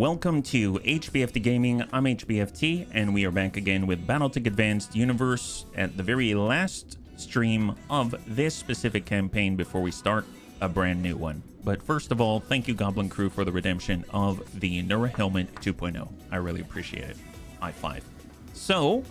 welcome to HBFT Gaming. I'm HBFT, and we are back again with Battletech Advanced Universe at the very last stream of this specific campaign before we start a brand new one. But first of all, thank you Goblin Crew for the redemption of the Nura Helmet 2.0. I really appreciate it. High five. So,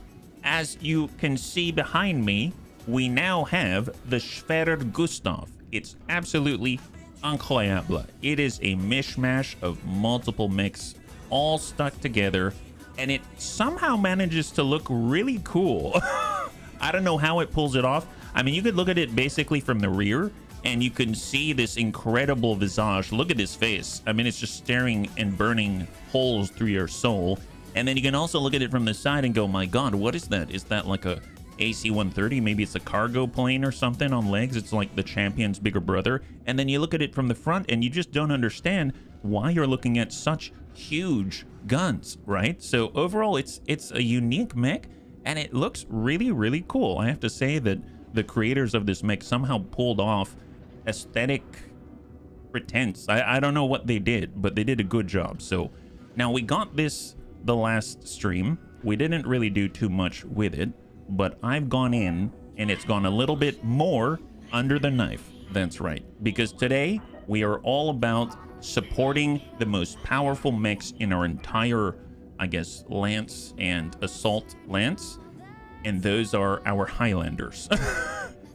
as you can see behind me, we now have the Schwerer Gustav. It's absolutely incroyable. It is a mishmash of multiple mechs all stuck together, and it somehow manages to look really cool. I don't know how it pulls it off. I mean, you could look at it basically from the rear, and you can see this incredible visage. Look at his face. I mean, it's just staring and burning holes through your soul. And then you can also look at it from the side and go, my God, what is that? Is that like a AC-130? Maybe it's a cargo plane or something on legs. It's like the champion's bigger brother. And then you look at it from the front and you just don't understand why you're looking at such huge guns, right? So overall, it's a unique mech, and it looks really, really cool. I have to say that the creators of this mech somehow pulled off aesthetic pretense. I don't know what they did, but they did a good job. So now we got this the last stream. We didn't really do too much with it, but I've gone in and it's gone a little bit more under the knife. That's right, because today we are all about supporting the most powerful mechs in our entire, I guess, lance and assault lance, and those are our Highlanders.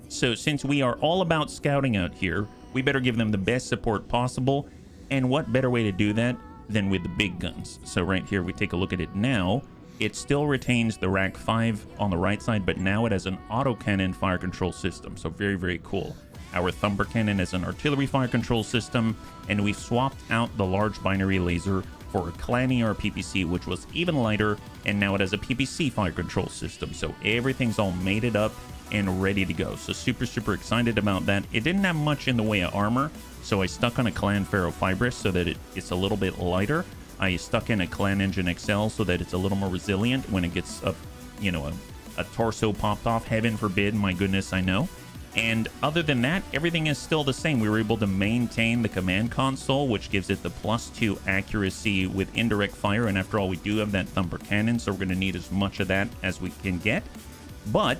So since we are all about scouting out here, we better give them the best support possible, and what better way to do that than with the big guns. So right here, we take a look at it now. It still retains the Rack 5 on the right side, but now it has an autocannon fire control system. So very, very cool. Our Thumper Cannon is an artillery fire control system, and we've swapped out the large binary laser for a Clan ER PPC, which was even lighter, and now it has a PPC fire control system. So everything's all mated up and ready to go. So super, super excited about that. It didn't have much in the way of armor, so I stuck on a Clan Ferrofibrous so that it's a little bit lighter. I stuck in a Clan Engine XL so that it's a little more resilient when it gets up, you know, a torso popped off. Heaven forbid, my goodness, I know. And other than that, everything is still the same. We were able to maintain the command console, which gives it the +2 accuracy with indirect fire. And after all, we do have that Thumper Cannon, so we're going to need as much of that as we can get. But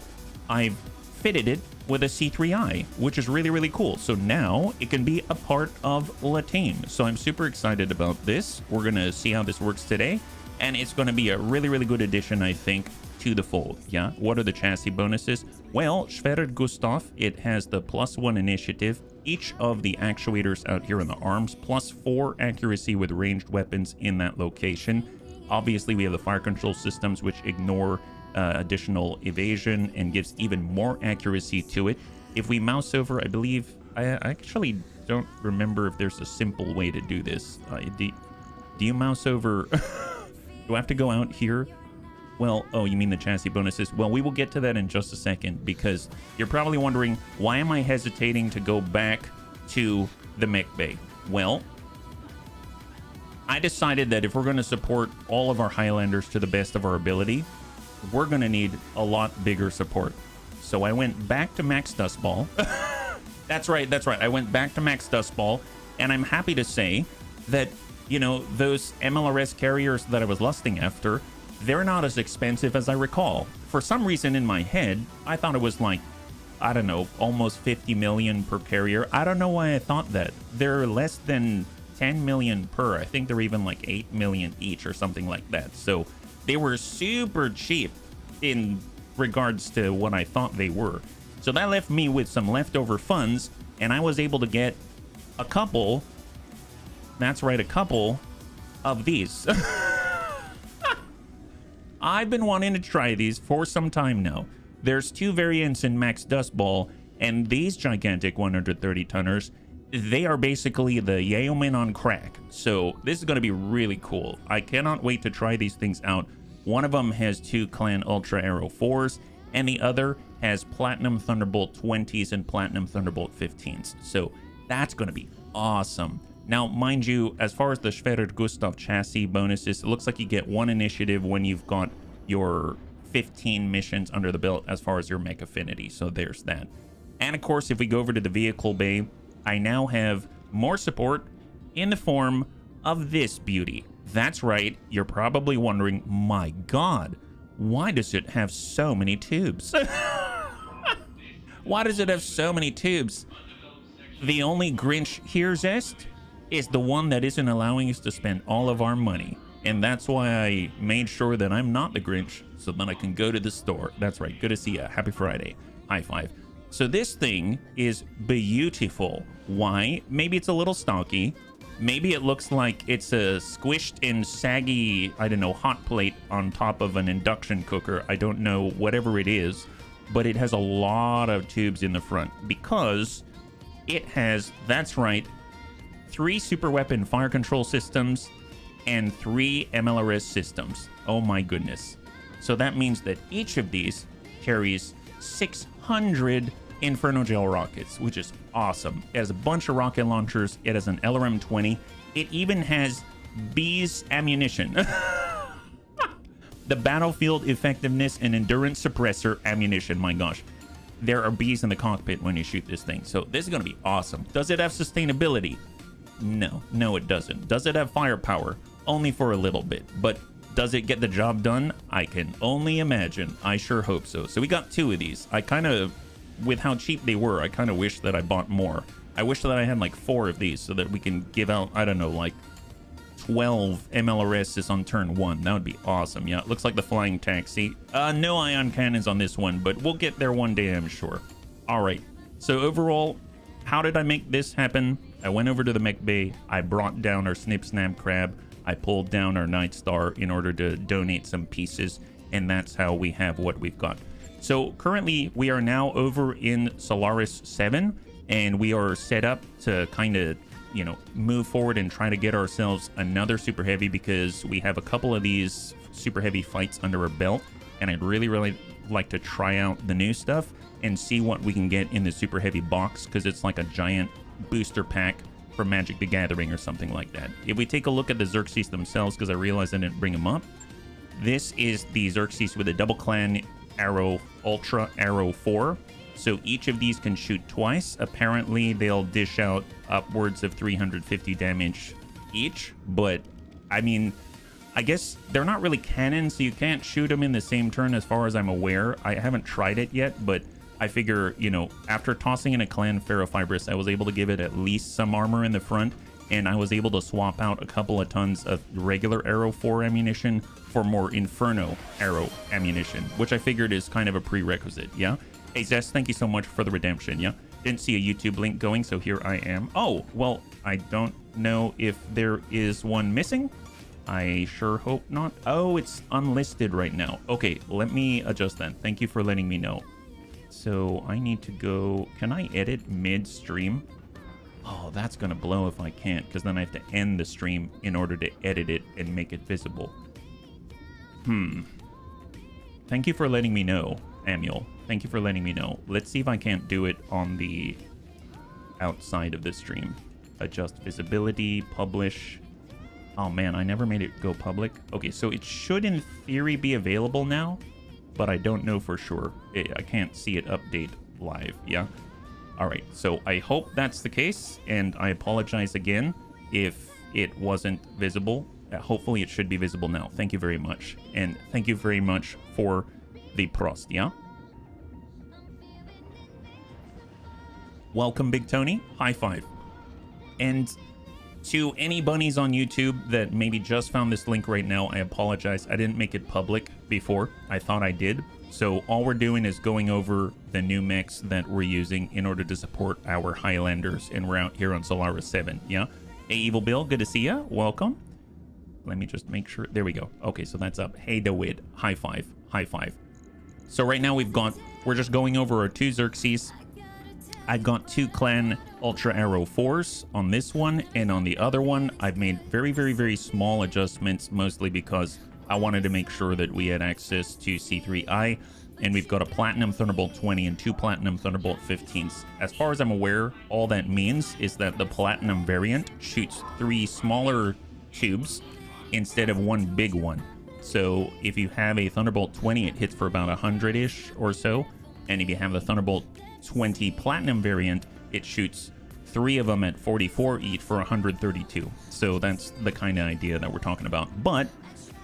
I've fitted it with a C3I, which is really, really cool. So now it can be a part of the team. So I'm super excited about this. We're going to see how this works today, and it's going to be a really, really good addition, I think, to the fold. Yeah. What are the chassis bonuses? Well, Schwerer Gustav, it has the +1 initiative. Each of the actuators out here on the arms, +4 accuracy with ranged weapons in that location. Obviously, we have the fire control systems, which ignore additional evasion and gives even more accuracy to it. If we mouse over, I believe, I actually don't remember if there's a simple way to do this. Do you mouse over? Do I have to go out here? Well, oh, you mean the chassis bonuses? Well, we will get to that in just a second, because you're probably wondering, why am I hesitating to go back to the mech bay? Well, I decided that if we're going to support all of our Highlanders to the best of our ability, we're going to need a lot bigger support. So I went back to Max Dustball. That's right. I went back to Max Dustball, and I'm happy to say that, you know, those MLRS carriers that I was lusting after, they're not as expensive as I recall. For some reason in my head, I thought it was like, I don't know, almost 50 million per carrier. I don't know why I thought that. They're less than 10 million per. I think they're even like 8 million each or something like that. So they were super cheap in regards to what I thought they were. So that left me with some leftover funds, and I was able to get a couple, that's right, a couple of these. I've been wanting to try these for some time now. There's 2 variants in Max Dustball, and these gigantic 130 tonners, they are basically the Yeoman on crack. So this is going to be really cool. I cannot wait to try these things out. One of them has 2 Clan Ultra Arrow 4s, and the other has Platinum Thunderbolt 20s and Platinum Thunderbolt 15s. So that's going to be awesome. Now, mind you, as far as the Schwerer Gustav chassis bonuses, it looks like you get 1 initiative when you've got your 15 missions under the belt as far as your mech affinity. So there's that. And of course, if we go over to the vehicle bay, I now have more support in the form of this beauty. That's right, you're probably wondering, my god, why does it have so many tubes? Why does it have so many tubes? The only Grinch here, Zest, is the one that isn't allowing us to spend all of our money. And that's why I made sure that I'm not the Grinch, so that I can go to the store. That's right, good to see ya. Happy Friday. High five. So this thing is beautiful. Why? Maybe it's a little stocky. Maybe it looks like it's a squished and saggy, I don't know, hot plate on top of an induction cooker. I don't know, whatever it is. But it has a lot of tubes in the front because it has, that's right, 3 super weapon fire control systems and 3 MLRS systems. Oh my goodness. So that means that each of these carries 600 Inferno Gel rockets, which is awesome. It has a bunch of rocket launchers. It has an LRM-20. It even has Bees ammunition. The battlefield effectiveness and endurance suppressor ammunition. My gosh. There are bees in the cockpit when you shoot this thing. So this is going to be awesome. Does it have sustainability? No. No, it doesn't. Does it have firepower? Only for a little bit. But does it get the job done? I can only imagine. I sure hope so. So we got 2 of these. I kind of, with how cheap they were, I kind of wish that I bought more. I wish that I had like 4 of these so that we can give out, I don't know, like 12 MLRSs on turn 1. That would be awesome. Yeah, it looks like the flying taxi. No ion cannons on this one, but we'll get there one day, I'm sure. All right. So overall, how did I make this happen? I went over to the mech bay. I brought down our Snip Snap Crab. I pulled down our Night Star in order to donate some pieces, and that's how we have what we've got. So currently, we are now over in Solaris 7, and we are set up to kind of, you know, move forward and try to get ourselves another Super Heavy because we have a couple of these Super Heavy fights under our belt, and I'd really like to try out the new stuff and see what we can get in the Super Heavy box because it's like a giant booster pack for Magic the Gathering or something like that. If we take a look at the Xerxes themselves, because I realized I didn't bring them up, this is the Xerxes with a double clan arrow, Ultra Arrow 4. So each of these can shoot twice. Apparently, they'll dish out upwards of 350 damage each. But, I mean, I guess they're not really cannons, so you can't shoot them in the same turn as far as I'm aware. I haven't tried it yet, but I figure, you know, after tossing in a clan Ferrofibrous, I was able to give it at least some armor in the front. And I was able to swap out a couple of tons of regular Arrow 4 ammunition for more Inferno Arrow ammunition, which I figured is kind of a prerequisite, yeah? Hey, Zest, thank you so much for the redemption, yeah? Didn't see a YouTube link going, so here I am. Oh, well, I don't know if there is one missing. I sure hope not. Oh, it's unlisted right now. Okay, let me adjust that. Thank you for letting me know. So I need to go... Can I edit mid-stream? Oh, that's going to blow if I can't, because then I have to end the stream in order to edit it and make it visible. Thank you for letting me know, Manuel. Thank you for letting me know. Let's see if I can't do it on the outside of the stream. Adjust visibility, publish. Oh man, I never made it go public. Okay, so it should in theory be available now, but I don't know for sure. I can't see it update live, yeah? All right, so I hope that's the case, and I apologize again if it wasn't visible. Hopefully it should be visible now. Thank you very much, and thank you very much for the Prost, yeah? Welcome, Big Tony. High five. And to any bunnies on YouTube that maybe just found this link right now, I apologize. I didn't make it public before. I thought I did. So all we're doing is going over the new mechs that we're using in order to support our Highlanders, and we're out here on Solaris 7, yeah? Hey, Evil Bill, good to see ya. Welcome. Let me just make sure. There we go. Okay, so that's up. Hey, DeWitt. High five. High five. So right now we're just going over our 2 Xerxes. I've got 2 clan Ultra Arrow 4s on this one, and on the other one, I've made very small adjustments, mostly because I wanted to make sure that we had access to C3I, and we've got a Platinum Thunderbolt 20 and 2 Platinum Thunderbolt 15s. As far as I'm aware, all that means is that the Platinum variant shoots 3 smaller tubes instead of 1 big one. So if you have a Thunderbolt 20, it hits for about 100-ish or so, and if you have the Thunderbolt 20 Platinum variant, it shoots 3 of them at 44 each for 132. So that's the kind of idea that we're talking about. But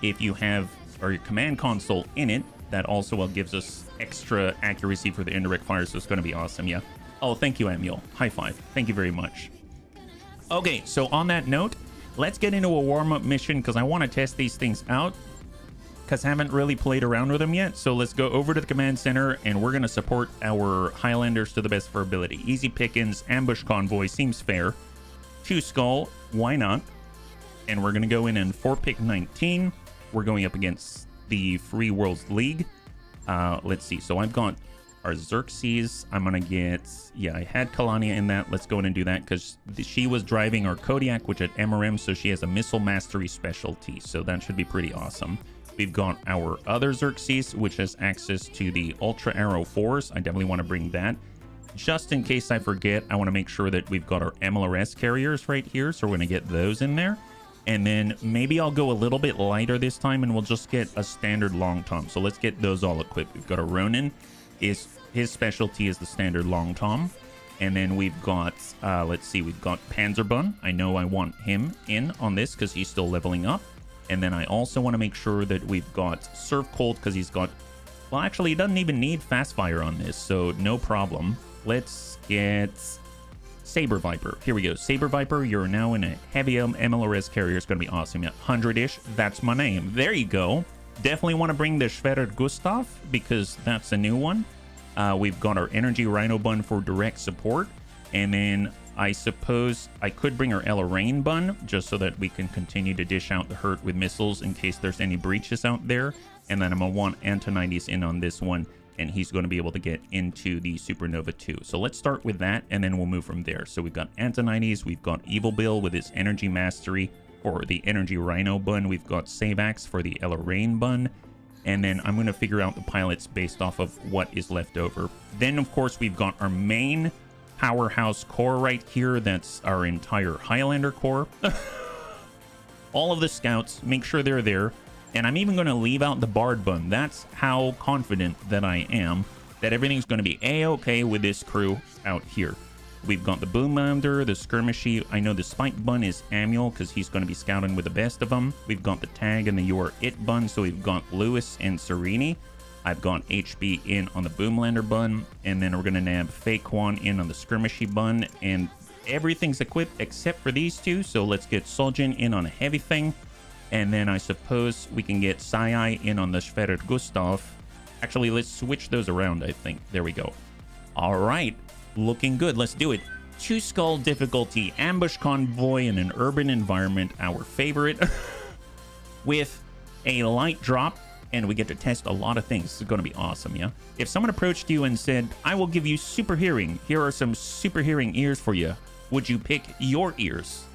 if you have your command console in it, that also gives us extra accuracy for the indirect fire, so it's going to be awesome, yeah. Oh, thank you, Manuel. High five. Thank you very much. Okay, so on that note, let's get into a warm-up mission because I want to test these things out because I haven't really played around with them yet. So let's go over to the command center and we're going to support our Highlanders to the best of our ability. Easy pickings, ambush convoy, seems fair. 2 skull, why not? And we're going to go in 4-pick 19. We're going up against the Free Worlds League. Let's see. So I've got our Xerxes. I'm going to get... Yeah, I had Kalania in that. Let's go in and do that because she was driving our Kodiak, which at MRM, so she has a missile mastery specialty. So that should be pretty awesome. We've got our other Xerxes, which has access to the Ultra Arrow 4s. I definitely want to bring that. Just in case I forget, I want to make sure that we've got our MLRS carriers right here. So we're going to get those in there. And then maybe I'll go a little bit lighter this time and we'll just get a standard long tom. So let's get those all equipped. We've got a Ronin. His specialty is the standard long tom. And then we've got, let's see, we've got Panzerbun. I know I want him in on this because he's still leveling up. And then I also want to make sure that we've got Surf Colt because he's got, well, actually, he doesn't even need Fast Fire on this. So no problem. Let's get Saber Viper. Here we go. Saber Viper, you're now in a heavy MLRS carrier. It's going to be awesome. Yeah, 100-ish. That's my name. There you go. Definitely want to bring the Schwerer Gustav because that's a new one. We've got our Energy Rhino Bun for direct support. And then I suppose I could bring our Ella Rain Bun just so that we can continue to dish out the hurt with missiles in case there's any breaches out there. And then I'm going to want Antonides in on this one. And he's going to be able to get into the Supernova 2. So let's start with that, and then we'll move from there. So we've got Antonides, we've got Evil Bill with his Energy Mastery for the Energy Rhino Bun, we've got Savax for the Ella Rain Bun, and then I'm going to figure out the pilots based off of what is left over. Then, of course, we've got our main powerhouse core right here. That's our entire Highlander core. All of the scouts, make sure they're there. And I'm even going to leave out the Bard Bun. That's how confident that I am that everything's going to be A-okay with this crew out here. We've got the Boomlander, the Skirmishy. I know the Spike Bun is Amiel because he's going to be scouting with the best of them. We've got the Tag and the You're It Bun. So we've got Lewis and Serini. I've got HB in on the Boomlander Bun. And then we're going to nab Faquan in on the Skirmishy Bun. And everything's equipped except for these two. So let's get Soljin in on a heavy thing. And then I suppose we can get Sai in on the Schwerer Gustav. Actually, let's switch those around, I think. There we go. All right. Looking good. Let's do it. 2 skull difficulty. Ambush convoy in an urban environment. Our favorite. With a light drop. And we get to test a lot of things. This is going to be awesome, yeah? If someone approached you and said, I will give you super hearing. Here are some super hearing ears for you. Would you pick your ears?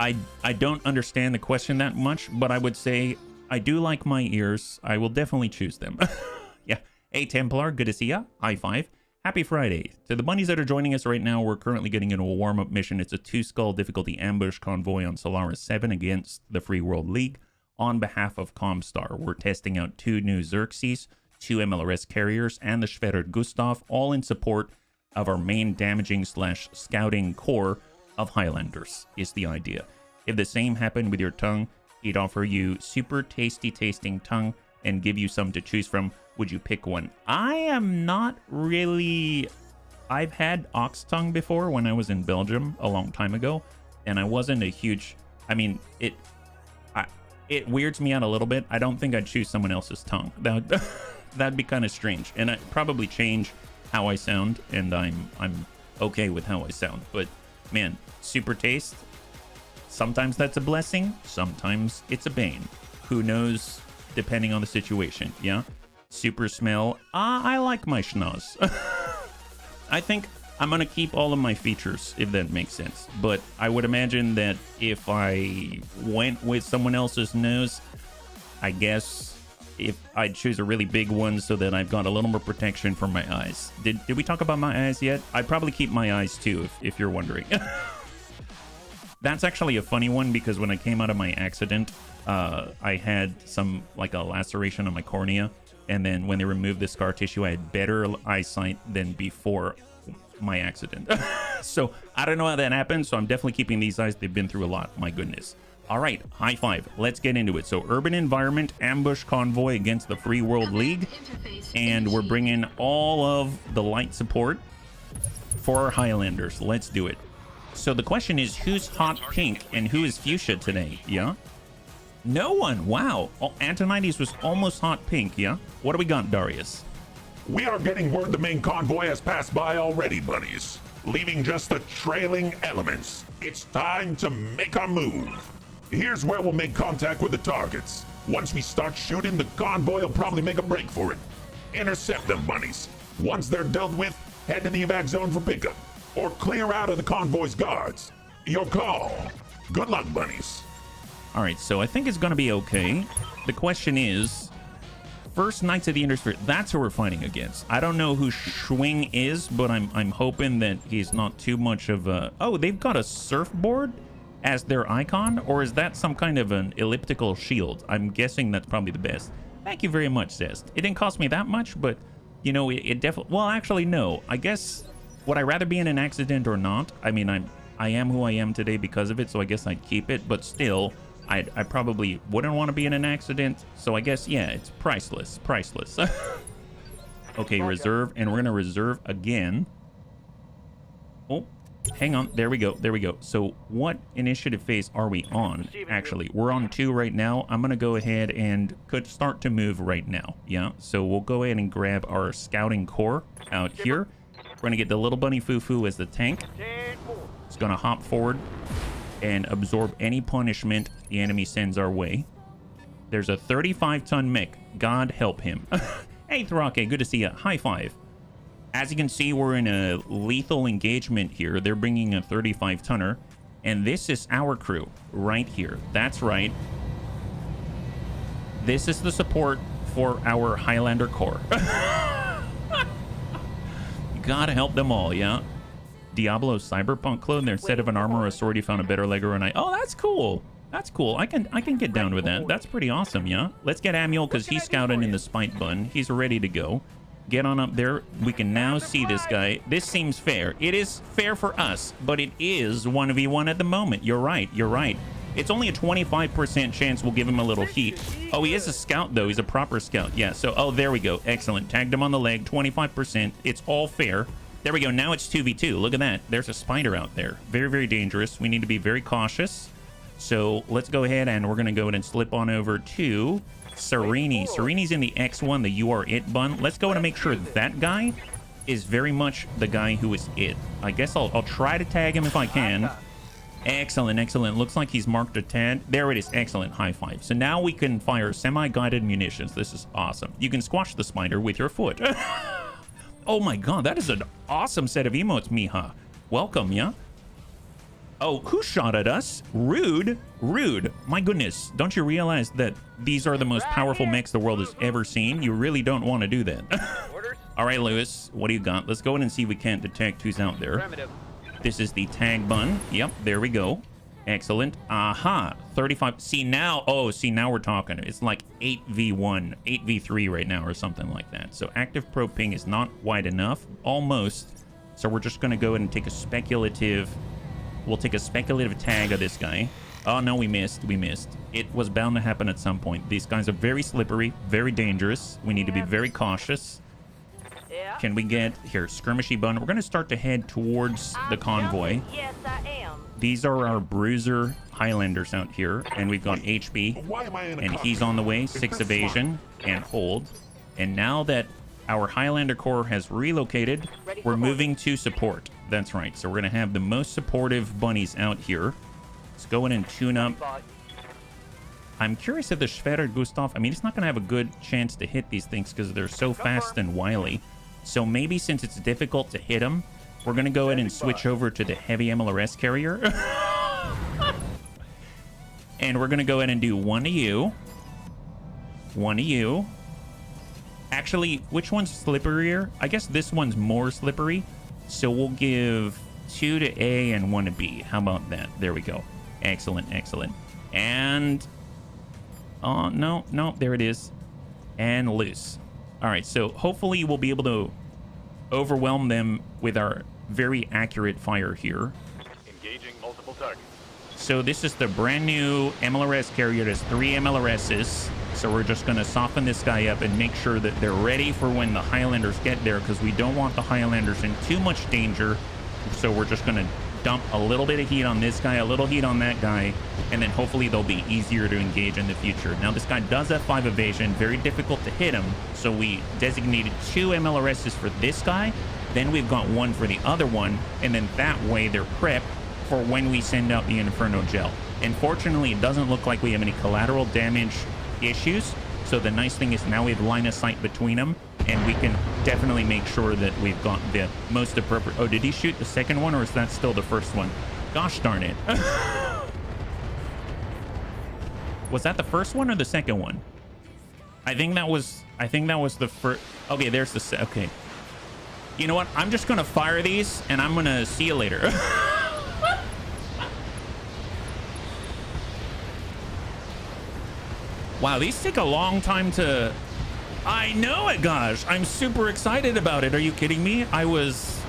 I don't understand the question that much, but I would say I do like my ears. I will definitely choose them. Yeah. Hey, Templar, good to see ya. High five. Happy Friday. To the bunnies that are joining us right now, we're currently getting into a warm-up mission. It's a 2-skull difficulty ambush convoy on Solaris 7 against the Free World League on behalf of Comstar. We're testing out 2 new Xerxes, 2 MLRS carriers, and the Schwerer Gustav, all in support of our main damaging/scouting core of Highlanders, is the idea. If the same happened with your tongue, he'd offer you super tasty tasting tongue and give you some to choose from. Would you pick one? I am not really... I've had ox tongue before when I was in Belgium a long time ago, and I wasn't a huge... I mean, it weirds me out a little bit. I don't think I'd choose someone else's tongue. That'd be kind of strange, and I'd probably change how I sound, and I'm okay with how I sound. But man, super taste. Sometimes that's a blessing. Sometimes it's a bane. Who knows? Depending on the situation. Yeah. Super smell. I like my schnoz. I think I'm gonna keep all of my features, if that makes sense. But I would imagine that if I went with someone else's nose, I guess if I'd choose a really big one so that I've got a little more protection for my eyes. Did we talk about my eyes yet? I'd probably keep my eyes too, if you're wondering. That's actually a funny one because when I came out of my accident, I had some, like a laceration on my cornea. And then when they removed the scar tissue, I had better eyesight than before. my accident. So I don't know how that happened, so I'm definitely keeping these eyes. They've been through a lot, my goodness. All right, high five. Let's get into it. So urban environment, ambush convoy against the Free World League. And we're bringing all of the light support for our Highlanders. Let's do it. So the question is, who's hot pink and who is fuchsia today? Yeah? No one. Wow. Oh, Antonides was almost hot pink. Yeah? What do we got, Darius? We are getting word the main convoy has passed by already, buddies, leaving just the trailing elements. It's time to make our move. Here's where we'll make contact with the targets. Once we start shooting, the convoy will probably make a break for it. Intercept them, bunnies. Once they're dealt with, head to the evac zone for pickup, or clear out of the convoy's guards. Your call. Good luck, bunnies. All right, so I think it's going to be okay. The question is, first Knights of the Industry, that's who we're fighting against. I don't know who Schwing is, but I'm hoping that he's not too much of a... Oh, they've got a surfboard as their icon, or is that some kind of an elliptical shield? I'm guessing that's probably the best. Thank you very much, Zest. It didn't cost me that much, but, you know, it definitely... Well, actually, no. I guess, would I rather be in an accident or not? I mean, I am who I am today because of it, so I guess I'd keep it, but still... I probably wouldn't want to be in an accident, so I guess, yeah, it's priceless. Priceless. Okay, reserve, and we're going to reserve again. Oh, hang on. There we go. There we go. So what initiative phase are we on? Actually, we're on 2 right now. I'm going to go ahead and could start to move right now. Yeah, so we'll go ahead and grab our scouting corps out here. We're going to get the little bunny Fufu as the tank. It's going to hop forward and absorb any punishment the enemy sends our way. There's a 35-ton mech. God help him. Hey, Thrake, good to see you. High five. As you can see, we're in a lethal engagement here. They're bringing a 35-tonner, and this is our crew right here. That's right. This is the support for our Highlander Corps. God help them all, yeah? Diablo cyberpunk clone there. Instead of an armor or a sword, you found a better leg or a knight. Oh, that's cool. That's cool. I can get down with that. That's pretty awesome, yeah? Let's get Amiel because he's scouting in the spite bun. He's ready to go. Get on up there. We can now see this guy. This seems fair. It is fair for us, but it is 1v1 at the moment. You're right. You're right. It's only a 25% chance we'll give him a little heat. Oh, he is a scout, though. He's a proper scout. Yeah, so, oh, there we go. Excellent. Tagged him on the leg. 25%. It's all fair. There we go. Now it's 2v2. Look at that. There's a spider out there. Very, very dangerous. We need to be very cautious. So let's go ahead and we're going to go ahead and slip on over to Serini. Serini's in the X1, the You Are It bun. Let's go ahead and make sure that guy is very much the guy who is it. I guess I'll try to tag him if I can. Excellent, excellent. Looks like he's marked a tad. There it is. Excellent. High five. So now we can fire semi-guided munitions. This is awesome. You can squash the spider with your foot. Oh my god, that is an awesome set of emotes, Miha. Welcome, yeah? Oh, who shot at us? Rude. Rude. My goodness. Don't you realize that these are the most powerful mechs the world has ever seen? You really don't want to do that. All right, Lewis, what do you got? Let's go in and see if we can't detect who's out there. This is the tag bun. Yep, there we go. Excellent. Aha. 35. See now. Oh, see now we're talking. It's like 8v1, 8v3 right now or something like that. So active probe ping is not wide enough. Almost. So we're just going to go ahead and take a speculative... We'll take a speculative tag of this guy. Oh, no, we missed. We missed. It was bound to happen at some point. These guys are very slippery, very dangerous. We need to be very cautious. Can we get... Here, skirmishy bun. We're going to start to head towards the convoy. Yes, I am. These are our bruiser Highlanders out here. And we've got HB. And he's on the way. 6 evasion. And hold. And now that our Highlander Corps has relocated, we're moving to support. That's right. So we're going to have the most supportive bunnies out here. Let's go in and tune up. I'm curious if the Schwerer Gustav... I mean, it's not going to have a good chance to hit these things because they're so fast and wily. So maybe since it's difficult to hit them, we're going to go ahead and switch over to the heavy MLRS carrier. And we're going to go ahead and do 1 to you. 1 to you. Actually, which one's slipperier? I guess this one's more slippery. So we'll give 2 to A and 1 to B. How about that? There we go. Excellent, excellent. And... Oh, no, no, there it is. And loose. All right, so hopefully we'll be able to overwhelm them with our very accurate fire here. Engaging multiple targets. So this is the brand new MLRS carrier. There's 3 MLRSs. So we're just going to soften this guy up and make sure that they're ready for when the Highlanders get there, because we don't want the Highlanders in too much danger. So we're just going to dump a little bit of heat on this guy, a little heat on that guy, and then hopefully they'll be easier to engage in the future. Now this guy does have 5 evasion, very difficult to hit him. So we designated 2 MLRSs for this guy. Then we've got 1 for the other one. And then that way they're prepped for when we send out the Inferno Gel. And fortunately, it doesn't look like we have any collateral damage issues. So the nice thing is now we have line of sight between them, and we can definitely make sure that we've got the most appropriate. Oh, did he shoot the second one, or is that still the first one? Gosh darn it. Was that the first one or the second one? I think that was the first. Okay, there's the okay. You know what? I'm just gonna fire these, and I'm gonna see you later. Wow, these take a long time to... I know it, gosh. I'm super excited about it. Are you kidding me? I was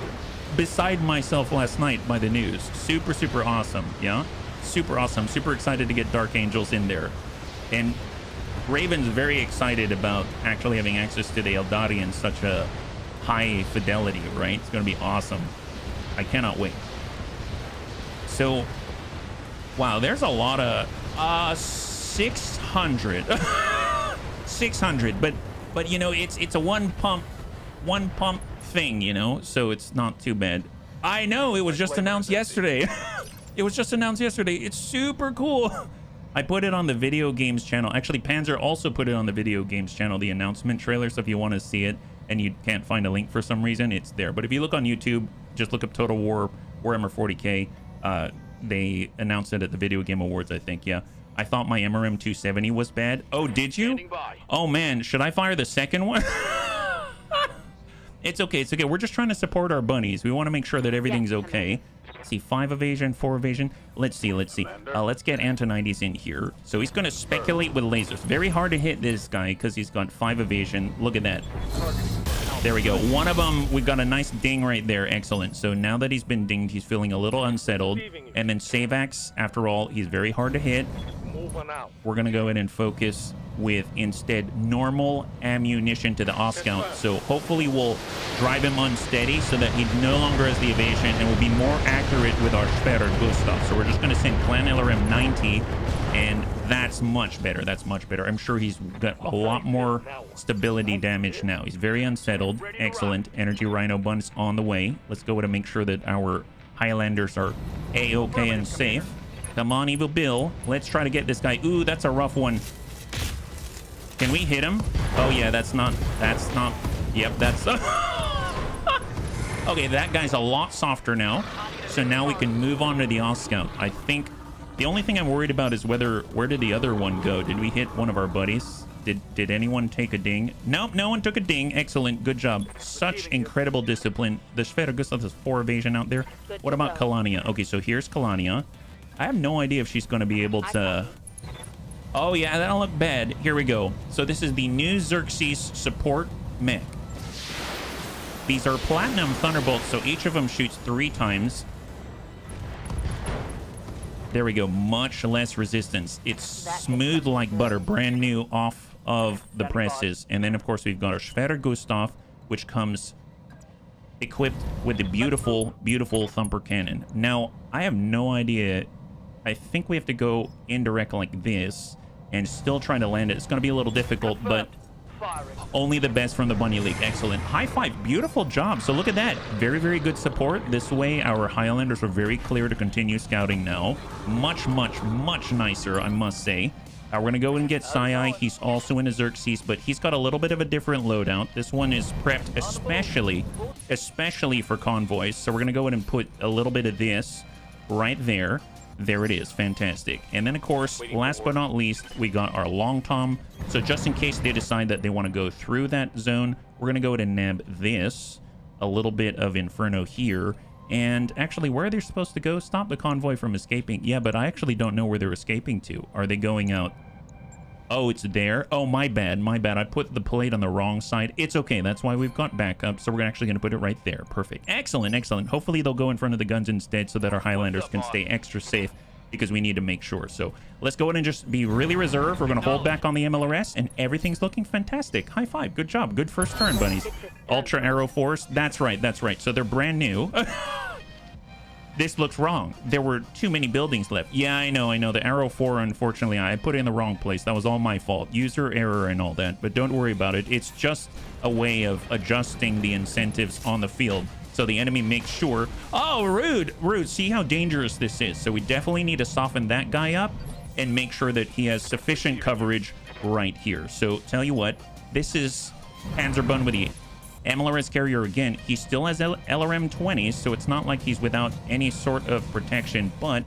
beside myself last night by the news. Super, super awesome. Yeah? Super awesome. Super excited to get Dark Angels in there. And Raven's very excited about actually having access to the Eldari in such a high fidelity, right? It's going to be awesome. I cannot wait. So, wow, there's a lot of... 600 600, but you know, it's a one pump thing, you know, so it's not too bad. I know, it was just announced yesterday. It was just announced yesterday. It's super cool. I put it on the video games channel. Actually, Panzer also put it on the video games channel, the announcement trailer. So if you want to see it and you can't find a link for some reason, it's there. But if you look on YouTube, just look up Total War Warhammer 40K. They announced it at the Video Game Awards, I think. Yeah. I thought my MRM 270 was bad. Oh, did you? Oh, man. Should I fire the second one? It's okay. It's okay. We're just trying to support our bunnies. We want to make sure that everything's okay. Let's see, 5 evasion, 4 evasion. Let's see. Let's get Antonides in here. So he's going to speculate with lasers. Very hard to hit this guy because he's got 5 evasion. Look at that. There we go. One of them, we've got a nice ding right there. Excellent. So now that he's been dinged, he's feeling a little unsettled. And then Savax, after all, he's very hard to hit. We're going to go ahead and focus with instead normal ammunition to the off-scout. So hopefully we'll drive him unsteady so that he no longer has the evasion and will be more accurate with our Sperr Gustav. So we're just going to send Clan LRM 90, and that's much better. That's much better. I'm sure he's got a lot more stability damage now. He's very unsettled. Excellent. Energy Rhino Buns on the way. Let's go ahead and make sure that our Highlanders are A-okay and safe. Come on, Evil Bill. Let's try to get this guy. Ooh, that's a rough one. Can we hit him? Oh, yeah, that's not... Yep, that's... Okay, that guy's a lot softer now. So now we can move on to the off-scout. I think the only thing I'm worried about is where did the other one go? Did we hit one of our buddies? Did anyone take a ding? Nope, no one took a ding. Excellent. Good job. Such incredible discipline. The Sperr Gustav has 4 evasion out there. What about Kalania? Okay, so here's Kalania. I have no idea if she's going to be able to... Oh, yeah, that don't look bad. Here we go. So this is the new Xerxes support mech. These are Platinum Thunderbolts, so each of them shoots 3 times. There we go. Much less resistance. It's smooth like butter. Brand new off of the presses. And then, of course, we've got our Sperr Gustav, which comes equipped with the beautiful, beautiful Thumper Cannon. Now, I have no idea... I think we have to go indirect like this and still try to land it. It's going to be a little difficult, but only the best from the Bunny League. Excellent. High five. Beautiful job. So look at that. Very, very good support. This way, our Highlanders are very clear to continue scouting now. Much, much, much nicer, I must say. We're going to go and get Sai. He's also in a Xerxes, but he's got a little bit of a different loadout. This one is prepped especially for convoys. So we're going to go ahead and put a little bit of this right there. There it is. Fantastic. And then, of course, last but not least, we got our Long Tom. So just in case they decide that they want to go through that zone, we're going to go ahead and nab this. A little bit of Inferno here. And actually, where are they supposed to go? Stop the convoy from escaping. Yeah, but I actually don't know where they're escaping to. Are they going out Oh, it's there. Oh, my bad. My bad. I put the plate on the wrong side. It's okay. That's why we've got backup. So we're actually going to put it right there. Perfect. Excellent. Excellent. Hopefully they'll go in front of the guns instead so that our Highlanders can stay extra safe because we need to make sure. So let's go ahead and just be really reserved. We're going to hold back on the MLRS and everything's looking fantastic. High five. Good job. Good first turn, bunnies. Ultra Aero Force. That's right. That's right. So they're brand new. This looks wrong. There were too many buildings left. Yeah, I know. The Arrow 4, unfortunately, I put it in the wrong place. That was all my fault. User error and all that. But don't worry about it. It's just a way of adjusting the incentives on the field so the enemy makes sure. Oh, rude. Rude. See how dangerous this is. So we definitely need to soften that guy up and make sure that he has sufficient coverage right here. So tell you what, this is Panzerbund with the MLRS carrier again. He still has LRM 20s, so it's not like he's without any sort of protection, but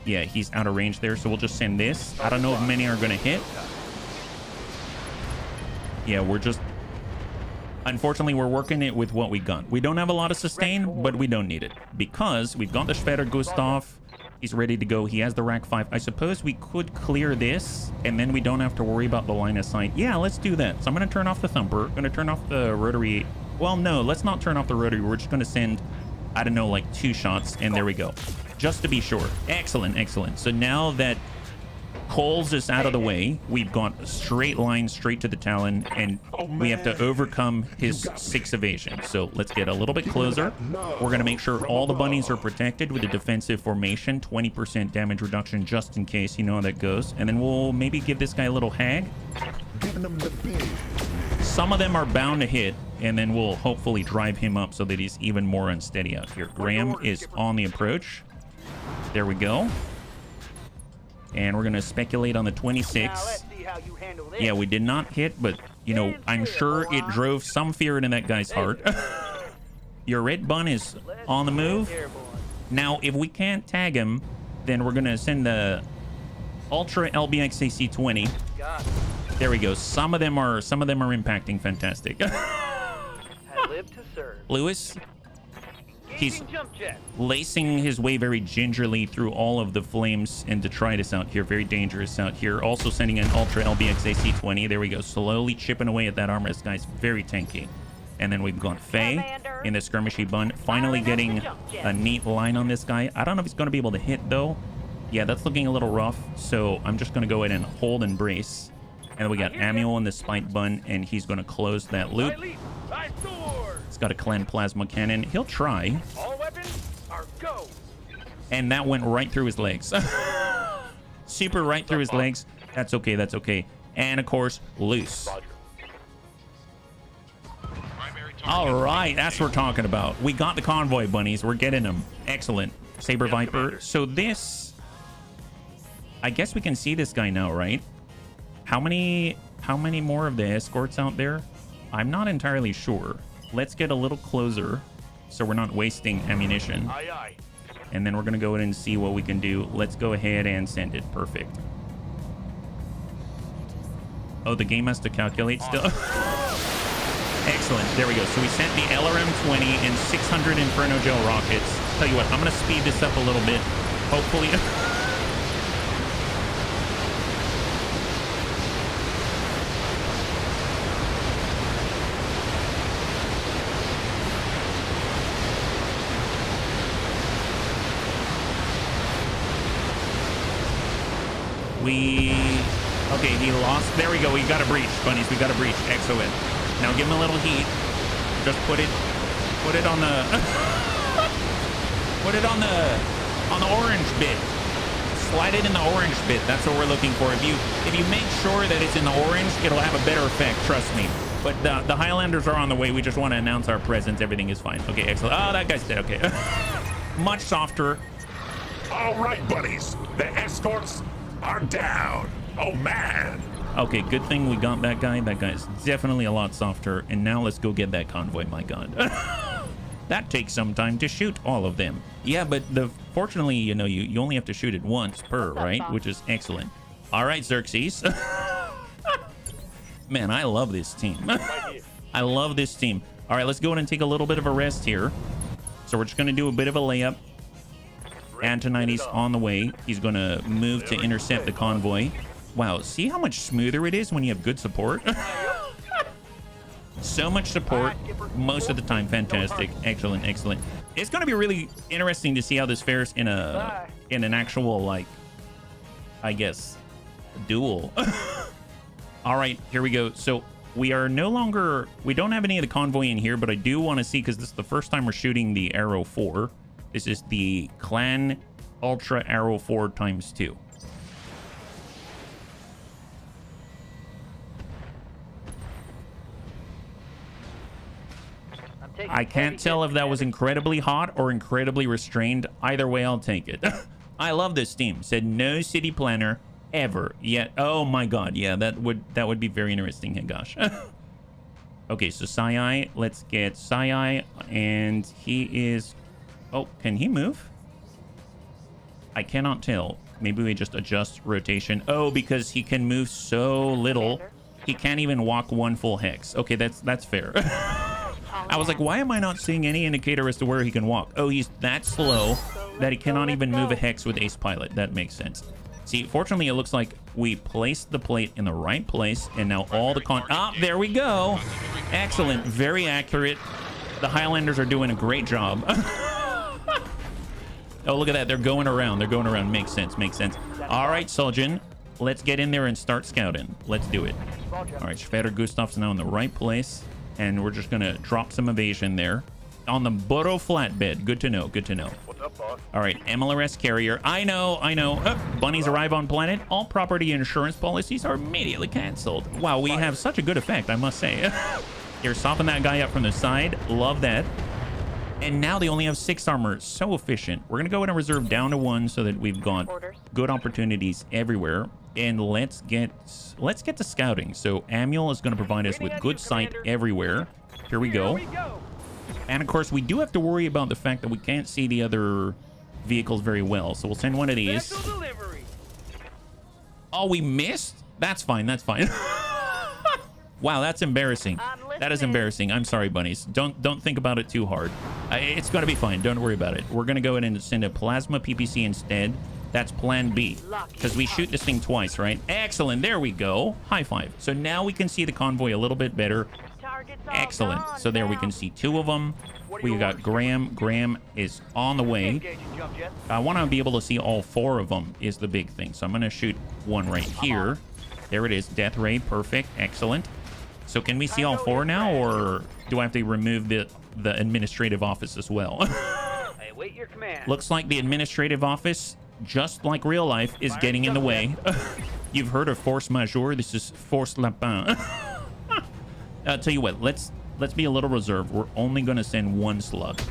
yeah, he's out of range there, so we'll just send this. I don't know if many are going to hit. Yeah, we're just... Unfortunately, we're working it with what we got. We don't have a lot of sustain, but we don't need it because we've got the Schwetter Gustav. He's ready to go. He has the Rack 5. I suppose we could clear this, and then we don't have to worry about the line of sight. Yeah, let's do that. So I'm going to turn off the Thumper. Going to turn off the rotary. Well, no, let's not turn off the rotary. We're just going to send, I don't know, like 2 shots, and there we go. Just to be sure. Excellent, excellent. So now that Coles is out of the way, we've got a straight line straight to the Talon, and we have to overcome his 6 evasion. So let's get a little bit closer. We're going to make sure all the bunnies are protected with a defensive formation, 20% damage reduction just in case, you know how that goes. And then we'll maybe give this guy a little hag. Some of them are bound to hit, and then we'll hopefully drive him up so that he's even more unsteady out here. Graham is on the approach. There we go. And we're going to speculate on the 26. Yeah, we did not hit, but, you know, I'm sure it drove some fear into that guy's heart. Your red bun is on the move. Now, if we can't tag him, then we're going to send the Ultra LBXAC 20. There we go. Some of them are impacting fantastic. Lewis, he's lacing his way very gingerly through all of the flames and detritus out here. Very dangerous out here. Also sending an Ultra LBXAC 20. There we go. Slowly chipping away at that armor. This guy's very tanky. And then we've got Faye in the skirmishy bun. Finally getting a neat line on this guy. I don't know if he's going to be able to hit, though. Yeah, that's looking a little rough. So I'm just going to go ahead and hold and brace. And then we got Amuel in the spike bun, and he's going to close that loop. He's got a Clan Plasma Cannon. He'll try. All weapons are go. And that went right through his legs. Super right through his legs. That's okay. That's okay. And, of course, loose. All right. That's what we're talking about. We got the convoy, bunnies. We're getting them. Excellent. Saber Viper. So this... I guess we can see this guy now, right? How many more of the escorts out there? I'm not entirely sure. Let's get a little closer so we're not wasting ammunition. Aye, aye. And then we're going to go ahead and see what we can do. Let's go ahead and send it. Perfect. Oh, the game has to calculate still. Excellent. There we go. So we sent the LRM 20 and 600 Inferno Gel rockets. Tell you what, I'm going to speed this up a little bit. Hopefully... Okay, he lost. There we go. We got a breach, bunnies. We got a breach. Excellent. Now give him a little heat. Just put it on the put it on the orange bit. Slide it in the orange bit. That's what we're looking for. If you make sure that it's in the orange, it'll have a better effect. Trust me. But the Highlanders are on the way. We just want to announce our presence. Everything is fine. Okay, excellent. Oh, that guy's dead. Okay. Much softer. All right, buddies. The escorts are down. Oh, man. Okay, good thing we got that guy. That guy's definitely a lot softer. And now let's go get that convoy, my god. That takes some time to shoot all of them. Yeah, but fortunately, you know, you only have to shoot it once per, right? Which is excellent. All right, Xerxes. Man, I love this team. I love this team. All right, let's go in and take a little bit of a rest here. So we're just going to do a bit of a layup. Antonides on the way. He's going to move to intercept the convoy. Wow, see how much smoother it is when you have good support? So much support most of the time. Fantastic. Excellent, excellent. It's going to be really interesting to see how this fares in an actual, like, I guess, duel. All right, here we go. So we are no longer, we don't have any of the convoy in here, but I do want to see, because this is the first time we're shooting the Arrow 4. This is the Clan Ultra Arrow 4 ×2. I can't tell if that was incredibly hot or incredibly restrained. Either way, I'll take it. I love this team. Said no city planner ever yet. Oh my god, yeah, that would be very interesting. Hey, gosh. Okay, so Sai, let's get Sai, and he is... Oh, can he move? I cannot tell. Maybe we just adjust rotation. Oh, because he can move so little. He can't even walk one full hex. Okay, that's fair. I was like, why am I not seeing any indicator as to where he can walk? Oh, he's that slow that he cannot even move a hex with Ace Pilot. That makes sense. See, fortunately, it looks like we placed the plate in the right place, and now all the there we go. Excellent. Very accurate. The Highlanders are doing a great job. Oh, look at that. They're going around. They're going around. Makes sense. Makes sense. All right, Suljan. Let's get in there and start scouting. Let's do it. All right, Schvader Gustav's now in the right place. And we're just going to drop some evasion there. On the Burrow flatbed. Good to know. Good to know. What's up, boss? All right, MLRS carrier. I know. Bunnies arrive on planet. All property insurance policies are immediately canceled. Wow, we have such a good effect, I must say. Here, soften that guy up from the side. Love that. And now they only have 6 armor. So efficient. We're going to go ahead and reserve down to 1 so that we've got good opportunities everywhere. And let's get to scouting. So Amuel is going to provide us with good sight everywhere. Here we go. And of course, we do have to worry about the fact that we can't see the other vehicles very well. So we'll send one of these. Oh, we missed? That's fine. That's fine. Wow, that's embarrassing. That is embarrassing. I'm sorry, bunnies. Don't think about it too hard. It's going to be fine. Don't worry about it. We're going to go ahead and send a plasma PPC instead. That's plan B, because we shoot this thing twice, right? Excellent. There we go. High five. So now we can see the convoy a little bit better. Excellent. So there we can see 2 of them. We got Graham. Graham is on the way. I want to be able to see all 4 of them is the big thing. So I'm going to shoot one right here. There it is. Death ray. Perfect. Excellent. So can we see all 4 now, or do I have to remove the administrative office as well? I await your command. Looks like the administrative office, just like real life, is getting in the way. You've heard of force majeure. This is force lapin. I'll tell you what, let's be a little reserved. We're only going to send 1 slug.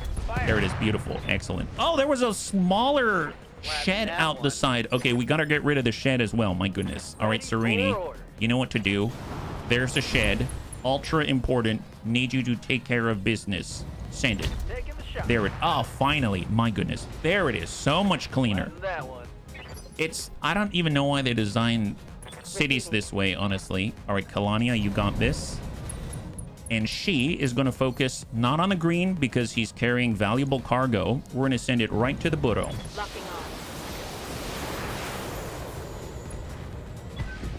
There it is. Beautiful. Excellent. Oh, there was a smaller shed out the side. Okay, we got to get rid of the shed as well. My goodness. All right, Serini, you know what to do. There's the shed. Ultra important. Need you to take care of business. Send it. There it. Oh, finally. My goodness. There it is. So much cleaner. I don't even know why they designed cities this way, honestly. All right, Kalania, you got this. And she is going to focus not on the green because he's carrying valuable cargo. We're going to send it right to the Burrow.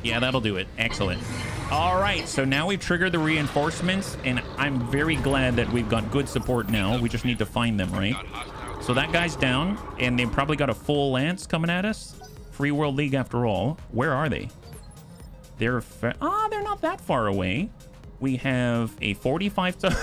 Yeah, that'll do it. Excellent. All right, so now we've triggered the reinforcements, and I'm very glad that we've got good support now. We just need to find them, right? So that guy's down, and they've probably got a full lance coming at us. Free World League after all. Where are they? They're not that far away. We have a 45 to...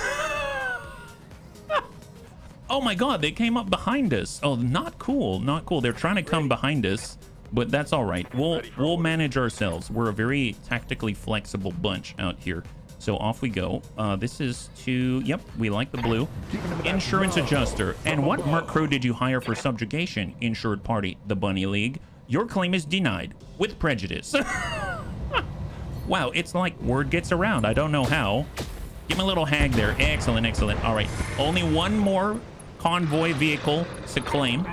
Oh my god, they came up behind us. Oh, not cool. Not cool. They're trying to come behind us. But that's all right. We'll manage ourselves. We're a very tactically flexible bunch out here. So off we go. This is to... Yep, we like the blue. Insurance adjuster. And what Merc crew did you hire for subjugation? Insured party, the Bunny League. Your claim is denied with prejudice. Wow, it's like word gets around. I don't know how. Give me a little hag there. Excellent, excellent. All right. Only 1 more convoy vehicle to claim.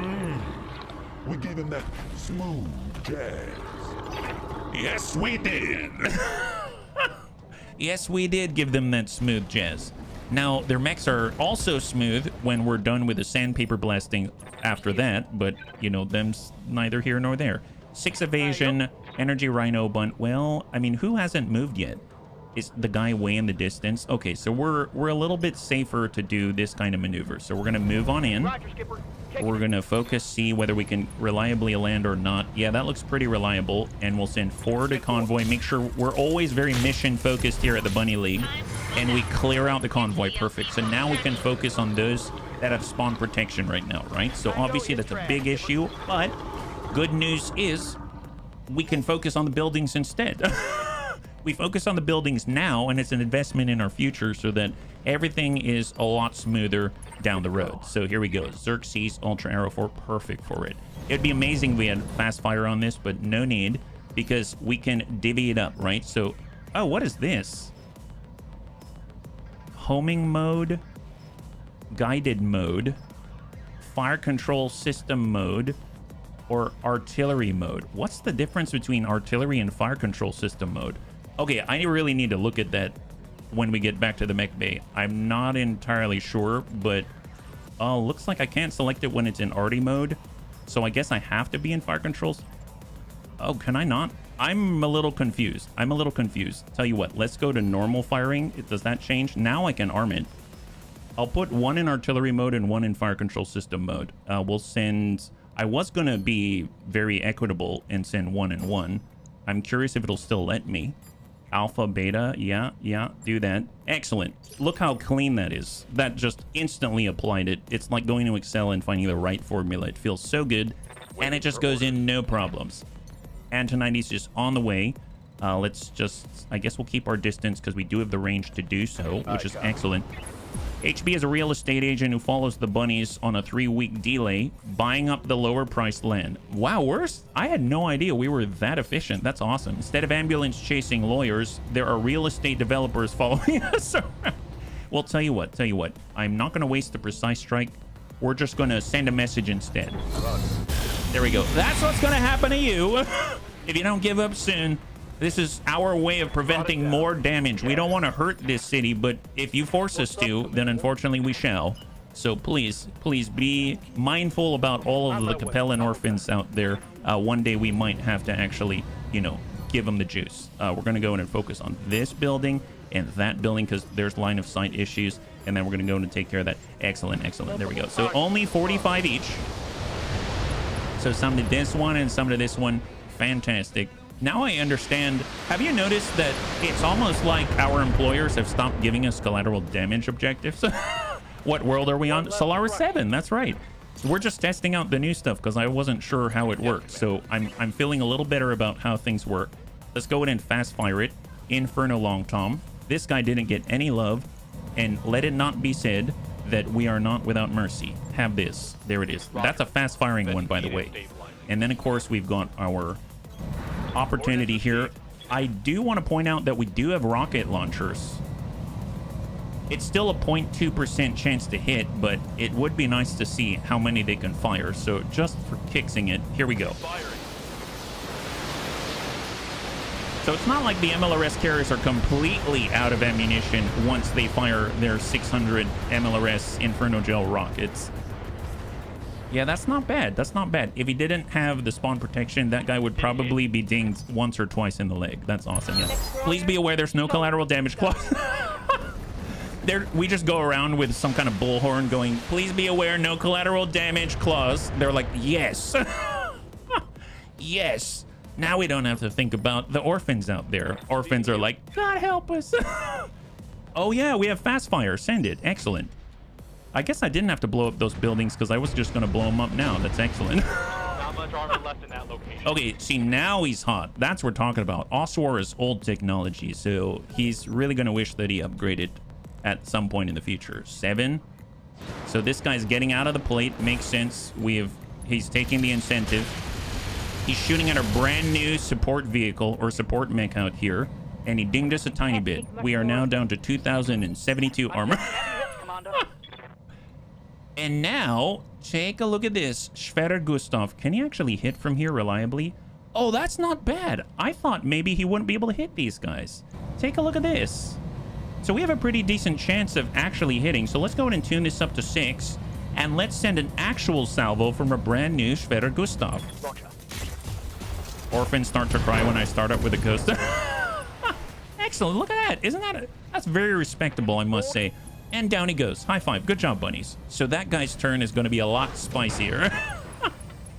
We gave him that smooth jazz. Yes, we did. Yes, we did give them that smooth jazz. Now, their mechs are also smooth when we're done with the sandpaper blasting after that, but, you know, them's neither here nor there. 6 evasion, Energy Rhino Bunt. Well, I mean, who hasn't moved yet? Is the guy way in the distance? Okay, so we're a little bit safer to do this kind of maneuver. So we're gonna move on in. Roger, Skipper. We're gonna focus, see whether we can reliably land or not. Yeah, that looks pretty reliable. And we'll send 4 to convoy. Make sure we're always very mission focused here at the Bunny League. And we clear out the convoy. Perfect. So now we can focus on those that have spawn protection right now, right? So obviously that's a big issue, but good news is we can focus on the buildings instead. We focus on the buildings now, and it's an investment in our future so that everything is a lot smoother down the road. So here we go. Xerxes Ultra Arrow 4, perfect for it. It'd be amazing if we had fast fire on this, but no need because we can divvy it up, right? So, oh, what is this? Homing mode, guided mode, fire control system mode, or artillery mode. What's the difference between artillery and fire control system mode? Okay, I really need to look at that when we get back to the mech bay. I'm not entirely sure, but looks like I can't select it when it's in arty mode. So I guess I have to be in fire controls. Oh, can I not? I'm a little confused. Tell you what, let's go to normal firing. Does that change? Now I can arm it. I'll put 1 in artillery mode and 1 in fire control system mode. We'll send... I was going to be very equitable and send 1 and 1. I'm curious if it'll still let me. Alpha, beta, yeah, do that. Excellent. Look how clean that is. That just instantly applied it. It's like going to Excel and finding the right formula. It feels so good, and it just goes in no problems. Antonides just on the way. Let's just, I guess we'll keep our distance because we do have the range to do so, which is excellent. HB is a real estate agent who follows the bunnies on a 3-week delay, buying up the lower priced land. Wow, I had no idea we were that efficient. That's awesome. Instead of ambulance chasing lawyers, there are real estate developers following us around. Well, tell you what, I'm not going to waste the precise strike. We're just going to send a message instead. There we go. That's what's going to happen to you if you don't give up soon. This is our way of preventing more damage. We don't want to hurt this city, but if you force us to, then unfortunately we shall. So please be mindful about all of the Capellan orphans out there. One day we might have to actually, you know, give them the juice. We're going to go in and focus on this building and that building because there's line of sight issues. And then we're going to go in and take care of that. Excellent. There we go. So only 45 each. So some to this one and some to this one. Fantastic. Now I understand. Have you noticed that it's almost like our employers have stopped giving us collateral damage objectives? What world are we on? Solaris 7, that's right. We're just testing out the new stuff because I wasn't sure how it worked. So I'm feeling a little better about how things work. Let's go ahead and fast fire it. Inferno Long Tom. This guy didn't get any love. And let it not be said that we are not without mercy. Have this. There it is. That's a fast firing one, by the way. And then, of course, we've got our opportunity here. I do want to point out that we do have rocket launchers. It's still a 0.2% chance to hit, but it would be nice to see how many they can fire. So just for kicksing it, here we go. So it's not like the MLRS carriers are completely out of ammunition once they fire their 600 MLRS Inferno Gel rockets. Yeah, that's not bad. If he didn't have the spawn protection, that guy would probably be dinged once or twice in the leg. That's awesome, yeah. Please be aware there's no collateral damage clause. We just go around with some kind of bullhorn going, please be aware, no collateral damage clause. They're like, yes. Yes. Now we don't have to think about the orphans out there. Orphans are like, God help us. Oh yeah, we have fast fire. Send it. Excellent. I guess I didn't have to blow up those buildings because I was just going to blow them up now. That's excellent. Not much armor left in that location. Okay, see, now he's hot. That's what we're talking about. Oswar is old technology, so he's really going to wish that he upgraded at some point in the future. 7. So this guy's getting out of the plate. Makes sense. He's taking the incentive. He's shooting at a brand new support vehicle or support mech out here, and he dinged us a tiny bit. We are now down to 2,072 armor. And now, take a look at this. Schwerer Gustav. Can he actually hit from here reliably? Oh, that's not bad. I thought maybe he wouldn't be able to hit these guys. Take a look at this. So we have a pretty decent chance of actually hitting. So let's go ahead and tune this up to 6. And let's send an actual salvo from a brand new Schwerer Gustav. Roger. Orphans start to cry when I start up with a coaster. Excellent. Look at that. Isn't that that's very respectable, I must say. And down he goes. High five. Good job, bunnies. So that guy's turn is going to be a lot spicier.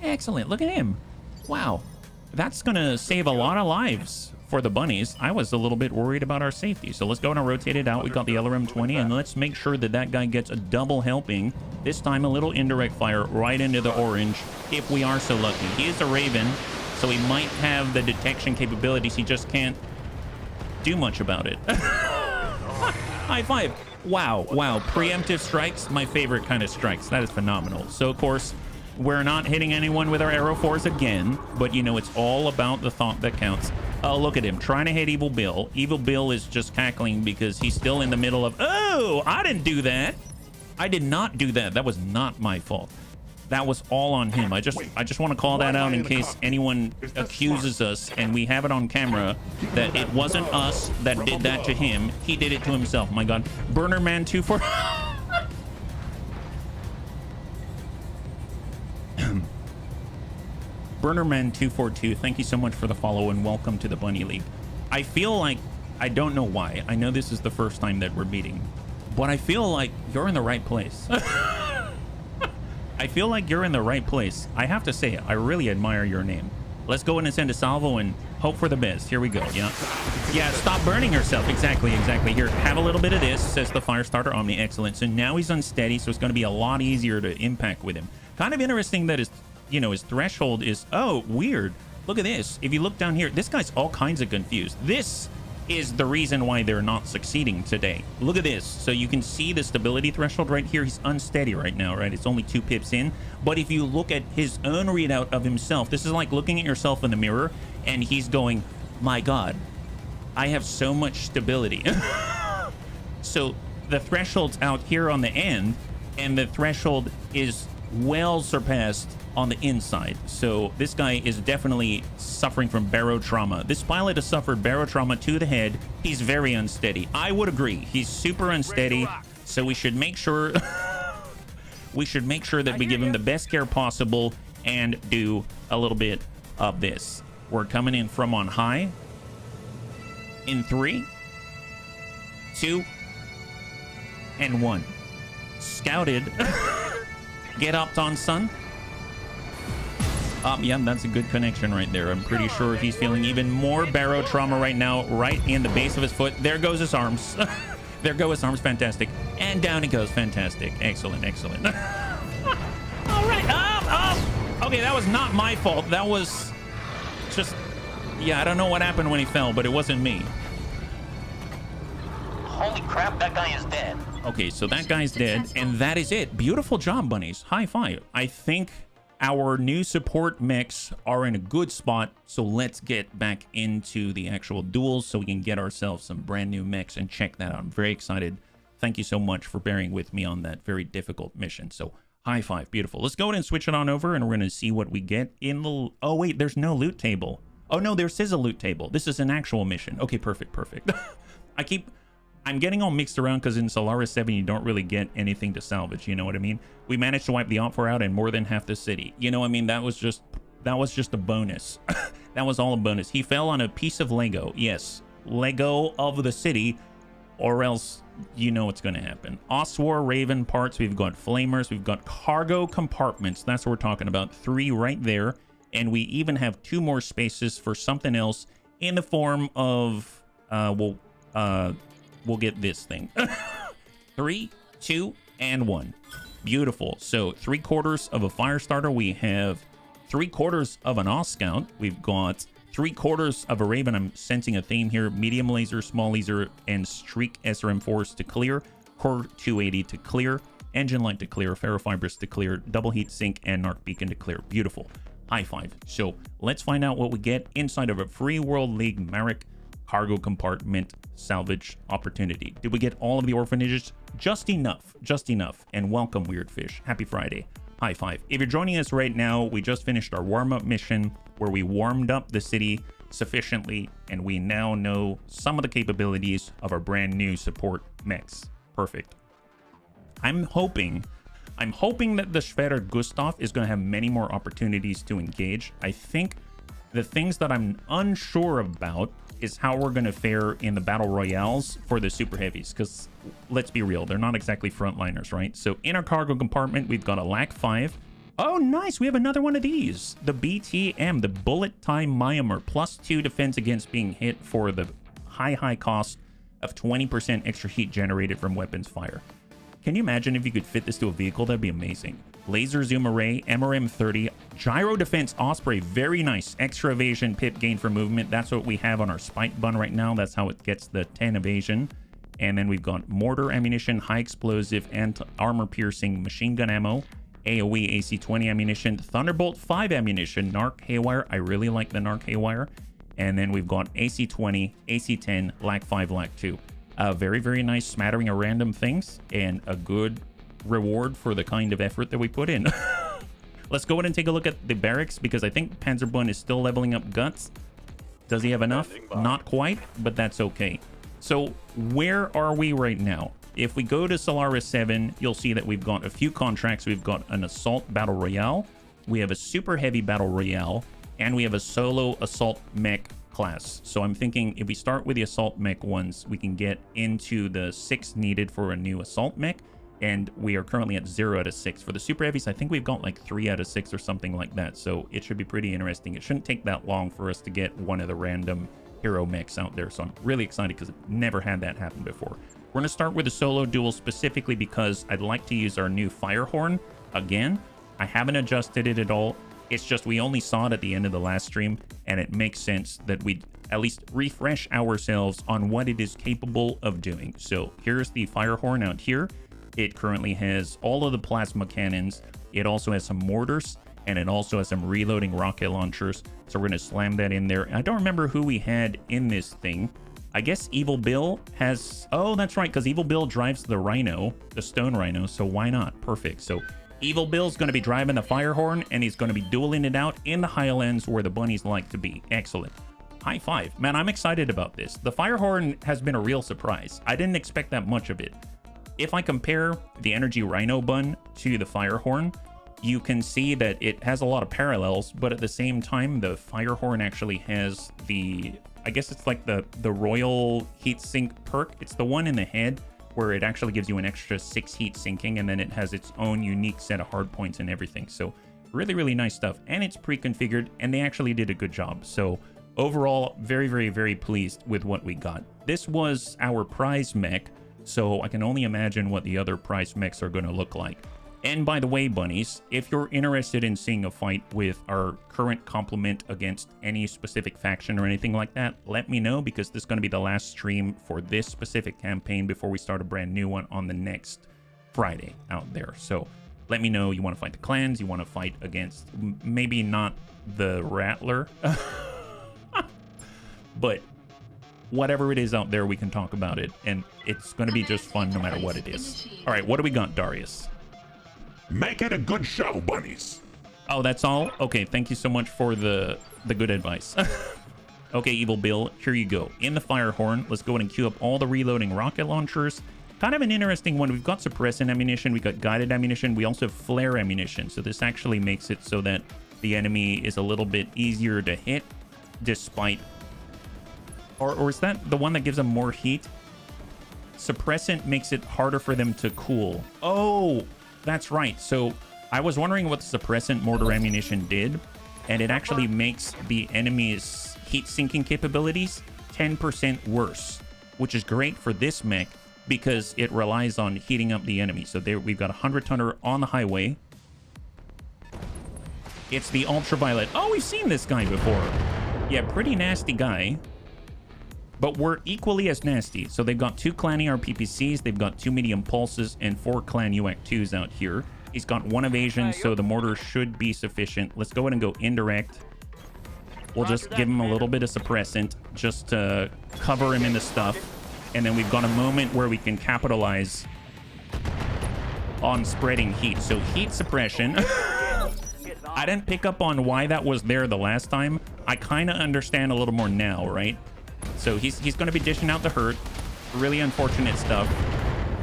Excellent. Look at him. Wow. That's going to save a lot of lives for the bunnies. I was a little bit worried about our safety. So let's go and rotate it out. We got the LRM-20, and let's make sure that that guy gets a double helping. This time a little indirect fire right into the orange, if we are so lucky. He is a Raven, so he might have the detection capabilities. He just can't do much about it. High five. Wow. Wow. Preemptive strikes, my favorite kind of strikes. That is phenomenal. So, of course, we're not hitting anyone with our arrow 4s again, but, you know, it's all about the thought that counts. Oh, look at him trying to hit Evil Bill. Evil Bill is just cackling because he's still in the middle of, oh, I didn't do that. I did not do that. That was not my fault. That was all on him. I just want to call that out in case anyone accuses us and we have it on camera that it wasn't us that did that to him. He did it to himself. My God. Burner Man 24. Burnerman 242, thank you so much for the follow and welcome to the Bunny League. I feel like, I don't know why. I know this is the first time that we're meeting, but I feel like you're in the right place. I feel like you're in the right place. I have to say, I really admire your name. Let's go in and send a salvo and hope for the best. Here we go. Yeah. Yeah, stop burning yourself. Exactly, exactly. Here, have a little bit of this, says the Firestarter Omni. Excellent. So now he's unsteady, so it's going to be a lot easier to impact with him. Kind of interesting that his threshold is, oh, weird. Look at this. If you look down here, this guy's all kinds of confused. This is the reason why they're not succeeding today. Look at this. So you can see the stability threshold right here. He's unsteady right now, right? It's only 2 pips in. But if you look at his own readout of himself, this is like looking at yourself in the mirror and he's going, my God, I have so much stability. So the threshold's out here on the end and the threshold is well surpassed on the inside. So this guy is definitely suffering from barotrauma. This pilot has suffered barotrauma to the head. He's very unsteady. I would agree. He's super unsteady. So we should make sure that we give him the best care possible and do a little bit of this. We're coming in from on high. In 3, 2, and 1. Scouted. Get upped on, son. Yeah, that's a good connection right there. I'm pretty sure he's feeling even more barotrauma right now, right in the base of his foot. There goes his arms. There go his arms. Fantastic. And down he goes. Fantastic. Excellent, excellent. All right. Okay, that was not my fault. That was just, yeah, I don't know what happened when he fell, but it wasn't me. Holy crap, that guy is dead. Okay, so that guy's dead, and that is it. Beautiful job, bunnies. High five. I think our new support mechs are in a good spot, so let's get back into the actual duels so we can get ourselves some brand new mechs and check that out. I'm very excited. Thank you so much for bearing with me on that very difficult mission. So high five. Beautiful. Let's go ahead and switch it on over, and we're going to see what we get in the... Oh, wait, there's no loot table. Oh, no, there is a loot table. This is an actual mission. Okay, perfect, perfect. I'm getting all mixed around because in Solaris 7, you don't really get anything to salvage. You know what I mean? We managed to wipe the Op 4 out and more than half the city. You know, I mean, that was just a bonus. That was all a bonus. He fell on a piece of Lego. Yes, Lego of the city, or else you know what's going to happen. Oswar Raven parts. We've got flamers. We've got cargo compartments. That's what we're talking about. 3 right there. And we even have 2 more spaces for something else in the form of, we'll get this thing. 3, 2, and 1. Beautiful. So 3/4 of a Firestarter. We have 3/4 of an Oss Scout. We've got 3/4 of a Raven. I'm sensing a theme here. Medium laser, small laser, and streak SRM4s to clear. Core 280 to clear. Engine light to clear. Ferrofibrous to clear. Double heat sink and Narc beacon to clear. Beautiful. High five. So let's find out what we get inside of a Free World League Marek cargo compartment salvage opportunity. Did we get all of the orphanages? Just enough. Just enough. And welcome, Weird Fish. Happy Friday. High five. If you're joining us right now, we just finished our warm-up mission where we warmed up the city sufficiently, and we now know some of the capabilities of our brand new support mechs. Perfect. I'm hoping that the Schwerer Gustav is going to have many more opportunities to engage. I think The things that I'm unsure about is how we're going to fare in the battle royales for the super heavies, because let's be real, they're not exactly frontliners, right? So in our cargo compartment, we've got a LAC 5. Oh, nice. We have another one of these. The BTM, the Bullet Time Myanmar, +2 defense against being hit for the high cost of 20% extra heat generated from weapons fire. Can you imagine if you could fit this to a vehicle? That'd be amazing. Laser zoom array, MRM 30, gyro defense Osprey, very nice. Extra evasion, pip gain for movement. That's what we have on our spike bun right now. That's how it gets the 10 evasion. And then we've got mortar ammunition, high explosive, and armor piercing machine gun ammo, AoE AC-20 ammunition, Thunderbolt 5 ammunition, Narc Haywire. I really like the Narc Haywire. And then we've got AC-20, AC-10, LAC 5, LAC 2. Very, very nice smattering of random things and a good reward for the kind of effort that we put in. Let's go ahead and take a look at the barracks, because I think Panzerbund is still leveling up guts. Does he have enough? Not quite, but that's okay. So where are we right now? If we go to Solaris 7, you'll see that we've got a few contracts. We've got an Assault Battle Royale, we have a Super Heavy Battle Royale, and we have a Solo Assault Mech class. So I'm thinking if we start with the Assault Mech ones, we can get into the 6 needed for a new Assault Mech. And we are currently at 0 out of 6. For the Super Heavies, I think we've got like 3 out of 6 or something like that. So it should be pretty interesting. It shouldn't take that long for us to get one of the random hero mechs out there. So I'm really excited because I've never had that happen before. We're going to start with a solo duel specifically because I'd like to use our new fire horn again. I haven't adjusted it at all. It's just we only saw it at the end of the last stream, and it makes sense that we at least refresh ourselves on what it is capable of doing. So here's the fire horn out here. It currently has all of the plasma cannons. It also has some mortars, and it also has some reloading rocket launchers. So we're going to slam that in there. I don't remember who we had in this thing. I guess Evil Bill has... Oh, that's right, because Evil Bill drives the Rhino, the Stone Rhino, so why not? Perfect. So Evil Bill's going to be driving the fire horn, and he's going to be dueling it out in the Highlands where the bunnies like to be. Excellent. High five. Man, I'm excited about this. The fire horn has been a real surprise. I didn't expect that much of it. If I compare the Energy Rhino bun to the fire horn, you can see that it has a lot of parallels, but at the same time, the fire horn actually has the... I guess it's like the Royal Heat Sink perk. It's the one in the head where it actually gives you an extra 6 heat sinking, and then it has its own unique set of hard points and everything. So really, really nice stuff. And it's pre-configured, and they actually did a good job. So overall, very, very, very pleased with what we got. This was our prize mech, so I can only imagine what the other prize mechs are going to look like. And by the way, bunnies, if you're interested in seeing a fight with our current complement against any specific faction or anything like that, let me know, because this is going to be the last stream for this specific campaign before we start a brand new one on the next Friday out there. So let me know you want to fight the clans, you want to fight against maybe not the Rattler, but whatever it is out there, we can talk about it, and it's going to be just fun no matter what it is. All right, what do we got, Darius? Make it a good show, bunnies. Oh, that's all? Okay, thank you so much for the good advice. Okay, Evil Bill, here you go. In the fire horn, let's go ahead and queue up all the reloading rocket launchers. Kind of an interesting one. We've got suppressant ammunition, we've got guided ammunition, we also have flare ammunition. So this actually makes it so that the enemy is a little bit easier to hit, despite... Or is that the one that gives them more heat? Suppressant makes it harder for them to cool. Oh, that's right. So I was wondering what the suppressant mortar ammunition did, and it actually makes the enemy's heat sinking capabilities 10% worse, which is great for this mech because it relies on heating up the enemy. So there we've got a 100-tonner on the highway. It's the Ultraviolet. Oh, we've seen this guy before. Yeah, pretty nasty guy. But we're equally as nasty. So they've got 2 Clan ER PPCs, they've got 2 medium pulses, and 4 Clan UAC2s out here. He's got 1 evasion, so the mortar should be sufficient. Let's go ahead and go indirect. We'll just give him a little bit of suppressant just to cover him in the stuff. And then we've got a moment where we can capitalize on spreading heat. So heat suppression. I didn't pick up on why that was there the last time. I kind of understand a little more now, right? So he's going to be dishing out the hurt. Really unfortunate stuff.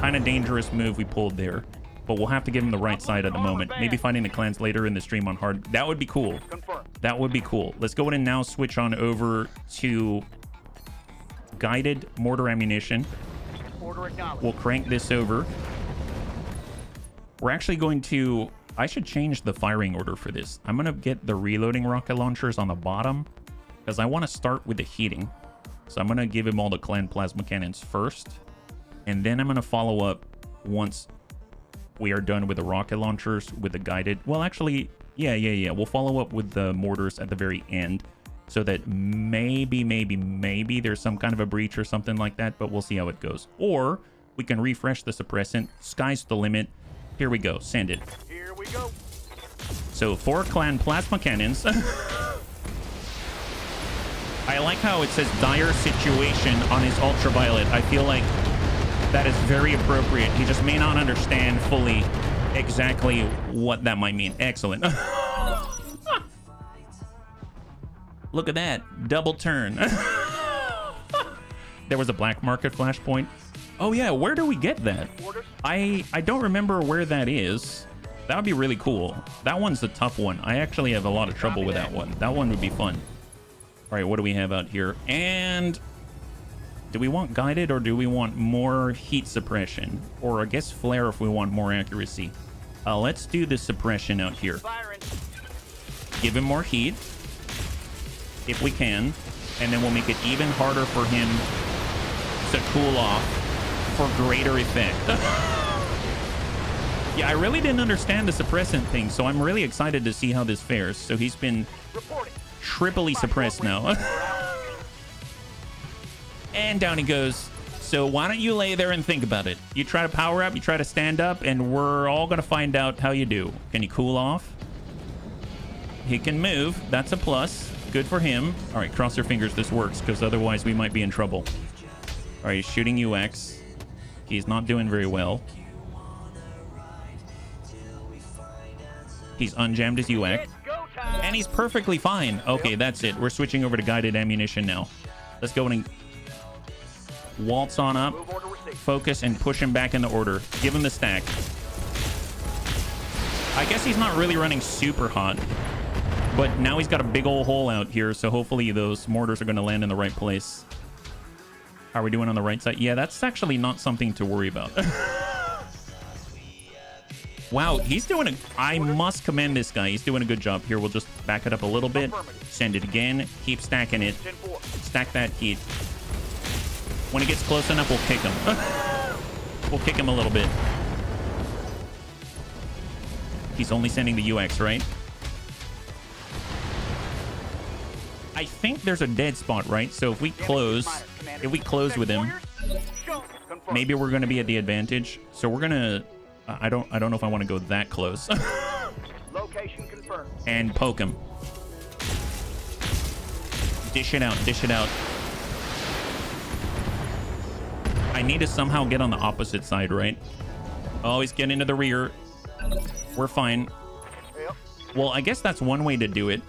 Kind of dangerous move we pulled there. But we'll have to give him the right side at the moment. Maybe fighting the clans later in the stream on hard. That would be cool. That would be cool. Let's go ahead and now switch on over to guided mortar ammunition. Order acknowledged. We'll crank this over. We're actually going to... I should change the firing order for this. I'm going to get the reloading rocket launchers on the bottom because I want to start with the heating. So I'm going to give him all the clan plasma cannons first. And then I'm going to follow up once we are done with the rocket launchers with the guided. Well, actually, yeah. We'll follow up with the mortars at the very end so that maybe there's some kind of a breach or something like that, but we'll see how it goes. Or we can refresh the suppressant. Sky's the limit. Here we go. Send it. Here we go. So 4 clan plasma cannons. I like how it says dire situation on his ultraviolet. I feel like that is very appropriate. He just may not understand fully exactly what that might mean. Excellent. Look at that. Double turn. There was a black market flashpoint. Oh yeah, where do we get that? I don't remember where that is. That would be really cool. That one's the tough one. I actually have a lot of trouble with that one. That one would be fun. All right, what do we have out here? And do we want guided or do we want more heat suppression? Or I guess flare if we want more accuracy. Let's do the suppression out here. Firing. Give him more heat if we can. And then we'll make it even harder for him to cool off for greater effect. Yeah, I really didn't understand the suppressant thing, so I'm really excited to see how this fares. So he's been triply suppressed now. And down he goes. So why don't you lay there and think about it? You try to power up, you try to stand up, and we're all going to find out how you do. Can you cool off? He can move. That's a plus. Good for him. All right, cross your fingers this works, because otherwise we might be in trouble. All right, he's shooting UX. He's not doing very well. He's unjammed his UX. And he's perfectly fine. Okay, that's it. We're switching over to guided ammunition now. Let's go and waltz on up, focus, and push him back in the order. Give him the stack. I guess he's not really running super hot, but now he's got a big old hole out here, so hopefully those mortars are going to land in the right place. How are we doing on the right side? Yeah, that's actually not something to worry about. Wow, he's doing I must commend this guy. He's doing a good job. Here, we'll just back it up a little bit. Send it again. Keep stacking it. Stack that heat. When he gets close enough, we'll kick him. We'll kick him a little bit. He's only sending the UX, right? I think there's a dead spot, right? So if we close with him, maybe we're going to be at the advantage. So we're going to... I don't know if I want to go that close. Location confirmed. And poke him. Dish it out. Dish it out. I need to somehow get on the opposite side, right? Oh, he's getting into the rear. We're fine. Yep. Well, I guess that's one way to do it.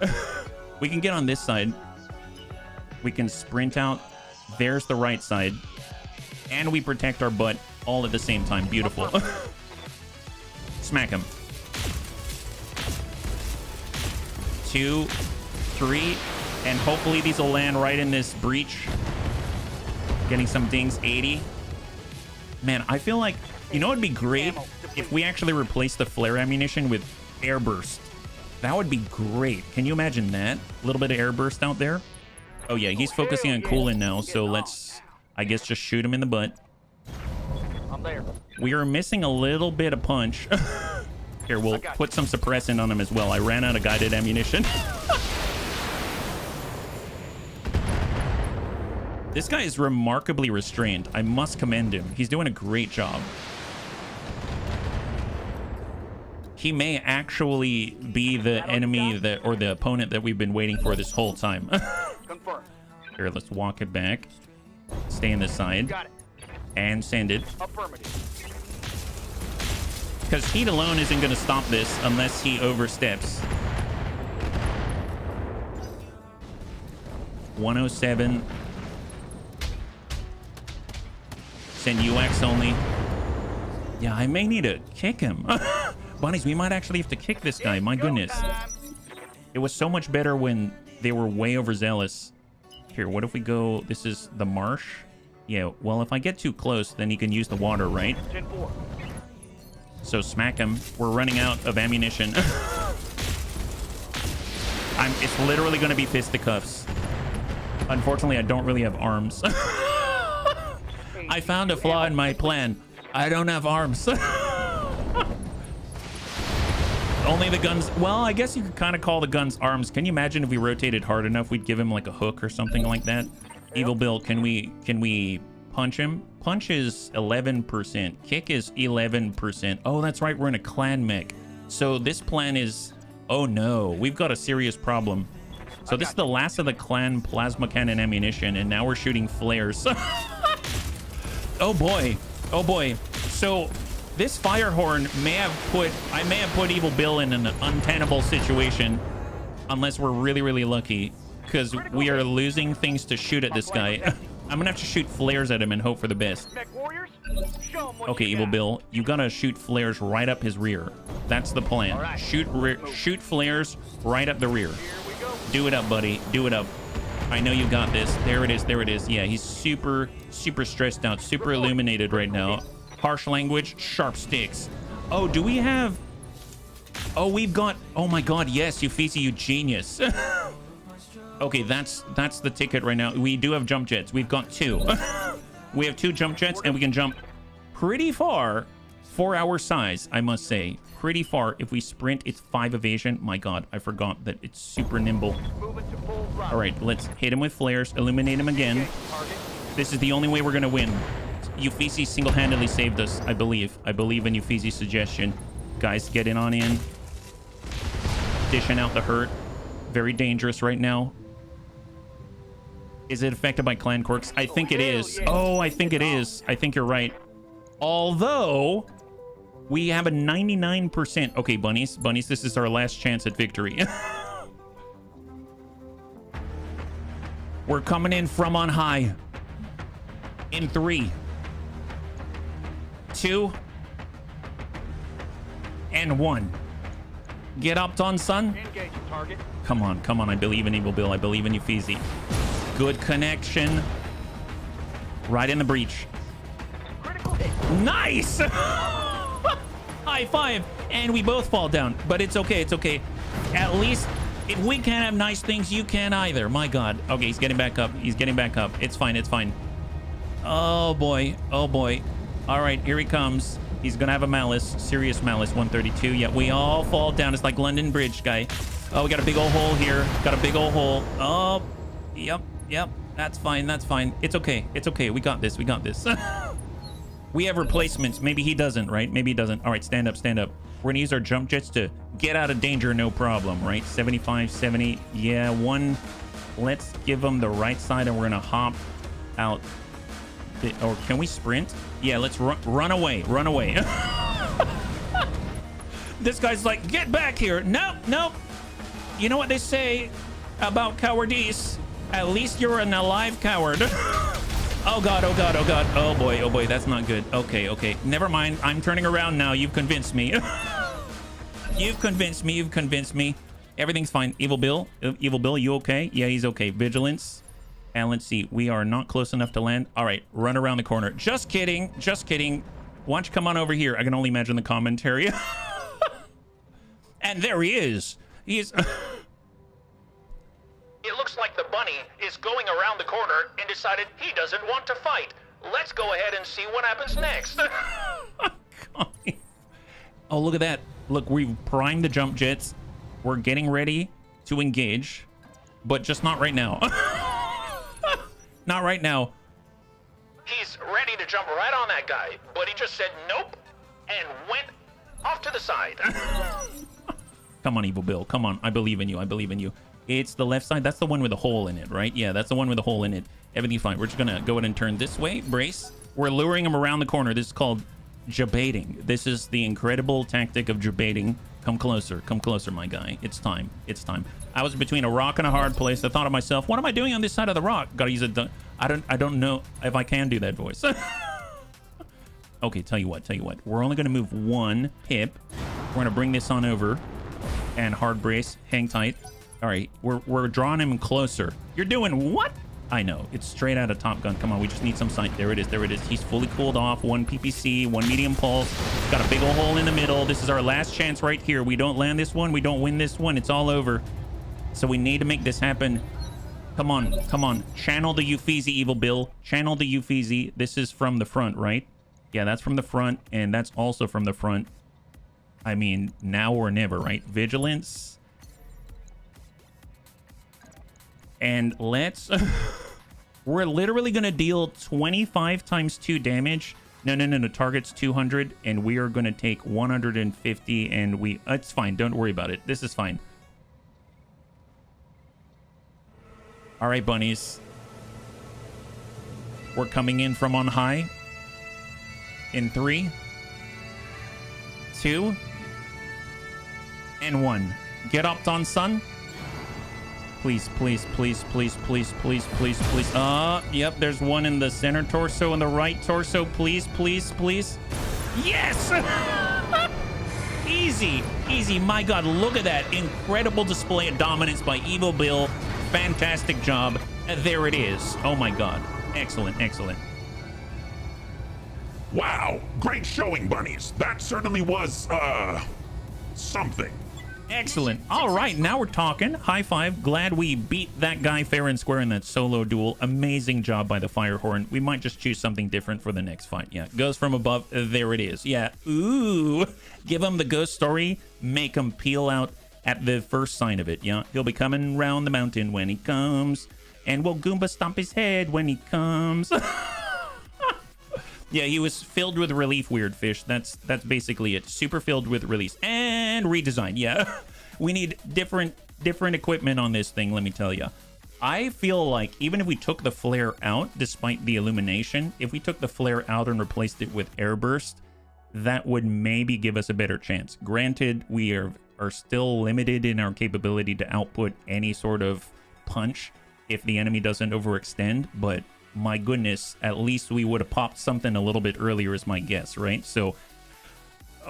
We can get on this side. We can sprint out. There's the right side. And we protect our butt all at the same time. Beautiful. Smack him. 2, 3, and hopefully these will land right in this breach. Getting some dings. 80. Man, I feel like, you know, it'd be great if we actually replace the flare ammunition with air burst. That would be great. Can you imagine that? A little bit of air burst out there. Oh yeah, he's focusing on cooling now, so let's, I guess, just shoot him in the butt. I'm there. We are missing a little bit of punch. Here, we'll put some suppressant on him as well. I ran out of guided ammunition. This guy is remarkably restrained. I must commend him. He's doing a great job. He may actually be the enemy that, or the opponent that we've been waiting for this whole time. Confirmed. Here, let's walk it back. Stay on this side. Got it. And send it. Affirmative. Because heat alone isn't going to stop this unless he oversteps. 107. Send UX only. Yeah, I may need to kick him. Bunnies, we might actually have to kick this guy. My goodness. It was so much better when they were way overzealous. Here, what if we go... This is the marsh? Yeah, well, if I get too close, then he can use the water, right? 10-4. So smack him. We're running out of ammunition. It's literally going to be fisticuffs. Unfortunately, I don't really have arms. I found a flaw in my plan. I don't have arms. Only the guns. Well, I guess you could kind of call the guns arms. Can you imagine if we rotated hard enough, we'd give him like a hook or something like that? Evil Bill, can we punch him? Punch is 11%. Kick is 11%. Oh, that's right. We're in a clan mech. So this plan is... Oh no, we've got a serious problem. So this is the last of the clan plasma cannon ammunition, and now we're shooting flares. Oh boy. Oh boy. So this fire horn may have put... I may have put Evil Bill in an untenable situation. Unless we're really, really lucky. Because we are losing things to shoot at this guy. I'm gonna have to shoot flares at him and hope for the best. Mech warriors, show 'em what Okay, you Evil got. Bill, you gotta shoot flares right up his rear. That's the plan. All right. Shoot flares right up the rear. Here we go. Do it up, buddy. Do it up. I know you got this. There it is. There it is. Yeah, he's super, super stressed out. Super illuminated right now. Harsh language, sharp sticks. Oh, do we have... Oh, we've got... Oh my god, yes, Uffizi, you genius. Okay, that's the ticket right now. We do have jump jets. We've got 2. We have 2 jump jets, and we can jump pretty far for our size, I must say. Pretty far. If we sprint, it's 5 evasion. My god, I forgot that it's super nimble. Moving to full throttle. All right, let's hit him with flares, illuminate him again. Engage target. This is the only way we're going to win. Uffizi single-handedly saved us, I believe. I believe in Uffizi's suggestion. Guys, get in on in. Dishing out the hurt. Very dangerous right now. Is it affected by clan quirks? I think it is. Oh, I think it is. I think you're right. Although, we have a 99%. Okay, bunnies. Bunnies, this is our last chance at victory. We're coming in from on high. In 3, 2, and 1. Get up, on son. Engage target. Come on, come on. I believe in Evil Bill. I believe in Uffizi. Good connection. Right in the breach. Critical hit. Nice! High five. And we both fall down. But it's okay. It's okay. At least if we can't have nice things, you can't either. My god. Okay, he's getting back up. He's getting back up. It's fine. It's fine. Oh, boy. Oh, boy. All right, here he comes. He's going to have a malice. Serious malice. 132. Yeah, we all fall down. It's like London Bridge, guy. Oh, we got a big old hole here. Got a big old hole. Oh, yep. Yep, that's fine. That's fine. It's okay. It's okay. We got this. We got this. We have replacements. Maybe he doesn't, right? Maybe he doesn't. All right, stand up, stand up. We're gonna use our jump jets to get out of danger, no problem, right? 75, 70. Yeah, 1. Let's give him the right side, and we're gonna hop out. Or can we sprint? Yeah, let's run away. Run away. This guy's like, get back here. Nope, nope. You know what they say about cowardice? At least you're an alive coward. Oh god, oh god, oh god. Oh boy, that's not good. Okay, okay. Never mind. I'm turning around now. You've convinced me. You've convinced me. You've convinced me. Everything's fine. Evil Bill. Evil Bill, you okay? Yeah, he's okay. Vigilance. And let's see. We are not close enough to land. All right, run around the corner. Just kidding. Just kidding. Why don't you come on over here? I can only imagine the commentary. And there he is. He's... It looks like the bunny is going around the corner and decided he doesn't want to fight. Let's go ahead and see what happens next. Oh, look at that. Look, we've primed the jump jets. We're getting ready to engage, but just not right now. Not right now. He's ready to jump right on that guy, but he just said nope and went off to the side. Come on, Evil Bill. Come on. I believe in you. I believe in you. It's the left side. That's the one with a hole in it, right? Yeah, that's the one with a hole in it. Everything's fine. We're just gonna go ahead and turn this way. Brace. We're luring him around the corner. This is called jabaiting. This is the incredible tactic of jabaiting. Come closer. Come closer, my guy. It's time. It's time. I was between a rock and a hard place. I thought to myself, what am I doing on this side of the rock? Gotta use a... I don't know if I can do that voice. Okay, tell you what. We're only gonna move 1 hip. We're gonna bring this on over. And hard brace. Hang tight. All right, we're drawing him closer. You're doing what? I know, it's straight out of Top Gun. Come on, we just need some sight. There it is, there it is. He's fully cooled off. 1 PPC, 1 medium pulse. Got a big old hole in the middle. This is our last chance right here. We don't land this one, we don't win this one, it's all over. So we need to make this happen. Come on, come on. Channel the Uffizi, Evil Bill. Channel the Uffizi. This is from the front, right? Yeah, that's from the front, and that's also from the front. I mean, now or never, right? Vigilance. And let's... We're literally going to deal 25 times 2 damage. No. Target's 200, and we are going to take 150, and we... It's fine. Don't worry about it. This is fine. All right, bunnies. We're coming in from on high. In 3, 2, and 1. Get up, on son. Please, please, please, please, please, please, please, please. Yep, there's one in the center torso and the right torso. Please, please, please. Yes! Easy, easy. My God, look at that. Incredible display of dominance by Evil Bill. Fantastic job. There it is. Oh my God. Excellent, excellent. Wow, great showing, bunnies. That certainly was, something. Excellent. All right, now we're talking. High five. Glad we beat that guy fair and square in that solo duel. Amazing job by the Firehorn. We might just choose something different for the next fight. Yeah, goes from above. There it is. Yeah. Ooh. Give him the ghost story. Make him peel out at the first sign of it. Yeah, he'll be coming round the mountain when he comes. And we'll Goomba stomp his head when he comes. Yeah, he was filled with relief, weird fish. That's basically it. Super filled with release and redesign. Yeah, we need different equipment on this thing. Let me tell you, I feel like even if we took the flare out, despite the illumination, if we took the flare out and replaced it with airburst, that would maybe give us a better chance. Granted, we are still limited in our capability to output any sort of punch if the enemy doesn't overextend, but my goodness, at least we would have popped something a little bit earlier is my guess, right? So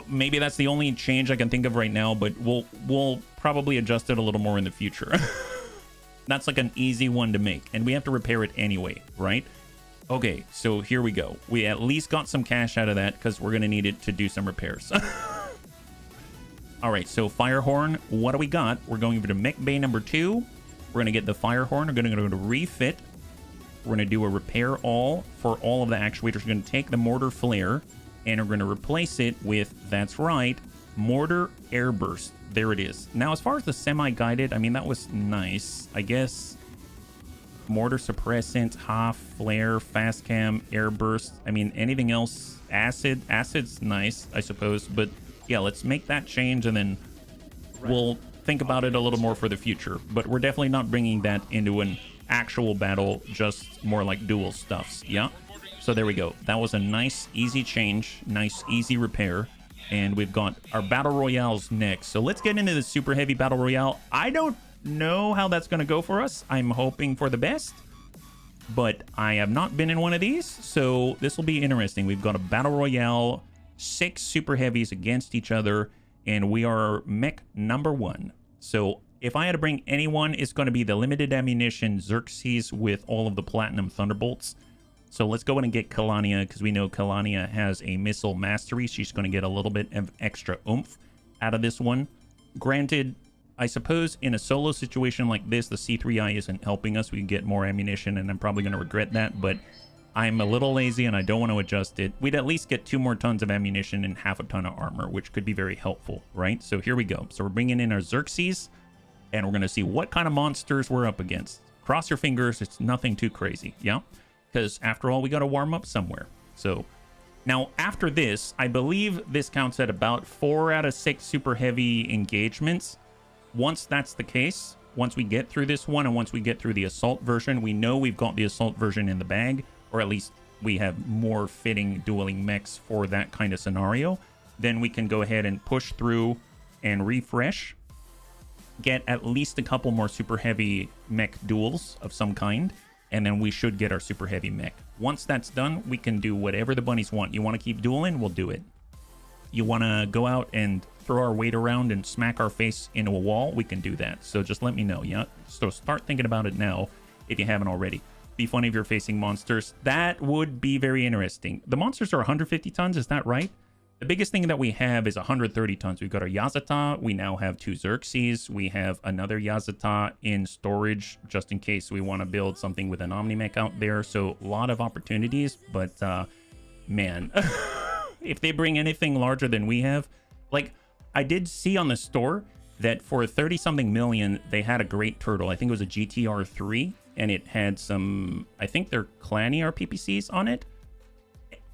maybe that's the only change I can think of right now, but we'll probably adjust it a little more in the future. That's like an easy one to make, and we have to repair it anyway, right? Okay, so here we go. We at least got some cash out of that because we're going to need it to do some repairs. All right, so Firehorn, what do we got? We're going over to Mech Bay number 2. We're going to get the Firehorn. We're going to go to refit. We're going to do a repair all for all of the actuators. We're going to take the mortar flare and we're going to replace it with, that's right, mortar airburst. There it is. Now, as far as the semi-guided, I mean, that was nice. I guess mortar suppressant, half flare, fast cam, airburst. I mean, anything else? Acid. Acid's nice, I suppose. But yeah, let's make that change and then we'll think about it a little more for the future. But we're definitely not bringing that into an actual battle, just more like dual stuffs. Yeah, so there we go. That was a nice easy change, nice easy repair, and we've got our battle royales next. So let's get into the super heavy battle royale. I don't know how that's going to go for us. I'm hoping for the best, but I have not been in one of these, so this will be interesting. We've got a battle royale, 6 super heavies against each other, and we are mech number 1. So if I had to bring anyone, it's going to be the limited ammunition Xerxes with all of the platinum thunderbolts. So let's go in and get Kalania, because we know Kalania has a missile mastery. She's going to get a little bit of extra oomph out of this one. Granted, I suppose in a solo situation like this, the C3I isn't helping us. We can get more ammunition, and I'm probably going to regret that, but I'm a little lazy and I don't want to adjust it. We'd at least get 2 more tons of ammunition and half a ton of armor, which could be very helpful, right? So here we go. So we're bringing in our Xerxes, and we're going to see what kind of monsters we're up against. Cross your fingers, it's nothing too crazy, yeah? Because after all, we got to warm up somewhere. So now after this, I believe this counts at about 4 out of 6 super heavy engagements. Once that's the case, once we get through this one and once we get through the assault version, we know we've got the assault version in the bag, or at least we have more fitting dueling mechs for that kind of scenario. Then we can go ahead and push through and refresh, get at least a couple more super heavy mech duels of some kind, and then we should get our super heavy mech. Once that's done, we can do whatever the bunnies want. You want to keep dueling? We'll do it. You want to go out and throw our weight around and smack our face into a wall, we can do that. So just let me know, yeah? So start thinking about it now if you haven't already. Be funny if you're facing monsters. That would be very interesting. The monsters are 150 tons, is that right? The biggest thing that we have is 130 tons. We've got our Yazata. We now have 2 Xerxes. We have another Yazata in storage just in case we want to build something with an Omnimech out there. So a lot of opportunities, but man, if they bring anything larger than we have, like I did see on the store that for 30-something million, they had a great turtle. I think it was a GTR3, and it had some, I think they're Clan ER PPCs on it.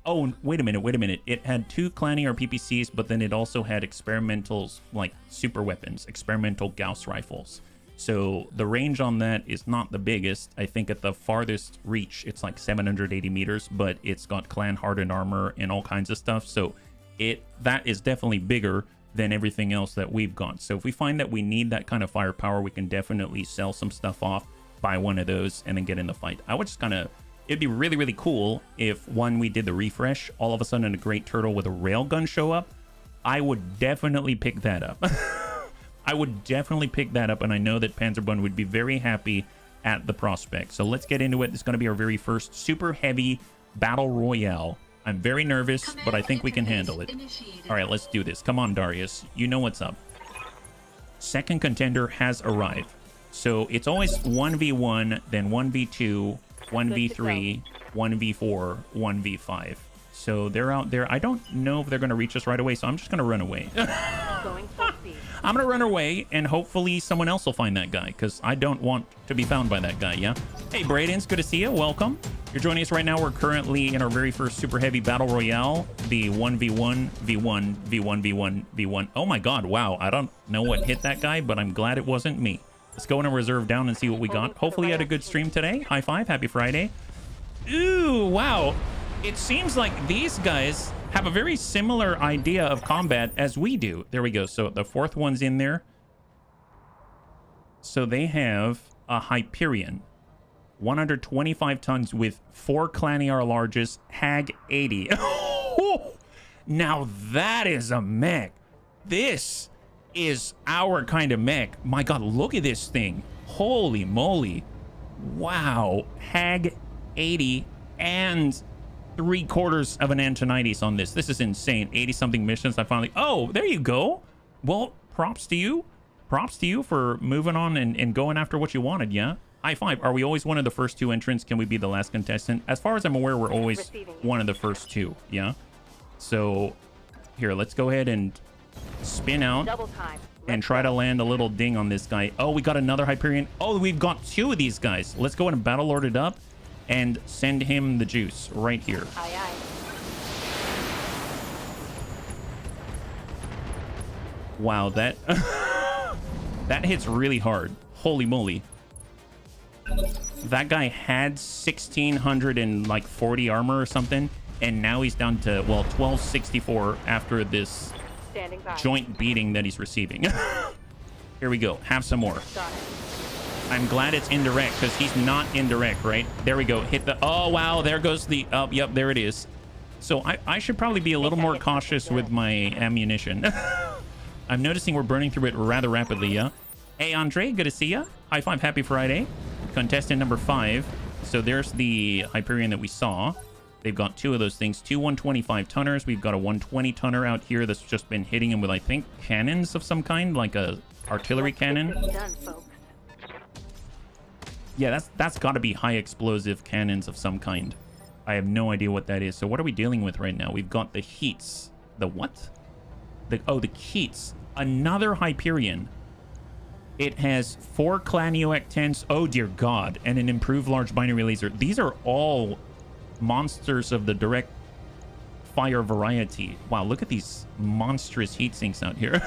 Oh, wait a minute. It had 2 Clan ER PPCs, but then it also had experimentals, like super weapons, experimental Gauss rifles. So the range on that is not the biggest. I think at the farthest reach, it's like 780 meters, but it's got Clan hardened armor and all kinds of stuff. So that is definitely bigger than everything else that we've got. So if we find that we need that kind of firepower, we can definitely sell some stuff off, buy one of those, and then get in the fight. I would just kind of... It'd be really, really cool if when we did the refresh, all of a sudden a great turtle with a railgun show up. I would definitely pick that up. I would definitely pick that up, and I know that Panzerbund would be very happy at the prospect. So let's get into it. It's going to be our very first super heavy battle royale. I'm very nervous, but I think we can handle it. All right, let's do this. Come on, Darius. You know what's up. Second contender has arrived. So it's always 1v1, then 1v2, 1v3, 1v4, 1v5. So they're out there. I don't know if they're going to reach us right away, so I'm just going to run away. I'm going to run away, and hopefully someone else will find that guy, because I don't want to be found by that guy, yeah? Hey, Braden's good to see you. Welcome. You're joining us right now. We're currently in our very first super heavy battle royale, the 1v1, v1, v1, v1, v1. Oh my god, wow. I don't know what hit that guy, but I'm glad it wasn't me. Let's go in and reserve down and see what we got. Hopefully you had a good stream today. High five. Happy Friday. Ooh, wow. It seems like these guys have a very similar idea of combat as we do. There we go. So the fourth one's in there. So they have a Hyperion. 125 tons with 4 Clan ER larges. Hag 80. Now that is a mech. This is our kind of mech. My god, look at this thing. Holy moly. Wow. Hag 80 and 3/4 of an Antonides on this. This is insane. 80-something missions. I finally... Oh, there you go. Well, props to you. Props to you for moving on and going after what you wanted, yeah? High five. Are we always one of the first 2 entrants? Can we be the last contestant? As far as I'm aware, we're always one of the first 2, yeah? So, here, let's go ahead and spin out and try to land a little ding on this guy. Oh, we got another Hyperion. Oh, we've got 2 of these guys. Let's go ahead and battle lord it up and send him the juice right here. Aye, aye. Wow, that that hits really hard. Holy moly. That guy had 1,640 armor or something, and now he's down to, well, 1,264 after this joint beating that he's receiving. Here we go. Have some more. I'm glad it's indirect, because he's not indirect, right? There we go. Hit the... Oh, wow. There goes the... Oh, yep, there it is. So I should probably be a little more cautious with my ammunition. I'm noticing we're burning through it rather rapidly, yeah? Hey, Andre, good to see ya. High five, happy Friday. Contestant number 5. So there's the Hyperion that we saw. They've got 2 of those things. 2 125 tonners. We've got a 120 tonner out here that's just been hitting him with, I think, cannons of some kind, like a artillery cannon. Yeah, that's got to be high explosive cannons of some kind. I have no idea what that is. So what are we dealing with right now? We've got the Heats. The what? The Keats. Another Hyperion. It has 4 Clan EOX 10s. Oh, dear God. And an improved large binary laser. These are all monsters of the direct fire variety. Wow, look at these monstrous heat sinks out here.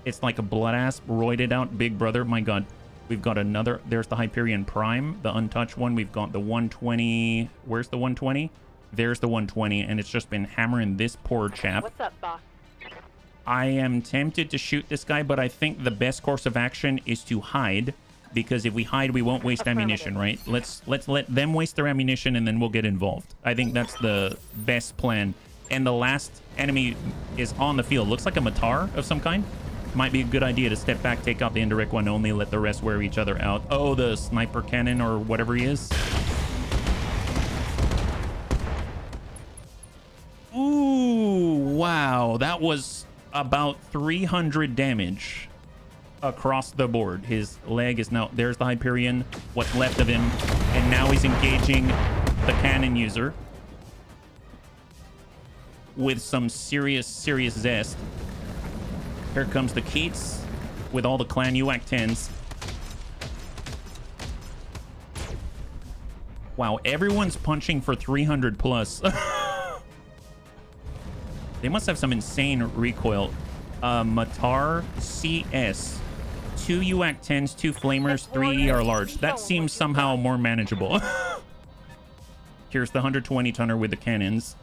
It's like a blood asp roided out big brother. My God. We've got another. There's the Hyperion Prime, the untouched one. We've got the 120. Where's the 120? There's the 120, and it's just been hammering this poor chap. What's up, boss? I am tempted to shoot this guy, but I think the best course of action is to hide, because if we hide, we won't waste ammunition, right? Let's let them waste their ammunition, and then we'll get involved. I think that's the best plan. and the last enemy is on the field. Looks like a Matar of some kind. Might be a good idea to step back, take out the indirect one only, let the rest wear each other out. Oh, the sniper cannon or whatever he is. Ooh, wow. That was about 300 damage across the board. His leg is now... There's the Hyperion, what's left of him. And now he's engaging the cannon user with some serious zest. Here comes the Keats with all the clan UAC 10s. Wow, everyone's punching for 300 plus. They must have some insane recoil. Matar CS. 2 UAC 10s, 2 flamers, 3 ER large. That seems somehow more manageable. Here's the 120 tonner with the cannons.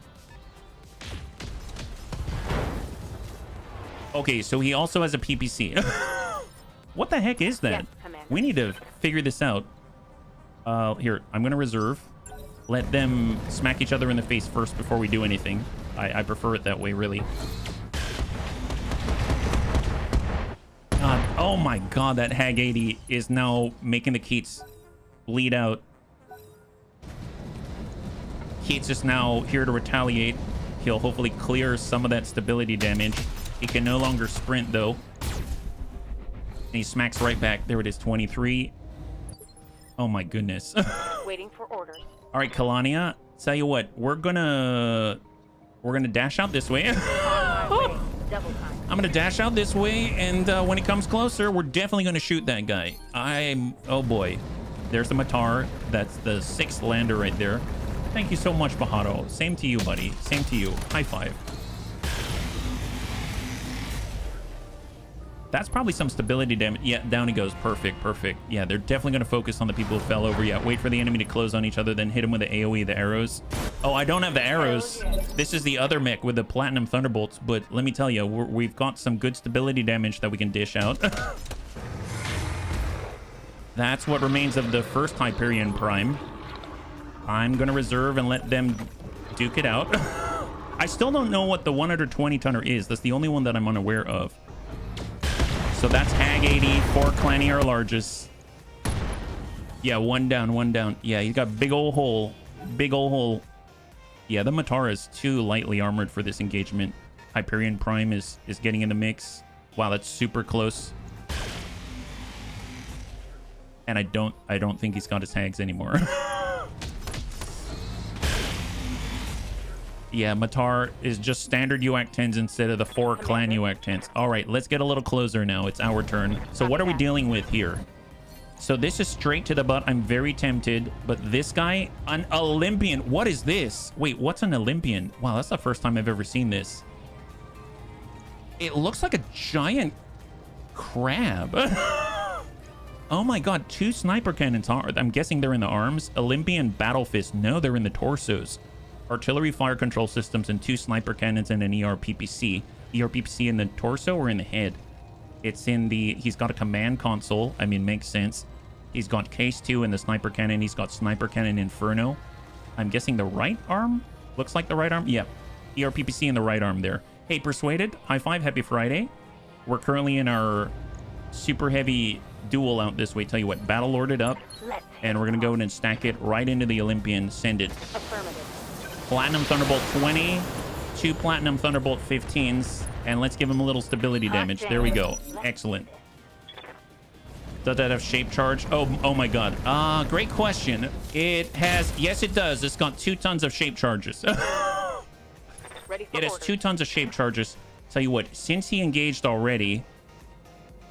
Okay, so he also has a PPC. What the heck is that? We need to figure this out. Here, I'm going to reserve. Let them smack each other in the face first before we do anything. I prefer it that way, really. God, oh my god, that Hag 80 is now making the Keats bleed out. Keats is now here to retaliate. He'll hopefully clear some of that stability damage. He can no longer sprint, though. And he smacks right back. There it is, 23. Oh, my goodness. Waiting for orders. All right, Kalania, tell you what. We're gonna dash out this way. Double time. I'm gonna dash out this way, and when he comes closer, we're definitely gonna shoot that guy. Oh, boy. There's the Matar. That's the 6th lander right there. Thank you so much, Bahato. Same to you, buddy. Same to you. High five. That's probably some stability damage. Yeah, down he goes. Perfect, perfect. Yeah, they're definitely going to focus on the people who fell over. Yeah, wait for the enemy to close on each other, then hit him with the AoE, the arrows. Oh, I don't have the arrows. This is the other mech with the Platinum Thunderbolts, but let me tell you, we've got some good stability damage that we can dish out. That's what remains of the first Hyperion Prime. I'm going to reserve and let them duke it out. I still don't know what the 120 tonner is. That's the only one that I'm unaware of. So that's Hag 80, 4 clan ER larges. Yeah, one down. Yeah, he's got big old hole. Big old hole. Yeah, the Matar is too lightly armored for this engagement. Hyperion Prime is getting in the mix. Wow, that's super close. And I don't think he's got his Hags anymore. Yeah, Matar is just standard UAC 10s instead of the 4 clan UAC 10s. All right, let's get a little closer now. It's our turn. So what are we dealing with here? So this is straight to the butt. I'm very tempted. But this guy, an Olympian. What is this? Wait, what's an Olympian? Wow, that's the first time I've ever seen this. It looks like a giant crab. Oh my god, 2 sniper cannons. I'm guessing they're in the arms. Olympian battle fist. No, they're in the torsos. Artillery fire control systems and 2 sniper cannons and an ERPPC. ERPPC in the torso or in the head? It's in the... He's got a command console. I mean, makes sense. He's got case 2 in the sniper cannon. He's got sniper cannon Inferno. I'm guessing the right arm? Looks like the right arm. Yep. ERPPC in the right arm there. Hey, Persuaded. High five. Happy Friday. We're currently in our super heavy duel out this way. Tell you what, Battle Lord it up. And we're going to go in and stack it right into the Olympian. Send it. Affirmative. Platinum Thunderbolt 20, 2 Platinum Thunderbolt 15s, and let's give him a little stability damage. There we go. Excellent. Does that have shape charge? Oh my god. Great question. It has... Yes, it does. It's got 2 tons of shape charges. It has 2 tons of shape charges. Tell you what, since he engaged already,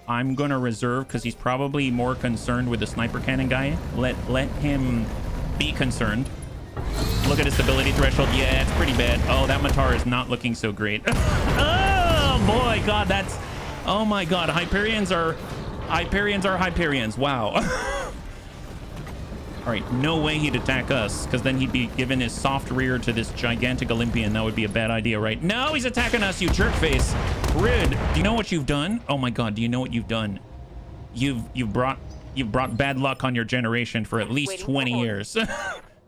I'm going to reserve because he's probably more concerned with the sniper cannon guy. Let him be concerned. Look at his stability threshold. Yeah, it's pretty bad. Oh, that Matar is not looking so great. Oh boy, god, that's... Oh my god, Hyperions are Hyperions. Wow. All right, no way he'd attack us, because then he'd be giving his soft rear to this gigantic Olympian. That would be a bad idea, right? No, he's attacking us, you jerk face. Rude. Do you know what you've done? Oh my god, do you know what you've done? You've brought bad luck on your generation for at least 20 years.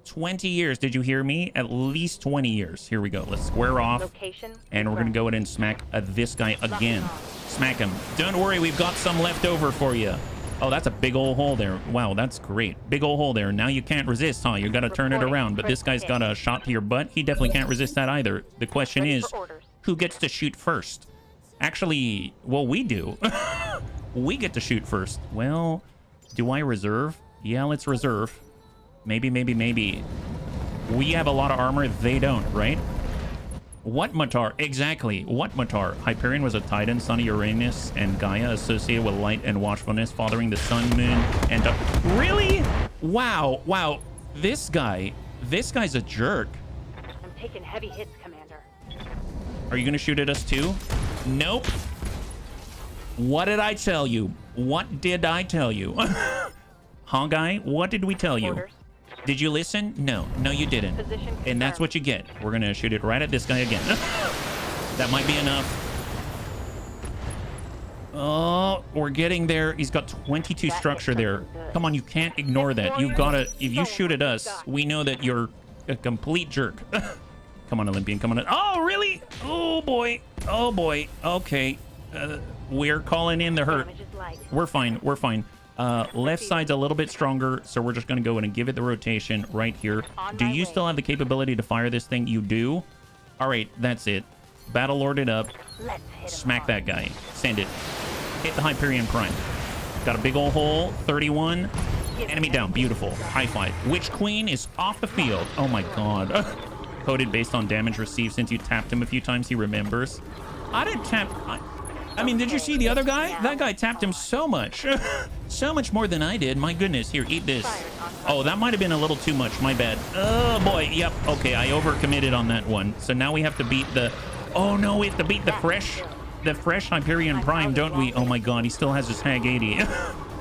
20 years. Did you hear me? At least 20 years. Here we go. Let's square off. Location. And we're going to go ahead and smack this guy again. Smack him. Don't worry, we've got some left over for you. Oh, that's a big old hole there. Wow, that's great. Big old hole there. Now you can't resist, huh? You got to turn it around. But this guy's got a shot to your butt. He definitely can't resist that either. The question is, who gets to shoot first? Actually, well, we do. We get to shoot first. Well, do I reserve? Yeah, let's reserve. Maybe. We have a lot of armor. They don't, right? What Matar? Exactly. What Matar? Hyperion was a titan, son of Uranus and Gaia, associated with light and watchfulness, fathering the sun, moon, and... Really? Wow. This guy's a jerk. I'm taking heavy hits, Commander. Are you gonna shoot at us too? Nope. What did I tell you? What did I tell you? Huh, guy? What did we tell you? Orders. Did you listen? No, you didn't. Position And that's confirmed. what you get. We're gonna shoot it right at this guy again. That might be enough. Oh, we're getting there. He's got 22 That structure looks there. good. Come on, you can't ignore that. You've got to... If you shoot at us, we know that you're a complete jerk. Come on, Olympian. Come on. Oh, really? Oh, boy. Okay. We're calling in the hurt. Damage is light. We're fine. Left side's a little bit stronger, so we're just going to go in and give it the rotation right here. Do you still have the capability to fire this thing? You do? All right, that's it. Battle Lord it up. Let's hit him Smack hard. that guy. Send it. Hit the Hyperion Prime. Got a big old hole. 31. Enemy down. Beautiful. High five. Witch Queen is off the field. Oh my god. Coded based on damage received since you tapped him a few times. He remembers. I didn't tap... I mean, did you see the other guy? That guy tapped him so much. So much more than I did. My goodness. Here, eat this. Oh, that might have been a little too much. My bad. Oh, boy. Yep. Okay, I overcommitted on that one. So now we have to beat the... Oh, no, we have to beat the fresh Hyperion Prime, don't we? Oh, my God. He still has his Hag 80.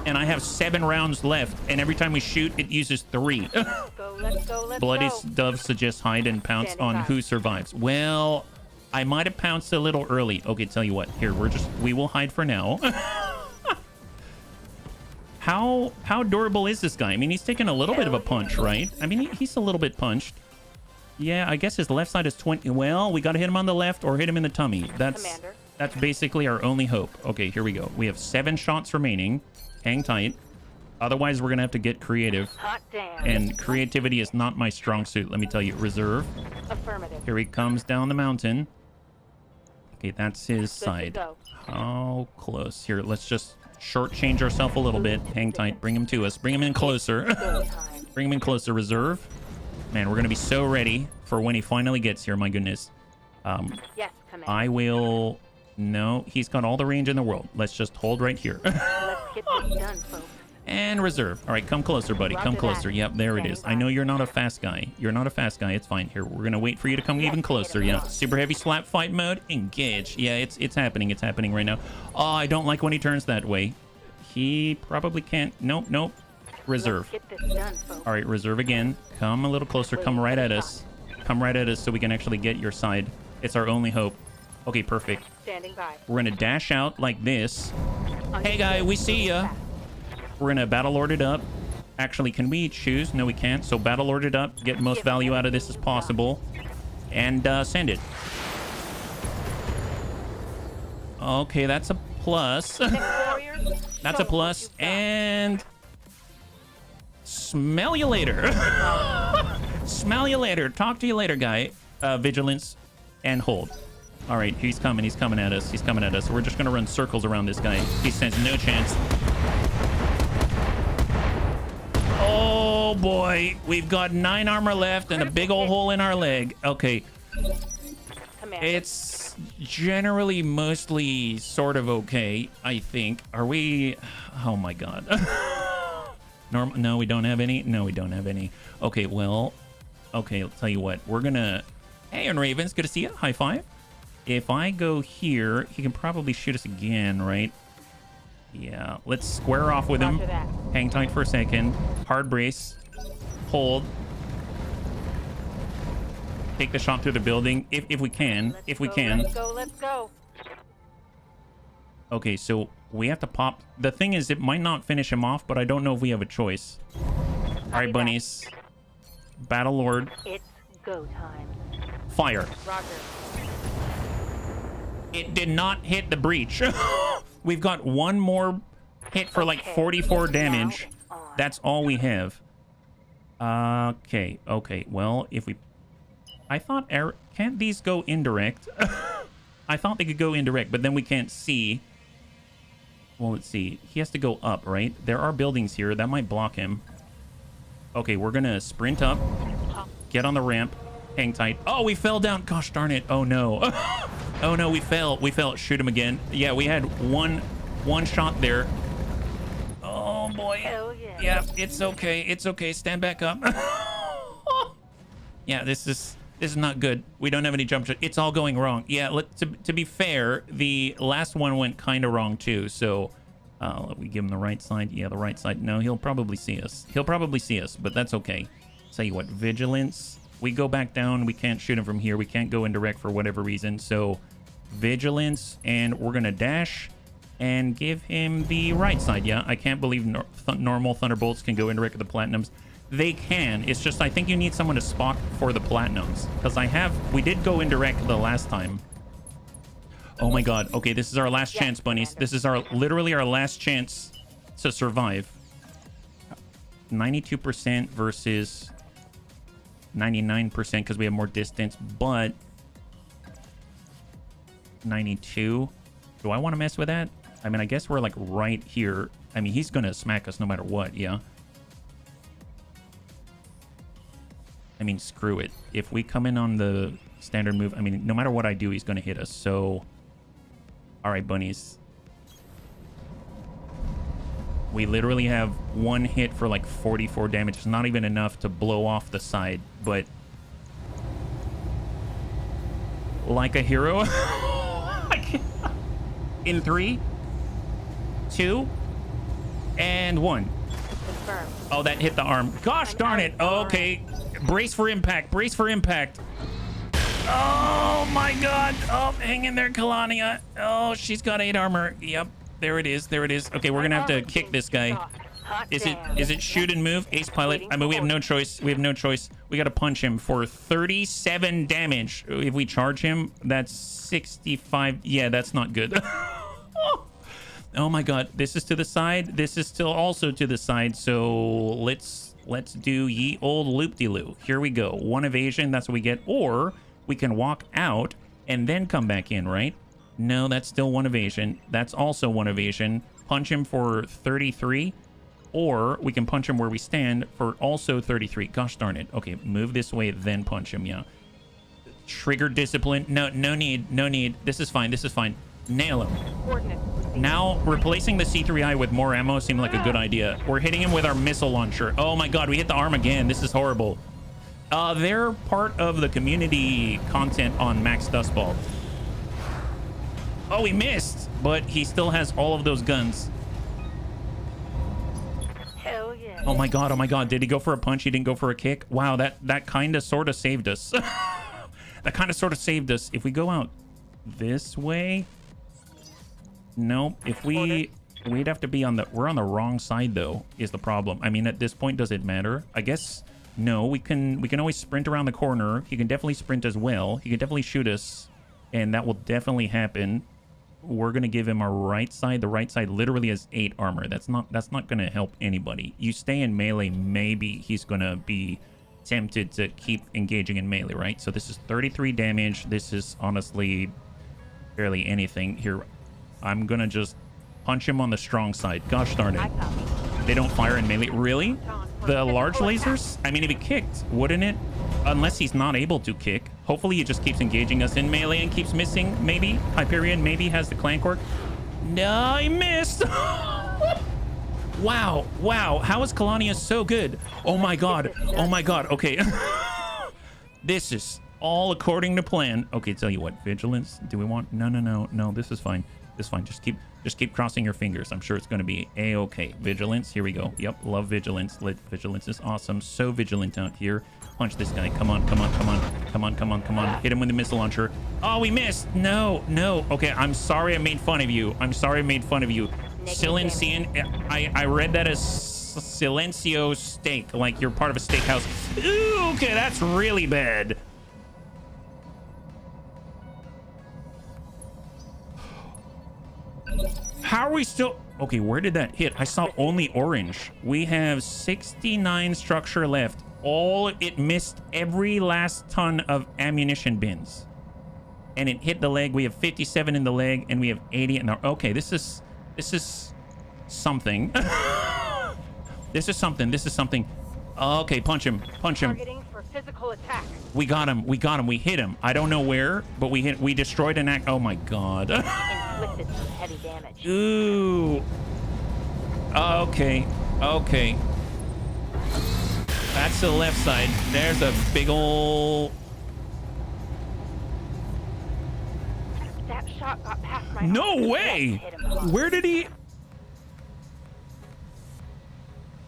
And I have 7 rounds left. And every time we shoot, it uses 3. Let's go. Bloody Dove suggests hide and pounce Standing on by. who survives. Well... I might have pounced a little early. Okay, tell you what. Here, we will hide for now. How durable is this guy? I mean, he's taking a little bit of a punch, right? I mean, he's a little bit punched. Yeah, I guess his left side is 20. Well, we got to hit him on the left or hit him in the tummy. That's basically our only hope. Okay, here we go. We have 7 shots remaining. Hang tight. Otherwise, we're going to have to get creative. Hot damn. And creativity is not my strong suit. Let me tell you. Reserve. Affirmative. Here he comes down the mountain. Okay, that's his side. go. How close? Here, let's just shortchange ourselves a little bit. Hang tight. Bring him to us. Bring him in closer. Go time. Bring him in closer. Reserve. Man, we're going to be so ready for when he finally gets here. My goodness. Yes, Commander. I will... No, he's got all the range in the world. Let's just hold right here. Let's get this done, folks. And reserve. All right, come closer, buddy. Come Roger closer. that. Yep, there it is. Standing I know by. you're not a fast guy. You're not a fast guy. It's fine. Here, we're going to wait for you to come even closer. Yeah, super heavy slap fight mode. Engage. Yeah, it's happening. It's happening right now. Oh, I don't like when he turns that way. He probably can't. Nope. Reserve. Let's get this done, folks. All right, reserve again. Come a little closer. Come right at us. Come right at us so we can actually get your side. It's our only hope. Okay, perfect. Standing by. We're going to dash out like this. Hey, Understood. guy, we see ya. We're going to Battle Lord it up. Actually, can we choose? No, we can't. So Battle Lord it up. Get most value out of this as possible. And send it. Okay, that's a plus. That's a plus. And... Smell you later. Smell you later. Talk to you later, guy. Vigilance and hold. All right, he's coming. He's coming at us. He's coming at us. We're just going to run circles around this guy. He stands no chance. Oh, boy. We've got 9 armor left and a big old hole in our leg. Okay. Commander. It's generally mostly sort of okay, I think. Are we... Oh, my God. No, we don't have any. No, we don't have any. Okay, well... Okay, I'll tell you what. We're going to... Hey, and Ravens. Good to see you. High five. If I go here, he can probably shoot us again, right? Yeah. Let's square off with him. Roger that. Hang tight for a second. Hard brace. Hold. Take the shot through the building if we can. If we can. Let's go. Okay, so we have to pop. The thing is, it might not finish him off, but I don't know if we have a choice. All right, bunnies. Battle Lord. It's go time. Fire. Roger. It did not hit the breach. We've got one more hit for like 44 damage. That's all we have. Okay. Well, if we... I thought... Can't these go indirect? I thought they could go indirect, but then we can't see. Well, let's see. He has to go up, right? There are buildings here. That might block him. Okay, we're gonna sprint up. Get on the ramp. Hang tight. Oh, we fell down. Gosh darn it. Oh, no. Oh, no, we fell. We fell. Shoot him again. Yeah, we had one shot there. Oh, boy. Hell yeah. Yeah, it's okay. It's okay. Stand back up. Yeah, this is not good. We don't have any jump shot. It's all going wrong. Yeah, to be fair, the last one went kind of wrong, too. So, we give him the right side. Yeah, the right side. No, he'll probably see us. He'll probably see us, but that's okay. Tell you what, vigilance... We go back down. We can't shoot him from here. We can't go indirect for whatever reason. So vigilance, and we're going to dash and give him the right side. Yeah, I can't believe normal Thunderbolts can go indirect with the Platinums. They can. It's just I think you need someone to spot for the Platinums. Because we did go indirect the last time. Oh my god. Okay, this is our last chance, bunnies. Commander. This is literally our last chance to survive. 92% versus... 99% because we have more distance, but 92. Do I want to mess with that? I mean, I guess we're like right here. I mean, he's gonna smack us no matter what. Yeah. I mean, screw it. If we come in on the standard move, I mean, no matter what I do, he's gonna hit us. So, all right, bunnies. We literally have one hit for like 44 damage. It's not even enough to blow off the side, but like a hero. In 3, 2, and 1. Confirmed. Oh, that hit the arm. Gosh darn it. Okay. Brace for impact. Brace for impact. Oh my god. Oh, hang in there, Kalania. Oh, she's got 8 armor. Yep. There it is. There it is. Okay, we're gonna have to kick this guy. Hot Is damn. it shoot and move? Ace pilot. I mean, we have no choice. We have no choice. We gotta punch him for 37 damage. If we charge him, that's 65. Yeah, that's not good. Oh my god. This is to the side. This is still also to the side. So let's do ye old loop-de-loo. Here we go. 1 evasion. That's what we get. Or we can walk out and then come back in, right? No, that's still 1 evasion. That's also 1 evasion. Punch him for 33. Or we can punch him where we stand for also 33. Gosh darn it. Okay, move this way, then punch him, yeah. Trigger discipline. No need. No need. This is fine. This is fine. Nail him. Coordinates received. Now, replacing the C3I with more ammo seemed like a good idea. We're hitting him with our missile launcher. Oh my god, we hit the arm again. This is horrible. They're part of the community content on Max Dustball. Oh, he missed, but he still has all of those guns. Hell yeah. Oh my god, oh my god. Did he go for a punch? He didn't go for a kick? Wow, that kind of sort of saved us. That kind of sort of saved us. If we go out this way... Nope. If we'd have to be on the... We're on the wrong side, though, is the problem. I mean, at this point, does it matter? I guess... No, we can always sprint around the corner. He can definitely sprint as well. He can definitely shoot us, and that will definitely happen. We're gonna give him our right side. The right side literally has 8 armor. That's not gonna help anybody. You stay in melee, maybe he's gonna be tempted to keep engaging in melee, right? So this is 33 damage. This is honestly barely anything. Here, I'm gonna just punch him on the strong side. Gosh darn I it. copy. They don't fire in melee. Really? The large lasers? I mean, if he kicked, wouldn't it? Unless he's not able to kick. Hopefully he just keeps engaging us in melee and keeps missing. Maybe. Hyperion maybe has the clank work. No, he missed. Wow. Wow. How is Kalania so good? Oh my god. Oh my god. Okay. This is all according to plan. Okay, tell you what. Vigilance. Do we want... No. This is fine. This is fine. Just keep crossing your fingers. I'm sure it's going to be a-okay. Vigilance. Here we go. Yep. Love vigilance. Vigilance is awesome. So vigilant out here. Punch this guy. Come on. Hit him with the missile launcher. Oh, we missed. No. Okay, I'm sorry I made fun of you. Cylincian. I read that as silencio steak, like you're part of a steakhouse. Ooh, okay, that's really bad. How are we still... Okay, where did that hit? I saw only orange. We have 69 structure left. It missed every last ton of ammunition bins. And it hit the leg. We have 57 in the leg, and we have 80 in our... Okay, this is something. This is something. Okay, punch him. Targeting for physical attack. We got him. We hit him. I don't know where, but we destroyed an act. Oh my god. Inflicted some heavy damage. Ooh. Okay. That's the left side. There's a big ol'... That shot got past my... No arm. way! Hit him hard. Where did he...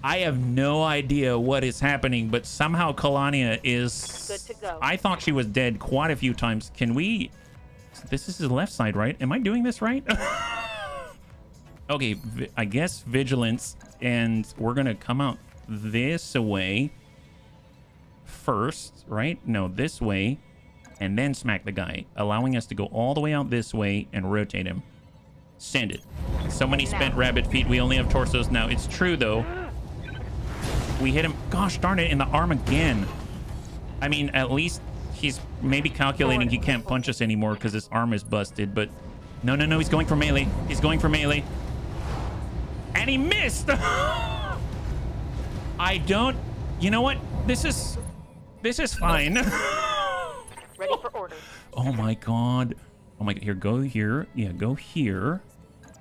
I have no idea what is happening, but somehow Kalania is... Good to go. I thought she was dead quite a few times. Can we... This is his left side, right? Am I doing this right? Okay, I guess vigilance, and we're gonna come out this way first, right? No, this way, and then smack the guy, allowing us to go all the way out this way and rotate him. Send it. So many spent rabbit feet. We only have torsos now. It's true, though. We hit him. Gosh darn it, in the arm again. I mean, at least he's maybe calculating he can't punch us anymore because his arm is busted, but... No, he's going for melee. And he missed! I don't... You know what? This is fine. Ready for orders. Oh my god. Here, go here. Yeah, go here.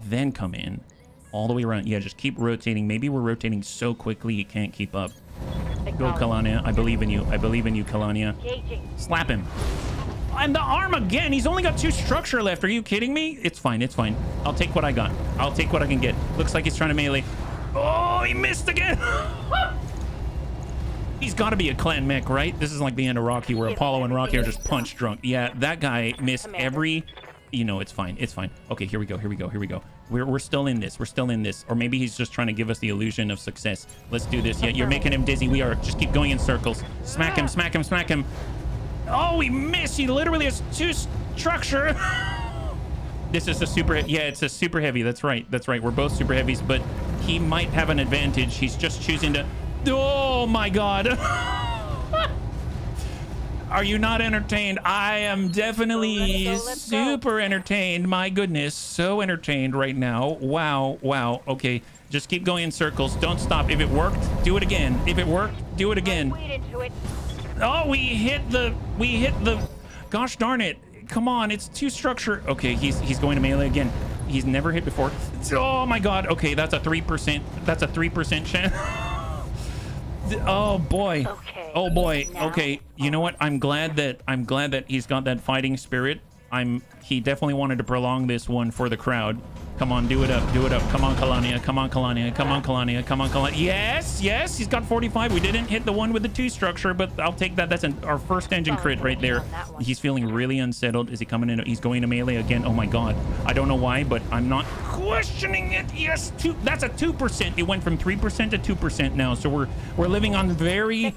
Then come in. All the way around. Yeah, just keep rotating. Maybe we're rotating so quickly you can't keep up. Go, Kalania. I believe in you, Kalania. Engaging. Slap him. And the arm again. He's only got 2 structure left. Are you kidding me? It's fine. I'll take what I got. I'll take what I can get. Looks like he's trying to melee. Oh, he missed again. He's got to be a clan mech, right? This is like the end of Rocky where Apollo and Rocky are just punch drunk. Yeah, that guy missed every... You know, it's fine. Okay, here we go. We're still in this. Or maybe he's just trying to give us the illusion of success. Let's do this. Yeah, you're making him dizzy. We are. Just keep going in circles. Smack him. Oh, he missed. He literally has 2 structure. This is a super... Yeah, it's a super heavy. That's right. We're both super heavies, but he might have an advantage. He's just choosing to... Oh, my God. Are you not entertained? I am definitely super entertained. My goodness, so entertained right now. Wow. Okay, just keep going in circles. Don't stop. If it worked, do it again. Wade into it. Oh, we hit the... Gosh darn it. Come on, it's 2 structure. Okay, he's going to melee again. He's never hit before. Oh my god. Okay, that's a 3%. That's a 3% chance. Oh boy. Okay. Oh boy. Now. Okay. You know what? I'm glad that he's got that fighting spirit. He definitely wanted to prolong this one for the crowd. Come on, do it up. Come on, Kalania. Yes. He's got 45. We didn't hit the one with the 2 structure, but I'll take that. That's our first engine crit right there. He's feeling really unsettled. Is he coming in? He's going to melee again. Oh my god. I don't know why, but I'm not questioning it. Yes, that's a 2%. It went from 3% to 2% now. So we're living on very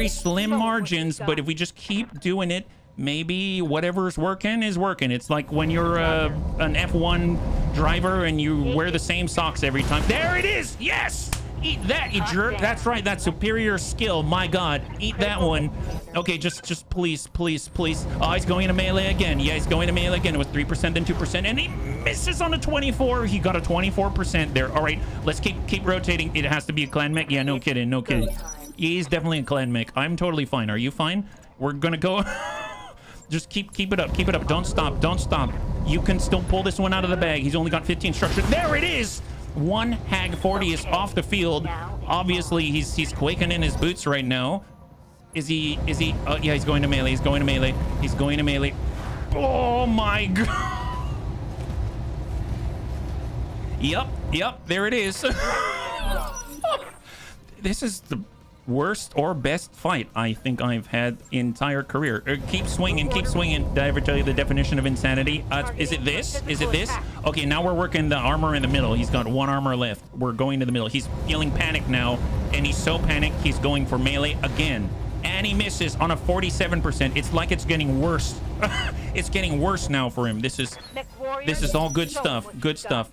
slim margins, but if we just keep doing it, maybe whatever's working is working. It's like when you're an F1 driver and you wear the same socks every time. There it is. Yes. Eat that, you jerk. That's right. That's superior skill. My god. Eat that one. Okay, just please. Oh, he's going to melee again. Yeah, he's going to melee again. It was 3%, then 2%, and he misses on a 24. He got a 24% there. All right, let's keep rotating. It has to be a clan mech. Yeah, no kidding. He's definitely a clan mech. I'm totally fine. Are you fine? We're gonna go... Just keep it up. Don't stop. You can still pull this one out of the bag. He's only got 15 structure. There it is. 1 Hag 40 is off the field. Obviously, he's quaking in his boots right now. Is he? Oh, yeah, he's going to melee. Oh my god. Yep. There it is. This is the... worst or best fight I think I've had entire career. Keep swinging, keep swinging. Did I ever tell you the definition of insanity? Is it this? Is it this? Okay, now we're working the armor in the middle. He's got 1 armor left. We're going to the middle. He's feeling panic now, and he's so panicked he's going for melee again. And he misses on a 47%. It's like it's getting worse. It's getting worse now for him. This is all good stuff. Good stuff.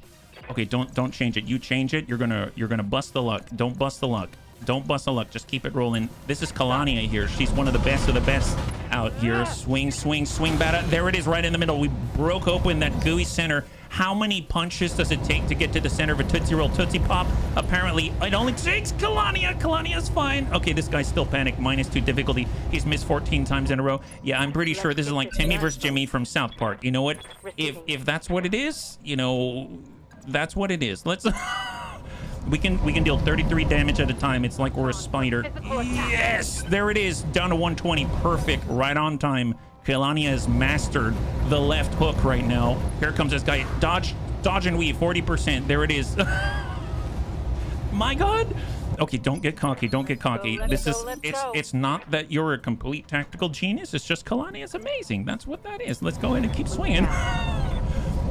Okay, don't change it. You change it, you're gonna bust the luck. Don't bust the luck. Don't bust the luck. Just keep it rolling. This is Kalania here. She's one of the best of the best out here. Swing, swing, swing, batter. There it is, right in the middle. We broke open that gooey center. How many punches does it take to get to the center of a Tootsie Roll Tootsie Pop? Apparently, it only takes Kalania. Kalania's fine. Okay, this guy's still panicked. -2 difficulty. He's missed 14 times in a row. Yeah, I'm pretty sure this is like Timmy versus Jimmy from South Park. You know what? If that's what it is, you know, that's what it is. Let's... We can deal 33 damage at a time. It's like we're a spider. Yes, there it is. Down to 120. Perfect. Right on time. Kalania has mastered the left hook right now. Here comes this guy. Dodge and weave. 40%. There it is. My God. Okay, don't get cocky. Don't get cocky. It's not that you're a complete tactical genius. It's just Kalania is amazing. That's what that is. Let's go in and keep swinging.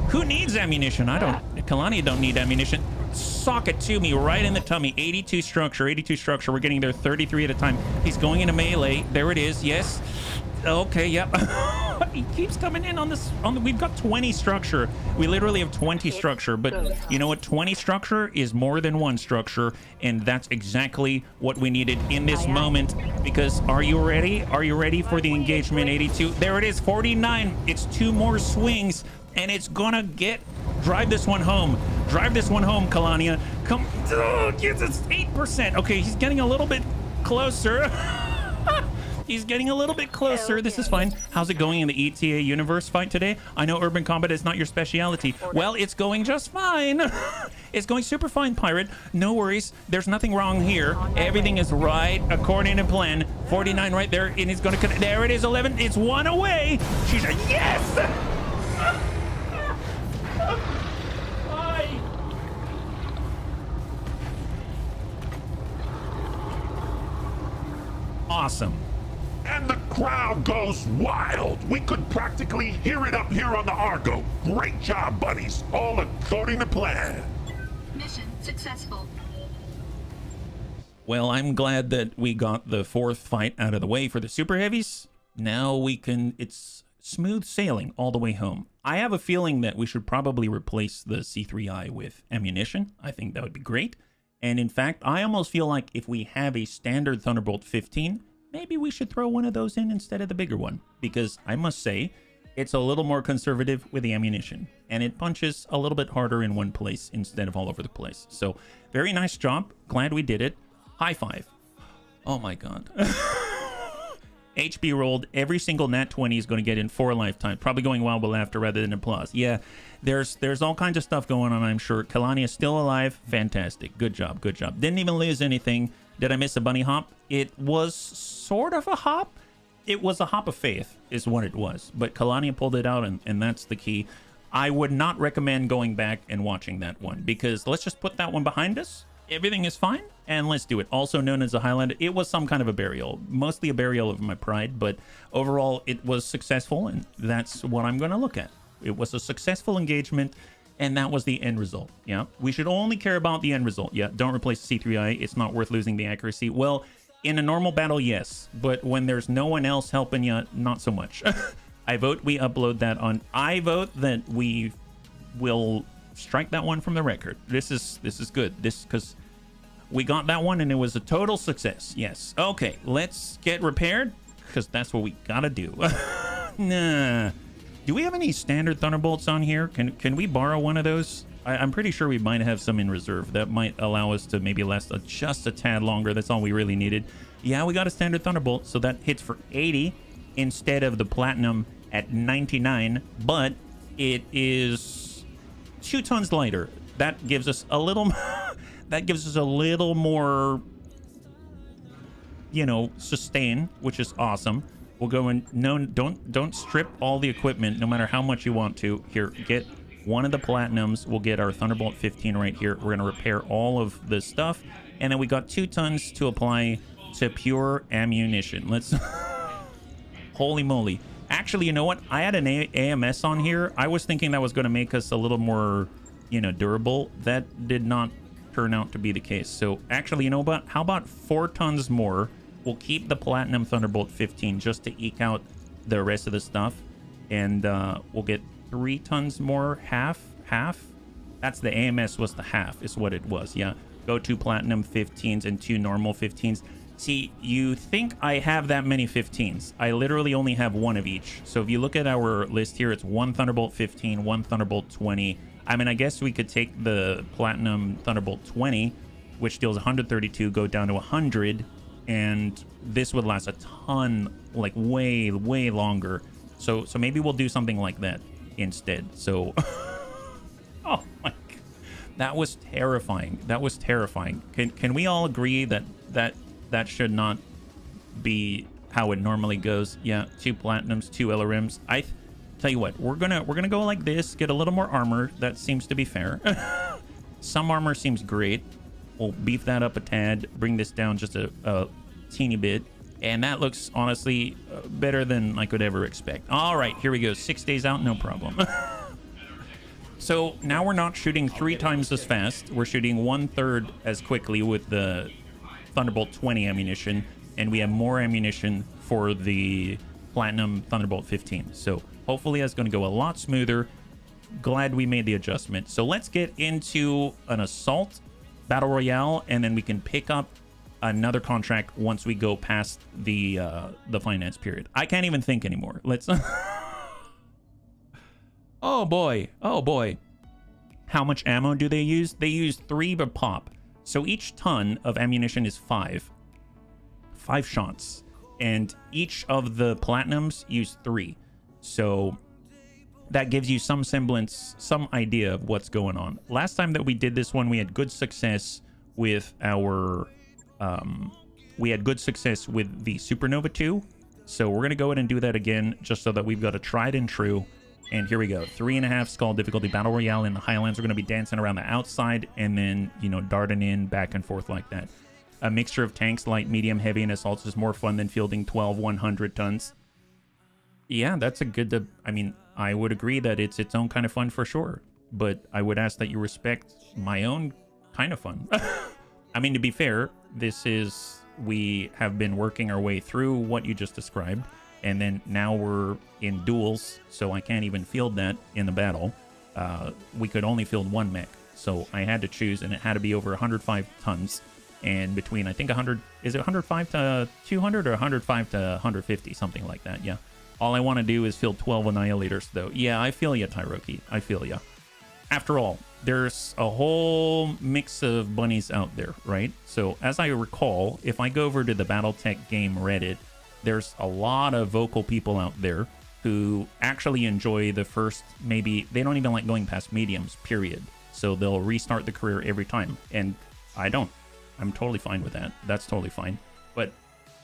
Who needs ammunition? I don't. Kalania don't need ammunition. Sock it to me right in the tummy. 82 structure, 82 structure. We're getting there 33 at a time. He's going into melee. There it is. Yes. Okay, yep. He keeps coming in on this. We've got 20 structure. We literally have 20 structure, but you know what? 20 structure is more than 1 structure, and that's exactly what we needed in this moment. Because are you ready? Are you ready for the engagement? 82. There it is. 49. It's 2 more swings, and it's gonna drive this one home. Drive this one home, Kalania. Come. Oh, yes, it's 8%. Okay, he's getting a little bit closer. He's getting a little bit closer. This is fine. How's it going in the ETA universe fight today? I know urban combat is not your specialty. Well, it's going just fine. It's going super fine, Pirate. No worries. There's nothing wrong here. Everything is right according to plan. 49 right there, and he's going to connect. There it is, 11. It's 1 away. She's a yes! Awesome. And the crowd goes wild. We could practically hear it up here on the Argo. Great job, buddies. All according to plan. Mission successful. Well, I'm glad that we got the 4th fight out of the way for the Superheavies. Now it's smooth sailing all the way home. I have a feeling that we should probably replace the C3I with ammunition. I think that would be great. And in fact, I almost feel like if we have a standard Thunderbolt 15, maybe we should throw one of those in instead of the bigger one. Because I must say, it's a little more conservative with the ammunition. And it punches a little bit harder in one place instead of all over the place. So, very nice job. Glad we did it. High five. Oh my God. HB rolled. Every single nat 20 is going to get in 4 lifetimes. Probably going wild with laughter rather than applause. Yeah, there's all kinds of stuff going on, I'm sure. Kalania's still alive. Fantastic. Good job. Good job. Didn't even lose anything. Did I miss a bunny hop? It was sort of a hop. It was a hop of faith is what it was. But Kalania pulled it out, and that's the key. I would not recommend going back and watching that one, because let's just put that one behind us. Everything is fine, and let's do it. Also known as a Highlander, it was some kind of a burial, mostly a burial of my pride, but overall it was successful, and that's what I'm going to look at. It was a successful engagement, and that was the end result. Yeah, we should only care about the end result. Yeah, don't replace the C3I. It's not worth losing the accuracy. Well, in a normal battle, yes, but when there's no one else helping you, not so much. I vote we upload that on. I vote that we will strike that one from the record. This is good. Because we got that one and it was a total success. Yes. Okay, let's get repaired, because that's what we gotta do. Nah. Do we have any standard Thunderbolts on here? Can we borrow one of those? I'm pretty sure we might have some in reserve. That might allow us to maybe last just a tad longer. That's all we really needed. Yeah, we got a standard Thunderbolt, so that hits for 80 instead of the Platinum at 99, but it is 2 tons lighter. That gives us a little that gives us a little more, you know, sustain, which is awesome. We'll go in. No, don't strip all the equipment, no matter how much you want to. Here, get one of the Platinums. We'll get our Thunderbolt 15 right here. We're going to repair all of this stuff, and then we got 2 tons to apply to pure ammunition. Let's... Holy moly. Actually, you know what? I had an AMS on here. I was thinking that was going to make us a little more, you know, durable. That did not turn out to be the case. So actually, you know what? How about 4 tons more? We'll keep the Platinum Thunderbolt 15 just to eke out the rest of the stuff. And we'll get 3 tons more. Half. That's the AMS was the half is what it was. Yeah. Go 2 Platinum 15s and 2 normal 15s. See, you think I have that many 15s. I literally only have 1 of each. So if you look at our list here, it's 1 Thunderbolt 15, 1 Thunderbolt 20. I mean, I guess we could take the Platinum Thunderbolt 20, which deals 132, go down to 100, and this would last a ton, like way longer. So maybe we'll do something like that instead. So, oh my God, that was terrifying. That was terrifying. Can we all agree that should not be how it normally goes? Yeah, 2 Platinums, 2 LRMs. I tell you what, we're gonna go like this, get a little more armor. That seems to be fair. Some armor seems great. We'll beef that up a tad, bring this down just a teeny bit, and that looks honestly better than I could ever expect. All right, here we go. 6 days out, no problem. So now we're not shooting 3 times as fast. We're shooting 1/3 as quickly with the Thunderbolt 20 ammunition, and we have more ammunition for the Platinum Thunderbolt 15. So hopefully that's going to go a lot smoother. Glad we made the adjustment. So let's get into an assault battle royale, and then we can pick up another contract once we go past the finance period. I can't even think anymore. Let's... Oh boy. How much ammo do they use? They use 3 per pop. So each ton of ammunition is 5 shots, and each of the Platinums use 3. So that gives you some semblance, some idea of what's going on. Last time that we did this one, we had good success with our the Supernova 2. So we're gonna go ahead and do that again, just so that we've got a tried and true. And here we go. 3.5 skull difficulty battle royale in the Highlands. We're going to be dancing around the outside and then, you know, darting in back and forth like that. A mixture of tanks, light, medium, heavy, and assaults is more fun than fielding 12 100 tons. Yeah, that's a good... I mean, I would agree that it's its own kind of fun for sure. But I would ask that you respect my own kind of fun. I mean, to be fair, this is... We have been working our way through what you just described. And then now we're in duels, so I can't even field that in the battle. We could only field 1 mech, so I had to choose, and it had to be over 105 tons. And between, I think 100, is it 105 to 200 or 105 to 150, something like that, yeah. All I want to do is field 12 Annihilators, though. Yeah, I feel ya, Tyroki, I feel ya. After all, there's a whole mix of bunnies out there, right? So, as I recall, if I go over to the Battletech game Reddit, there's a lot of vocal people out there who actually enjoy the first, maybe, they don't even like going past mediums, period. So they'll restart the career every time. And I don't. I'm totally fine with that. That's totally fine. But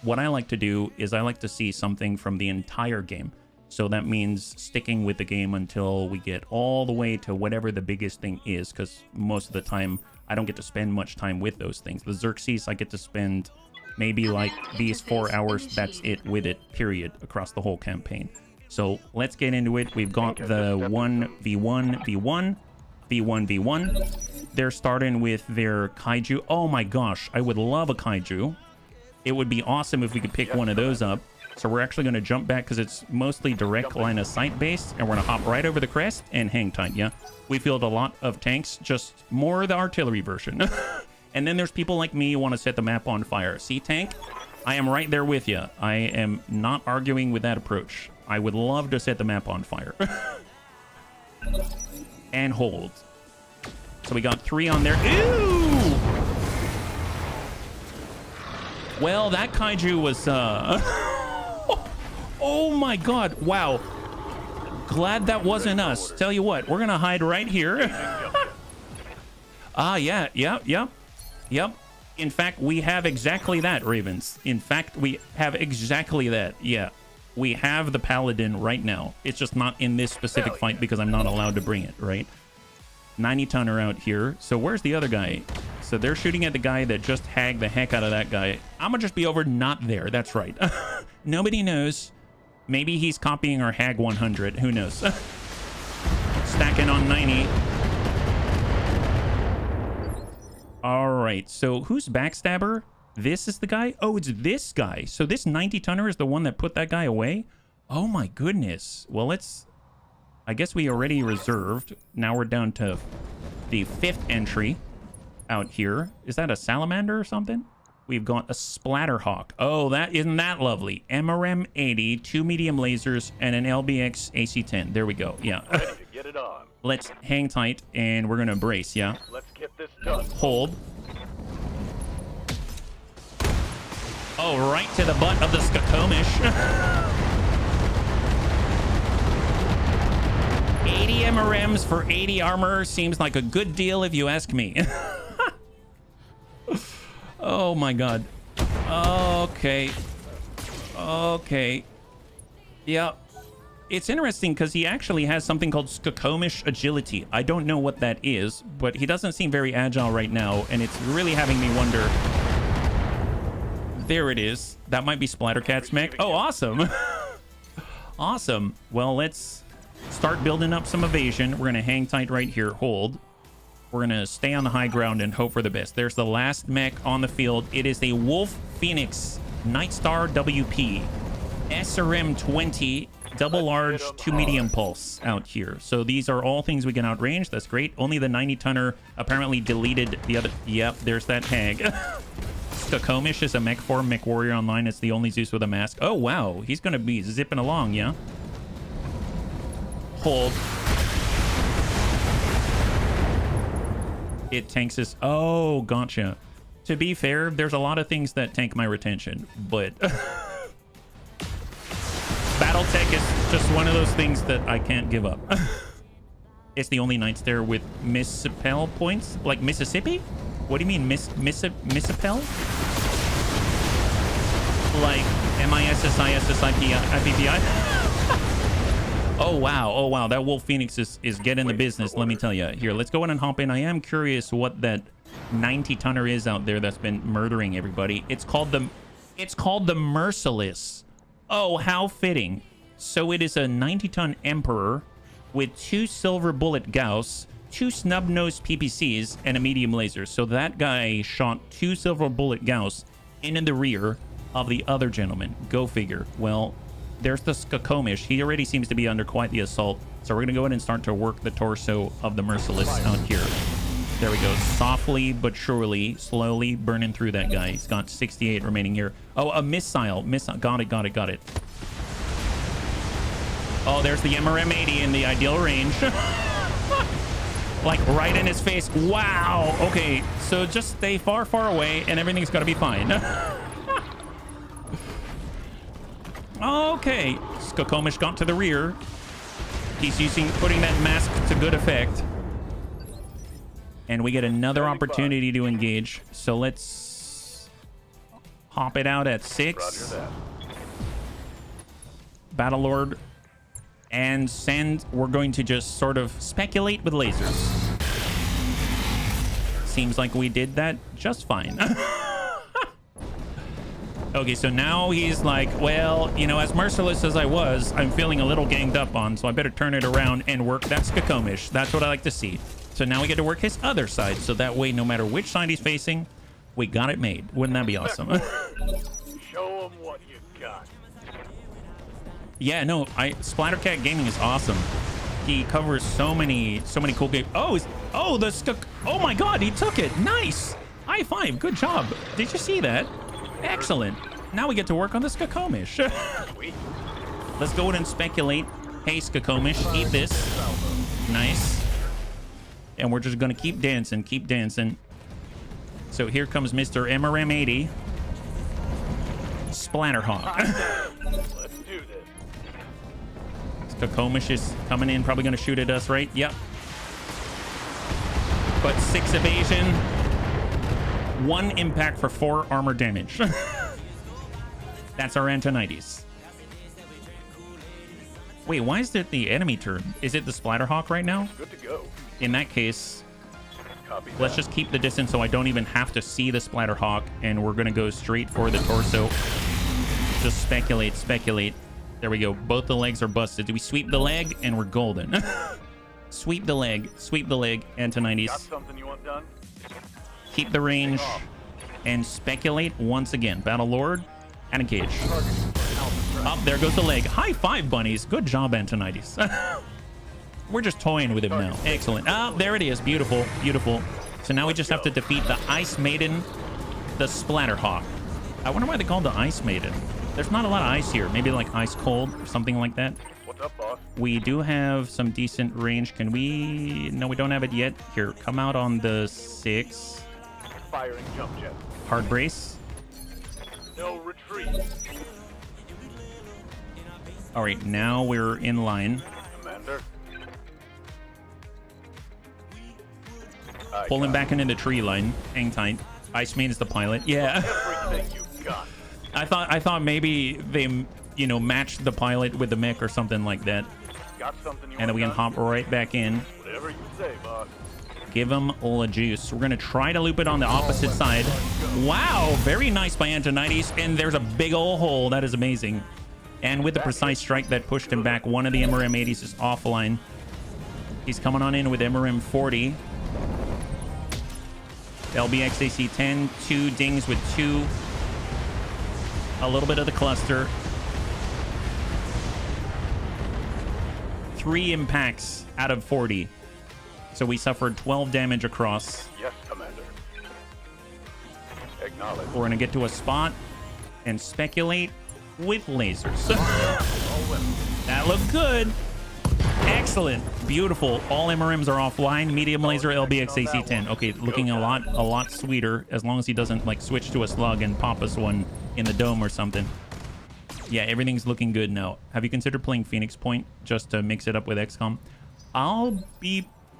what I like to do is I like to see something from the entire game. So that means sticking with the game until we get all the way to whatever the biggest thing is, because most of the time I don't get to spend much time with those things. The Xerxes, I get to spend... maybe like these 4 hours, that's it with it, period, across the whole campaign. So let's get into it. We've got the 1v1v1, v1v1. They're starting with their kaiju. Oh my gosh, I would love a kaiju. It would be awesome if we could pick one of those up. So we're actually going to jump back because it's mostly direct line of sight based, and we're going to hop right over the crest and hang tight, yeah? We field a lot of tanks, just more the artillery version. And then there's people like me who want to set the map on fire. See, tank? I am right there with you. I am not arguing with that approach. I would love to set the map on fire. And hold. So we got 3 on there. Ew! Well, that kaiju was... Oh my god. Wow. Glad that wasn't us. Tell you what, we're going to hide right here. Yeah. Yep. In fact, we have exactly that, Ravens. In fact, we have exactly that. Yeah. We have the Paladin right now. It's just not in this specific fight because I'm not allowed to bring it, right? 90 tonner out here. So where's the other guy? So they're shooting at the guy that just hagged the heck out of that guy. I'm gonna just be over not there. That's right. Nobody knows. Maybe he's copying our Hag 100. Who knows? Stacking on 90. All right. So who's Backstabber? This is the guy? Oh, it's this guy. So this 90-tonner is the one that put that guy away? Oh, my goodness. Well, let's... I guess we already reserved. Now we're down to the 5th entry out here. Is that a salamander or something? We've got a Splatterhawk. Oh, isn't that lovely? MRM 80, 2 medium lasers, and an LBX AC-10. There we go. Yeah. Ready to get it on. Let's hang tight, and we're gonna brace. Yeah. Let's get this done. Hold. Oh, right to the butt of the Skokomish. 80 MRMs for 80 armor seems like a good deal if you ask me. Oh my god. Okay. Okay. Yeah. It's interesting because he actually has something called Skokomish agility. I don't know what that is, but he doesn't seem very agile right now, and it's really having me wonder. There it is. That might be Splattercat's mech. Oh, awesome. Awesome. Well, let's start building up some evasion. We're going to hang tight right here. Hold. We're going to stay on the high ground and hope for the best. There's the last mech on the field. It is a Wolf Phoenix Nightstar WP SRM 20 double large 2 medium pulse out here. So these are all things we can outrange. That's great. Only the 90-tonner apparently deleted the other. Yep, there's that hag. Skokomish is a mech form, mech warrior online. It's the only Zeus with a mask. Oh, wow. He's going to be zipping along, yeah? Hold. It tanks us. Oh, gotcha. To be fair, there's a lot of things that tank my retention, but Battletech is just one of those things that I can't give up. It's the only Knights there with Mississippi points? Like Mississippi? What do you mean, Mississippi? Like MISSISSIPPI? Oh, wow. Oh, wow. That Wolf Phoenix is getting the business, let me tell you. Here, let's go in and hop in. I am curious what that 90-tonner is out there that's been murdering everybody. It's called the Merciless. Oh, how fitting. So it is a 90-ton Emperor with 2 silver bullet Gauss, 2 snub-nosed PPCs, and a medium laser. So that guy shot 2 silver bullet Gauss into the rear of the other gentleman. Go figure. Well, there's the Skokomish. He already seems to be under quite the assault. So we're going to go ahead and start to work the torso of the Merciless out here. There we go. Softly but surely, slowly burning through that guy. He's got 68 remaining here. Oh, a missile. Got it. Oh, there's the MRM 80 in the ideal range. Like right in his face. Wow. Okay, so just stay far, far away and everything's got to be fine. Okay. Skokomish got to the rear. He's putting that mask to good effect. And we get another opportunity to engage. So let's hop it out at 6. Battlelord and send. We're going to just sort of speculate with lasers. Seems like we did that just fine. Okay, so now he's like, well, you know, as merciless as I was, I'm feeling a little ganged up on, so I better turn it around and work that Skokomish. That's what I like to see. So now we get to work his other side, so that way, no matter which side he's facing, we got it made. Wouldn't that be awesome? Show him what you got. Yeah, no, Splattercat Gaming is awesome. He covers so many cool games. Oh, oh my God, he took it. Nice. High five. Good job. Did you see that? Excellent. Now we get to work on the Skokomish. Let's go ahead and speculate. Hey, Skokomish, eat this. Nice. And we're just going to keep dancing. So here comes Mr. MRM 80. Splatterhawk. Let's do this. Skokomish is coming in, probably going to shoot at us, right? Yep. But 6 evasion. 1 impact for 4 armor damage. That's our Antonides. Wait, why is it the enemy turn? Is it the Splatterhawk right now? Good to go. In that case, Copy Let's that. just keep the distance so I don't even have to see the Splatterhawk, and we're gonna go straight for the torso. Just speculate, speculate. There we go. Both the legs are busted. Do we sweep the leg? And we're golden. Sweep the leg, Got Antonides. something you want done? Keep the range and speculate once again. Battle Lord and engage. Up there goes the leg. High five, bunnies. Good job, Antonides. We're just toying with him now. Excellent. Ah, there it is. Beautiful, beautiful. So now we just have to defeat the Ice Maiden, the Splatterhawk. I wonder why they called the Ice Maiden. There's not a lot of ice here. Maybe like ice cold or something like that. What's up, boss? We do have some decent range. Can we... No, we don't have it yet. Here, come out on the 6. Firing jump jet. Hard brace. No retreat. All right, now we're in line. Commander. Pull him back into the tree line. Hang tight. Ice Maid is the pilot. Yeah. Everything you've got. I thought maybe they, you know, matched the pilot with the mech or something like that. Got something you And then we can hop right back in. Whatever you say, boss. Give him all the juice. We're going to try to loop it on the opposite side. Wow, very nice by Antonides. And there's a big old hole. That is amazing. And with the precise strike that pushed him back, one of the MRM 80s is offline. He's coming on in with MRM 40. LBX AC 10, 2 dings with 2. A little bit of the cluster. 3 impacts out of 40. So we suffered 12 damage across. Yes, Commander. Acknowledge. We're going to get to a spot and speculate with lasers. That looked good. Excellent. Beautiful. All MRMs are offline. Medium laser LBX AC 10. Okay, looking a lot sweeter as long as he doesn't like switch to a slug and pop us one in the dome or something. Yeah, everything's looking good now. Have you considered playing Phoenix Point just to mix it up with XCOM?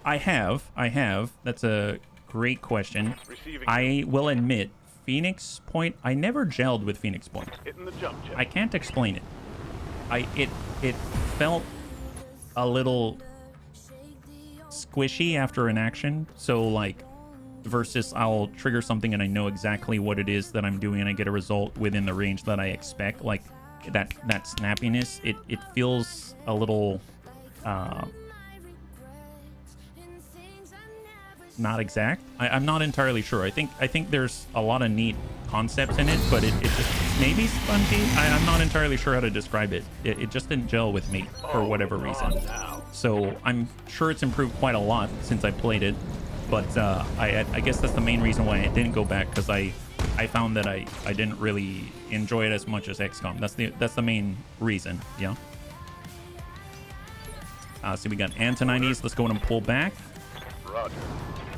I have. That's a great question. Receiving. I will admit, Phoenix Point, I never gelled with Phoenix Point. Hitting the jump jet. I can't explain it. It felt a little squishy after an action. So like versus I'll trigger something and I know exactly what it is that I'm doing and I get a result within the range that I expect. Like that snappiness, it feels a little not exact. I'm not entirely sure. I think there's a lot of neat concepts in it, but it just maybe spongy. I'm not entirely sure how to describe it. It just didn't gel with me for whatever reason. So I'm sure it's improved quite a lot since I played it, but I guess that's the main reason why I didn't go back, because I found that I didn't really enjoy it as much as XCOM. That's the main reason. Yeah. So we got Antonides. Let's go in and pull back. Roger.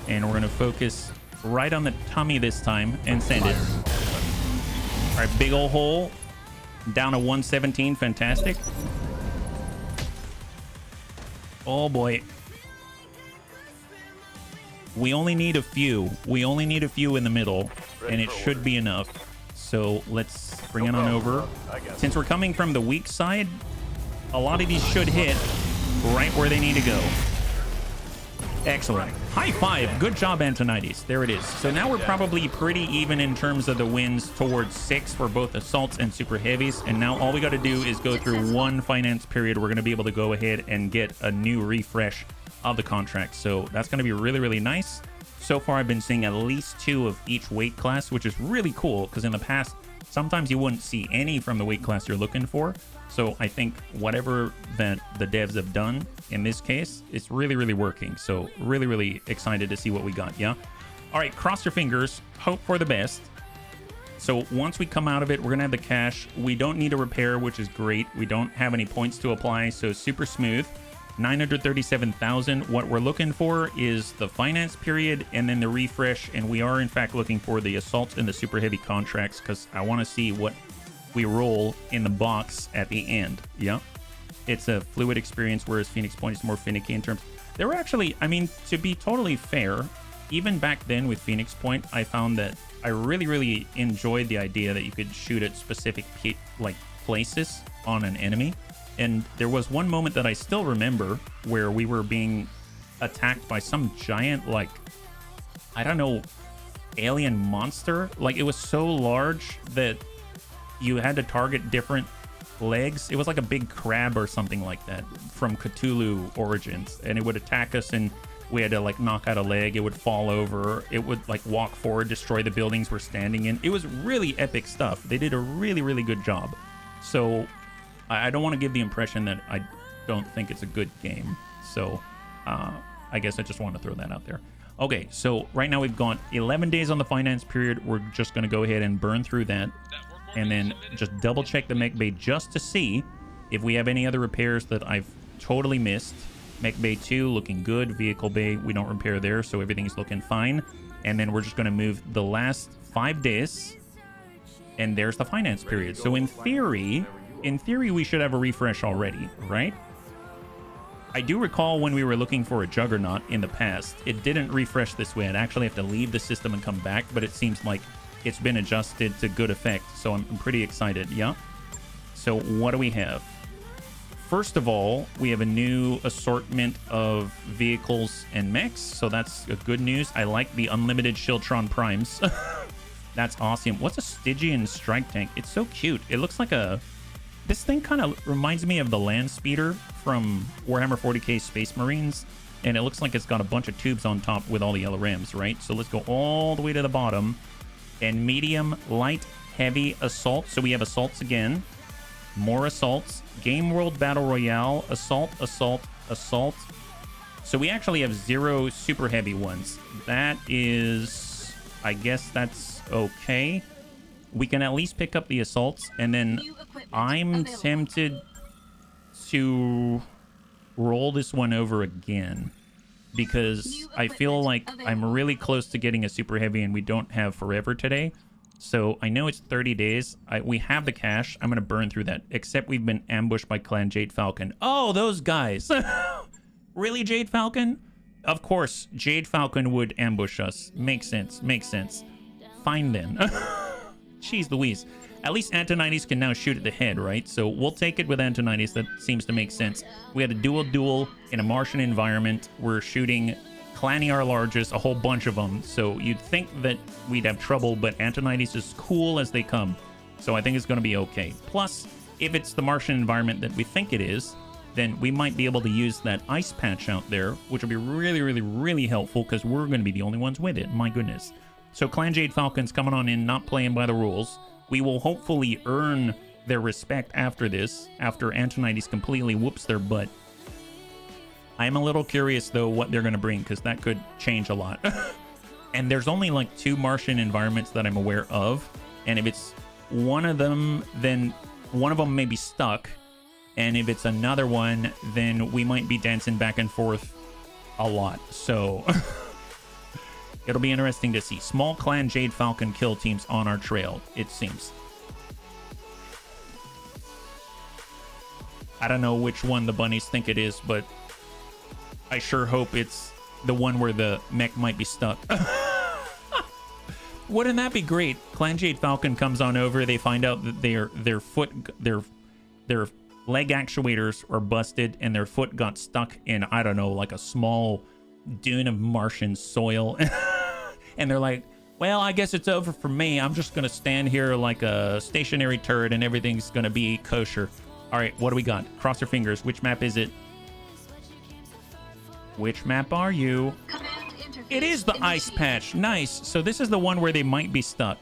And we're going to focus right on the tummy this time and send it. All right, big old hole. Down to 117. Fantastic. Oh, boy. We only need a few. We only need a few in the middle, and it should be enough. So let's bring it on over. Since we're coming from the weak side, a lot of these should hit right where they need to go. Excellent. High five. Good job, Antonides. There it is. So now we're probably pretty even in terms of the wins, towards 6 for both assaults and super heavies. And now all we got to do is go through one finance period. We're going to be able to go ahead and get a new refresh of the contract. So that's going to be really, really nice. So far, I've been seeing at least 2 of each weight class, which is really cool, because in the past, sometimes you wouldn't see any from the weight class you're looking for. So I think whatever that the devs have done in this case, it's really, really working. So really, really excited to see what we got. Yeah. All right. Cross your fingers. Hope for the best. So once we come out of it, we're going to have the cash. We don't need a repair, which is great. We don't have any points to apply. So super smooth. 937,000. What we're looking for is the finance period and then the refresh. And we are in fact looking for the assaults and the super heavy contracts, because I want to see what we roll in the box at the end. Yeah, it's a fluid experience, whereas Phoenix Point is more finicky in terms. There were actually, I mean, to be totally fair, even back then with Phoenix Point, I found that I really, really enjoyed the idea that you could shoot at specific places on an enemy. And there was one moment that I still remember where we were being attacked by some giant, like, I don't know, alien monster. Like, it was so large that you had to target different legs. It was like a big crab or something like that from Cthulhu Origins, and it would attack us, and we had to like knock out a leg. It would fall over. It would like walk forward, destroy the buildings we're standing in. It was really epic stuff. They did a really, really good job. So I don't want to give the impression that I don't think it's a good game. So I guess I just want to throw that out there. Okay, so right now we've got 11 days on the finance period. We're just going to go ahead and burn through that and then just double check the mech bay just to see if we have any other repairs that I've totally missed. Mech bay 2 looking good. Vehicle bay, we don't repair there, so everything's looking fine. And then we're just going to move the last 5 days, and there's the finance period. So in theory, we should have a refresh already, right? I do recall when we were looking for a Juggernaut in the past, it didn't refresh this way. I'd actually have to leave the system and come back, but it seems like it's been adjusted to good effect, so I'm pretty excited. Yeah. So what do we have? First of all, we have a new assortment of vehicles and mechs, so that's a good news. I like the unlimited Shiltron Primes. That's awesome. What's a Stygian strike tank? It's so cute. It looks like a... This thing kind of reminds me of the land speeder from Warhammer 40k Space Marines, and it looks like it's got a bunch of tubes on top with all the LRMs, right? So let's go all the way to the bottom. And medium, light, heavy assault. So we have assaults again. More assaults. Game World Battle Royale. Assault, assault, assault. So we actually have 0 super heavy ones. That is... I guess that's okay. We can at least pick up the assaults. And then I'm tempted to roll this one over again, because I feel like I'm really close to getting a super heavy and we don't have forever today. So I know it's 30 days. We have the cash. I'm going to burn through that, except we've been ambushed by Clan Jade Falcon. Oh, those guys. Really, Jade Falcon? Of course, Jade Falcon would ambush us. Makes sense. Makes sense. Fine then. Jeez Louise. At least Antonides can now shoot at the head, right? So we'll take it with Antonides. That seems to make sense. We had a duel in a Martian environment. We're shooting Claniar Largest, a whole bunch of them. So you'd think that we'd have trouble, but Antonides is cool as they come. So I think it's going to be okay. Plus, if it's the Martian environment that we think it is, then we might be able to use that ice patch out there, which will be really, really, really helpful, because we're going to be the only ones with it. My goodness. So Clan Jade Falcon's coming on in, not playing by the rules. We will hopefully earn their respect after this, after Antonides completely whoops their butt. I'm a little curious, though, what they're going to bring, because that could change a lot. And there's only like 2 Martian environments that I'm aware of. And if it's one of them, then one of them may be stuck. And if it's another one, then we might be dancing back and forth a lot. So it'll be interesting to see. Small Clan Jade Falcon kill teams on our trail, it seems. I don't know which one the bunnies think it is, but I sure hope it's the one where the mech might be stuck. Wouldn't that be great? Clan Jade Falcon comes on over. They find out that their leg actuators are busted and their foot got stuck in, I don't know, like a small dune of Martian soil. And they're like, well, I guess it's over for me. I'm just going to stand here like a stationary turret and everything's going to be kosher. All right, what do we got? Cross your fingers. Which map is it? Which map are you? It is the ice patch. Nice. So this is the one where they might be stuck.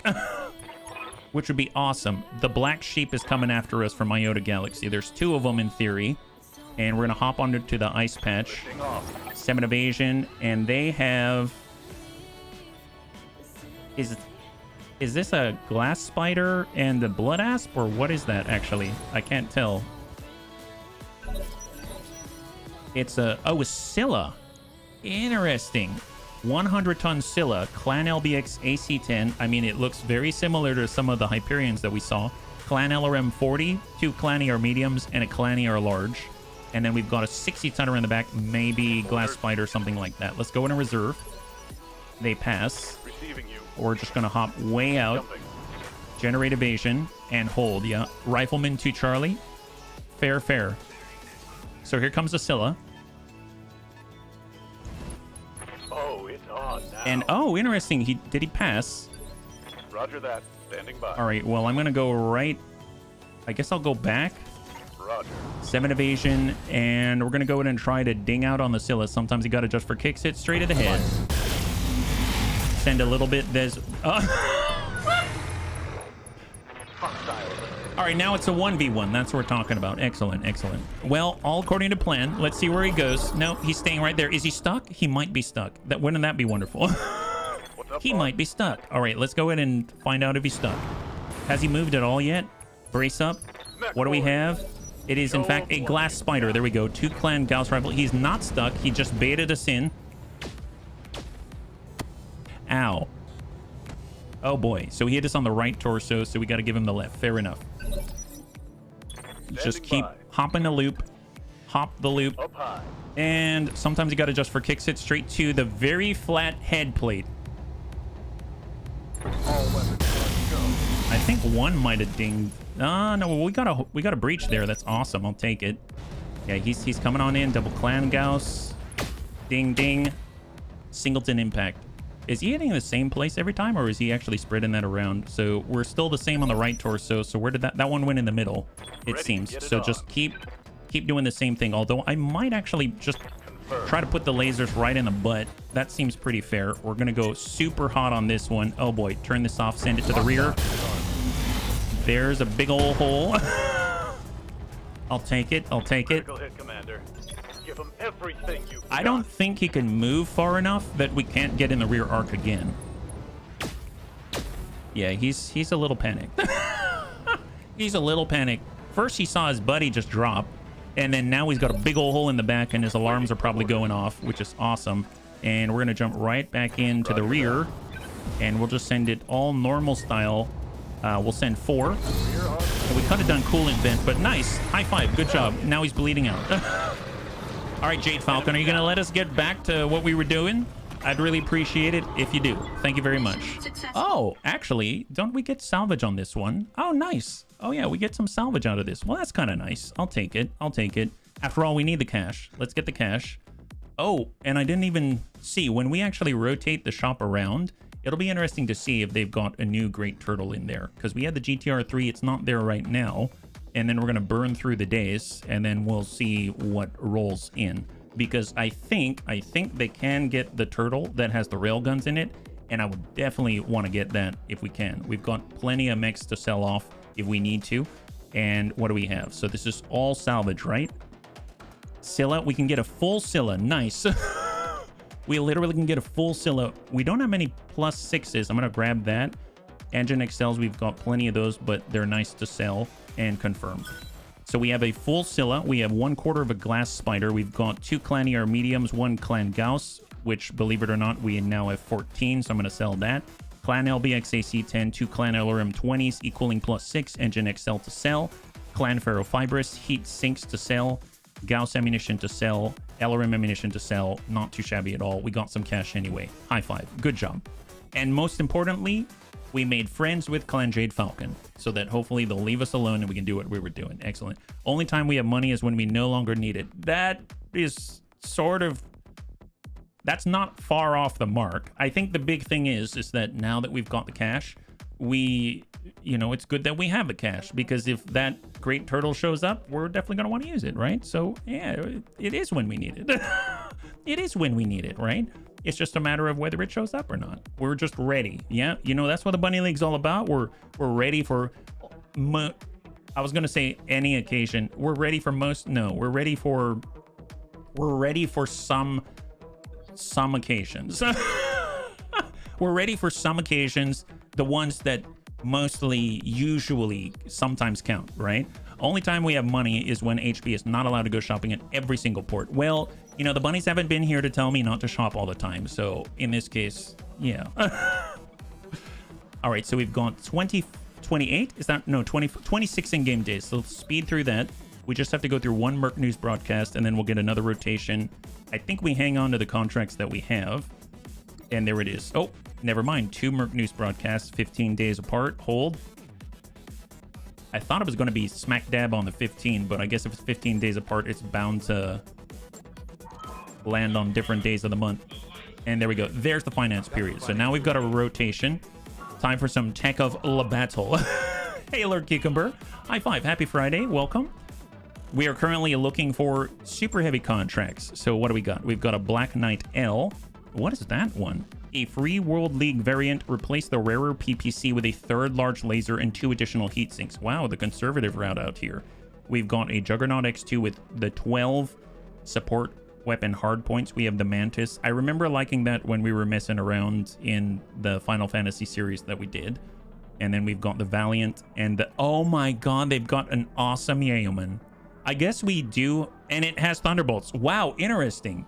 Which would be awesome. The black sheep is coming after us from Iota Galaxy. There's 2 of them in theory. And we're going to hop onto the ice patch. 7 evasion. And they have... Is this a glass spider and a blood asp? Or what is that, actually? I can't tell. It's a... Oh, a Scylla. Interesting. 100-ton Scylla. Clan LBX AC-10. I mean, it looks very similar to some of the Hyperions that we saw. Clan LRM 40, 2 Claniar mediums, and a Claniar large. And then we've got a 60-tonner in the back. Maybe glass spider, something like that. Let's go in a reserve. They pass. Receiving you. We're just going to hop way out. Generate evasion and hold. Yeah. Rifleman to Charlie. Fair, fair. So here comes the Scylla. Oh, it's on now. And oh, interesting. Did he pass? Roger that. Standing by. All right. Well, I'm gonna go right. I guess I'll go back. Roger. 7 evasion, and we're gonna go in and try to ding out on the Scylla. Sometimes you gotta adjust for kicks. Hit straight to the head. Send a little bit. There's. All right, now it's a 1v1. That's what we're talking about. Excellent, excellent. Well, all according to plan. Let's see where he goes. No, he's staying right there. Is he stuck? He might be stuck. Wouldn't that be wonderful? He might be stuck. All right, let's go ahead and find out if he's stuck. Has he moved at all yet? Brace up. What do we have? It is, in fact, a glass spider. There we go. 2 clan Gauss rifle. He's not stuck. He just baited us in. Ow. Oh, boy. So he hit us on the right torso, so we got to give him the left. Fair enough. Just keep hopping the loop. Hop the loop. Up high. And sometimes you got to adjust for kicks. Hit straight to the very flat head plate. All weapons ready to go. I think one might have dinged. No, we got a breach there. That's awesome. I'll take it. Yeah, he's coming on in. Double clan Gauss. Ding ding. Singleton impact. Is he hitting in the same place every time, or is he actually spreading that around? So we're still the same on the right torso. So where did that one went in the middle? It seems. So just keep doing the same thing. Although I might actually just try to put the lasers right in the butt. That seems pretty fair. We're gonna go super hot on this one. Oh boy, turn this off. Send it to the rear. There's a big old hole. I'll take it. I'll take it. Critical hit, Commander. Give him everything you. I don't think he can move far enough that we can't get in the rear arc again. Yeah, he's a little panicked. He's a little panicked. First, he saw his buddy just drop, and then now he's got a big old hole in the back, and his alarms are probably going off, which is awesome. And we're gonna jump right back into the rear, and we'll just send it all normal style. We'll send 4. And we could have done coolant vent, but nice. High five. Good job. Now he's bleeding out. All right, Jade Falcon, are you going to let us get back to what we were doing? I'd really appreciate it if you do. Thank you very much. Oh, actually, don't we get salvage on this one? Oh, nice. Oh, yeah, we get some salvage out of this. Well, that's kind of nice. I'll take it. I'll take it. After all, we need the cash. Let's get the cash. Oh, and I didn't even see. When we actually rotate the shop around, it'll be interesting to see if they've got a new Great Turtle in there. Because we had the GTR3. It's not there right now. And then we're going to burn through the days, and then we'll see what rolls in. Because I think they can get the turtle that has the railguns in it, and I would definitely want to get that if we can. We've got plenty of mechs to sell off if we need to. And what do we have? So this is all salvage, right? Scylla, we can get a full Scylla. Nice. We literally can get a full Scylla. We don't have many +6s. I'm going to grab that. Engine XLs, we've got plenty of those, but they're nice to sell and confirm. So we have a full Scylla. We have 1/4 of a glass spider. We've got 2 clan ER mediums, 1 clan Gauss, which, believe it or not, we now have 14, so I'm going to sell that. Clan LBX AC10, 2 clan LRM 20s, equaling +6, engine XL to sell. Clan Ferrofibrous, heat sinks to sell. Gauss ammunition to sell. LRM ammunition to sell. Not too shabby at all. We got some cash anyway. High five. Good job. And most importantly, we made friends with Clan Jade Falcon, so that hopefully they'll leave us alone and we can do what we were doing. Excellent. Only time we have money is when we no longer need it. That is sort of... That's not far off the mark. I think the big thing is that now that we've got the cash, it's good that we have the cash, because if that Great Turtle shows up, we're definitely going to want to use it, right? So, yeah, it is when we need it. It is when we need it, right? It's just a matter of whether it shows up or not. We're just ready. Yeah, that's what the Bunny League's all about. We're ready for... I was going to say any occasion. We're ready for most... No, we're ready for some occasions. We're ready for some occasions, the ones that usually sometimes count, right? Only time we have money is when HB is not allowed to go shopping at every single port. Well, the bunnies haven't been here to tell me not to shop all the time. So in this case, yeah. All right, so we've got 28. Is that? No, 26 in-game days. So let's speed through that. We just have to go through 1 Merc News broadcast, and then we'll get another rotation. I think we hang on to the contracts that we have. And there it is. Oh, never mind. 2 Merc News broadcasts, 15 days apart. Hold. I thought it was going to be smack dab on the 15, but I guess if it's 15 days apart, it's bound to land on different days of the month. And there we go. There's the finance period. So now we've got a rotation. Time for some tech of la battle. Hey, Lord Cucumber. High five. Happy Friday. Welcome. We are currently looking for super heavy contracts. So what do we got? We've got a Black Knight L. What is that one? A free World League variant. Replace the rarer PPC with a third large laser and 2 additional heat sinks. Wow, the conservative route out here. We've got a Juggernaut X2 with the 12 support weapon hardpoints. We have the Mantis. I remember liking that when we were messing around in the Final Fantasy series that we did. And then we've got the Valiant and the... Oh my god, they've got an awesome Yeoman. I guess we do... And it has Thunderbolts. Wow, interesting.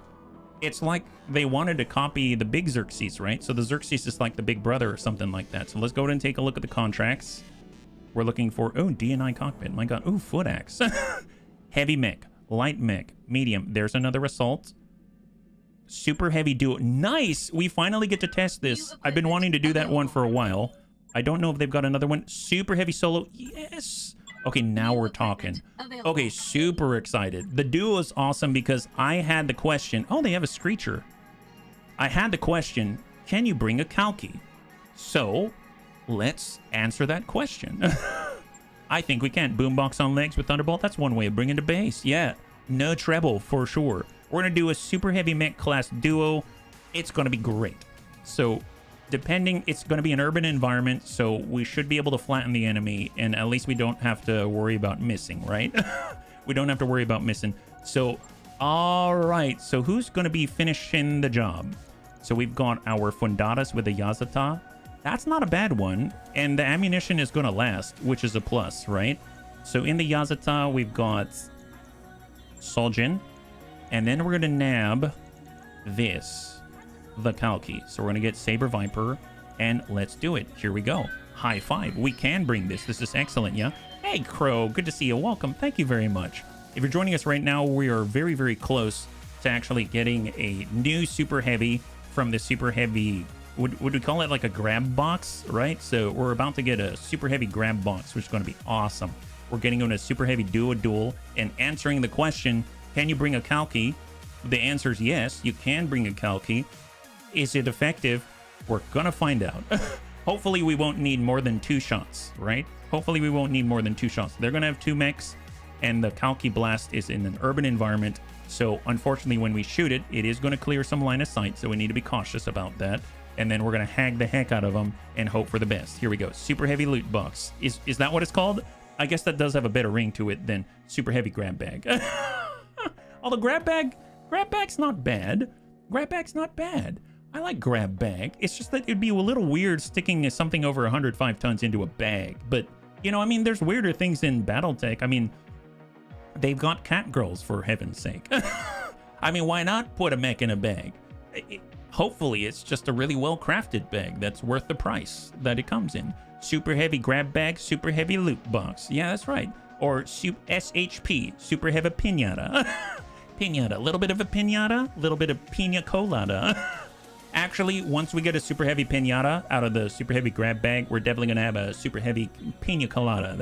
It's like they wanted to copy the big Xerxes, right? So the Xerxes is like the big brother or something like that. So let's go ahead and take a look at the contracts. We're looking for... Oh, DNI cockpit. My god. Oh, foot axe. Heavy mech. Light mech. Medium. There's another assault. Super heavy duo. Nice! We finally get to test this. I've been wanting to do that one for a while. I don't know if they've got another one. Super heavy solo. Yes! Okay, now we're talking. Okay, super excited. The duo is awesome because I had the question. Oh, they have a Screecher. I had the question, can you bring a Kalki? So, let's answer that question. I think we can. Boombox on legs with Thunderbolt. That's one way of bringing to base. Yeah, no treble for sure. We're going to do a super heavy mech class duo. It's going to be great. So, depending, it's going to be an urban environment, so we should be able to flatten the enemy, and at least we don't have to worry about missing, right? We don't have to worry about missing. So, all right. So, who's going to be finishing the job? So, we've got our Fundadas with the Yazata. That's not a bad one, and the ammunition is going to last, which is a plus, right? So, in the Yazata, we've got Soljin, and then we're going to nab this. The Kalki. So we're going to get Saber Viper, and let's do it. Here we go. High five. We can bring this. This is excellent, yeah? Hey, Crow. Good to see you. Welcome. Thank you very much. If you're joining us right now, we are very, very close to actually getting a new Super Heavy from the Super Heavy... Would we call it like a grab box, right? So we're about to get a Super Heavy grab box, which is going to be awesome. We're getting on a Super Heavy duo, and answering the question, can you bring a Kalki? The answer is yes, you can bring a Kalki. Is it effective? We're gonna find out. Hopefully we won't need more than 2 shots, right? Hopefully we won't need more than 2 shots. They're gonna have 2 mechs, and the Kalki blast is in an urban environment. So unfortunately, when we shoot it, it is gonna clear some line of sight. So we need to be cautious about that. And then we're gonna hag the heck out of them and hope for the best. Here we go. Super heavy loot box. Is that what it's called? I guess that does have a better ring to it than super heavy grab bag. Although grab bag's not bad. Grab bag's not bad. I like grab bag. It's just that it'd be a little weird sticking something over 105 tons into a bag. But, you know, I mean, there's weirder things in Battletech. I mean, they've got cat girls, for heaven's sake. I mean, why not put a mech in a bag? Hopefully, it's just a really well-crafted bag that's worth the price that it comes in. Super heavy grab bag, super heavy loot box. Yeah, that's right. Or SHP, super heavy pinata. Pinata, a little bit of a pinata, a little bit of pina colada. Actually, once we get a super heavy pinata out of the super heavy grab bag, we're definitely gonna have a super heavy pina colada.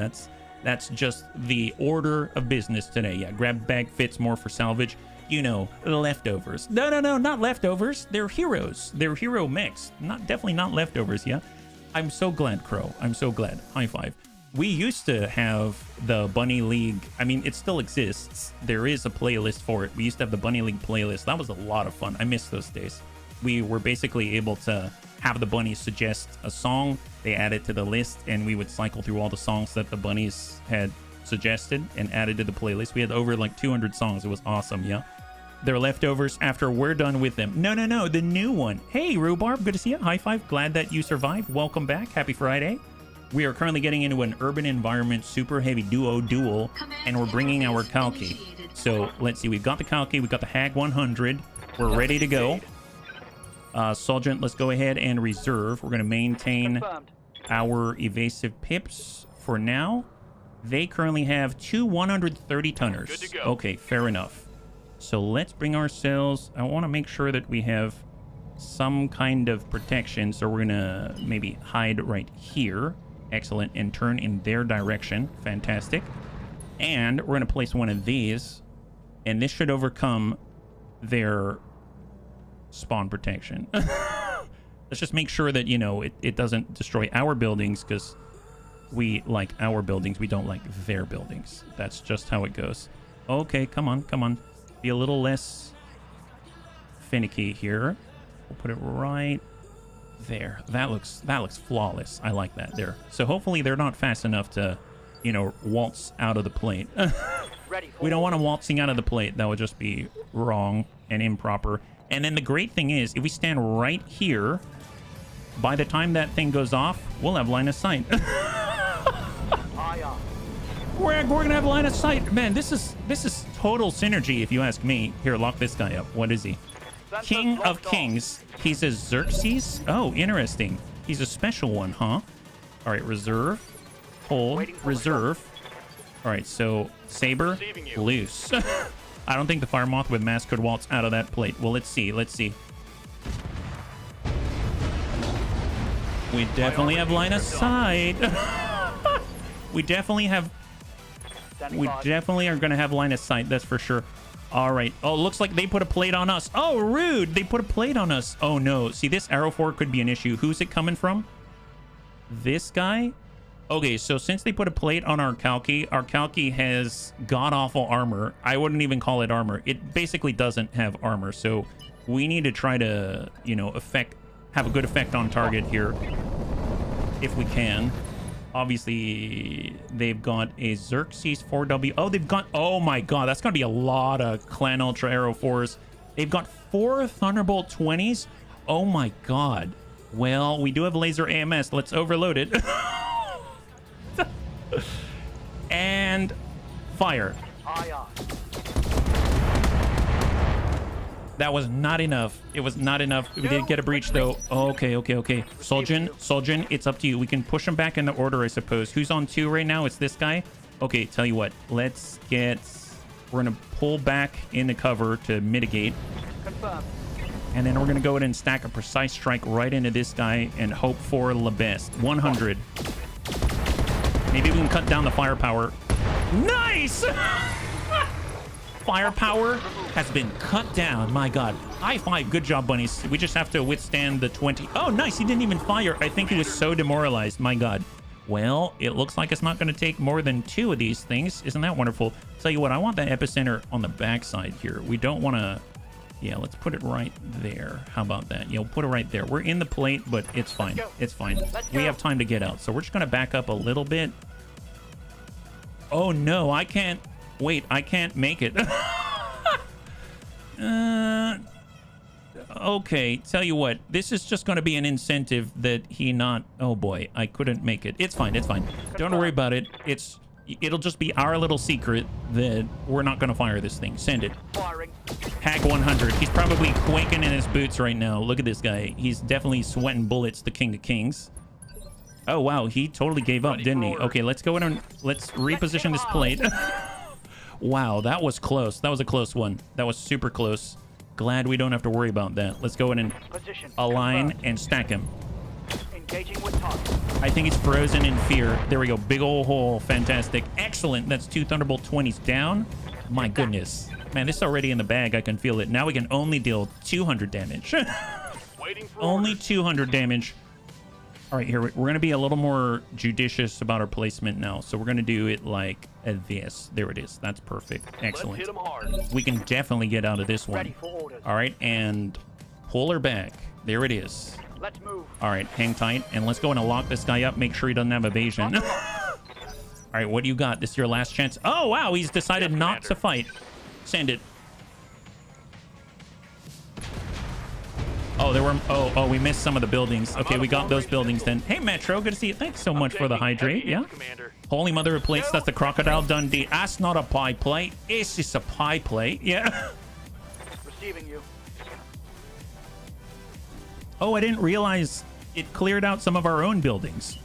That's just the order of business today. Yeah, grab bag fits more for salvage. You know, leftovers. No, not leftovers. They're heroes. They're hero mechs. Definitely not leftovers. Yeah, I'm so glad, Crow. I'm so glad. High five. We used to have the Bunny League. I mean, it still exists. There is a playlist for it. We used to have the Bunny League playlist. That was a lot of fun. I miss those days. We were basically able to have the bunnies suggest a song. They add it to the list, and we would cycle through all the songs that the bunnies had suggested and added to the playlist. We had over like 200 songs. It was awesome, yeah? They're leftovers after we're done with them. No, the new one. Hey, Rhubarb, good to see you. High five. Glad that you survived. Welcome back. Happy Friday. We are currently getting into an urban environment super heavy duel, and we're bringing our Kalki. So let's see. We've got the Kalki. We've got the Hag 100. We're ready to go. Solgent, let's go ahead and reserve. We're going to maintain our evasive pips for now. They currently have 2 130 tonners. Good to go. Okay, fair enough. So let's bring ourselves... I want to make sure that we have some kind of protection. So we're going to maybe hide right here. Excellent. And turn in their direction. Fantastic. And we're going to place one of these. And this should overcome their spawn protection. Let's just make sure that, you know, it doesn't destroy our buildings, because we like our buildings. We don't like their buildings. That's just how it goes. Okay, come on, come on. Be a little less finicky here. We'll put it right there. That looks flawless. I like that there. So hopefully they're not fast enough to, you know, waltz out of the plate. We don't want them waltzing out of the plate. That would just be wrong and improper. And then the great thing is, if we stand right here, by the time that thing goes off, we'll have line of sight. We're gonna have line of sight. Man, this is total synergy, if you ask me. Here, lock this guy up. What is he? King of Kings. He's a Xerxes. Oh, interesting. He's a special one, huh? All right, reserve, hold, reserve. All right, so saber loose. I don't think the fire moth with mask could waltz out of that plate. Well, let's see. Let's see. We definitely have line of sight. We definitely are going to have line of sight. That's for sure. All right. Oh, looks like they put a plate on us. Oh, rude. They put a plate on us. Oh, no. See, this arrow 4 could be an issue. Who's it coming from? This guy? Okay, so since they put a plate on our Kalki has god-awful armor. I wouldn't even call it armor. It basically doesn't have armor. So we need to try to, you know, have a good effect on target here if we can. Obviously, they've got a Xerxes 4W. Oh, they've got... Oh, my God. That's going to be a lot of Clan Ultra Arrow 4s. They've got 4 Thunderbolt 20s. Oh, my God. Well, we do have laser AMS. Let's overload it. And fire. That was not enough. It was not enough. We did get a breach, though. Okay. Soljin, it's up to you. We can push them back in the order, I suppose. Who's on 2 right now? It's this guy. Okay, tell you what. We're going to pull back into cover to mitigate. And then we're going to go ahead and stack a precise strike right into this guy and hope for the best. 100. Maybe we can cut down the firepower. Nice! Firepower has been cut down. My God. High five. Good job, bunnies. We just have to withstand the 20. Oh, nice. He didn't even fire. I think he was so demoralized. My God. Well, it looks like it's not going to take more than 2 of these things. Isn't that wonderful? Tell you what, I want that epicenter on the backside here. We don't want to... Yeah, let's put it right there. How about that? Yeah, we'll put it right there. We're in the plate, but it's fine. It's fine. We have time to get out. So we're just going to back up a little bit. Oh, no. I can't... Wait, I can't make it. Okay, tell you what. This is just going to be an incentive that he not... Oh, boy. I couldn't make it. It's fine. It's fine. Don't worry about it. It'll just be our little secret that we're not going to fire this thing. Send it. Hag 100. He's probably quaking in his boots right now. Look at this guy. He's definitely sweating bullets, the King of Kings. Oh, wow. He totally gave up, didn't he? Okay, let's go in and let's reposition this plate. Wow, that was close. That was a close one. That was super close. Glad we don't have to worry about that. Let's go in and align and stack him. I think he's frozen in fear. There we go. Big old hole. Fantastic. Excellent. That's 2 Thunderbolt 20s down. My goodness. Man, this is already in the bag. I can feel it. Now we can only deal 200 damage. Only 200 damage. All right, here. We're going to be a little more judicious about our placement now. So we're going to do it like this. There it is. That's perfect. Excellent. We can definitely get out of this one. All right, and pull her back. There it is. Let's move. All right, hang tight, and let's go in and lock this guy up. Make sure he doesn't have evasion. All right, what do you got? This is your last chance. Oh, wow, he's decided not to fight. Send it. Oh, there were... Oh, we missed some of the buildings. Okay, we got those buildings then. Hey, Metro, good to see you. Thanks so much for the hydrate. Yeah. Holy Mother of Plates, that's the Crocodile Dundee. That's not a pie plate. It's just a pie plate. Yeah. Receiving you. Oh, I didn't realize it cleared out some of our own buildings.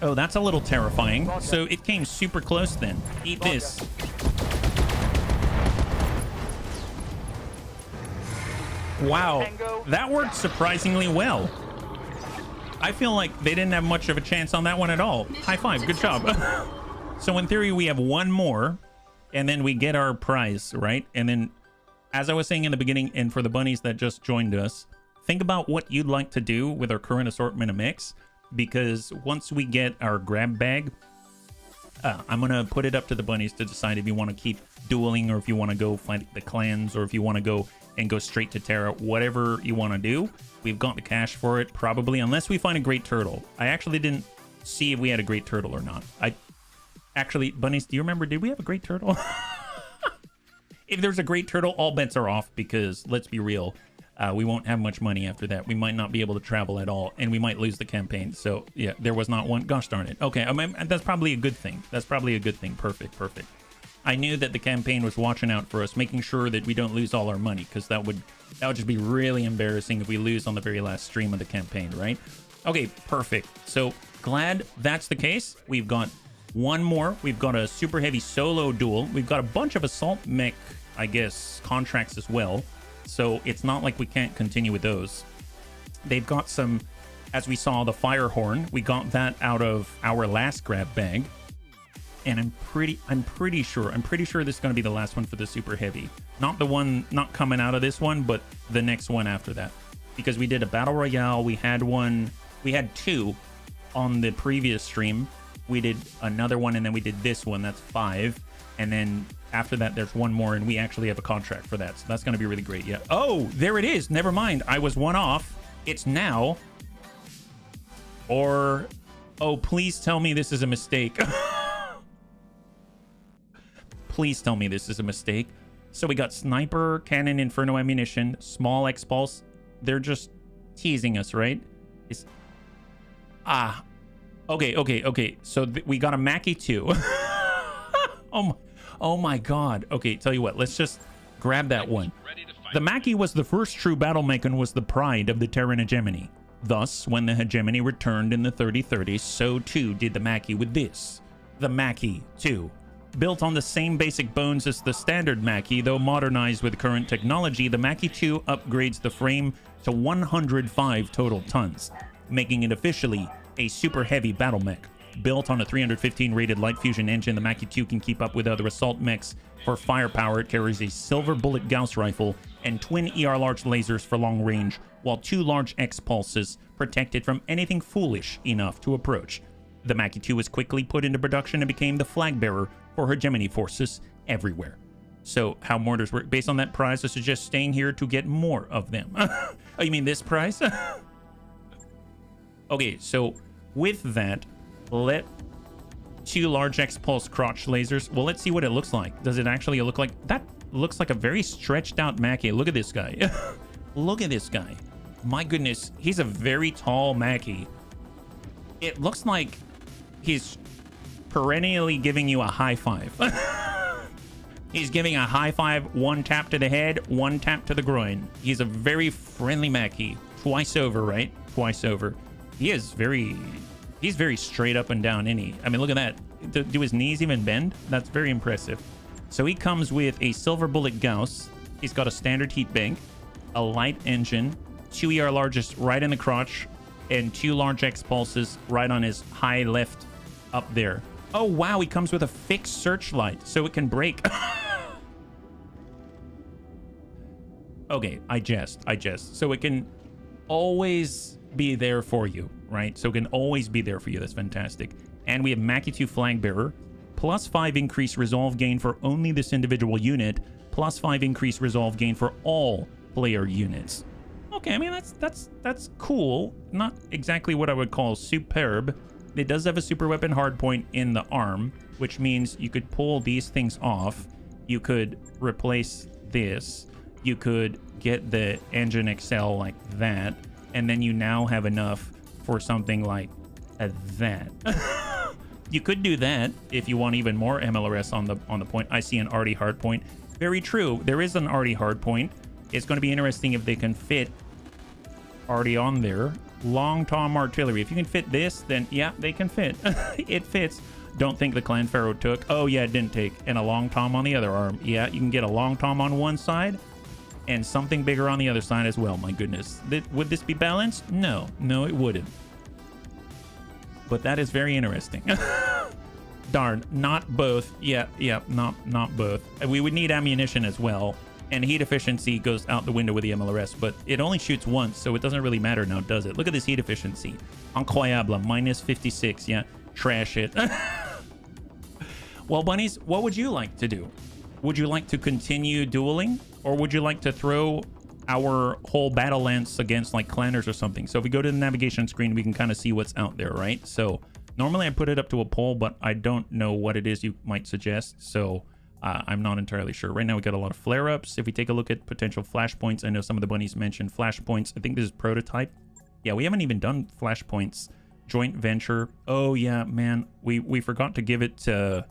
Oh, that's a little terrifying. So it came super close then. Eat this. Wow, that worked surprisingly well. I feel like they didn't have much of a chance on that one at all. High five, good job. So in theory, we have one more, and then we get our prize, right? And then as I was saying in the beginning, and for the bunnies that just joined us, think about what you'd like to do with our current assortment of mix, because once we get our grab bag, I'm going to put it up to the bunnies to decide if you want to keep dueling or if you want to go fight the clans or if you want to go straight to Terra, whatever you want to do. We've got the cash for it, probably, unless we find a great turtle. I actually didn't see if we had a great turtle or not. Actually, bunnies, do you remember, did we have a great turtle? If there's a great turtle, all bets are off, because let's be real, we won't have much money after that. We might not be able to travel at all, and we might lose the campaign. So yeah, there was not one. Gosh darn it. Okay, I mean, that's probably a good thing. That's probably a good thing. Perfect. I knew that the campaign was watching out for us, making sure that we don't lose all our money, because that would just be really embarrassing if we lose on the very last stream of the campaign, right? Okay, perfect. So glad that's the case. We've got one more. We've got a super heavy solo duel. We've got a bunch of assault mech, I guess, contracts as well. So it's not like we can't continue with those. They've got some, as we saw, the fire horn. We got that out of our last grab bag. And I'm pretty sure this is going to be the last one for the super heavy. Not the one, not coming out of this one, but the next one after that. Because we did a battle royale. We had two on the previous stream. We did another one, and then we did this one. That's 5. And then after that, there's one more, and we actually have a contract for that. So that's going to be really great. Yeah. Oh, there it is. Never mind. I was one off. It's now. Or, oh, please tell me this is a mistake. Please tell me this is a mistake. So we got sniper, cannon, inferno ammunition, small X-pulse. They're just teasing us, right? Okay. So we got a Mackie 2. Oh my god. Okay, tell you what, let's just grab that one. The Mackie was the first true battle mech and was the pride of the Terran hegemony. Thus, when the hegemony returned in the 3030s, so too did the Mackie with this. The Mackie 2. Built on the same basic bones as the standard Mackie, though modernized with current technology, the Mackie 2 upgrades the frame to 105 total tons, making it officially a super heavy battle mech. Built on a 315 rated light fusion engine, the Mackie 2 can keep up with other assault mechs. For firepower, it carries a silver bullet Gauss rifle and twin ER large lasers for long range, while 2 large X pulses protect it from anything foolish enough to approach. The Mackie 2 was quickly put into production and became the flag bearer for hegemony forces everywhere. So how mortars work? Based on that prize, I suggest staying here to get more of them. Oh, you mean this prize? Okay, so with that, let 2 large X-pulse crotch lasers. Well, let's see what it looks like. Does it actually look like... That looks like a very stretched out Mackie. Look at this guy. Look at this guy. My goodness, he's a very tall Mackie. It looks like he's perennially giving you a high five. He's giving a high five, 1 tap to the head, 1 tap to the groin. He's a very friendly Mackie. Twice over, right? Twice over. He's very straight up and down, isn't he? I mean, look at that. Do his knees even bend? That's very impressive. So he comes with a silver bullet Gauss. He's got a standard heat bank, a light engine, 2 ER largest right in the crotch, and 2 large X pulses right on his high left up there. Oh, wow, he comes with a fixed searchlight, so it can break. Okay, I jest. So it can always be there for you, right? So it can always be there for you. That's fantastic. And we have Mackie 2 Flag Bearer, +5 increased resolve gain for only this individual unit, +5 increased resolve gain for all player units. Okay, I mean, that's cool. Not exactly what I would call superb. It does have a super weapon hardpoint in the arm, which means you could pull these things off. You could replace this. You could get the engine excel like that, and then you now have enough for something like that. You could do that if you want even more MLRS on the point. I see an arty hardpoint. Very true. There is an arty hardpoint. It's going to be interesting if they can fit arty on there. Long Tom artillery. If you can fit this, then yeah, they can fit. It fits. Don't think the Clan Pharaoh took. Oh yeah, it didn't take. And a long Tom on the other arm. Yeah, you can get a long Tom on one side and something bigger on the other side as well. My goodness. Would this be balanced? No, it wouldn't. But that is very interesting. Darn, not both. Yeah, not both. We would need ammunition as well. And heat efficiency goes out the window with the MLRS, but it only shoots once, so it doesn't really matter now, does it? Look at this heat efficiency. Incroyable, minus 56, yeah. Trash it. Well, bunnies, what would you like to do? Would you like to continue dueling? Or would you like to throw our whole battle lance against like clanners or something? So if we go to the navigation screen, we can kind of see what's out there, right? So normally I put it up to a poll, but I don't know what it is you might suggest. So I'm not entirely sure. Right now we got a lot of flare-ups. If we take a look at potential flashpoints, I know some of the bunnies mentioned flashpoints. I think this is prototype. Yeah, we haven't even done flashpoints. Joint venture. Oh yeah, man. We forgot to give it to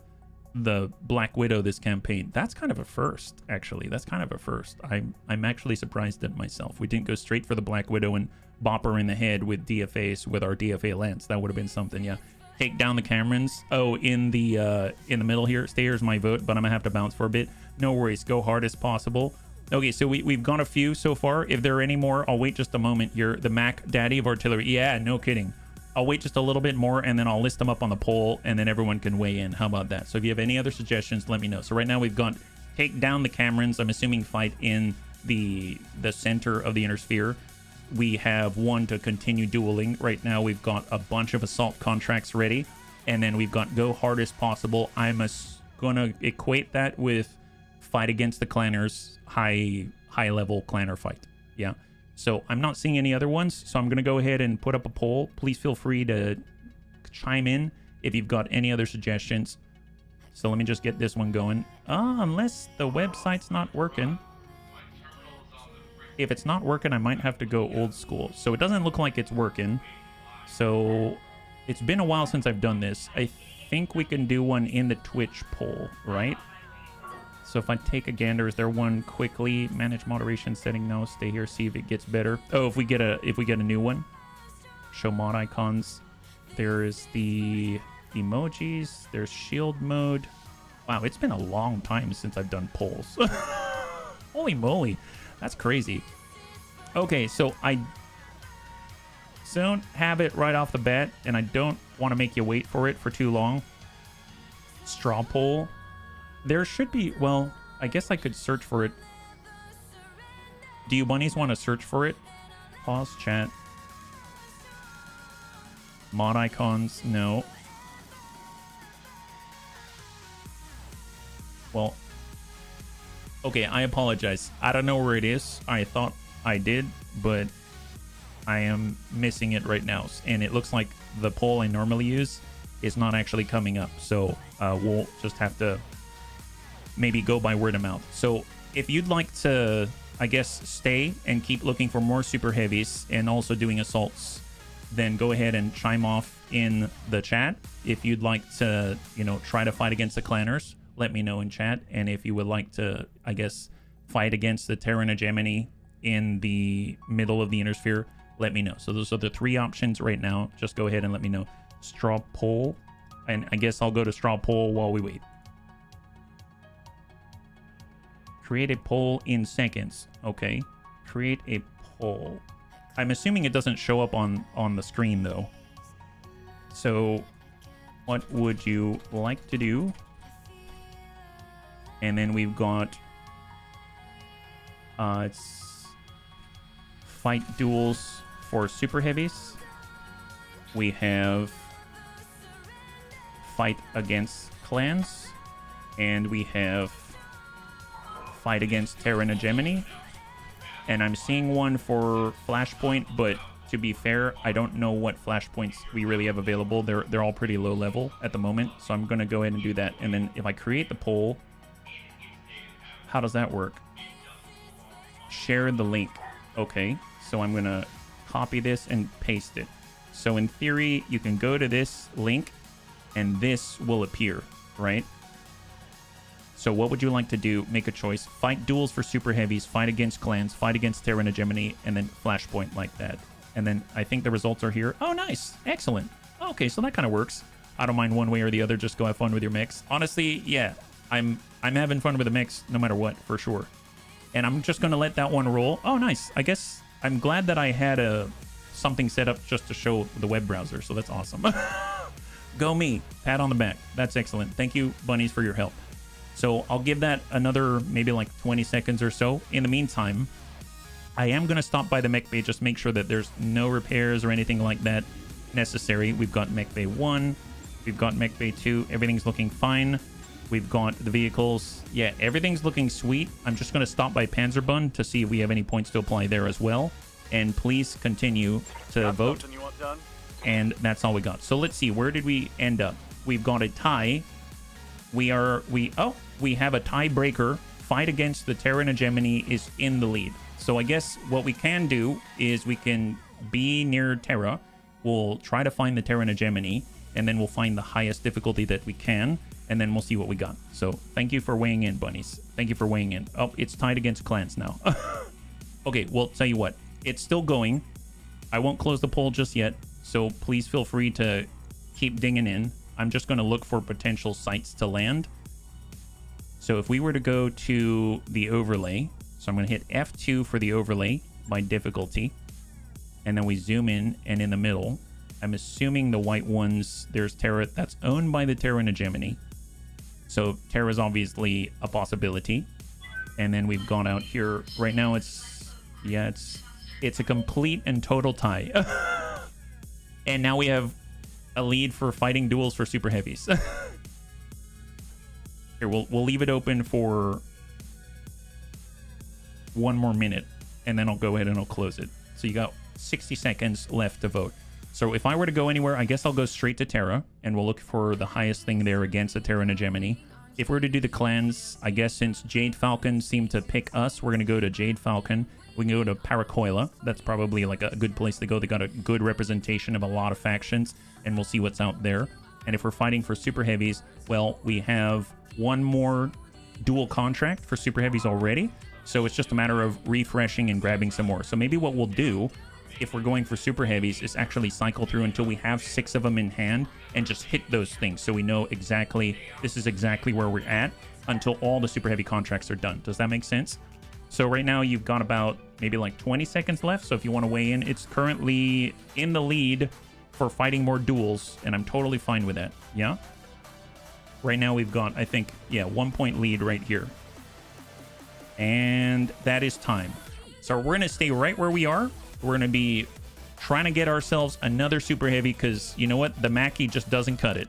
the Black Widow this campaign. That's kind of a first, actually. That's kind of a first. I'm actually surprised at myself. We didn't go straight for the Black Widow and bop her in the head with DFAs with our DFA lance. That would have been something, yeah. Take down the Camerons. Oh, in the middle here. Here's my vote, but I'm gonna have to bounce for a bit. No worries. Go hard as possible. Okay, so we've got a few so far. If there are any more, I'll wait just a moment here. The Mac Daddy of Artillery. Yeah, no kidding. I'll wait just a little bit more, and then I'll list them up on the poll, and then everyone can weigh in. How about that? So if you have any other suggestions, let me know. So right now we've got take down the Camerons. I'm assuming fight in the center of the inner sphere. We have one to continue dueling. Right now we've got a bunch of assault contracts ready, and then we've got go hard as possible. I'm gonna equate that with fight against the clanners, high level clanner fight. Yeah. So I'm not seeing any other ones, so I'm gonna go ahead and put up a poll. Please feel free to chime in if you've got any other suggestions. So let me just get this one going. Unless the website's not working. If it's not working, I might have to go old school. So it doesn't look like it's working. So it's been a while since I've done this. I think we can do one in the Twitch poll, right? So if I take a gander, is there one quickly? Manage moderation setting. No, stay here, see if it gets better. Oh, if we get a new one. Show mod icons. There's the emojis. There's shield mode. Wow, it's been a long time since I've done polls. Holy moly. That's crazy. Okay, so I don't have it right off the bat, and I don't want to make you wait for it for too long. Straw poll. There should be, well, I guess I could search for it. Do you bunnies want to search for it? Pause chat. Mod icons, no. Well, okay, I apologize. I don't know where it is. I thought I did, but I am missing it right now. And it looks like the poll I normally use is not actually coming up. So we'll just have to maybe go by word of mouth. So if you'd like to, I guess, stay and keep looking for more super heavies and also doing assaults, then go ahead and chime off in the chat. If you'd like to, you know, try to fight against the clanners, let me know in chat. And if you would like to, I guess, fight against the Terran hegemony in the middle of the inner sphere, let me know. So those are the three options right now. Just go ahead and let me know. Straw poll. And I guess I'll go to straw poll while we wait. Create a poll in seconds. Okay. Create a poll. I'm assuming it doesn't show up on the screen though. So what would you like to do? And then we've got it's fight duels for super heavies. We have fight against clans, and we have fight against Terran hegemony. And I'm seeing one for Flashpoint, but to be fair, I don't know what Flashpoints we really have available. They're all pretty low level at the moment, so I'm gonna go ahead and do that. And then if I create the poll, how does that work? Share the link. Okay, so I'm gonna copy this and paste it. So in theory, you can go to this link and this will appear, right? So what would you like to do? Make a choice. Fight duels for super heavies, fight against clans, fight against Terran hegemony, and then Flashpoint like that. And then I think the results are here. Oh, nice. Excellent. Okay, so that kind of works. I don't mind one way or the other. Just go have fun with your mix. Honestly, yeah, I'm having fun with the mix no matter what, for sure. And I'm just going to let that one roll. Oh, nice. I guess I'm glad that I had something set up just to show the web browser, so that's awesome. Go me. Pat on the back. That's excellent. Thank you, bunnies, for your help. So I'll give that another maybe like 20 seconds or so. In the meantime, I am going to stop by the mech bay, just make sure that there's no repairs or anything like that necessary. We've got mech bay 1, we've got mech bay 2, everything's looking fine. We've got the vehicles. Yeah, everything's looking sweet. I'm just going to stop by Panzerbund to see if we have any points to apply there as well. And please continue to vote. Something you want done? And that's all we got. So let's see, where did we end up? We've got a tie. We have a tiebreaker. Fight against the Terran hegemony is in the lead. So I guess what we can do is we can be near Terra. We'll try to find the Terran hegemony, and then we'll find the highest difficulty that we can, and then we'll see what we got. So thank you for weighing in, bunnies. Thank you for weighing in. Oh, it's tied against clans now. Okay, well, tell you what. It's still going. I won't close the poll just yet, so please feel free to keep dinging in. I'm just going to look for potential sites to land. So if we were to go to the overlay, so I'm going to hit F2 for the overlay by difficulty, and then we zoom in, and in the middle, I'm assuming the white ones, there's Terra, that's owned by the Terran hegemony. So Terra is obviously a possibility. And then we've gone out here. Right now it's a complete and total tie. And now we have a lead for fighting duels for super heavies. Here, we'll leave it open for one more minute, and then I'll go ahead and I'll close it. So you got 60 seconds left to vote. So if I were to go anywhere, I guess I'll go straight to Terra, and we'll look for the highest thing there against the Terran hegemony. If we're to do the clans, I guess since Jade Falcon seemed to pick us, we're going to go to Jade Falcon. We can go to Paracoila. That's probably like a good place to go. They got a good representation of a lot of factions, and we'll see what's out there. And if we're fighting for super heavies, well, we have one more dual contract for super heavies already. So it's just a matter of refreshing and grabbing some more. So maybe what we'll do, if we're going for super heavies, is actually cycle through until we have 6 of them in hand and just hit those things. So we know exactly, this is exactly where we're at until all the super heavy contracts are done. Does that make sense? So right now you've got about maybe like 20 seconds left. So if you want to weigh in, it's currently in the lead for fighting more duels, and I'm totally fine with that. Yeah. Right now we've got, I think, 1 point lead right here. And that is time. So we're going to stay right where we are. We're going to be trying to get ourselves another super heavy because, you know what? The Mackie just doesn't cut it.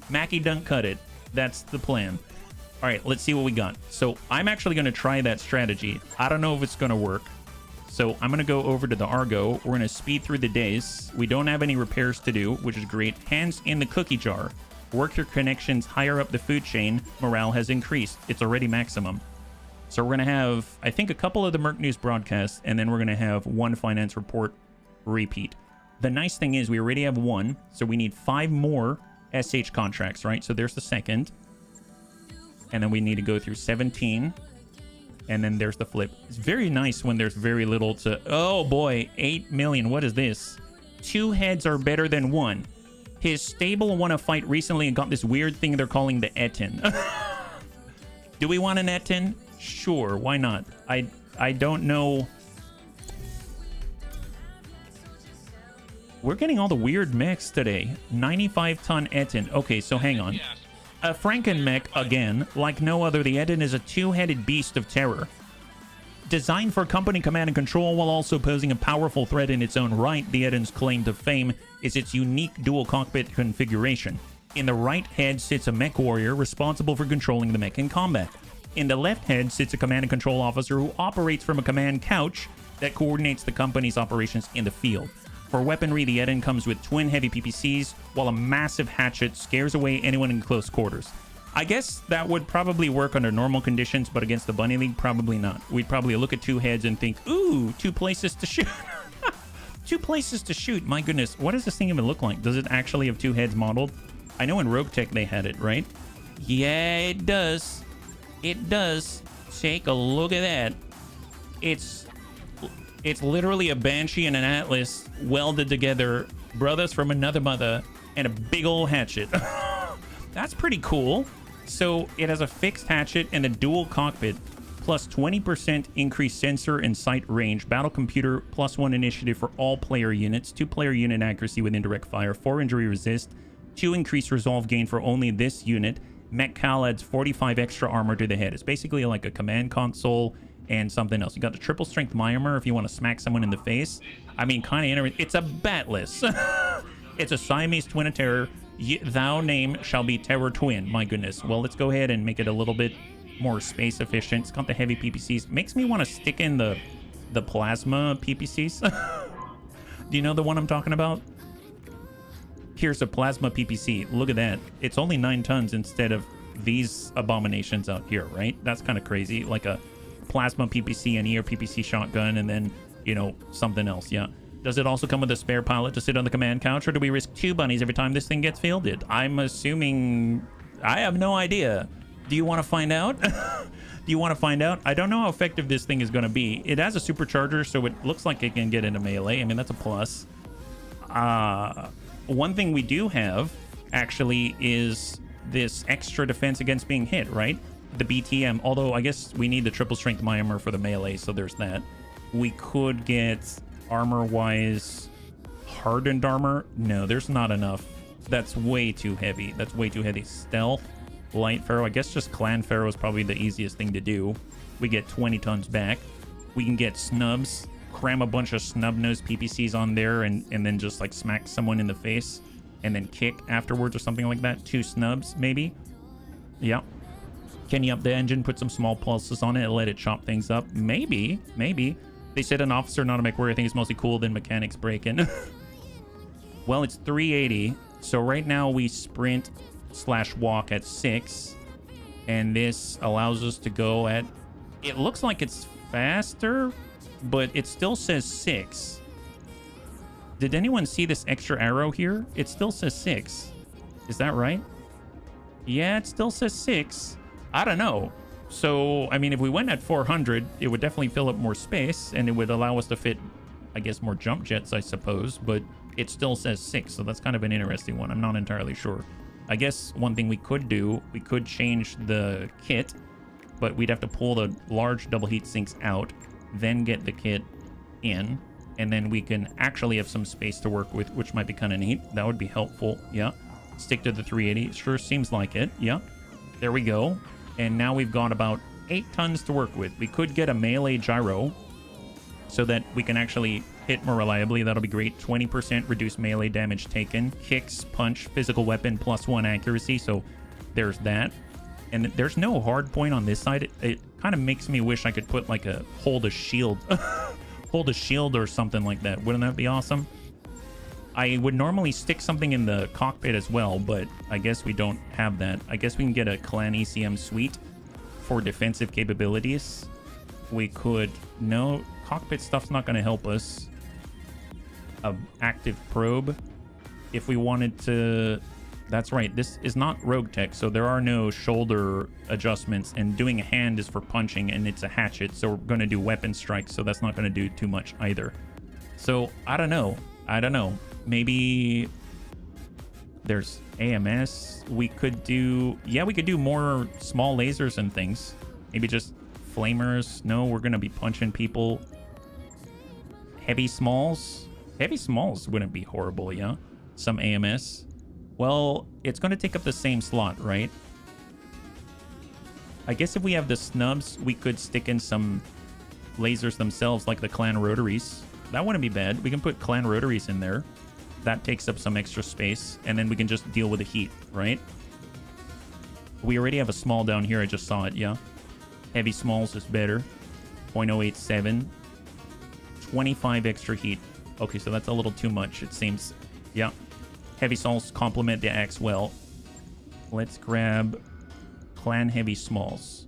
Mackie don't cut it. That's the plan. All right, let's see what we got. So I'm actually going to try that strategy. I don't know if it's going to work. So I'm going to go over to the Argo. We're going to speed through the days. We don't have any repairs to do, which is great. Hands in the cookie jar. Work your connections higher up the food chain. Morale has increased. It's already maximum. So we're going to have, I think, a couple of the Merc News broadcasts, and then we're going to have one finance report repeat. The nice thing is we already have one, so we need 5 more SH contracts, right? So there's the second. And then we need to go through 17. And then there's the flip. It's very nice when there's very little to... Oh, boy. 8 million. What is this? 2 heads are better than 1. His stable won a fight recently and got this weird thing they're calling the Etin. Do we want an Etin? Sure, why not? I don't know. We're getting all the weird mechs today. 95-ton Etin. Okay, so hang on. A Franken mech, again, like no other, the Etin is a 2-headed beast of terror. Designed for company command and control while also posing a powerful threat in its own right, the Etin's claim to fame is its unique dual cockpit configuration. In the right head sits a mech warrior responsible for controlling the mech in combat. In the left head sits a command and control officer who operates from a command couch that coordinates the company's operations in the field. For weaponry, the Etin comes with twin heavy PPCs, while a massive hatchet scares away anyone in close quarters. I guess that would probably work under normal conditions, but against the Bunny League, probably not. We'd probably look at 2 heads and think, ooh, 2 places to shoot. 2 places to shoot. My goodness, what does this thing even look like? Does it actually have 2 heads modeled? I know in Rogue Tech they had it, right? Yeah, it does. It does. Take a look at that. It's literally a Banshee and an Atlas welded together, brothers from another mother, and a big old hatchet. That's pretty cool. So it has a fixed hatchet and a dual cockpit, plus 20% increased sensor and sight range, battle computer, +1 initiative for all player units, 2 player unit accuracy with indirect fire, 4 injury resist, 2 increased resolve gain for only this unit, Mech Cal adds 45 extra armor to the head. It's basically like a command console and something else. You got the triple strength Myomer if you want to smack someone in the face. I mean, kind of interesting. It's a Batless. It's a Siamese twin of terror. Thou name shall be Terror Twin. My goodness. Well, let's go ahead and make it a little bit more space efficient. It's got the heavy PPCs. Makes me want to stick in the plasma PPCs. Do you know the one I'm talking about? Here's a plasma PPC. Look at that. It's only 9 tons instead of these abominations out here, right? That's kind of crazy. Like a plasma PPC, an ER PPC shotgun, and then, you know, something else. Yeah. Does it also come with a spare pilot to sit on the command couch, or do we risk 2 bunnies every time this thing gets fielded? I'm assuming... I have no idea. Do you want to find out? Do you want to find out? I don't know how effective this thing is going to be. It has a supercharger, so it looks like it can get into melee. I mean, that's a plus. One thing we do have, actually, is this extra defense against being hit, right? The BTM, although I guess we need the triple strength Myomer for the melee, so there's that. We could get armor-wise hardened armor. No, there's not enough. That's way too heavy. That's way too heavy. Stealth, light Pharaoh. I guess just clan Pharaoh is probably the easiest thing to do. We get 20 tons back. We can get snubs. Cram a bunch of snub-nosed PPCs on there and then just like smack someone in the face and then kick afterwards or something like that. 2 snubs, maybe. Yeah. Can you up the engine, put some small pulses on it and let it chop things up? Maybe. They said an officer, not a mech warrior. I think it's mostly cool than mechanics breaking. Well, it's 380. So right now we sprint / walk at 6. And this allows us to go at... It looks like it's faster, but it still says 6. Did anyone see this extra arrow here? It still says 6. Is that right? Yeah, it still says 6. I don't know. So, I mean, if we went at 400, it would definitely fill up more space, and it would allow us to fit, I guess, more jump jets, I suppose, but it still says 6, so that's kind of an interesting one. I'm not entirely sure. I guess one thing we could do, we could change the kit, but we'd have to pull the large double heat sinks out, then get the kit in, and then we can actually have some space to work with, which might be kind of neat. That would be helpful. Yeah. Stick to the 380. Sure seems like it. Yeah. There we go. And now we've got about 8 tons to work with. We could get a melee gyro so that we can actually hit more reliably. That'll be great. 20% reduced melee damage taken. Kicks, punch, physical weapon, +1 accuracy. So there's that. And there's no hard point on this side. It kind of makes me wish I could put like a hold a shield. Hold a shield or something like that. Wouldn't that be awesome? I would normally stick something in the cockpit as well, but I guess we don't have that. I guess we can get a clan ECM suite for defensive capabilities. We could... No, cockpit stuff's not going to help us. Active probe. If we wanted to... That's right, this is not rogue tech, so there are no shoulder adjustments, and doing a hand is for punching, and it's a hatchet, so we're going to do weapon strikes, so that's not going to do too much either. So, I don't know. Maybe there's AMS. We could do... Yeah, we could do more small lasers and things. Maybe just flamers. No, we're going to be punching people. Heavy smalls. Heavy smalls wouldn't be horrible, yeah? Some AMS. Well, it's going to take up the same slot, right? I guess if we have the snubs, we could stick in some lasers themselves, like the clan rotaries. That wouldn't be bad. We can put clan rotaries in there. That takes up some extra space, and then we can just deal with the heat, right? We already have a small down here. I just saw it, yeah. Heavy smalls is better. 0.087. 25 extra heat. Okay, so that's a little too much, it seems. Yeah. Heavy smalls complement the axe well. Let's grab clan heavy smalls.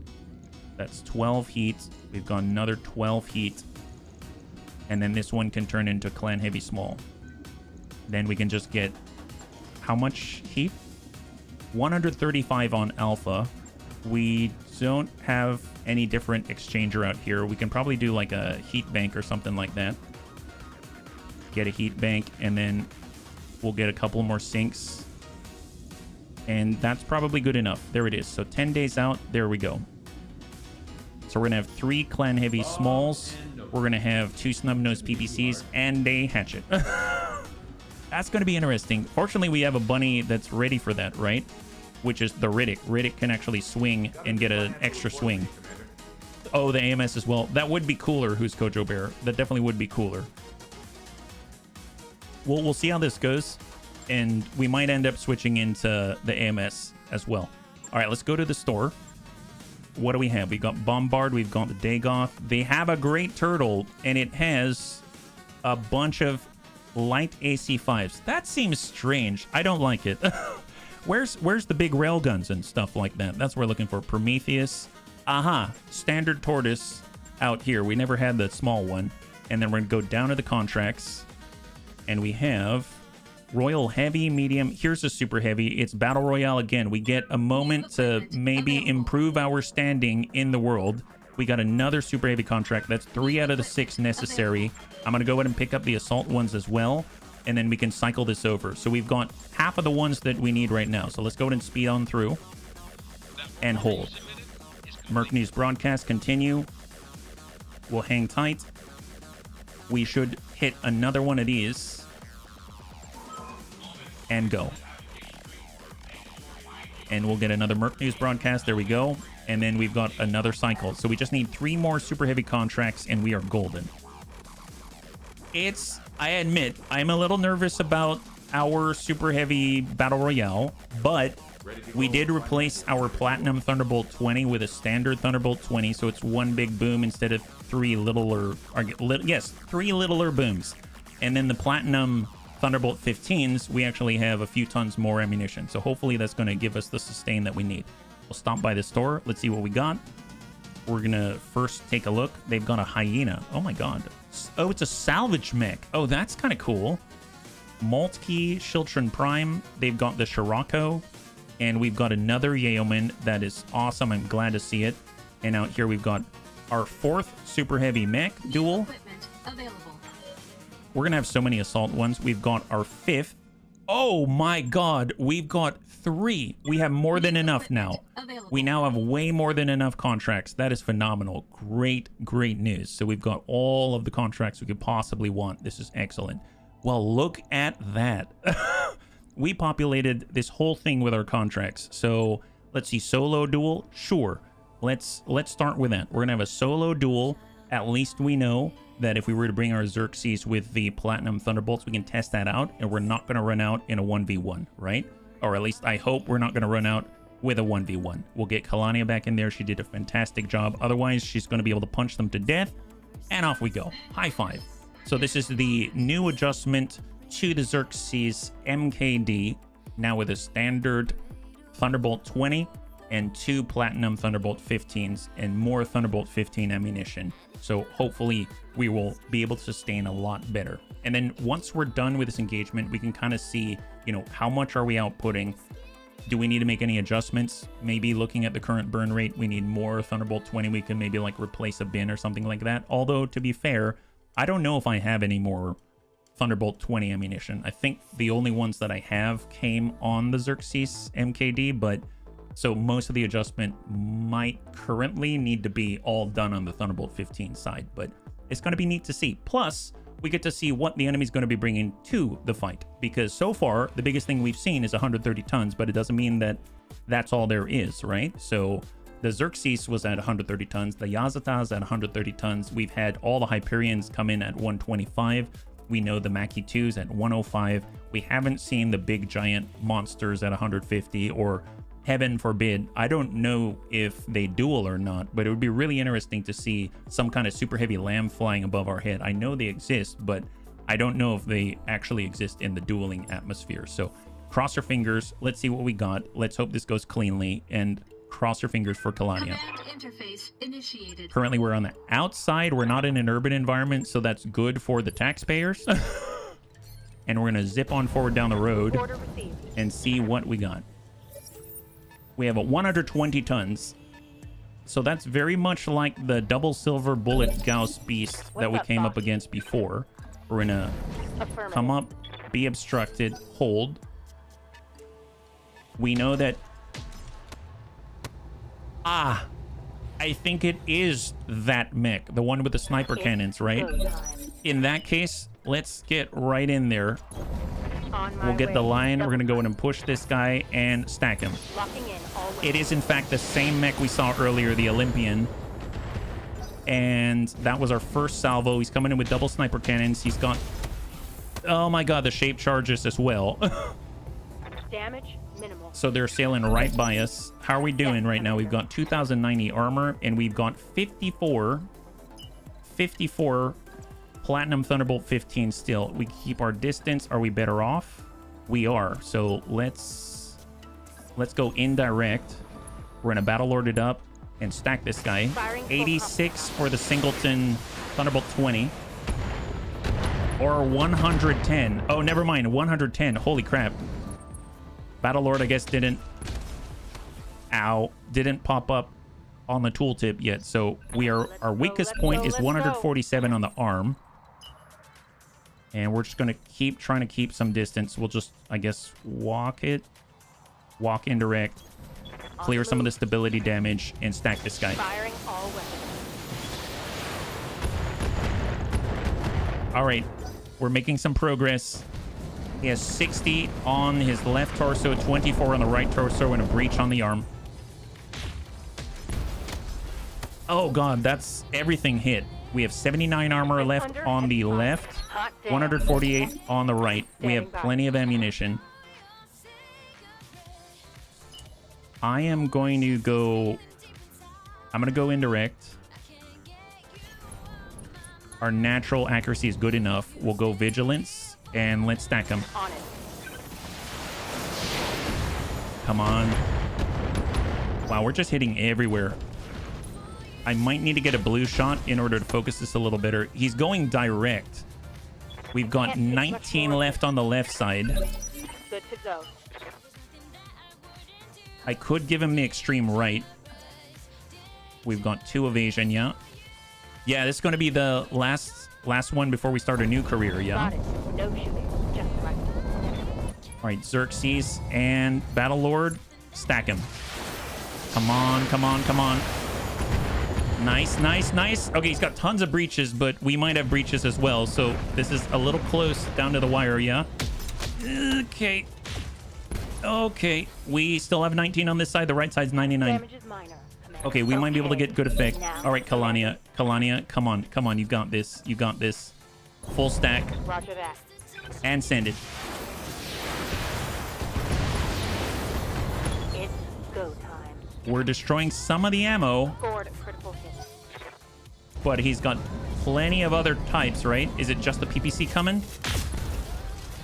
That's 12 heat. We've got another 12 heat. And then this one can turn into clan heavy small. Then we can just get... How much heat? 135 on alpha. We don't have any different exchanger out here. We can probably do like a heat bank or something like that. Get a heat bank, and then we'll get a couple more sinks. And that's probably good enough. There it is. So 10 days out, there we go. So we're going to have 3 clan heavy smalls. We're going to have 2 snub-nosed PPCs and a hatchet. That's going to be interesting. Fortunately, we have a bunny that's ready for that, right? which is the Riddick. Riddick can actually swing and get an extra swing. Oh, the AMS as well. That would be cooler, Who's Kojo Bear. That definitely would be cooler. We'll see how this goes, and we might end up switching into the AMS as well. All right, let's go to the store. What do we have? We've got Bombard, we've got the Dagoth. They have a great turtle, and it has a bunch of light AC5s. That seems strange. I don't like it. Where's the big railguns and stuff like that? That's what we're looking for. Prometheus. Aha, standard Tortoise out here. We never had the small one. And then we're going to go down to the contracts. And we have Royal Heavy, Medium. Here's a Super Heavy. It's Battle Royale again. We get a moment to maybe improve our standing in the world. We got another Super Heavy contract. That's 3 out of the 6 necessary. I'm going to go ahead and pick up the Assault ones as well. And then we can cycle this over. So we've got half of the ones that we need right now. So let's go ahead and speed on through. And hold. Merc News broadcast, continue. We'll hang tight. We should hit another one of these. And go. And we'll get another Merc News broadcast. There we go. And then we've got another cycle. So we just need 3 more Super Heavy contracts and we are golden. I admit, I'm a little nervous about our Super Heavy Battle Royale, but we did replace our Platinum Thunderbolt 20 with a standard Thunderbolt 20, so it's one big boom instead of 3 littler, yes, 3 littler booms. And then the Platinum Thunderbolt 15s, we actually have a few tons more ammunition, so hopefully that's going to give us the sustain that we need. We'll stop by the store. Let's see what we got. We're going to first take a look. They've got a Hyena. Oh my god. Oh, it's a salvage mech. Oh, that's kind of cool. Maltki, Shiltron Prime. They've got the Scirocco. And we've got another Yeoman. That is awesome. I'm glad to see it. And out here we've got our 4th Super Heavy mech duel. We're going to have so many Assault ones. We've got our 5th. Oh my god. We've got 3. We have more than enough now. We now have way more than enough contracts. That is phenomenal. Great, great news. So we've got all of the contracts we could possibly want. This is excellent. Well, look at that. We populated this whole thing with our contracts. So let's see, solo duel. Sure. Let's start with that. We're gonna have a solo duel. At least we know that if we were to bring our Xerxes with the Platinum Thunderbolts, we can test that out, and we're not gonna run out in a 1v1, right? Or at least I hope we're not gonna run out with a 1v1. We'll get Kalania back in there. She did a fantastic job. Otherwise, she's gonna be able to punch them to death, and off we go. High five. So this is the new adjustment to the Xerxes MKD, now with a standard Thunderbolt 20 and 2 Platinum Thunderbolt 15s and more Thunderbolt 15 ammunition. So hopefully we will be able to sustain a lot better. And then once we're done with this engagement, we can kind of see, you know, how much are we outputting? Do we need to make any adjustments? Maybe looking at the current burn rate, we need more Thunderbolt 20. We can maybe like replace a bin or something like that. Although to be fair, I don't know if I have any more Thunderbolt 20 ammunition. I think the only ones that I have came on the Xerxes MKD, but so most of the adjustment might currently need to be all done on the Thunderbolt 15 side, but it's going to be neat to see. Plus, we get to see what the enemy's going to be bringing to the fight, because so far the biggest thing we've seen is 130 tons, but it doesn't mean that that's all there is, right? So the Xerxes was at 130 tons, the Yazata's at 130 tons. We've had all the Hyperions come in at 125. We know the Maki 2's at 105. We haven't seen the big giant monsters at 150, or heaven forbid, I don't know if they duel or not, but it would be really interesting to see some kind of super heavy lamb flying above our head. I know they exist, but I don't know if they actually exist in the dueling atmosphere. So cross your fingers. Let's see what we got. Let's hope this goes cleanly, and cross your fingers for Kalania. Interface initiated. Currently, we're on the outside. We're not in an urban environment, so that's good for the taxpayers. And we're going to zip on forward down the road and see what we got. We have a 120 tons. So that's very much like the double silver bullet Gauss beast that we came up against before. We're going to come up, be obstructed, hold. We know that... Ah, I think it is that mech, the one with the sniper cannons, right? In that case, let's get right in there On my We'll get the way. lion. We're Double going to go in time. and push this guy and stack him. Locking in all It is, in fact, the same mech we saw earlier, the Olympian. And that was our first salvo. He's coming in with double sniper cannons. He's got... Oh my god, the shape charges as well. Damage minimal. So they're sailing right by us. How are we doing right now? We've got 2090 armor, and we've got 54 Platinum Thunderbolt 15 still. We keep our distance. Are we better off? We are. So let's go indirect. We're gonna battle lord it up and stack this guy. 86 for the singleton Thunderbolt 20. Or 110. Oh, never mind. 110. Holy crap. Battlelord, I guess, didn't pop up on the tooltip yet. So our weakest point is 147 on the arm. And we're just going to keep trying to keep some distance. We'll just, I guess, walk indirect, clear some of the stability damage, and stack this guy. Firing all weapons. All right. We're making some progress. He has 60 on his left torso, 24 on the right torso, and a breach on the arm. Oh god, that's everything hit. We have 79 armor left on the left, 148 on the right. We have plenty of ammunition. I'm going to go indirect. Our natural accuracy is good enough. We'll go vigilance, and let's stack them. On it. Come on. Wow, we're just hitting everywhere. I might need to get a blue shot in order to focus this a little better. He's going direct. We've got 19 left on the left side. Good to go. I could give him the extreme right. We've got 2 evasion, yeah. Yeah, this is going to be the last one before we start a new career, yeah? Got it. No shooting. Just right. All right, Xerxes and Battlelord, stack him. Come on, come on, come on. Nice, nice, nice. Okay, he's got tons of breaches, but we might have breaches as well. So this is a little close down to the wire, yeah? Okay. Okay. We still have 19 on this side. The right side's 99. Damage is minor. Okay, we might be able to get good effect. All right, Kalania. Kalania, come on. Come on, you've got this. You got this. Full stack. Roger that. And send it. It's go time. We're destroying some of the ammo, Scored a critical hit. but he's got plenty of other types, right? Is it just the PPC coming?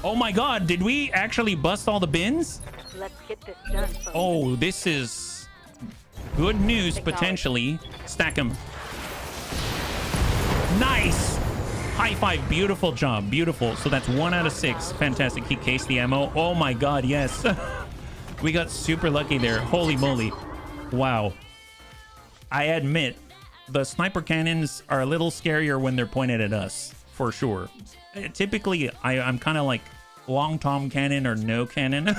Oh my god, did we actually bust all the bins? Let's get this done, folks. Oh, this is good news, potentially. Stack him. Nice! High five. Beautiful job. Beautiful. So that's 1 out of 6. Fantastic. He cased the ammo. Oh my god, yes. We got super lucky there. Holy moly. Wow. I admit, the sniper cannons are a little scarier when they're pointed at us, for sure. Typically, I'm kind of like long tom cannon or no cannon.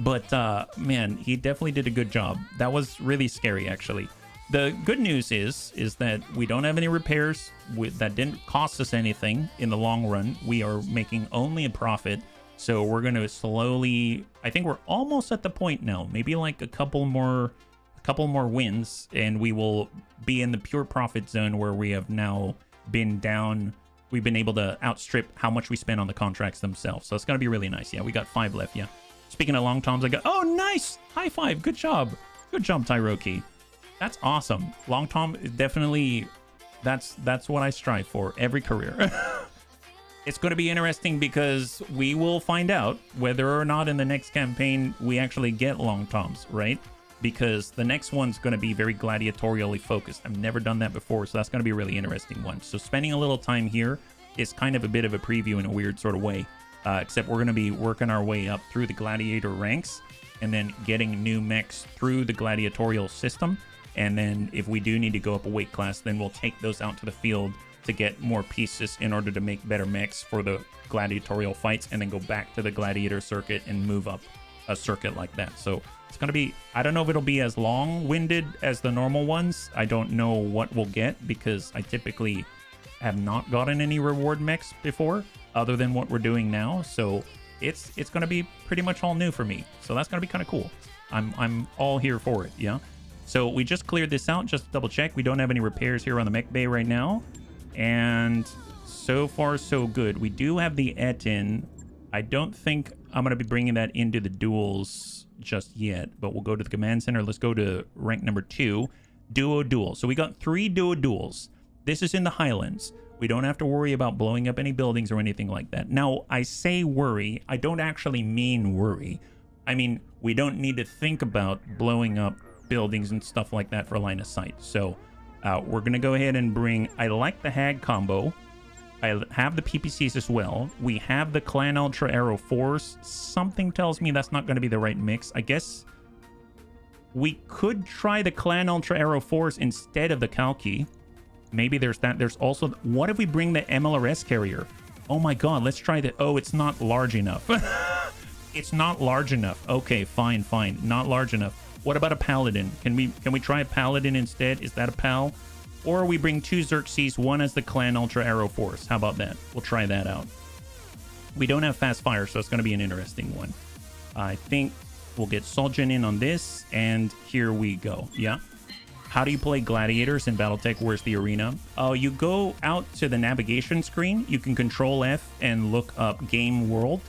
But, man, he definitely did a good job. That was really scary, actually. The good news is that we don't have any repairs that didn't cost us anything in the long run. We are making only a profit. So we're going to slowly, I think we're almost at the point now, maybe like a couple more wins, and we will be in the pure profit zone where we have now been down. We've been able to outstrip how much we spend on the contracts themselves. So it's going to be really nice. Yeah, we got 5 left. Yeah. Speaking of long toms, I got, oh, nice. High five. Good job. Good job, Tyroki. That's awesome. Long tom is definitely, that's what I strive for every career. It's going to be interesting because we will find out whether or not in the next campaign we actually get long toms, right? Because the next one's going to be very gladiatorially focused. I've never done that before, so that's going to be a really interesting one. So spending a little time here is kind of a bit of a preview in a weird sort of way, except we're going to be working our way up through the gladiator ranks and then getting new mechs through the gladiatorial system. And then if we do need to go up a weight class, then we'll take those out to the field to get more pieces in order to make better mechs for the gladiatorial fights, and then go back to the gladiator circuit and move up a circuit like that. So it's going to be, I don't know if it'll be as long-winded as the normal ones. I don't know what we'll get because I typically have not gotten any reward mechs before other than what we're doing now. So it's going to be pretty much all new for me. So that's going to be kind of cool. I'm all here for it, yeah? So we just cleared this out, just to double check. We don't have any repairs here on the mech bay right now. And so far, so good. We do have the Etin. I don't think I'm going to be bringing that into the duels just yet, but we'll go to the command center. Let's go to rank number 2, duo duel. So we got 3 duo duels. This is in the Highlands. We don't have to worry about blowing up any buildings or anything like that. Now, I say worry. I don't actually mean worry. I mean, we don't need to think about blowing up buildings and stuff like that for line of sight. So we're going to go ahead and bring... I like the Hag combo. I have the PPCs as well. We have the Clan Ultra Arrow Force. Something tells me that's not going to be the right mix. I guess we could try the Clan Ultra Arrow Force instead of the Kalki. Maybe there's that. There's also... What if we bring the MLRS carrier? Oh my god, let's try the... Oh, it's not large enough. It's not large enough. Okay, fine. Not large enough. What about a Paladin? Can we try a Paladin instead? Is that a Pal? Or we bring 2 Xerxes, one as the Clan Ultra Arrow Force. How about that? We'll try that out. We don't have fast fire, so it's going to be an interesting one. I think we'll get Soljin in on this, and here we go. Yeah. How do you play Gladiators in Battletech? Where's the arena? Oh, you go out to the navigation screen. You can Control F and look up Game World.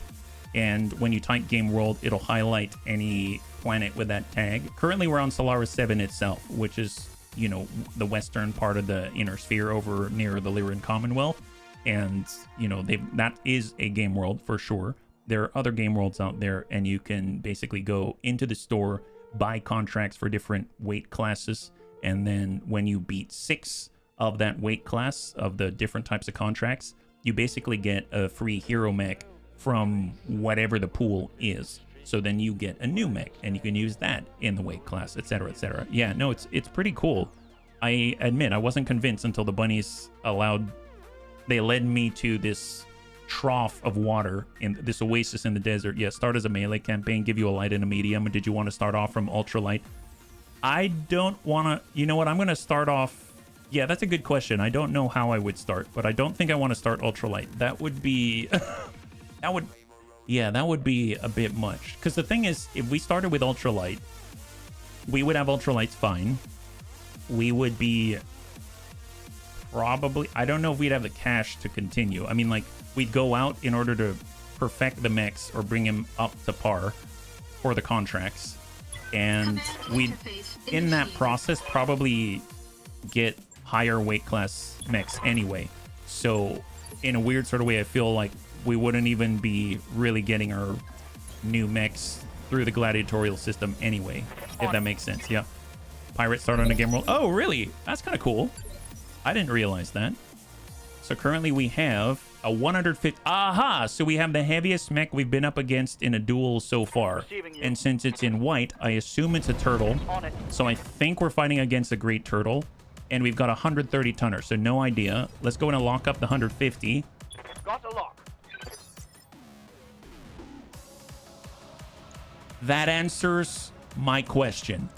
And when you type Game World, it'll highlight any planet with that tag. Currently, we're on Solaris 7 itself, which is, you know, the western part of the inner sphere over near the Lyran Commonwealth. And, you know, that is a game world for sure. There are other game worlds out there, and you can basically go into the store, buy contracts for different weight classes, and then when you beat 6 of that weight class of the different types of contracts, you basically get a free hero mech from whatever the pool is. So then you get a new mech, and you can use that in the weight class, etc., etc. Yeah, no, it's pretty cool. I admit I wasn't convinced until the bunnies they led me to this trough of water in this oasis in the desert. Yeah, start as a melee campaign, give you a light and a medium. And did you want to start off from ultralight? I don't want to. You know what? I'm going to start off. Yeah, that's a good question. I don't know how I would start, but I don't think I want to start ultralight. That would be that would be a bit much. Because the thing is, if we started with ultralight, we would have ultralights fine. We would be probably... I don't know if we'd have the cash to continue. I mean, like, we'd go out in order to perfect the mechs or bring him up to par for the contracts. And we'd, in that process, probably get higher weight class mechs anyway. So, in a weird sort of way, I feel like we wouldn't even be really getting our new mechs through the gladiatorial system anyway, if that makes sense. Yeah. Pirates start on a game roll. Oh, really? That's kind of cool. I didn't realize that. So currently we have a 150. Aha! So we have the heaviest mech we've been up against in a duel so far. And since it's in white, I assume it's a turtle. So I think we're fighting against a great turtle. And we've got a 130 tonner, so no idea. Let's go in and lock up the 150. Got a lock. That answers my question.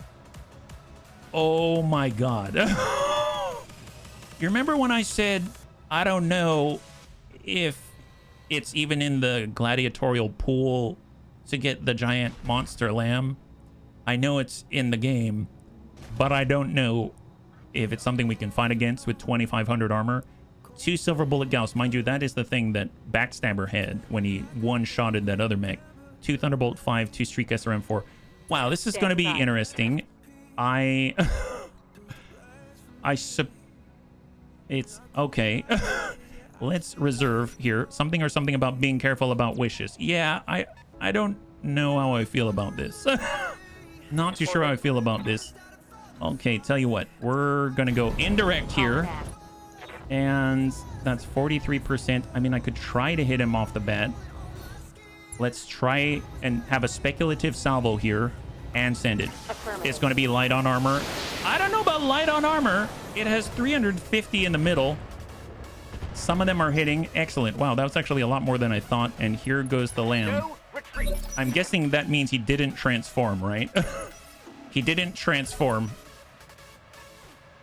Oh my god. You remember when I said, I don't know if it's even in the gladiatorial pool to get the giant monster lamb? I know it's in the game, but I don't know if it's something we can fight against with 2,500 armor. 2 silver bullet gauss. Mind you, that is the thing that Backstabber had when he one-shotted that other mech. 2 Thunderbolt 5, 2 Streak SRM4. Wow, this is going to be interesting. It's okay. Let's reserve here. Something about being careful about wishes. Yeah, I don't know how I feel about this. Not too sure how I feel about this. Okay, tell you what. We're going to go indirect here. And that's 43%. I mean, I could try to hit him off the bat. Let's try and have a speculative salvo here and send it. It's going to be light on armor. I don't know about light on armor. It has 350 in the middle. Some of them are hitting. Excellent. Wow, that was actually a lot more than I thought. And here goes the lamb. I'm guessing that means he didn't transform, right? He didn't transform.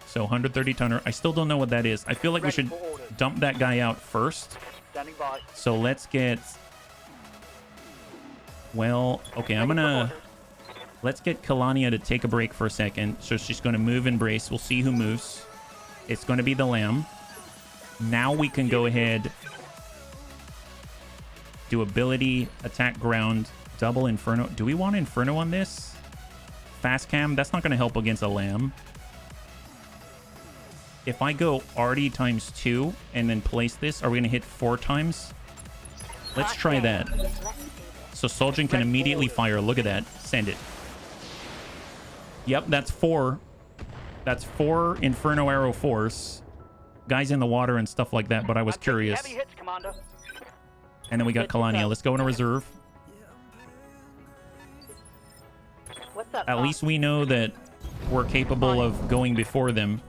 So 130 tonner. I still don't know what that is. I feel like we should dump that guy out first. So let's get Well, okay, I'm gonna... Let's get Kalania to take a break for a second. So she's going to move and brace. We'll see who moves. It's going to be the Lamb. Now we can go ahead. Do ability, attack ground, double Inferno. Do we want Inferno on this? Fast cam? That's not going to help against a Lamb. If I go RD times 2 and then place this, are we going to hit 4 times? Let's try that. So Soljin can immediately fire. Look at that. Send it. Yep, that's 4. That's 4 Inferno Arrow Force. Guys in the water and stuff like that, but I was curious. Heavy hits, Commander. And then we got Kalania. Let's go into reserve. What's up, At boss? least we know that we're capable of going before them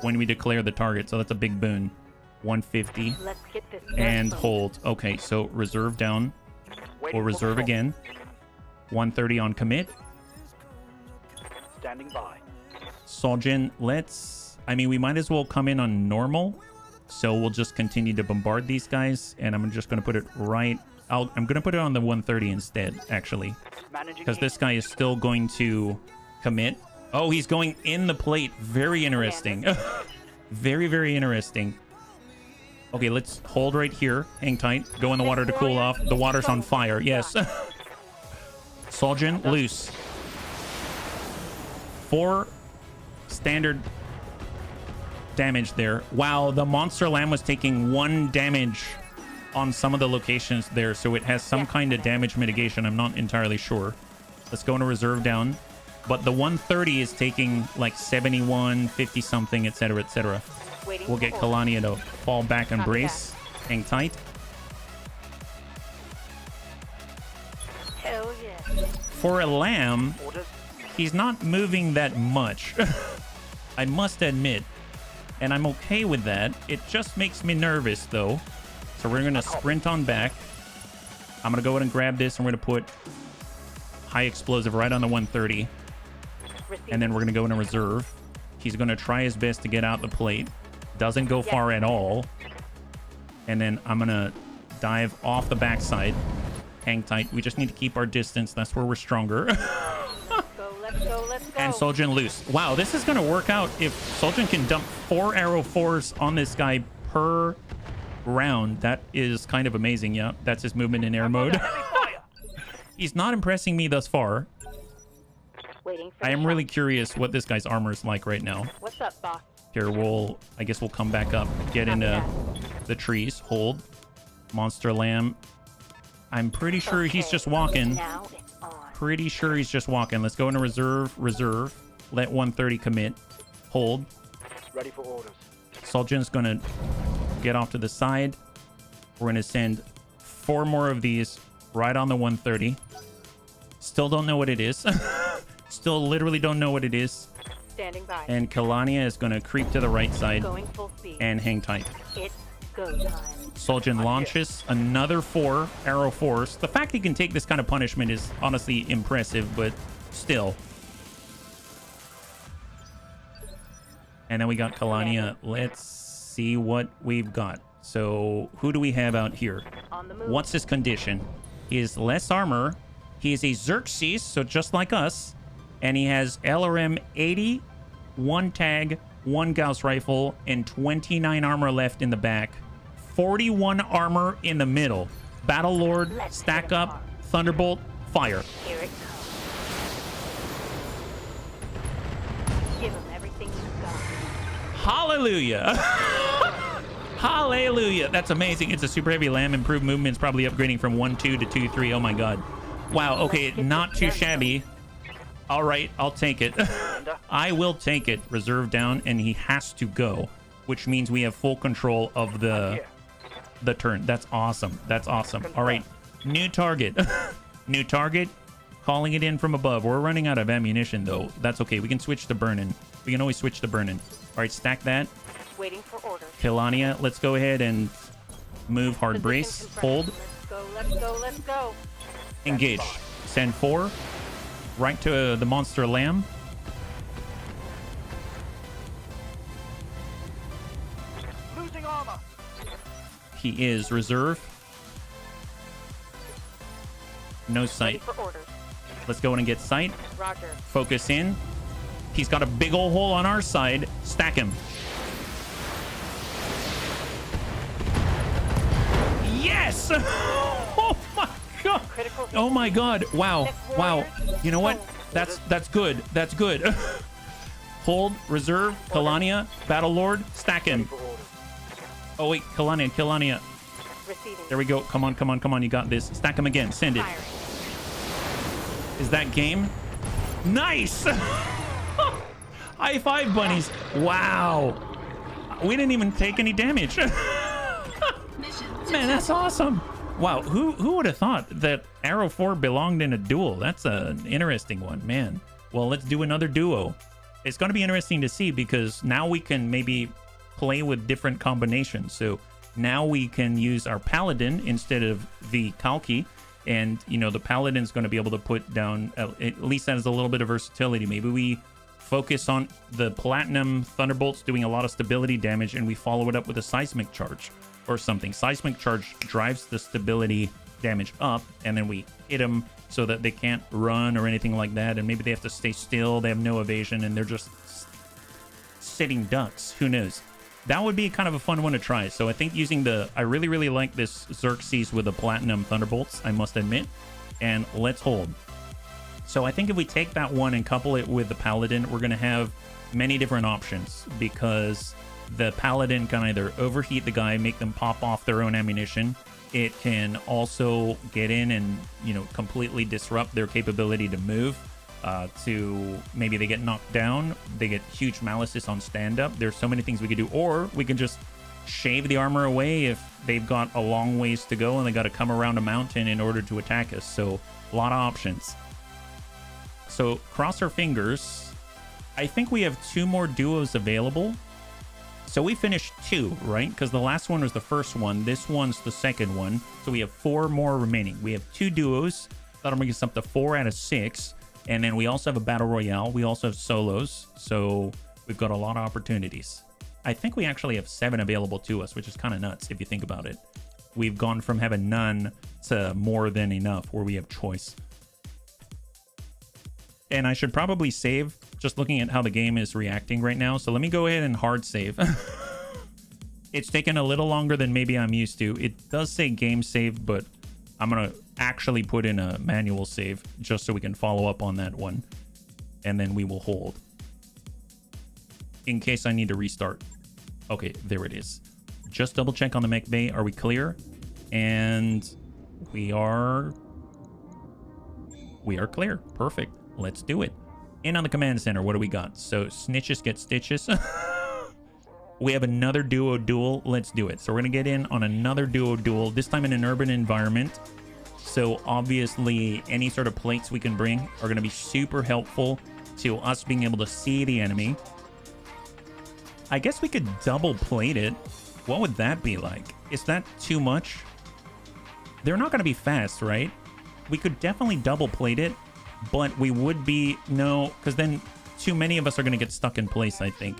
when we declare the target, so that's a big boon. 150. Let's get this And done. hold. Okay, so reserve down. We'll reserve again. 130 on commit. Standing by. Soljin, let's... I mean, we might as well come in on normal. So we'll just continue to bombard these guys. And I'm just going to put it right... I'm going to put it on the 130 instead, actually. Because this guy is still going to commit. Oh, he's going in the plate. Very interesting. Very, very interesting. Okay, let's hold right here. Hang tight. Go in the water to cool off. The water's on fire. Yes. Soljin, loose. 4 standard damage there. Wow, the monster lamb was taking 1 damage on some of the locations there, so it has some kind of damage mitigation. I'm not entirely sure. Let's go into reserve down. But the 130 is taking like 71, 50 something, etc., etc. We'll get Kalania to fall back and brace. Hang tight. Hell yeah. For a lamb, he's not moving that much. I must admit. And I'm okay with that. It just makes me nervous, though. So we're going to sprint on back. I'm going to go ahead and grab this, and we're going to put high explosive right on the 130. And then we're going to go into reserve. He's going to try his best to get out the plate. Doesn't go far at all. And then I'm going to dive off the backside. Hang tight. We just need to keep our distance. That's where we're stronger. Let's go, let's go. And Soljin loose. Wow, this is going to work out if Soljin can dump 4 arrow 4s on this guy per round. That is kind of amazing. Yeah, that's his movement in air mode. He's not impressing me thus far. Waiting for I the am shot. really curious what this guy's armor is like right now. What's up, boss? Here, I guess we'll come back up, get into the trees, hold. Monster Lamb. I'm pretty sure he's just walking. Now it's on. Pretty sure he's just walking. Let's go into reserve. Let 130 commit. Hold. Ready for orders. Soljin's going to get off to the side. We're going to send 4 more of these right on the 130. Still don't know what it is. Still literally don't know what it is. Standing by. And Kalania is going to creep to the right side Going full speed. and hang tight. It's go time. Soljin launches another 4 arrow force. The fact he can take this kind of punishment is honestly impressive, but still. And then we got Kalania. Let's see what we've got. So who do we have out here? On the move. What's his condition? He has less armor. He is a Xerxes, so just like us. And he has LRM 80, 1 tag, 1 Gauss rifle, and 29 armor left in the back. 41 armor in the middle. Battle Lord, stack up, Thunderbolt, fire. Here it comes. Give him everything you've got. Hallelujah. Hallelujah. That's amazing. It's a super heavy lamb. Improved movement's probably upgrading from 1-2 to 2-3. Oh my god. Wow. Okay, not too shabby. All right, I'll take it. I will take it. Reserve down, and he has to go, which means we have full control of the turn. That's awesome. That's awesome. All right, new target. New target. Calling it in from above. We're running out of ammunition, though. That's okay. We can switch to burning. We can always switch to burning. All right, stack that. Waiting for orders. Pilania, let's go ahead and move hard brace. Hold. Let's go, let's go, let's go. Engage. Send 4. Right to the monster lamb. Losing armor. He is reserve. No Ready sight. for orders. Let's go in and get sight. Roger. Focus in. He's got a big old hole on our side. Stack him. Yes! Oh my god! Critical. Oh my god! Wow! Wow! You know what? That's good. That's good. Hold, reserve, Kalania, Battle Lord, stack him. For orders. Oh wait, Kalania. Receiving. There we go. Come on. You got this. Stack him again. Send it. Firing. Is that game? Nice! High five, bunnies. Wow. We didn't even take any damage. Mission Man, that's awesome. Wow, who would have thought that Arrow 4 belonged in a duel? That's an interesting one, man. Well, let's do another duo. It's going to be interesting to see because now we can maybe play with different combinations. So now we can use our Paladin instead of the Kalki. And, you know, the Paladin's going to be able to put down, at least that has a little bit of versatility. Maybe we focus on the Platinum Thunderbolts doing a lot of stability damage and we follow it up with a Seismic Charge or something. Seismic Charge drives the stability damage up and then we hit them so that they can't run or anything like that. And maybe they have to stay still. They have no evasion and they're just sitting ducks. Who knows? That would be kind of a fun one to try. So I think using I really like this Xerxes with the Platinum Thunderbolts, I must admit. And let's hold. So I think if we take that one and couple it with the Paladin, we're going to have many different options because the Paladin can either overheat the guy, make them pop off their own ammunition. It can also get in and, you know, completely disrupt their capability to move. To maybe they get knocked down, they get huge Malices on stand-up. There's so many things we could do, or we can just shave the armor away if they've got a long ways to go and they got to come around a mountain in order to attack us. So a lot of options. So cross our fingers. I think we have 2 more duos available. So we finished 2, right? Because the last one was the first one. This one's the second one. So we have 4 more remaining. We have 2 duos. That'll bring us up to 4 out of 6. And then we also have a Battle Royale. We also have solos. So we've got a lot of opportunities. I think we actually have 7 available to us, which is kind of nuts if you think about it. We've gone from having none to more than enough where we have choice. And I should probably save just looking at how the game is reacting right now. So let me go ahead and hard save. It's taken a little longer than maybe I'm used to. It does say game saved, but I'm going to actually put in a manual save just so we can follow up on that one. And then we will hold in case I need to restart. Okay, there it is. Just double check on the mech bay. Are we clear? And we are clear. Perfect. Let's do it. In on the command center. What do we got? So snitches get stitches. We have another duo duel. Let's do it. So we're going to get in on another duo duel, this time in an urban environment. So obviously any sort of plates we can bring are going to be super helpful to us being able to see the enemy. I guess we could double plate it. What would that be like? Is that too much? They're not going to be fast, right? We could definitely double plate it, but we would be... No, because then too many of us are going to get stuck in place, I think.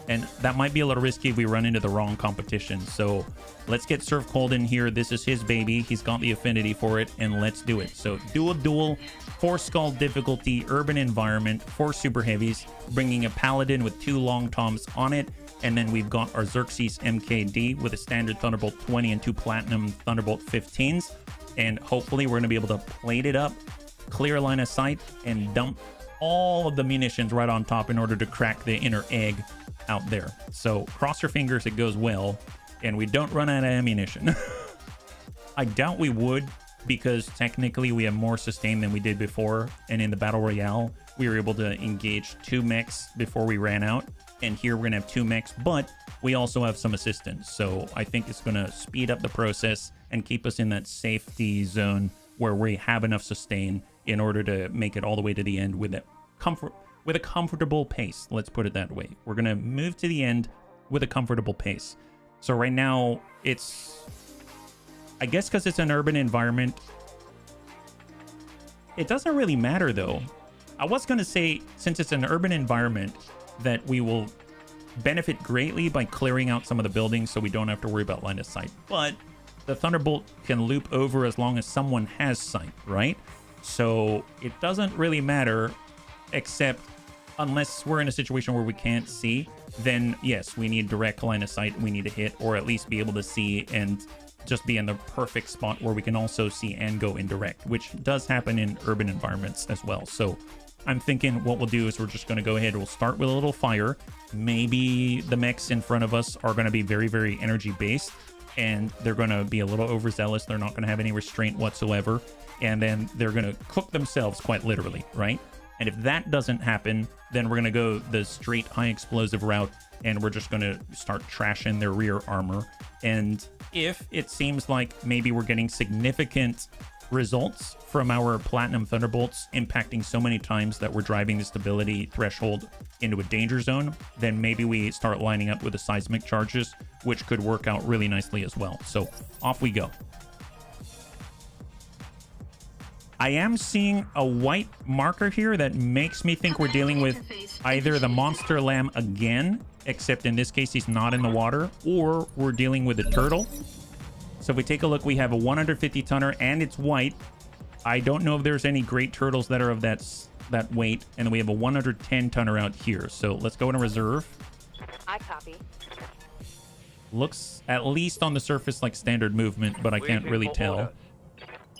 And that might be a little risky if we run into the wrong competition. So let's get Surf Cold in here. This is his baby. He's got the affinity for it, and let's do it. So dual, 4 skull difficulty, urban environment, 4 super heavies, bringing a Paladin with 2 long toms on it. And then we've got our Xerxes MKD with a standard Thunderbolt 20 and 2 Platinum Thunderbolt 15s. And hopefully we're going to be able to plate it up, clear line of sight, and dump all of the munitions right on top in order to crack the inner egg out there. So cross your fingers it goes well and we don't run out of ammunition. I doubt we would, because technically we have more sustain than we did before, and in the Battle Royale we were able to engage 2 mechs before we ran out, and here we're gonna have 2 mechs, but we also have some assistance. So I think it's gonna speed up the process and keep us in that safety zone where we have enough sustain in order to make it all the way to the end with a comfortable pace. Let's put it that way. We're gonna move to the end with a comfortable pace. So right now it's, I guess because it's an urban environment, it doesn't really matter though. I was gonna say, since it's an urban environment, that we will benefit greatly by clearing out some of the buildings so we don't have to worry about line of sight. But the Thunderbolt can loop over as long as someone has sight, right? So it doesn't really matter, except unless we're in a situation where we can't see, then yes, we need direct line of sight. We need to hit, or at least be able to see and just be in the perfect spot where we can also see and go indirect, which does happen in urban environments as well. So I'm thinking what we'll do is we're just going to go ahead. We'll start with a little fire. Maybe the mechs in front of us are going to be very, very energy based, and they're going to be a little overzealous. They're not going to have any restraint whatsoever. And then they're going to cook themselves quite literally, right? And if that doesn't happen, then we're going to go the straight high explosive route, and we're just going to start trashing their rear armor. And if it seems like maybe we're getting significant results from our Platinum Thunderbolts impacting so many times that we're driving the stability threshold into a danger zone, then maybe we start lining up with the seismic charges, which could work out really nicely as well. So off we go. I am seeing a white marker here that makes me think we're dealing with either the monster lamb again, except in this case he's not in the water, or we're dealing with a turtle. So if we take a look, we have a 150 tonner and it's white. I don't know if there's any great turtles that are of that weight, and then we have a 110 tonner out here. So let's go in a reserve. I copy. Looks at least on the surface like standard movement, but I can't really tell.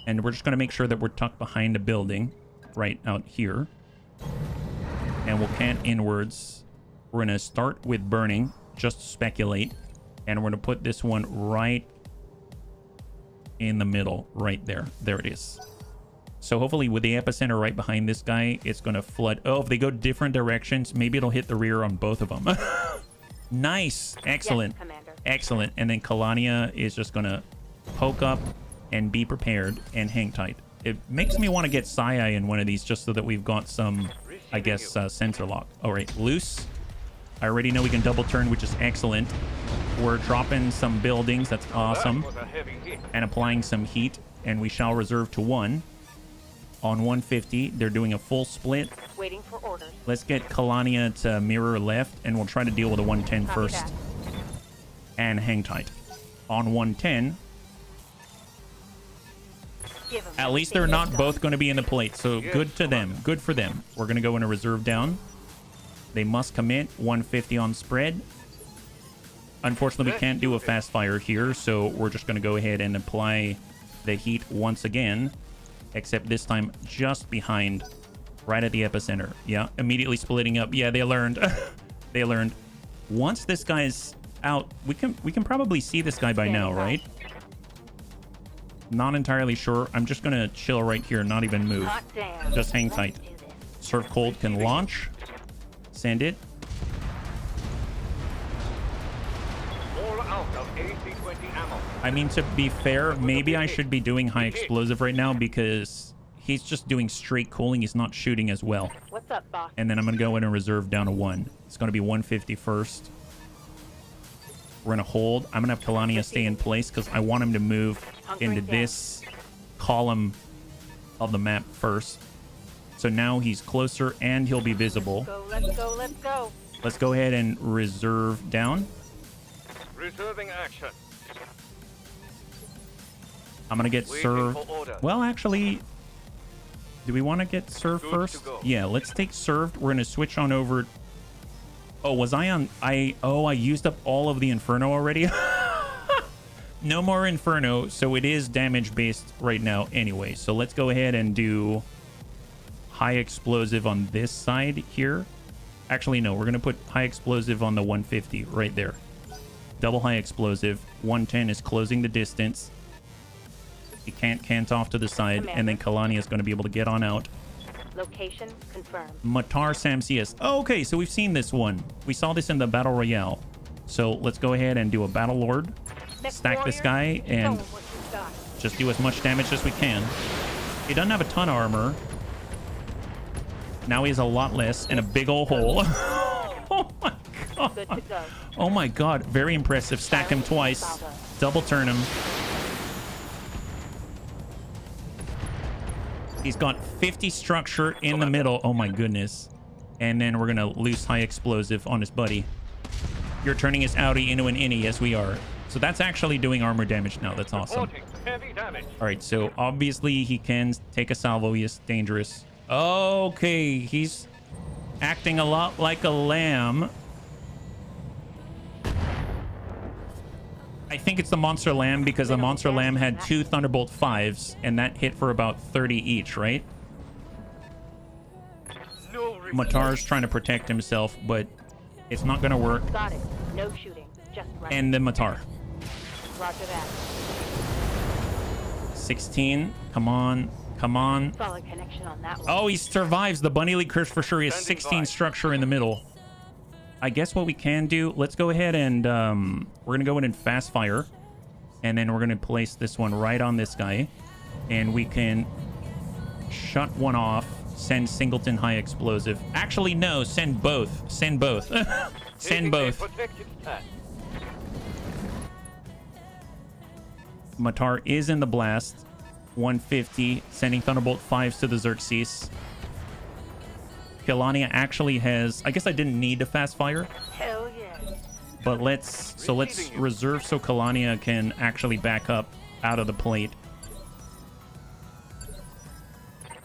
And we're just going to make sure that we're tucked behind a building right out here. And we'll cant inwards. We're going to start with burning, just to speculate. And we're going to put this one right in the middle, right there. There it is. So hopefully with the epicenter right behind this guy, it's going to flood. Oh, if they go different directions, maybe it'll hit the rear on both of them. Nice. Excellent. Yes, Commander. Excellent. And then Kalania is just going to poke up and be prepared and hang tight. It makes me want to get Sai in one of these just so that we've got some, I guess, sensor lock. All right, loose. I already know we can double turn, which is excellent. We're dropping some buildings. That's awesome. And applying some heat. And we shall reserve to 1. On 150, they're doing a full split. Waiting for orders. Let's get Kalania to mirror left, and we'll try to deal with a 110 Copy first. that. And hang tight. On 110... At least they're not both going to be in the plate, so good to them. Good for them. We're going to go in a reserve down. They must commit 150 on spread. Unfortunately, we can't do a fast fire here, so we're just going to go ahead and apply the heat once again, except this time just behind, right at the epicenter. Yeah, immediately splitting up. Yeah, they learned. They learned. Once this guy's out, we can probably see this guy by now, right? Not entirely sure. I'm just going to chill right here, not even move. Just hang tight. Surf Cold can launch. Send it. I mean, to be fair, maybe I should be doing high explosive right now because he's just doing straight cooling. He's not shooting as well. What's up, boss? And then I'm going to go in and reserve down to 1. It's going to be 150 first. We're going to hold. I'm going to have Kalania stay in place because I want him to move into this column of the map first. So now he's closer and he'll be visible. Let's go, let's go. Let's go ahead and reserve down. Reserving action. I'm going to get served. Well, actually, do we want to get served first? Yeah, let's take served. We're going to switch on over. Oh, was I on? I used up all of the Inferno already. No more Inferno, so it is damage based right now anyway. So let's go ahead and do high explosive on this side here. Actually, no, we're going to put high explosive on the 150 right there. Double high explosive. 110 is closing the distance. He can't cant off to the side, and then Kalania is going to be able to get on out. Location confirmed. Matar Samsias. Oh, okay, so we've seen this one. We saw this in the Battle Royale. So let's go ahead and do a Battle Lord. Stack this guy and just do as much damage as we can. He doesn't have a ton of armor. Now he has a lot less and a big old hole. Oh my god. Good to go. Oh my god. Very impressive. Stack him twice. Double turn him. He's got 50 structure in the middle. Oh my goodness. And then we're going to loose high explosive on his buddy. You're turning his Audi into an innie. Yes, we are. So that's actually doing armor damage now. That's awesome. Reporting heavy damage. All right, so obviously he can take a salvo. He is dangerous. Okay, he's acting a lot like a lamb. I think it's the Monster Lamb because the Monster Lamb had 2 Thunderbolt 5s, and that hit for about 30 each, right? No Matar's trying to protect himself, but it's not going to work. Got it. No shooting. Just right. And then Matar. Roger that. 16. Come on. Come on. Solid connection on that one. Oh, he survives the Bunny League Curse for sure. He has Standing 16 by. structure in the middle. I guess what we can do, let's go ahead and we're going to go in and fast fire. And then we're going to place this one right on this guy. And we can shut one off. Send Singleton high explosive. Actually, no. Send both. Send both. Send Taking a both. protected stand. Matar is in the blast. 150. Sending Thunderbolt 5s to the Xerxes. Kelania actually has... I guess I didn't need to fast fire. Hell yeah. But let's reserve so Kelania can actually back up out of the plate.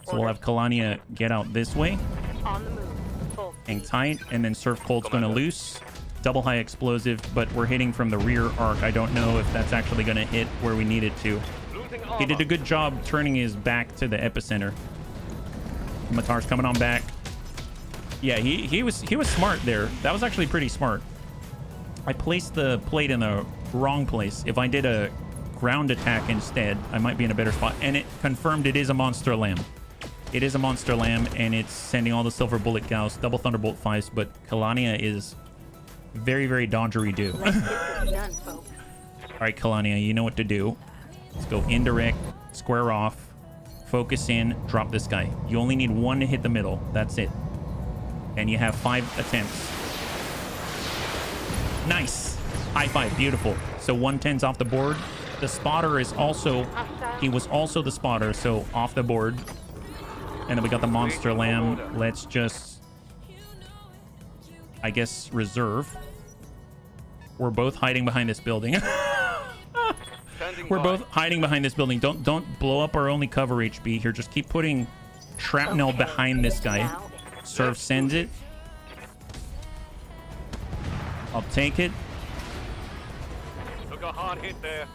So we'll have Kelania get out this way. On the move. Full. Hang tight, and then Surf Cold's going to loose. Double high explosive, but we're hitting from the rear arc. I don't know if that's actually going to hit where we need it to. Losing He armor. did a good job turning his back to the epicenter. Matar's coming on back. Yeah, he was smart there. That was actually pretty smart. I placed the plate in the wrong place. If I did a ground attack instead, I might be in a better spot. And it confirmed it is a Monster Lamb. It is a Monster Lamb, and it's sending all the Silver Bullet Gauss, double Thunderbolt 5s, but Kelania is very, very dodgery-do. Let's get this done, folks. All right, Kelania, you know what to do. Let's go indirect, square off, focus in, drop this guy. You only need 1 to hit the middle. That's it. And you have 5 attempts. Nice. High five. Beautiful. So 110's off the board. The spotter is also... He was also the spotter, so off the board. And then we got the Monster Lamb. Let's just... I guess reserve. We're both hiding behind this building. Standing We're by. both hiding behind this building. Don't blow up our only cover HB here. Just keep putting shrapnel Okay. behind this guy. Now, Serve sends it. I'll take it. Took a hard hit there.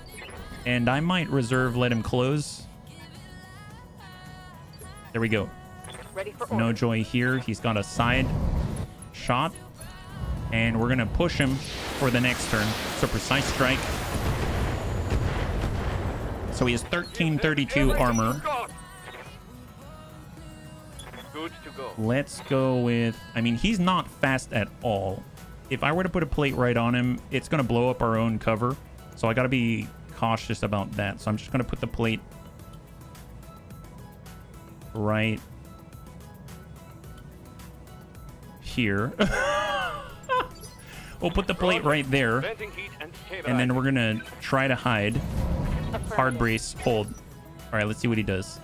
And I might reserve, let him close. There we go. ready for No orders. joy here. He's got a side shot. And we're going to push him for the next turn. So precise strike. So he has 1332 armor. Good to go. Let's go with... I mean, he's not fast at all. If I were to put a plate right on him, it's going to blow up our own cover. So I got to be cautious about that. So I'm just going to put the plate right here. We'll put the plate right there. Venting heat and And then we're going to try to hide. Hard brace, hold. All right, let's see what he does.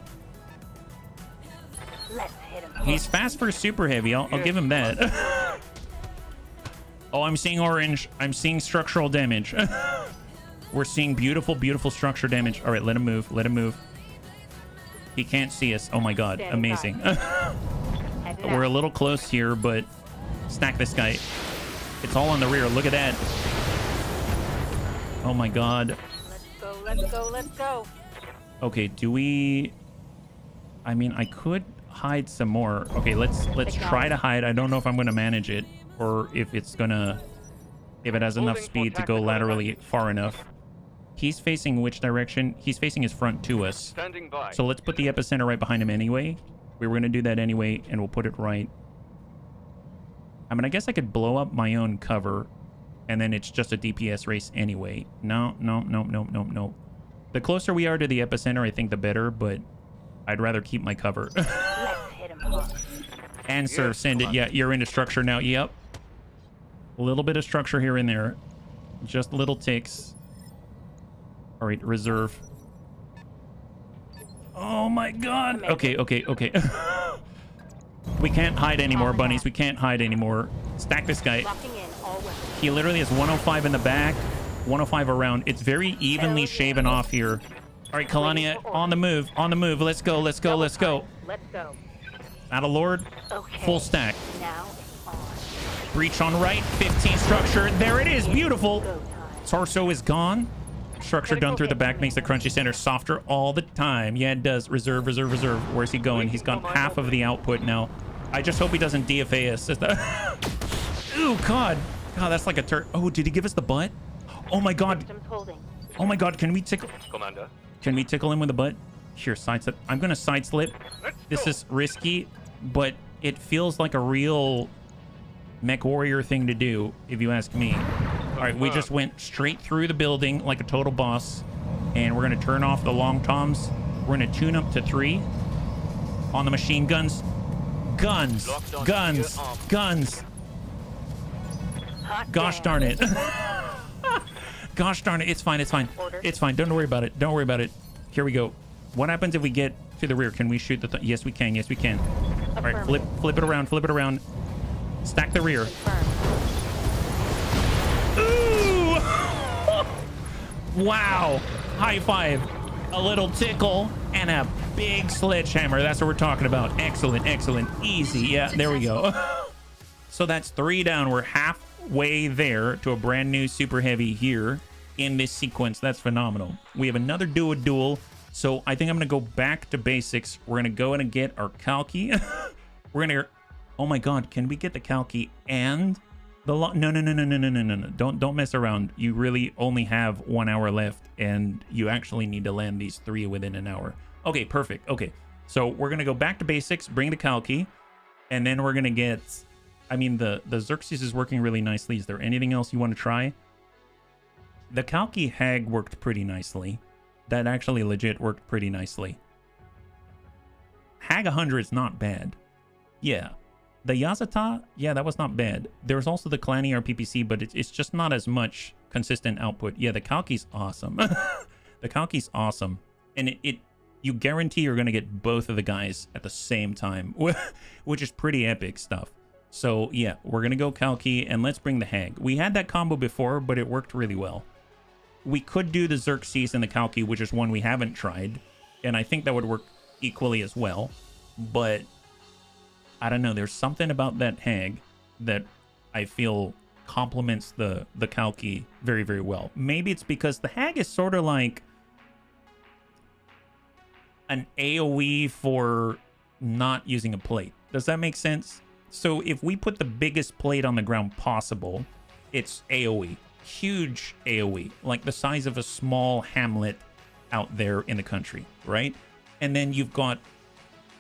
Let's hit him. He's fast for super heavy. I'll give him that. Oh, I'm seeing orange. I'm seeing structural damage. We're seeing beautiful, beautiful structure damage. All right, let him move. Let him move. He can't see us. Oh my God, Standing amazing. Heading We're a out. little close here, but stack this guy. It's all on the rear. Look at that. Oh my God. Let's go, let's go, let's go. Okay, do we... I mean, I could hide some more. Okay, let's try to hide. I don't know if I'm going to manage it or if it's going to... If it has enough Moving for speed to go tactical laterally advantage. far enough. He's facing which direction? He's facing his front to us. Standing by. So let's put the epicenter right behind him anyway. We were going to do that anyway, and we'll put it right. I mean, I guess I could blow up my own cover, and then it's just a DPS race anyway. No. The closer we are to the epicenter, I think the better, but I'd rather keep my cover. Let's hit him hard. And sir, Yes, send it. come on. Yeah, you're into structure now. Yep. A little bit of structure here and there. Just little ticks. All right, reserve. Oh my God. Okay. We can't hide anymore, bunnies. We can't hide anymore. Stack this guy. Locking in all weapons. He literally has 105 in the back. 105 around. It's very evenly shaven off here. All right, Kalania, on the move. On the move. Let's go. Let's go. Let's go. Let's go. Battle Lord. Okay. Full stack. Now it's on. Breach on right. 15 structure. There it is. Beautiful. Go time. Torso is gone. Structure done through the back makes the crunchy center softer all the time. Yeah, it does. Reserve, reserve, reserve. Where's he going? He's got half of the output now. I just hope he doesn't DFA us. Is that... Ooh, God. God, that's like a turret. Oh, did he give us the butt? Oh, my God. Systems holding. Oh, my God. Can we tickle... Commander. Can we tickle him with the butt? Here, side slip. I'm going to side slip. This is risky, but it feels like a real mech warrior thing to do, if you ask me. All right, we just went straight through the building like a total boss, and we're going to turn off the long toms. We're going to tune up to 3 on the machine guns. Guns, guns, guns. Gosh darn it. Gosh darn it. It's fine. It's fine. It's fine. Don't worry about it. Don't worry about it. Here we go. What happens if we get to the rear? Can we shoot the... Yes, we can. Yes, we can. All right, flip it around. Flip it around. Stack the rear. Ooh! Wow. High five. A little tickle and a big sledgehammer. That's what we're talking about. Excellent. Excellent. Easy. Yeah, there we go. So that's 3 down. We're halfway there to a brand new super heavy here in this sequence. That's phenomenal. We have another duel. So I think I'm going to go back to basics. We're going to go in and get our Kalki. We're going to... Oh my God. Can we get the Kalki and the... No. Don't mess around. You really only have 1 hour left, and you actually need to land these 3 within an hour. Okay, perfect. Okay. So we're going to go back to basics, bring the Kalki, and then we're going to get... I mean, the Xerxes is working really nicely. Is there anything else you want to try? The Kalki Hag worked pretty nicely. That actually legit worked pretty nicely. Hag 100 is not bad. Yeah. The Yazata, yeah, that was not bad. There's also the Clanny RPPC, but it's just not as much consistent output. Yeah, the Kalki's awesome. The Kalki's awesome. And you guarantee you're going to get both of the guys at the same time, which is pretty epic stuff. So yeah, we're going to go Kalki, and let's bring the Hag. We had that combo before, but it worked really well. We could do the Xerxes and the Kalki, which is one we haven't tried, and I think that would work equally as well. But I don't know, there's something about that Hag that I feel complements the Kalki very, very well. Maybe it's because the Hag is sort of like an AoE for not using a plate. Does that make sense? So if we put the biggest plate on the ground possible, it's AoE. Huge AoE. Like the size of a small hamlet out there in the country, right? And then you've got...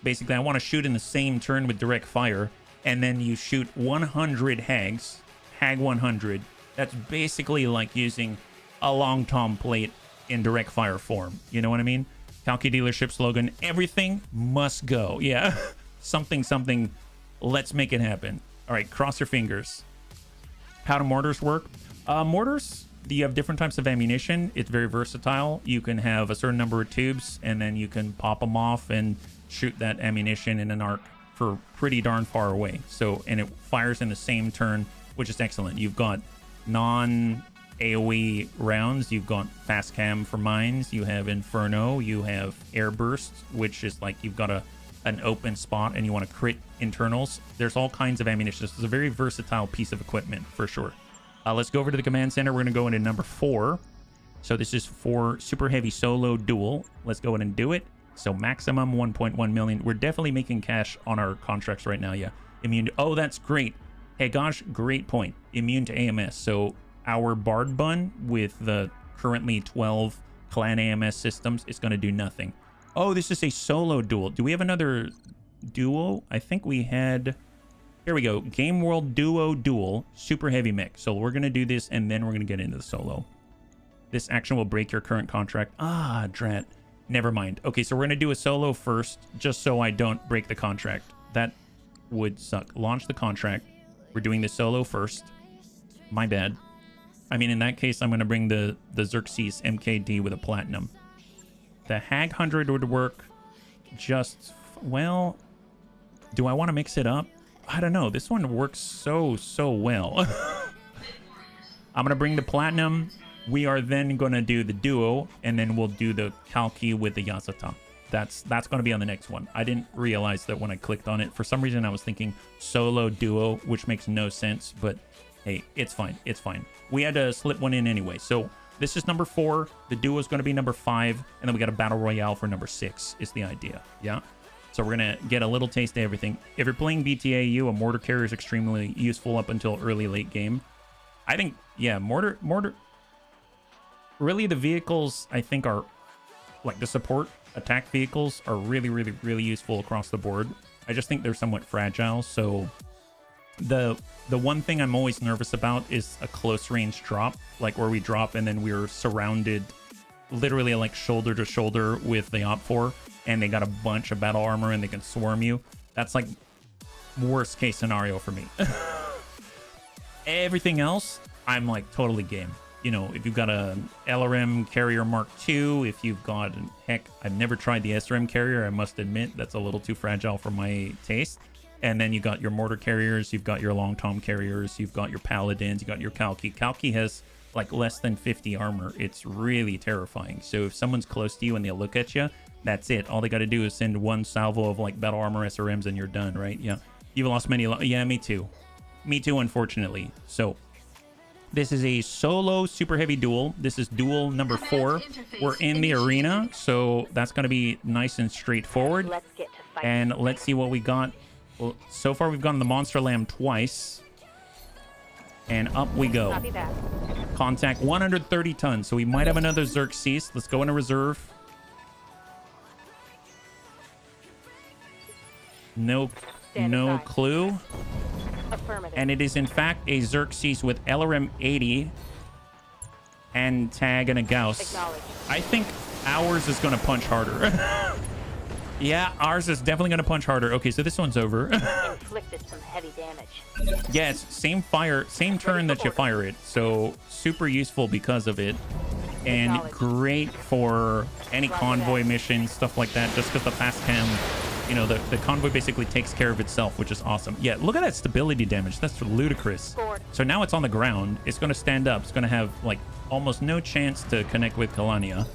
Basically, I want to shoot in the same turn with direct fire, and then you shoot 100 Hags. Hag 100. That's basically like using a long tom plate in direct fire form. You know what I mean? Kalki dealership slogan, everything must go. Yeah. something. Let's make it happen. All right, cross your fingers. How do mortars work? Mortars, you have different types of ammunition. It's very versatile. You can have a certain number of tubes, and then you can pop them off and shoot that ammunition in an arc for pretty darn far away. So, and it fires in the same turn, which is excellent. You've got non-AoE rounds. You've got fast cam for mines. You have Inferno. You have air bursts, which is like you've got an open spot and you want to crit internals. There's all kinds of ammunition. This is a very versatile piece of equipment for sure. Let's go over to the command center. We're going to go into number 4. So this is for super heavy solo duel. Let's go ahead and do it. So maximum 1.1 million. We're definitely making cash on our contracts right now. Yeah. Immune to... Oh, that's great. Hey, gosh, great point. Immune to AMS. So our Bard Bun with the currently 12 clan AMS systems is going to do nothing. Oh, this is a solo duel. Do we have another duo? I think we had... Here we go. Game World Duo Duel. Super Heavy Mech. So we're going to do this, and then we're going to get into the solo. This action will break your current contract. Ah, drat. Never mind. Okay, so we're going to do a solo first, just so I don't break the contract. That would suck. Launch the contract. We're doing the solo first. My bad. I mean, in that case, I'm going to bring the Xerxes MKD with a platinum. The Hag 100 would work just... Well, do I want to mix it up? I don't know. This one works so well. I'm going to bring the platinum. We are then going to do the duo, and then we'll do the Kalki with the Yasuta. That's going to be on the next one. I didn't realize that when I clicked on it. For some reason, I was thinking solo duo, which makes no sense. But hey, it's fine. It's fine. We had to slip one in anyway. So this is number 4. The duo is going to be number 5. And then we got a battle royale for number 6 is the idea. Yeah. So we're going to get a little taste of everything. If you're playing BTAU, a mortar carrier is extremely useful up until early, late game. I think, yeah, mortar... Really, the vehicles, I think, are... Like, the support attack vehicles are really, really, really useful across the board. I just think they're somewhat fragile, so... The one thing I'm always nervous about is a close range drop. Like, where we drop and then we're surrounded literally, like, shoulder to shoulder with the Op4. And they got a bunch of battle armor and they can swarm you. That's, like, worst case scenario for me. Everything else, I'm, like, totally game. You know, if you've got an LRM carrier Mark II, if you've got, heck, I've never tried the SRM carrier, I must admit, that's a little too fragile for my taste. And then you got your mortar carriers, you've got your long tom carriers, you've got your paladins, you got your Kalki. Kalki has like less than 50 armor. It's really terrifying. So if someone's close to you and they look at you, that's it. All they got to do is send one salvo of like battle armor SRMs and you're done, right? Yeah. You've lost many. Yeah, me too. Me too, unfortunately. So this is a solo super heavy duel. This is duel number 4. We're in the arena, so that's going to be nice and straightforward. Let's get to fight. And let's see what we got. Well, so far we've gone the Monster Lamb twice. And up we go. Copy that. Contact 130 tons. So we might have another Xerxes. Let's go into reserve. No clue. Affirmative. And it is in fact a Xerxes with LRM 80 and tag and a Gauss. I think ours is going to punch harder. Yeah, ours is definitely going to punch harder. Okay, so this one's over. Inflicted some heavy damage. Yes, same turn that you fire it. So super useful because of it. And great for any convoy mission, stuff like that. Just because the fast cam, you know, the convoy basically takes care of itself, which is awesome. Yeah, look at that stability damage. That's ludicrous. So now it's on the ground. It's going to stand up. It's going to have like almost no chance to connect with Kalania.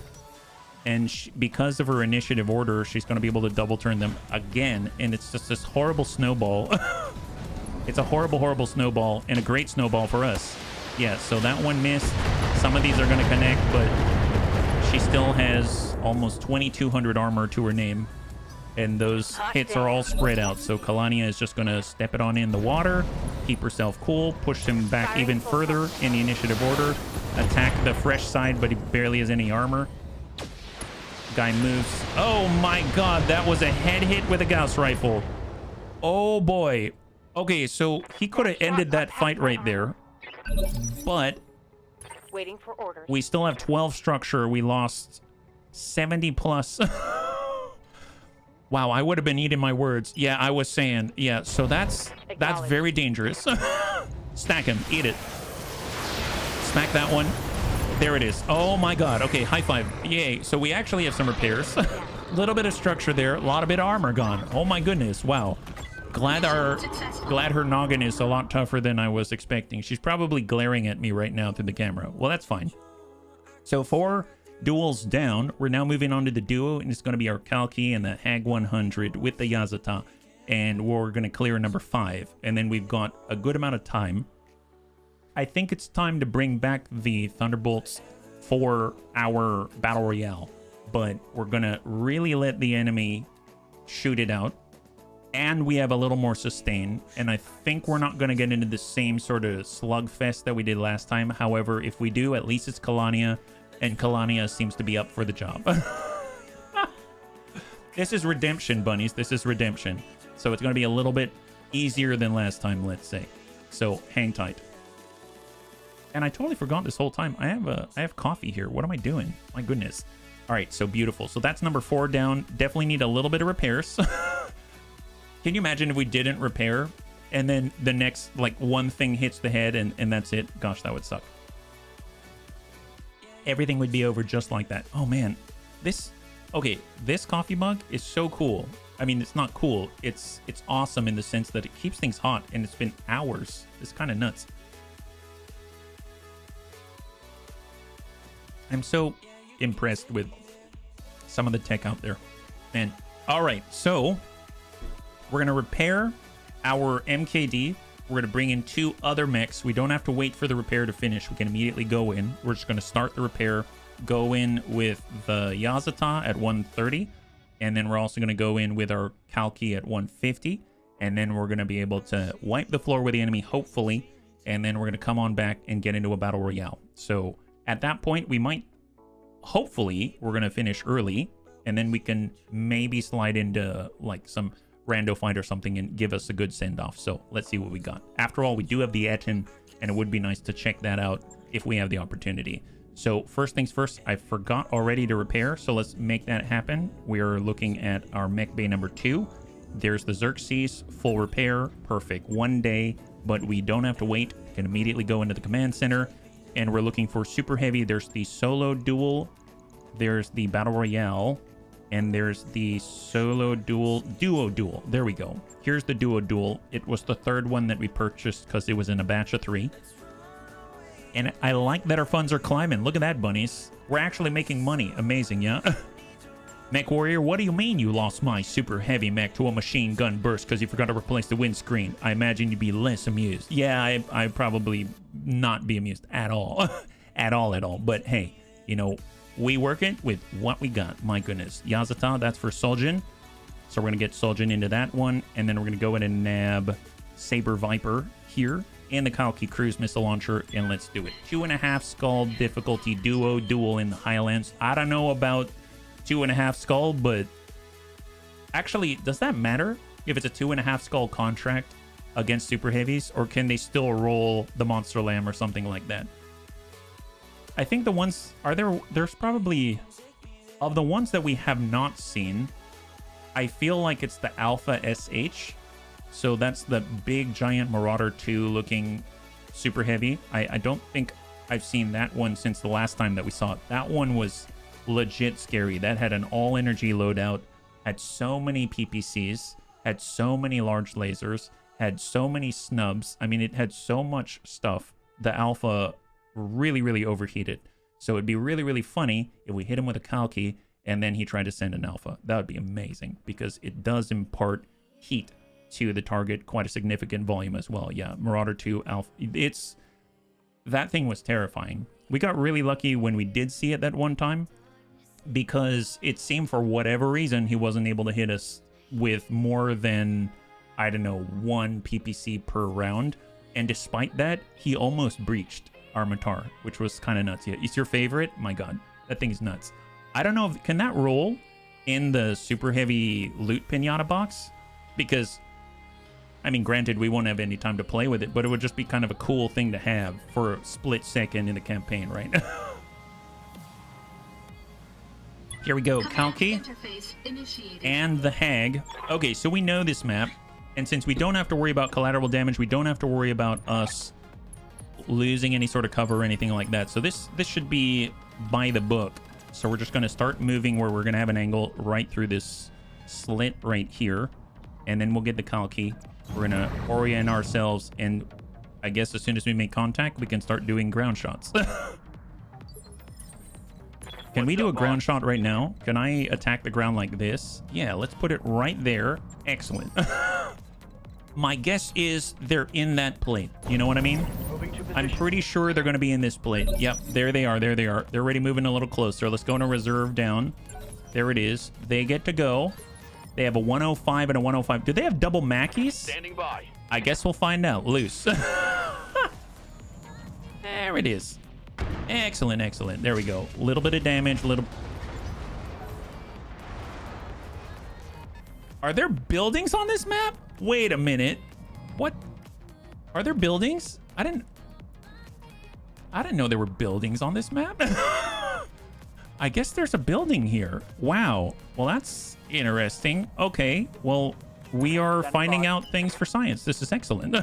And because of her initiative order, she's going to be able to double turn them again. And it's just this horrible snowball. It's a horrible, horrible snowball and a great snowball for us. Yeah, so that one missed. Some of these are going to connect, but she still has almost 2,200 armor to her name. And those hits are all spread out. So Kalania is just going to step it on in the water, keep herself cool, push him back even further in the initiative order, attack the fresh side, but he barely has any armor. Guy moves. Oh my god, that was a head hit with a Gauss rifle. Oh boy. Okay, so he could have ended that fight right there. But waiting for orders. We still have 12 structure. We lost 70 plus. Wow, I would have been eating my words. Yeah, I was saying. Yeah, so that's very dangerous. Stack him. Eat it. Smack that one. There it is. Oh my god. Okay, high five. Yay. So we actually have some repairs. A little bit of structure there. A lot of bit of armor gone. Oh my goodness. Wow. Glad her noggin is a lot tougher than I was expecting. She's probably glaring at me right now through the camera. Well, that's fine. So 4 duels down. We're now moving on to the duo, and it's going to be our Kalki and the Hag 100 with the Yasuta. And we're going to clear number 5. And then we've got a good amount of time. I think it's time to bring back the Thunderbolts for our Battle Royale. But we're going to really let the enemy shoot it out. And we have a little more sustain. And I think we're not going to get into the same sort of slugfest that we did last time. However, if we do, at least it's Kalania. And Kalania seems to be up for the job. This is redemption, bunnies. This is redemption. So it's going to be a little bit easier than last time, let's say. So hang tight. And I totally forgot this whole time. I have coffee here. What am I doing? My goodness. All right, so beautiful. So that's number 4 down. Definitely need a little bit of repairs. Can you imagine if we didn't repair and then the next, like, one thing hits the head and that's it? Gosh, that would suck. Everything would be over just like that. Oh, man. This coffee mug is so cool. I mean, it's not cool. It's awesome in the sense that it keeps things hot, and it's been hours. It's kind of nuts. I'm so impressed with some of the tech out there. Man. All right, so we're going to repair our MKD. We're going to bring in 2 other mechs. We don't have to wait for the repair to finish. We can immediately go in. We're just going to start the repair, go in with the Yazata at 130, and then we're also going to go in with our Kalki at 150, and then we're going to be able to wipe the floor with the enemy, hopefully, and then we're going to come on back and get into a battle royale. So at that point, we might, hopefully, we're going to finish early, and then we can maybe slide into like some rando fight or something and give us a good send-off. So let's see what we got. After all, we do have the Etten, and it would be nice to check that out if we have the opportunity. So first things first, I forgot already to repair, so let's make that happen. We are looking at our mech bay number 2. There's the Xerxes, full repair, perfect. 1 day, but we don't have to wait. We can immediately go into the command center, and we're looking for super heavy. There's the solo duel, there's the battle royale, and there's the solo duel, duo duel. There we go. Here's the duo duel. It was the 3rd one that we purchased because it was in a batch of 3. And I like that our funds are climbing. Look at that, bunnies. We're actually making money. Amazing, yeah? Mech Warrior, what do you mean you lost my super heavy mech to a machine gun burst because you forgot to replace the windscreen? I imagine you'd be less amused. Yeah, I'd probably not be amused at all. at all. But hey, you know, we work it with what we got. My goodness. Yazata, that's for Soljin. So we're going to get Soljin into that one. And then we're going to go in and nab Saber Viper here. And the Kalki Cruise Missile Launcher. And let's do it. 2.5 skull difficulty duo duel in the Highlands. I don't know about 2.5 skull, but actually, does that matter if it's a 2.5 skull contract against super heavies? Or can they still roll the Monster Lamb or something like that? I think the ones there's probably, of the ones that we have not seen, I feel like it's the Alpha SH. So that's the big giant Marauder 2 looking super heavy. I don't think I've seen that one since the last time that we saw it. That one was legit scary. That had an all energy loadout, had so many PPCs, had so many large lasers, had so many snubs. I mean, it had so much stuff. The Alpha really overheated. So it'd be really funny if we hit him with a Kalki and then he tried to send an Alpha. That would be amazing because it does impart heat to the target, quite a significant volume as well. Yeah, Marauder 2 Alpha. That thing was terrifying. We got really lucky when we did see it that one time because it seemed for whatever reason he wasn't able to hit us with more than, I don't know, 1 PPC per round. And despite that, he almost breached our Matar, which was kind of nuts. Yeah, it's your favorite? My god, that thing's nuts. I don't know if, can that roll in the super heavy loot pinata box? Because, I mean, granted, we won't have any time to play with it, but it would just be kind of a cool thing to have for a split second in the campaign, right? Here we go, Kalki and the Hag. Okay, so we know this map, and since we don't have to worry about collateral damage, we don't have to worry about us losing any sort of cover or anything like that. So this should be by the book. So we're just going to start moving where we're going to have an angle right through this slit right here, and then we'll get the Kalki. We're going to orient ourselves, and I guess as soon as we make contact, we can start doing ground shots. Can we do a ground shot right now? Can I attack the ground like this? Yeah, let's put it right there. Excellent. My guess is they're in that plate. You know what I mean? I'm pretty sure they're going to be in this plate. Yep, there they are. There they are. They're already moving a little closer. Let's go into reserve down. There it is. They get to go. They have a 105 and a 105. Do they have double Mackies? Standing by. I guess we'll find out. Loose. There it is. Excellent, excellent. There we go. A little bit of damage. Little. Are there buildings on this map? Wait a minute. What? Are there buildings? I didn't know there were buildings on this map. I guess there's a building here. Wow. Well, that's interesting. Okay. Well, we are finding out things for science. This is excellent.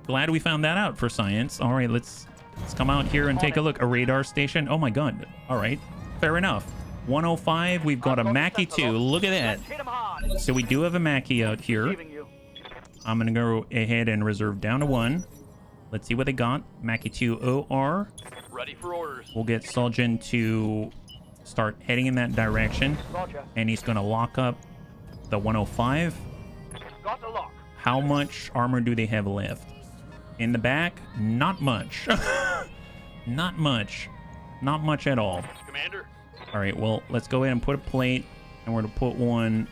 Glad we found that out for science. All right, let's come out here and take a look. A radar station. Oh my god. All right. Fair enough. 105. We've got a Mackie 2. Look at that. So we do have a Mackie out here. I'm going to go ahead and reserve down to 1. Let's see what they got. Mackie 2 OR. Ready for orders. We'll get Soljan to start heading in that direction. Roger. And he's going to lock up the 105. Got the lock. How much armor do they have left? In the back? Not much. Not much. Not much at all. Commander. All right, well, let's go ahead and put a plate. And we're going to put one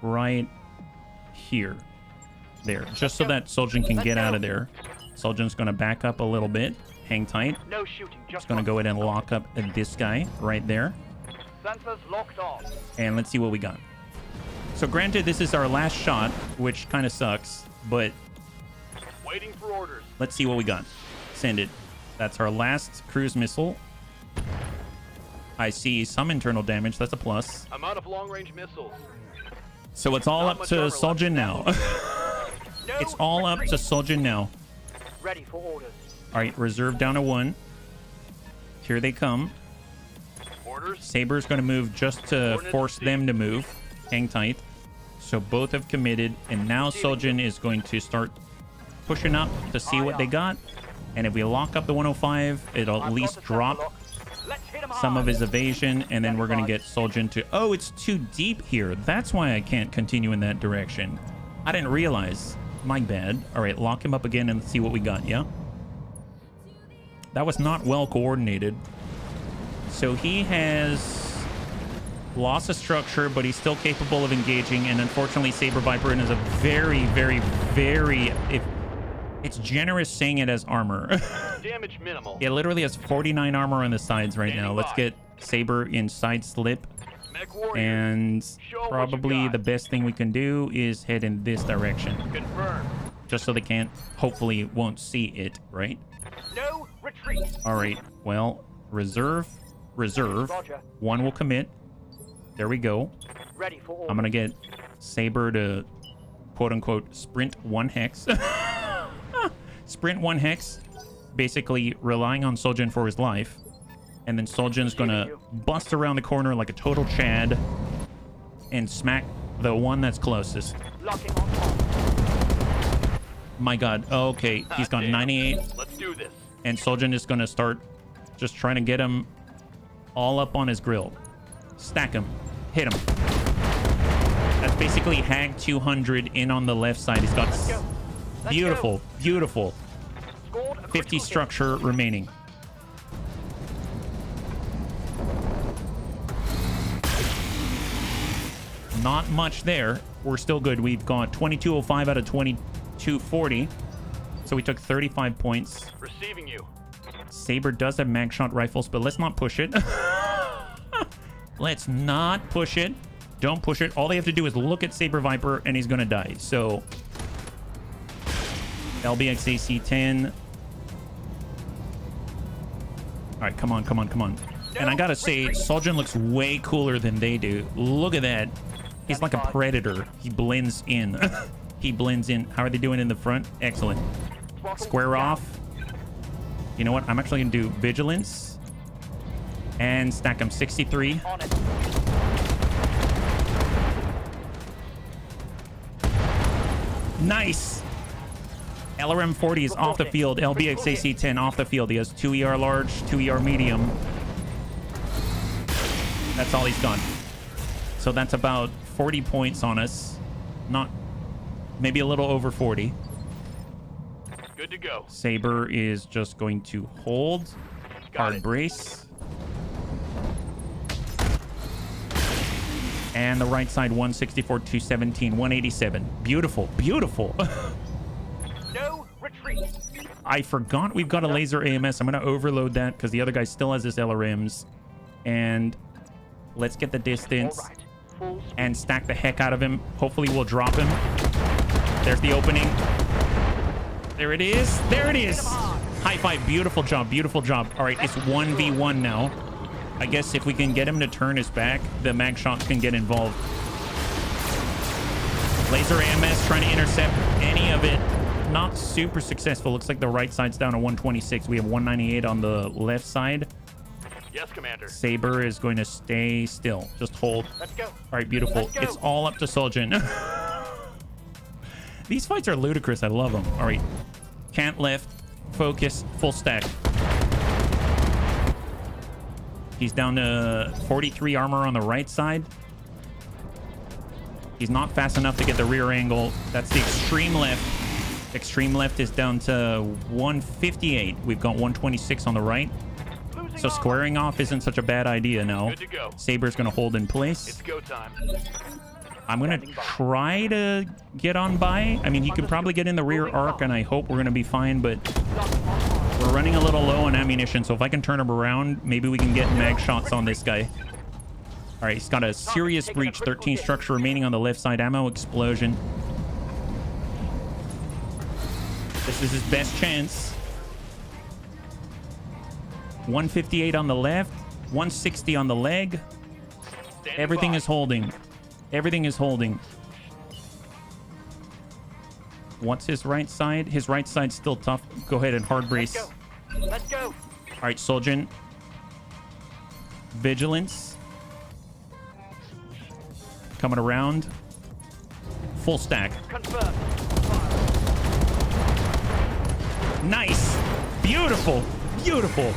right here. There. Just so that Soljan can get out of there. Soljan's going to back up a little bit. Hang tight. No shooting. Just Going to go ahead and lock up this guy right there. Sensors locked on. And let's see what we got. So granted, this is our last shot, which kind of sucks, but Waiting for orders. let's see what we got. Send it. That's our last cruise missile. I see some internal damage. That's a plus. I'm out of long-range missiles. So it's all Not up much to armor Soljan now. No It's all up to retreat. Soljan now. Ready for orders. All right, reserve down to 1. Here they come. Orders. Saber's going to move just to force them to move. Hang tight. So both have committed, and now Soljan is going to start pushing up to see what they got. And if we lock up the 105, it'll at I've least got the drop sensor lock. Let's hit 'em some of hard. his evasion, and then we're going to get Soljan to... Oh, it's too deep here. That's why I can't continue in that direction. I didn't realize. My bad. All right, lock him up again and see what we got, yeah? That was not well coordinated. So he has lost a structure, but he's still capable of engaging, and unfortunately Saber Viper is a very, very, very... It's generous saying it as armor. Damage minimal. It literally has 49 armor on the sides right now. Let's get Saber in side slip. Mech warrior. And Show 'em what you probably got. the best thing we can do is head in this direction. Confirmed. Just so they can't, hopefully won't see it, right? No retreat. All right. Well, reserve. Roger. One will commit. There we go. Ready for orders. I'm going to get Saber to quote-unquote sprint 1 hex. Sprint 1 hex. Basically relying on Soljan for his life. And then Soljan's going to bust around the corner like a total Chad and smack the one that's closest. Locking on top. My god. Okay, he's got Damn. 98. Let's do this. And Soljan is going to start just trying to get him all up on his grill. Stack him. Hit him. That's basically Hag 200 in on the left side. He's got go. beautiful, beautiful. Scored a 50 critical hit. structure remaining. Not much there. We're still good. We've got 2205 out of 2240. So we took 35 points. Receiving you. Saber does have mag shot rifles, but let's not push it. Let's not push it. Don't push it. All they have to do is look at Saber Viper and he's gonna die. So LBX AC-10. All right, come on, come on, come on. And I gotta say, Soljan looks way cooler than they do. Look at that. He's like a predator. He blends in. He blends in. How are they doing in the front? Excellent. Throttle Square down. off. You know what? I'm actually gonna do vigilance and stack them 63. On it. Nice. LRM 40 is off the field. LBX AC-10 off the field. He has 2 ER large, 2 ER medium. That's all he's got. So that's about 40 points on us. Not, maybe a little over 40. Good to go. Saber is just going to hold. Got Hard it. brace. And the right side 164, 217, 187. Beautiful, beautiful. No retreat. I forgot we've got a laser AMS. I'm going to overload that because the other guy still has his LRMs. And let's get the All distance right. Full speed. and stack the heck out of him. Hopefully we'll drop him. There's the opening. There it is. There it is. High five. Beautiful job. Beautiful job. All right, it's 1v1 now. I guess if we can get him to turn his back, the mag shots can get involved. Laser AMS trying to intercept any of it. Not super successful. Looks like the right side's down to 126. We have 198 on the left side. Yes, Commander. Saber is going to stay still. Just hold. Let's go. All right, beautiful. Let's go. It's all up to Soljan. These fights are ludicrous. I love them. All right. Can't left. Focus. Full stack. He's down to 43 armor on the right side. He's not fast enough to get the rear angle. That's the extreme left. Extreme left is down to 158. We've got 126 on the right. So squaring off isn't such a bad idea now. Good to go. Saber's going to hold in place. It's go time. I'm going to try to get on by. I mean, he could probably get in the rear arc, and I hope we're going to be fine, but we're running a little low on ammunition, so if I can turn him around, maybe we can get mag shots on this guy. All right, he's got a serious breach. 13 structure remaining on the left side. Ammo explosion. This is his best chance. 158 on the left, 160 on the leg. Everything is holding. Everything is holding. What's his right side? His right side's still tough. Go ahead and hard brace. Let's go. Let's go. All right, Soldier. Vigilance. Coming around. Full stack. Confirm. Nice. Beautiful. Beautiful.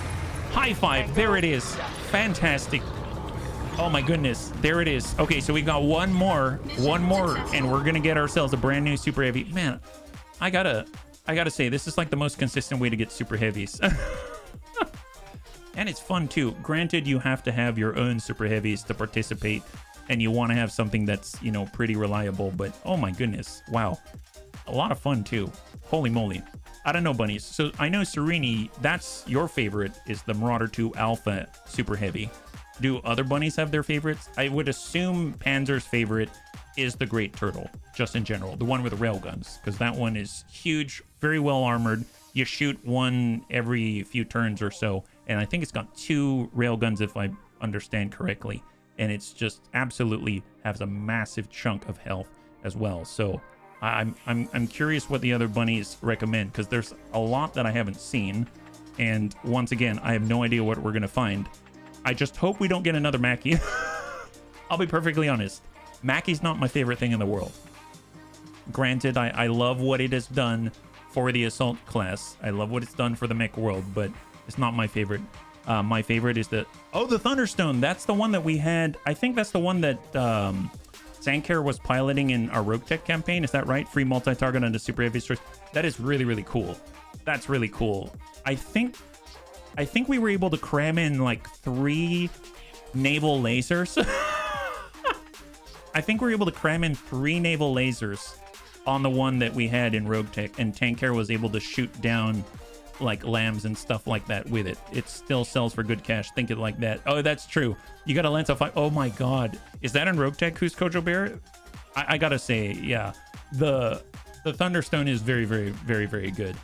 High five. There it is. Fantastic. Oh my goodness. There it is. Okay, so we got one more, and we're gonna get ourselves a brand new super heavy. Man, I gotta say, this is like the most consistent way to get super heavies. And it's fun too. Granted, you have to have your own super heavies to participate, and you want to have something that's, you know, pretty reliable, but oh my goodness. Wow. A lot of fun too. Holy moly. I don't know, bunnies. So I know, Serini, that's your favorite, is the Marauder 2 Alpha Super Heavy. Do other bunnies have their favorites? I would assume Panzer's favorite is the Great Turtle, just in general. The one with the railguns, because that one is huge, very well armored. You shoot one every few turns or so, and I think it's got 2 railguns if I understand correctly. And it's just absolutely has a massive chunk of health as well. So I'm curious what the other bunnies recommend, because there's a lot that I haven't seen, and once again, I have no idea what we're gonna find. I just hope we don't get another Mackie. I'll be perfectly honest. Mackie's not my favorite thing in the world. Granted, I love what it has done for the assault class. I love what it's done for the mech world, but it's not my favorite. My favorite is the Thunderstone. That's the one that we had. I think that's the one that Zankar was piloting in our Rogue Tech campaign. Is that right? Free multi-target on the Super Heavy Stores. That is really, really cool. That's really cool. I think we were able to cram in like 3 naval lasers. I think we were able to cram in 3 naval lasers on the one that we had in Rogue Tech, and Tankare was able to shoot down like lambs and stuff like that with it. It still sells for good cash. Think it like that. Oh, that's true. You got a Lance of Fire. Oh my god. Is that in Rogue Tech, who's Kojo Bear? I gotta say, yeah. The Thunderstone is very, very, very, very good.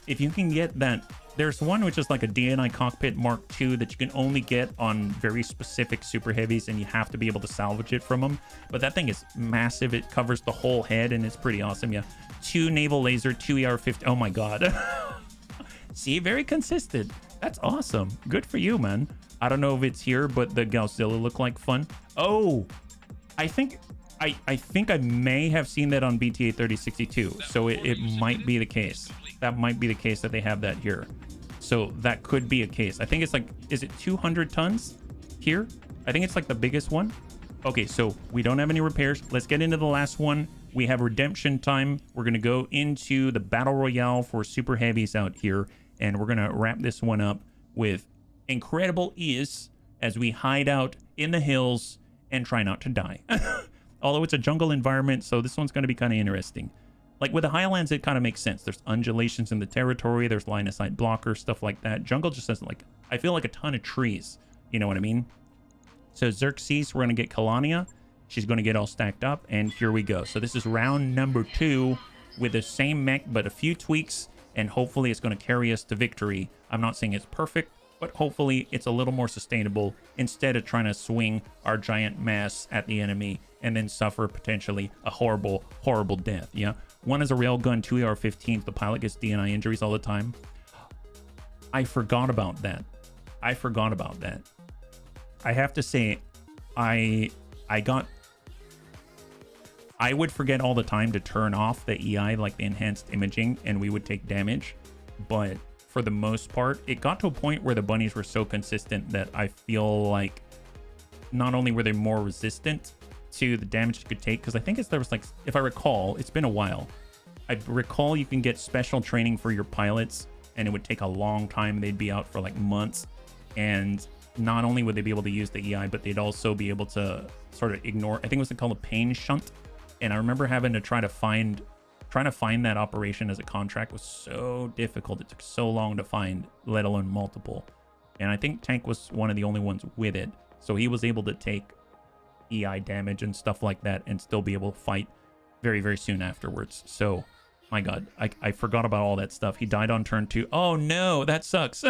If you can get that, there's one which is like a DNI Cockpit Mark II that you can only get on very specific super heavies, and you have to be able to salvage it from them. But that thing is massive. It covers the whole head, and it's pretty awesome. Yeah, 2 naval laser, 2 ER-50. Oh my god. See, very consistent. That's awesome. Good for you, man. I don't know if it's here, but the Godzilla look like fun. Oh, I think I may have seen that on BTA 3062. So it might be the case. That might be the case that they have that here. So that could be a case. I think it's like, is it 200 tons here? I think it's like the biggest one. Okay, so we don't have any repairs. Let's get into the last one. We have redemption time. We're going to go into the battle royale for super heavies out here, and we're going to wrap this one up with incredible ease as we hide out in the hills and try not to die. Although it's a jungle environment, so this one's going to be kind of interesting. Like with the Highlands, it kind of makes sense. There's undulations in the territory. There's line of sight blockers, stuff like that. Jungle just has like, I feel like a ton of trees. You know what I mean? So Xerxes, we're going to get Kalania. She's going to get all stacked up, and here we go. So this is round number 2 with the same mech, but a few tweaks, and hopefully it's going to carry us to victory. I'm not saying it's perfect, but hopefully it's a little more sustainable instead of trying to swing our giant mass at the enemy and then suffer potentially a horrible, horrible death. Yeah. One is a railgun, 2 AR-15. The pilot gets DNI injuries all the time. I forgot about that. I have to say, I would forget all the time to turn off the EI, like the enhanced imaging, and we would take damage. But for the most part. It got to a point where the bunnies were so consistent that I feel like not only were they more resistant to the damage you could take, because I think there was like, if I recall, it's been a while. I recall you can get special training for your pilots, and it would take a long time. They'd be out for like months, and not only would they be able to use the EI, but they'd also be able to sort of ignore, I think it was called a pain shunt. And I remember having to trying to find that operation as a contract was so difficult. It took so long to find, let alone multiple. And I think Tank was one of the only ones with it. So he was able to take EI damage and stuff like that and still be able to fight very, very soon afterwards. So, my God, I forgot about all that stuff. He died on turn 2. Oh no, that sucks.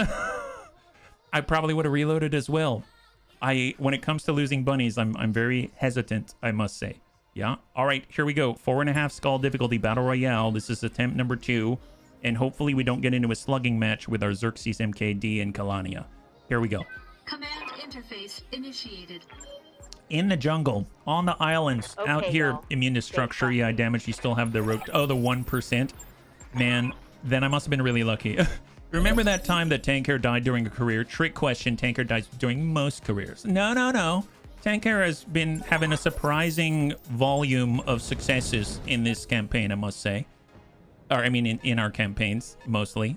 I probably would have reloaded as well. When it comes to losing bunnies, I'm very hesitant, I must say. Yeah. All right, here we go. 4.5 skull difficulty battle royale. This is attempt number 2, and hopefully we don't get into a slugging match with our Xerxes MKD and Kalania. Here we go. Command interface initiated. In the jungle, on the islands, out here, y'all. immune to structure, EI damage. You still have the rope. Oh, the 1%. Man, then I must have been really lucky. Remember that time that Tank Hair died during a career? Trick question. Tank Hair dies during most careers. No. Tank Hair has been having a surprising volume of successes in this campaign, I must say. Or, I mean, in our campaigns, mostly.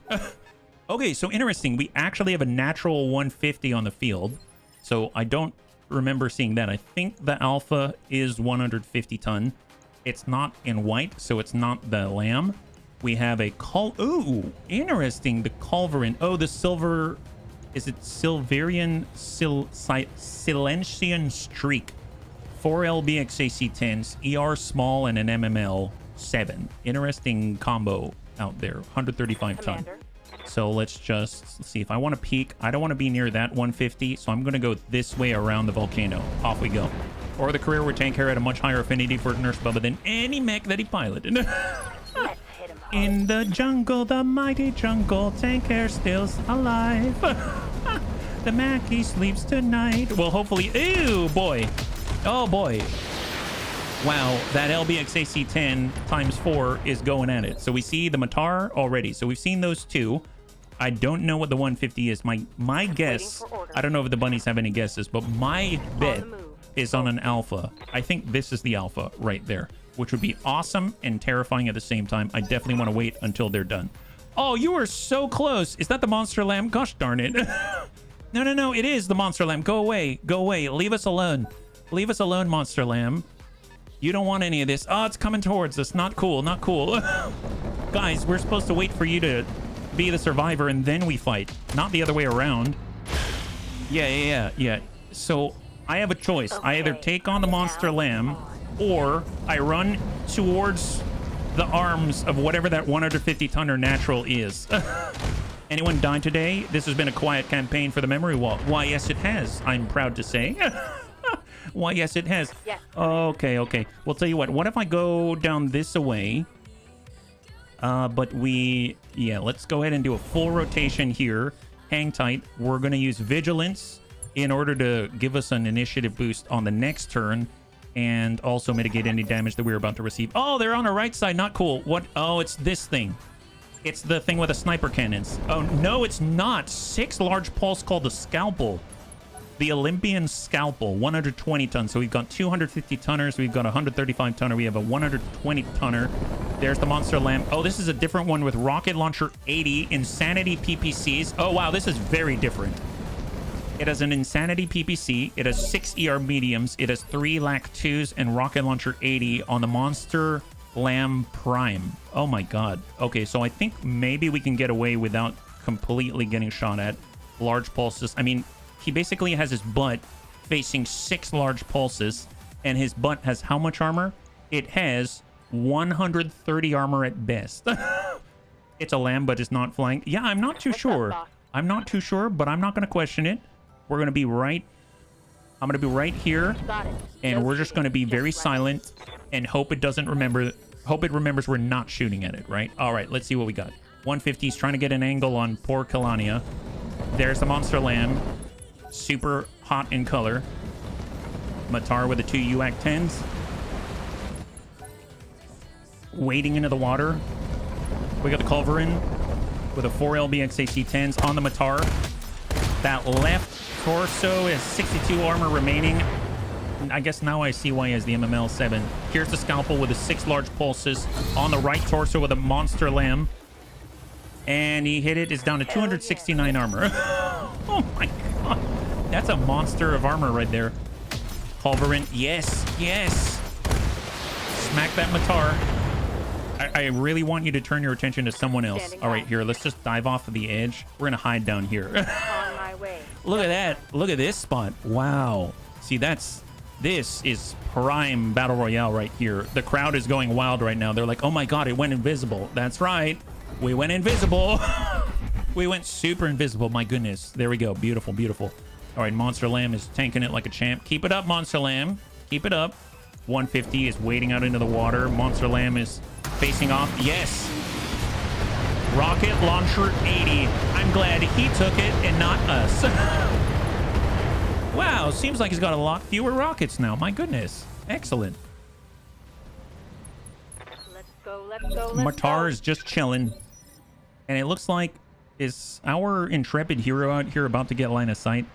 Okay, so interesting. We actually have a natural 150 on the field. So I don't remember seeing that. I think the alpha is 150 ton. It's not in white, so it's not the lamb. We have a ooh, interesting. The culverin. Oh, the silver. Is it Silverian Silentian Streak? 4 LBXAC 10s, ER small, and an MML 7. Interesting combo out there. 135 ton. Commander. So let's see if I want to peek. I don't want to be near that 150, so I'm going to go this way around the volcano. Off we go. Or the career where Tank Hair had a much higher affinity for Nurse Bubba than any mech that he piloted. Let's hit him hard. In the jungle, the mighty jungle, Tank Hair still's alive. The Mackie sleeps tonight. Well, hopefully. Ew, boy. Oh, boy. Wow, that LBXAC 10 times 4 is going at it. So we see the Matar already. So we've seen those two. I don't know what the 150 is. My guess, I don't know if the bunnies have any guesses, but my bet is on an alpha. I think this is the alpha right there, which would be awesome and terrifying at the same time. I definitely want to wait until they're done. Oh, you were so close. Is that the Monster Lamb? Gosh darn it. No, it is the Monster Lamb. Go away. Go away. Leave us alone. Leave us alone, Monster Lamb. You don't want any of this. Oh, it's coming towards us. Not cool. Not cool. Guys, we're supposed to wait for you to be the survivor and then we fight. Not the other way around. Yeah. So I have a choice. Okay. I either take on the Monster Lamb or I run towards the arms of whatever that 150 tonner natural is. Anyone died today? This has been a quiet campaign for the memory wall. Why, yes, it has. I'm proud to say. Why, yes, it has. Yes. Okay. Well, tell you what if I go down this way? Let's go ahead and do a full rotation here. Hang tight. We're going to use Vigilance in order to give us an initiative boost on the next turn and also mitigate any damage that we're about to receive. Oh, they're on our right side. Not cool. What? Oh, it's this thing. It's the thing with the sniper cannons. Oh, no, it's not. 6 large pulse called the Scalpel. The Olympian Scalpel, 120 tons. So we've got 250 tonners. We've got a 135 tonner. We have a 120 tonner. There's the Monster Lamb. Oh, this is a different one with Rocket Launcher 80, Insanity PPCs. Oh, wow, this is very different. It has an Insanity PPC. It has 6 ER mediums. It has 3 LAC 2s and Rocket Launcher 80 on the Monster Lamb Prime. Oh my god. Okay, so I think maybe we can get away without completely getting shot at. Large pulses. I mean, he basically has his butt facing 6 large pulses, and his butt has how much armor? It has 130 armor at best. It's a lamb, but it's not flying. Yeah, I'm not too sure. I'm not too sure, but I'm not going to question it. We're going to be right. I'm going to be right here, Got it. and No we're just going to be very silent and hope it doesn't remember. Hope it remembers we're not shooting at it, right? All right, let's see what we got. 150 is trying to get an angle on poor Kalania. There's the Monster Lamb. Super hot in color. Matar with the 2 UAC 10s. Wading into the water. We got the Culverin. with a 4 LBXAC-10s on the Matar. That left torso has 62 armor remaining. I guess now I see why he has the MML7. Here's the Scalpel with the 6 large pulses on the right torso with a Monster Lamb. And he hit it. It's down to 269 armor. Oh my god. That's a monster of armor right there. Culverin. Yes. Yes. Smack that Matar. I really want you to turn your attention to someone else. All right, here. Let's just dive off of the edge. We're going to hide down here. On my way. Look at that. Look at this spot. Wow. See, this is prime battle royale right here. The crowd is going wild right now. They're like, oh my god, it went invisible. That's right. We went invisible. We went super invisible. My goodness. There we go. Beautiful, beautiful. All right, Monster Lamb is tanking it like a champ. Keep it up, Monster Lamb. Keep it up. 150 is wading out into the water. Monster Lamb is facing off. Yes. Rocket Launcher 80. I'm glad he took it and not us. Wow, seems like he's got a lot fewer rockets now. My goodness. Excellent. Let's go, let's go, let's Matar go. is just chilling. And it looks like, is our intrepid hero out here about to get line of sight?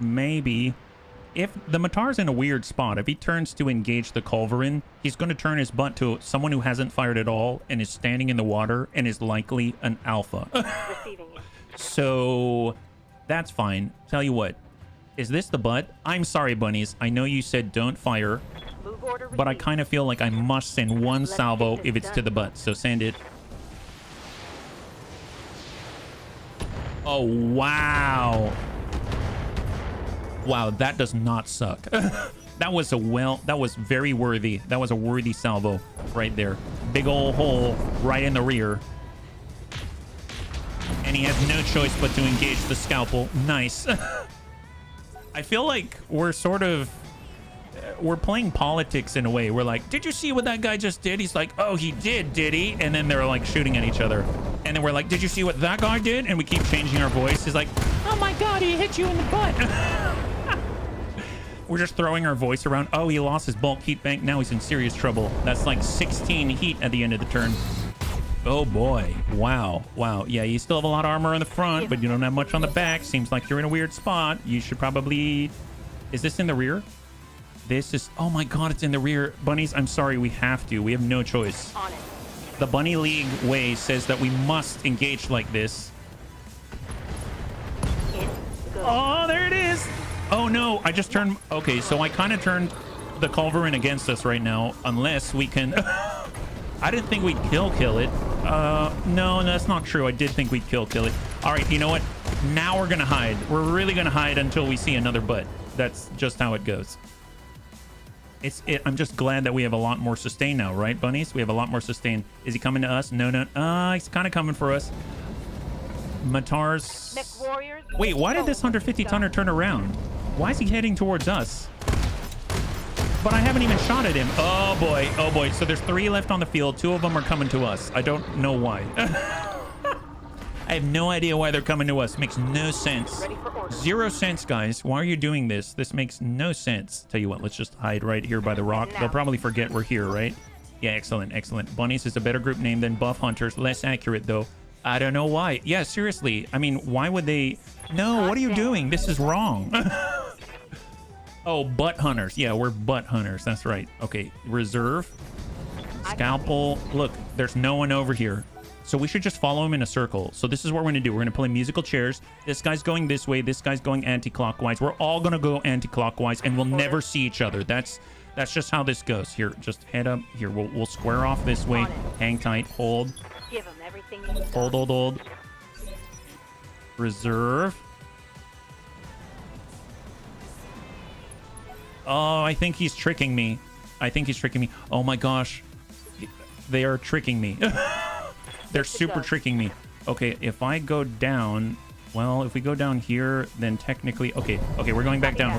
Maybe. If the Matar's in a weird spot, if he turns to engage the Culverin, he's going to turn his butt to someone who hasn't fired at all and is standing in the water and is likely an alpha. Receiving you. So that's fine. Tell you what, is this the butt? I'm sorry, bunnies. I know you said don't fire, Move order but I received. kind of feel like I must send one Let's salvo get this if it's done. to the butt. So send it. Oh, wow. Wow, that does not suck. That was very worthy. That was a worthy salvo right there. Big old hole right in the rear. And he has no choice but to engage the Scalpel. Nice. I feel like we're playing politics in a way. We're like, did you see what that guy just did? He's like, oh, he did he? And then they're like shooting at each other. And then we're like, did you see what that guy did? And we keep changing our voice. He's like, oh my god, he hit you in the butt. We're just throwing our voice around. Oh, he lost his bulk heat bank. Now he's in serious trouble. That's like 16 heat at the end of the turn. Oh boy. Wow. Wow. Yeah, you still have a lot of armor on the front, but you don't have much on the back. Seems like you're in a weird spot. You should probably... Is this in the rear? This is... Oh my god, it's in the rear. Bunnies, I'm sorry. We have to. We have no choice. On it. The Bunny League way says that we must engage like this. In. Go. Oh, there it is. Oh no, I just turned... Okay, so I kind of turned the Culverin against us right now, unless we can... I didn't think we'd kill it. No, that's not true. I did think we'd kill it. All right, you know what? Now we're gonna hide. We're really gonna hide until we see another butt. That's just how it goes. I'm just glad that we have a lot more sustain now, right, bunnies? We have a lot more sustain. Is he coming to us? No. He's kind of coming for us. Matar's... Mech warriors. Wait, why did this 150 tonner turn around? Why is he heading towards us? But I haven't even shot at him. Oh boy, oh boy. So there's 3 left on the field. 2 of them are coming to us. I don't know why. I have no idea why they're coming to us. Makes no sense. Ready for order. 0 sense, guys. Why are you doing this? This makes no sense. Tell you what, let's just hide right here by the rock. They'll probably forget we're here, right? Yeah, excellent, excellent. Bunnies is a better group name than Buff Hunters. Less accurate, though. I don't know why. Yeah, seriously. I mean, why would they... No, what are you doing? This is wrong. Oh, butt hunters. Yeah, we're butt hunters. That's right. Okay, reserve. Scalpel. Look, there's no one over here. So we should just follow him in a circle. So this is what we're going to do. We're going to play musical chairs. This guy's going this way. This guy's going anti-clockwise. We're all going to go anti-clockwise, and we'll never see each other. That's just how this goes. Here, just head up. Here, we'll square off this way. Hang tight. Hold. Give him everything you Hold. Reserve. Oh, I think he's tricking me. Oh my gosh. They are tricking me. They're super tricking me. Okay, if I go down... Well, if we go down here, then technically... Okay, we're going back down.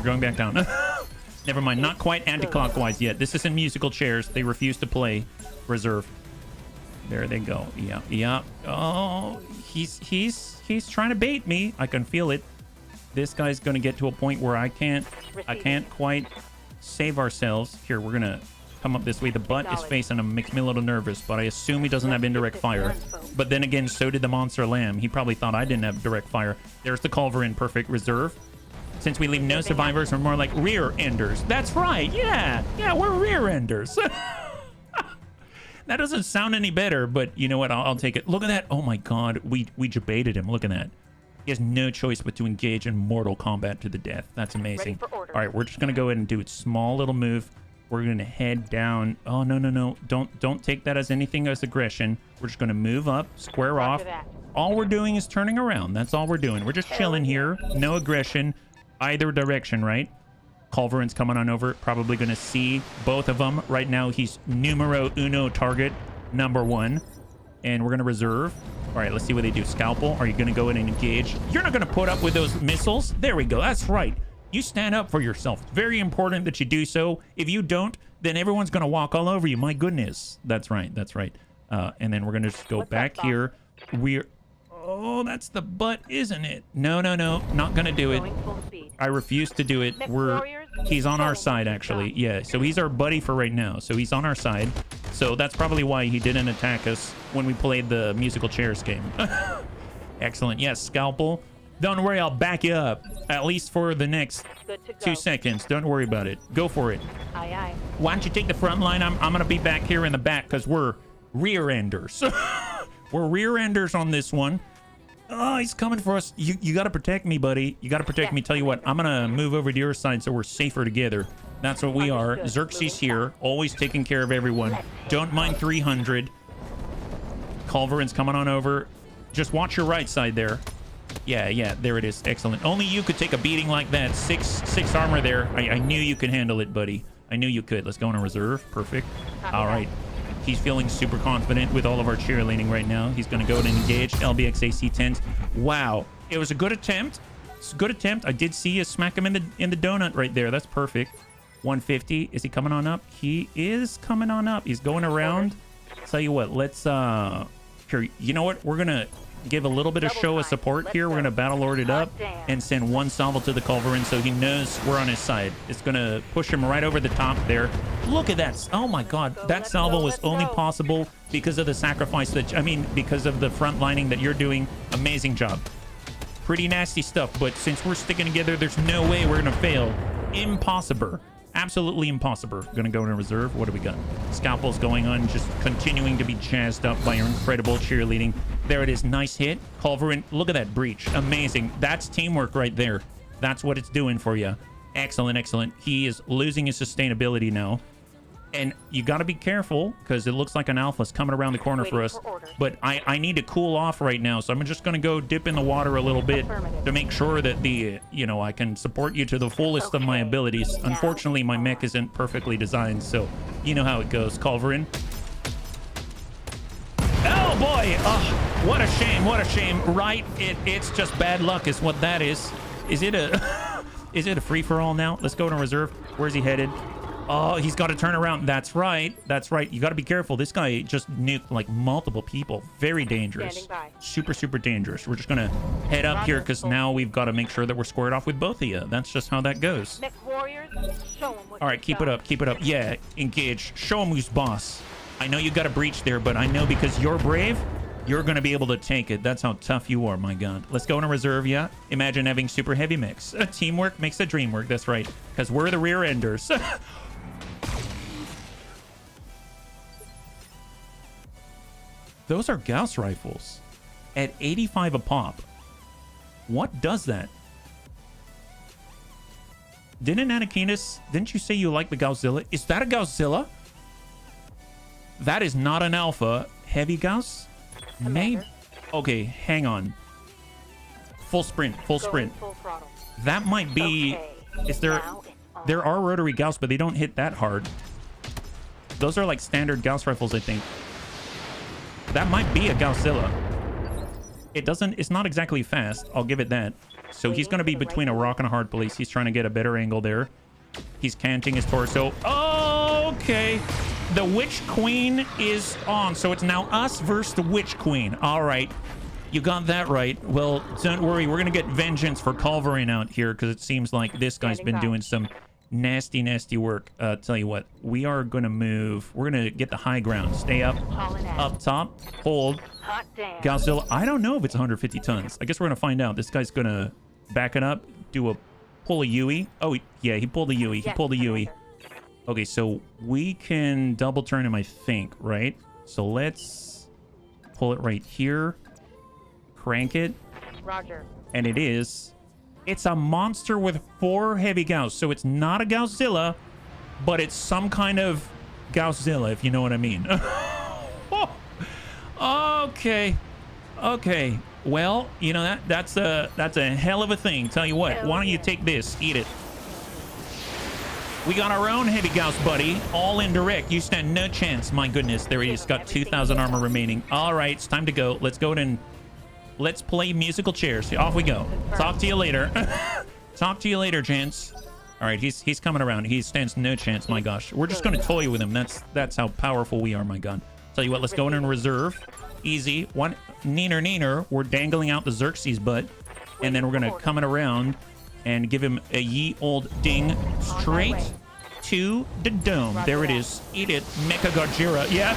Never mind. Not quite anti-clockwise yet. This isn't musical chairs. They refuse to play. Reserve. There they go. Yeah. Oh, he's trying to bait me. I can feel it. This guy's going to get to a point where I can't quite save ourselves. Here, we're going to come up this way. The butt is facing him. Makes me a little nervous, but I assume he doesn't have indirect fire. But then again, so did the monster lamb. He probably thought I didn't have direct fire. There's the culver in perfect reserve. Since we leave no survivors, we're more like rear enders. That's right. Yeah, we're rear enders. That doesn't sound any better, but you know what? I'll take it. Look at that. Oh my God, we jebaited him. Look at that. He has no choice but to engage in mortal combat to the death. That's amazing. All right, we're just gonna go ahead and do a small little move. We're gonna head down. Oh no! Don't take that as anything as aggression. We're just gonna move up, square off. All we're doing is turning around. That's all we're doing. We're just chilling here. No aggression, either direction, right? Culverin's coming on over. Probably gonna see both of them right now. He's numero uno target number 1, and we're gonna reserve. All right, let's see what they do. Scalpel, are you going to go in and engage? You're not going to put up with those missiles. There we go. That's right. You stand up for yourself. Very important that you do so. If you don't, then everyone's going to walk all over you. My goodness. That's right. That's right. And then we're going to just go back here. Oh, that's the butt, isn't it? No. Not going to do it. I refuse to do it. He's on our side, actually. Yeah, so he's our buddy for right now. So he's on our side. So that's probably why he didn't attack us when we played the musical chairs game. Excellent. Yes, Scalpel. Don't worry, I'll back you up. At least for the next 2 seconds. Don't worry about it. Go for it. Aye, aye. Why don't you take the front line? I'm going to be back here in the back because we're rear-enders. We're rear-enders on this one. Oh, he's coming for us. You got to protect me, buddy. You got to protect me. Tell you what, I'm going to move over to your side so we're safer together. That's what we are. Xerxes here, always taking care of everyone. Don't mind 300. Culverin's coming on over. Just watch your right side there. Yeah, there it is. Excellent. Only you could take a beating like that. Six armor there. I knew you could handle it, buddy. I knew you could. Let's go on a reserve. Perfect. All right. He's feeling super confident with all of our cheerleading right now. He's going to go and engage. LBX AC 10. Wow. It was a good attempt. It's a good attempt. I did see you smack him in the donut right there. That's perfect. 150. Is he coming on up? He is coming on up. He's going around. Tell you what. Let's... Here, you know what? We're going to give a little bit of show of support here. We're going to Battle Lord it up and send one salvo to the Culverin so he knows we're on his side. It's going to push him right over the top there. Look at that. Oh my God. That salvo was only possible because of the sacrifice that, because of the front lining that you're doing. Amazing job. Pretty nasty stuff, but since we're sticking together, there's no way we're going to fail. Impossible. Absolutely impossible. Gonna go in reserve. What do we got? Scalpel's going on, just continuing to be jazzed up by your incredible cheerleading. There it is. Nice hit. Culverin, look at that breach. Amazing. That's teamwork right there. That's what it's doing for you. Excellent, excellent. He is losing his sustainability now. And you got to be careful because it looks like an alpha's coming around the corner for us. But I need to cool off right now. So I'm just going to go dip in the water a little bit to make sure that I can support you to the fullest of my abilities. Unfortunately, my mech isn't perfectly designed. So you know how it goes. Culverin. Oh, boy. Oh, what a shame. What a shame. Right. It's just bad luck is what that is. Is it a is it a free-for-all now? Let's go to reserve. Where's he headed? Oh, he's got to turn around. That's right. That's right. You got to be careful. This guy just nuked like multiple people. Very dangerous. Super, super dangerous. We're just going to head up here because now we've got to make sure that we're squared off with both of you. That's just how that goes. All right, keep it up. Keep it up. Yeah, engage. Show him who's boss. I know you got a breach there, but I know because you're brave, you're going to be able to take it. That's how tough you are, my God. Let's go in a reserve, yeah? Imagine having super heavy mix. Teamwork makes the dream work. That's right. Because we're the rear enders. Those are Gauss rifles at 85 a pop. What does that? Didn't you say you like the Gausszilla? Is that a Gausszilla? That is not an alpha. Heavy Gauss? Maybe. Okay, hang on. Full sprint, full sprint. That might be... Is there... There are rotary Gauss, but they don't hit that hard. Those are like standard Gauss rifles, I think. That might be a Gausszilla. It's not exactly fast. I'll give it that. So he's going to be between a rock and a hard place. He's trying to get a better angle there. He's canting his torso. Oh, okay. The Witch Queen is on. So it's now us versus the Witch Queen. All right. You got that right. Well, don't worry. We're going to get vengeance for Culverin out here because it seems like this guy's been doing some Nasty, nasty work. Tell you what, we are going to move. We're going to get the high ground. Stay up top. Hold. Hot damn. Godzilla, I don't know if it's 150 tons. I guess we're going to find out. This guy's going to back it up, pull a Yui. Oh, yeah, he pulled a Yui. He pulled a Yui. Okay, so we can double turn him, I think, right? So let's pull it right here. Crank it. Roger. And it is. It's a monster with 4 heavy Gauss. So it's not a Gausszilla, but it's some kind of Gausszilla, if you know what I mean. Okay. Okay. Well, you know, that's a hell of a thing. Tell you what, why don't you take this? Eat it. We got our own heavy Gauss, buddy. All indirect. You stand no chance. My goodness, there he is. Got 2,000 armor remaining. All right, it's time to go. Let's go and let's play musical chairs. Off we go. Talk to you later. Talk to you later, gents. All right, he's coming around. He stands no chance. My gosh, we're just gonna toy with him. That's how powerful we are. My God. Tell you what, let's go in and reserve. Easy. One neener. We're dangling out the Xerxes butt, and then we're gonna come it around and give him a ye old ding straight to the dome. There it is. Eat it, Mecha Gojira. Yeah.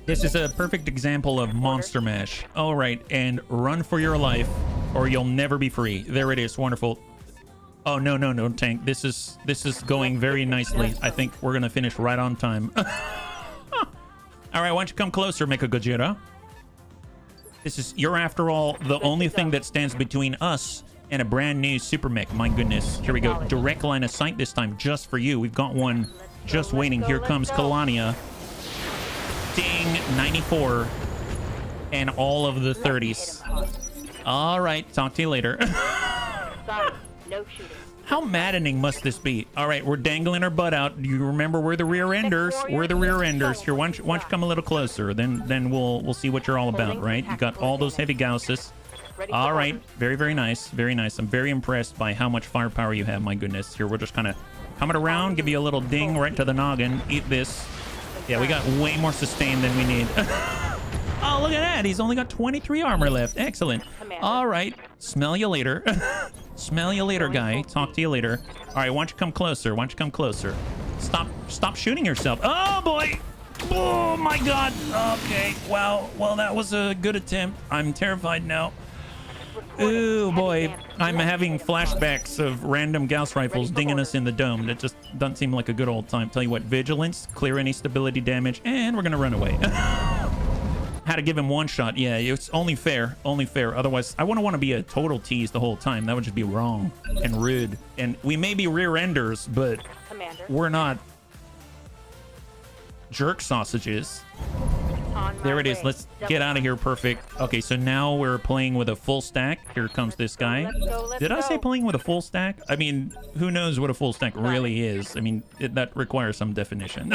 This is a perfect example of Monster Mash. All right, and run for your life, or you'll never be free. There it is. Wonderful. Oh, no, tank. This is going very nicely. I think we're gonna finish right on time. All right, why don't you come closer, Mecha Gojira? You're after all the only thing that stands between us and a brand new super mech. My goodness. Here we go. Direct line of sight this time, just for you. We've got one just waiting. Here comes Kalania. Ding, 94. And all of the 30s. All right, talk to you later. Sorry, no shooting. How maddening must this be? All right, we're dangling our butt out. You remember we're the rear enders. We're the rear enders. Here, why don't you come a little closer? Then we'll see what you're all about, right? You got all those heavy Gausses. All right, very, very nice. Very nice. I'm very impressed by how much firepower you have. My goodness. Here, we're just kind of coming around. Give you a little ding right to the noggin. Eat this. Yeah, we got way more sustain than we need. Oh, look at that. He's only got 23 armor left. Excellent. All right. Smell you later. Smell you later, guy. Talk to you later. All right, why don't you come closer? Why don't you come closer? Stop shooting yourself. Oh, boy. Oh, my God. Okay. Wow. Well, that was a good attempt. I'm terrified now. Ooh, boy. I'm having flashbacks of random Gauss rifles dinging us in the dome. That just doesn't seem like a good old time. Tell you what, vigilance, clear any stability damage, and we're going to run away. Had to give him one shot. Yeah, it's only fair. Only fair. Otherwise, I wouldn't want to be a total tease the whole time. That would just be wrong and rude. And we may be rear enders, but we're not jerk sausages. There it is. Let's get out of here. Perfect. Okay, so now we're playing with a full stack. Here comes this guy. Did I say playing with a full stack? I mean, who knows what a full stack really is? I mean, that requires some definition.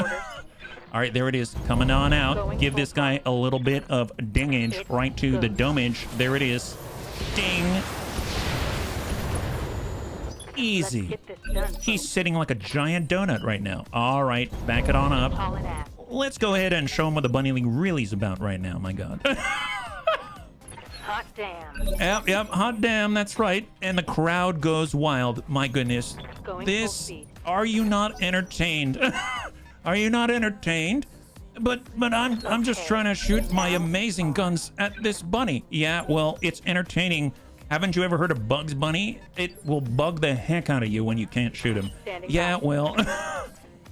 All right, there it is. Coming on out. Give this guy a little bit of dingage right to the domage. There it is. Ding. Easy. He's sitting like a giant donut right now. All right, back it on up. Let's go ahead and show him what the Bunny League really is about right now. My God. Hot damn. Yep, hot damn. That's right. And the crowd goes wild. My goodness. Are you not entertained? Are you not entertained? But I'm just trying to shoot my amazing guns at this bunny. Yeah, well, it's entertaining. Haven't you ever heard of Bugs Bunny? It will bug the heck out of you when you can't shoot him. Yeah, well.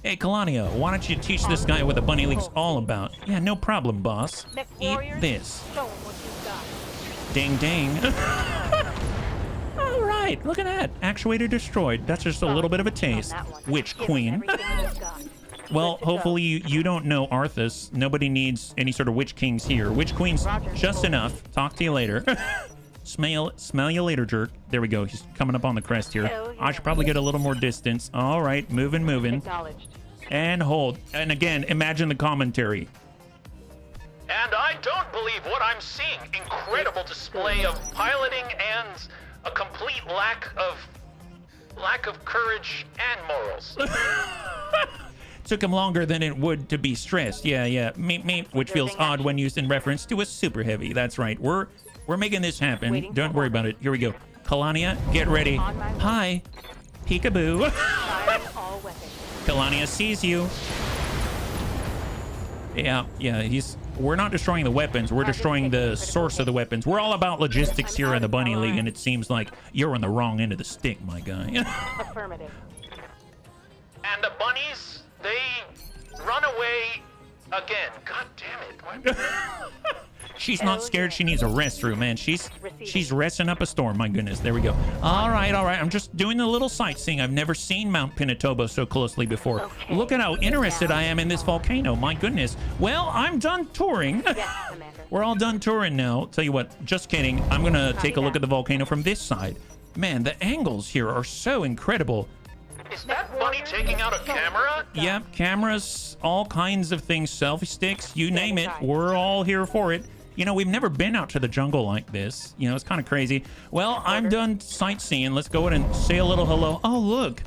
Hey, Kalania, why don't you teach this guy what the Bunny League's all about? Yeah, no problem, boss. Eat this. Ding, ding. All right, look at that. Actuator destroyed. That's just a little bit of a taste. Witch Queen. Well, hopefully you don't know Arthas. Nobody needs any sort of Witch Kings here. Witch Queen's just enough. Talk to you later. Smell you later, jerk. There we go. He's coming up on the crest here. I should probably get a little more distance. All right, moving. And hold. And again, imagine the commentary. And I don't believe what I'm seeing. Incredible display of piloting and a complete lack of courage and morals. Took him longer than it would to be stressed. Yeah. Meep, which feels odd when used in reference to a super heavy. That's right. We're making this happen. Don't worry about it. Here we go. Kalania, get ready. On my way. Hi. Peekaboo. Firing all weapons. Kalania sees you. Yeah, we're not destroying the weapons. We're destroying the source of the weapons. We're all about logistics here in the Bunny League, and it seems like you're on the wrong end of the stick, my guy. Affirmative. And the bunnies, they run away again. God damn it. She's not scared. She needs a restroom, man. She's resting up a storm. My goodness. There we go. All right. I'm just doing a little sightseeing. I've never seen Mount Pinatubo so closely before. Okay. Look at how interested I am in this volcano. My goodness. Well, I'm done touring. Yes, Commander. We're all done touring now. Tell you what, just kidding. I'm going to take a look at the volcano from this side. Man, the angles here are so incredible. Is that bunny taking out a camera? Yep, cameras, all kinds of things, selfie sticks, you name it. We're all here for it. You know, we've never been out to the jungle like this. You know, it's kind of crazy. Well, I'm done sightseeing. Let's go ahead and say a little hello. Oh, look.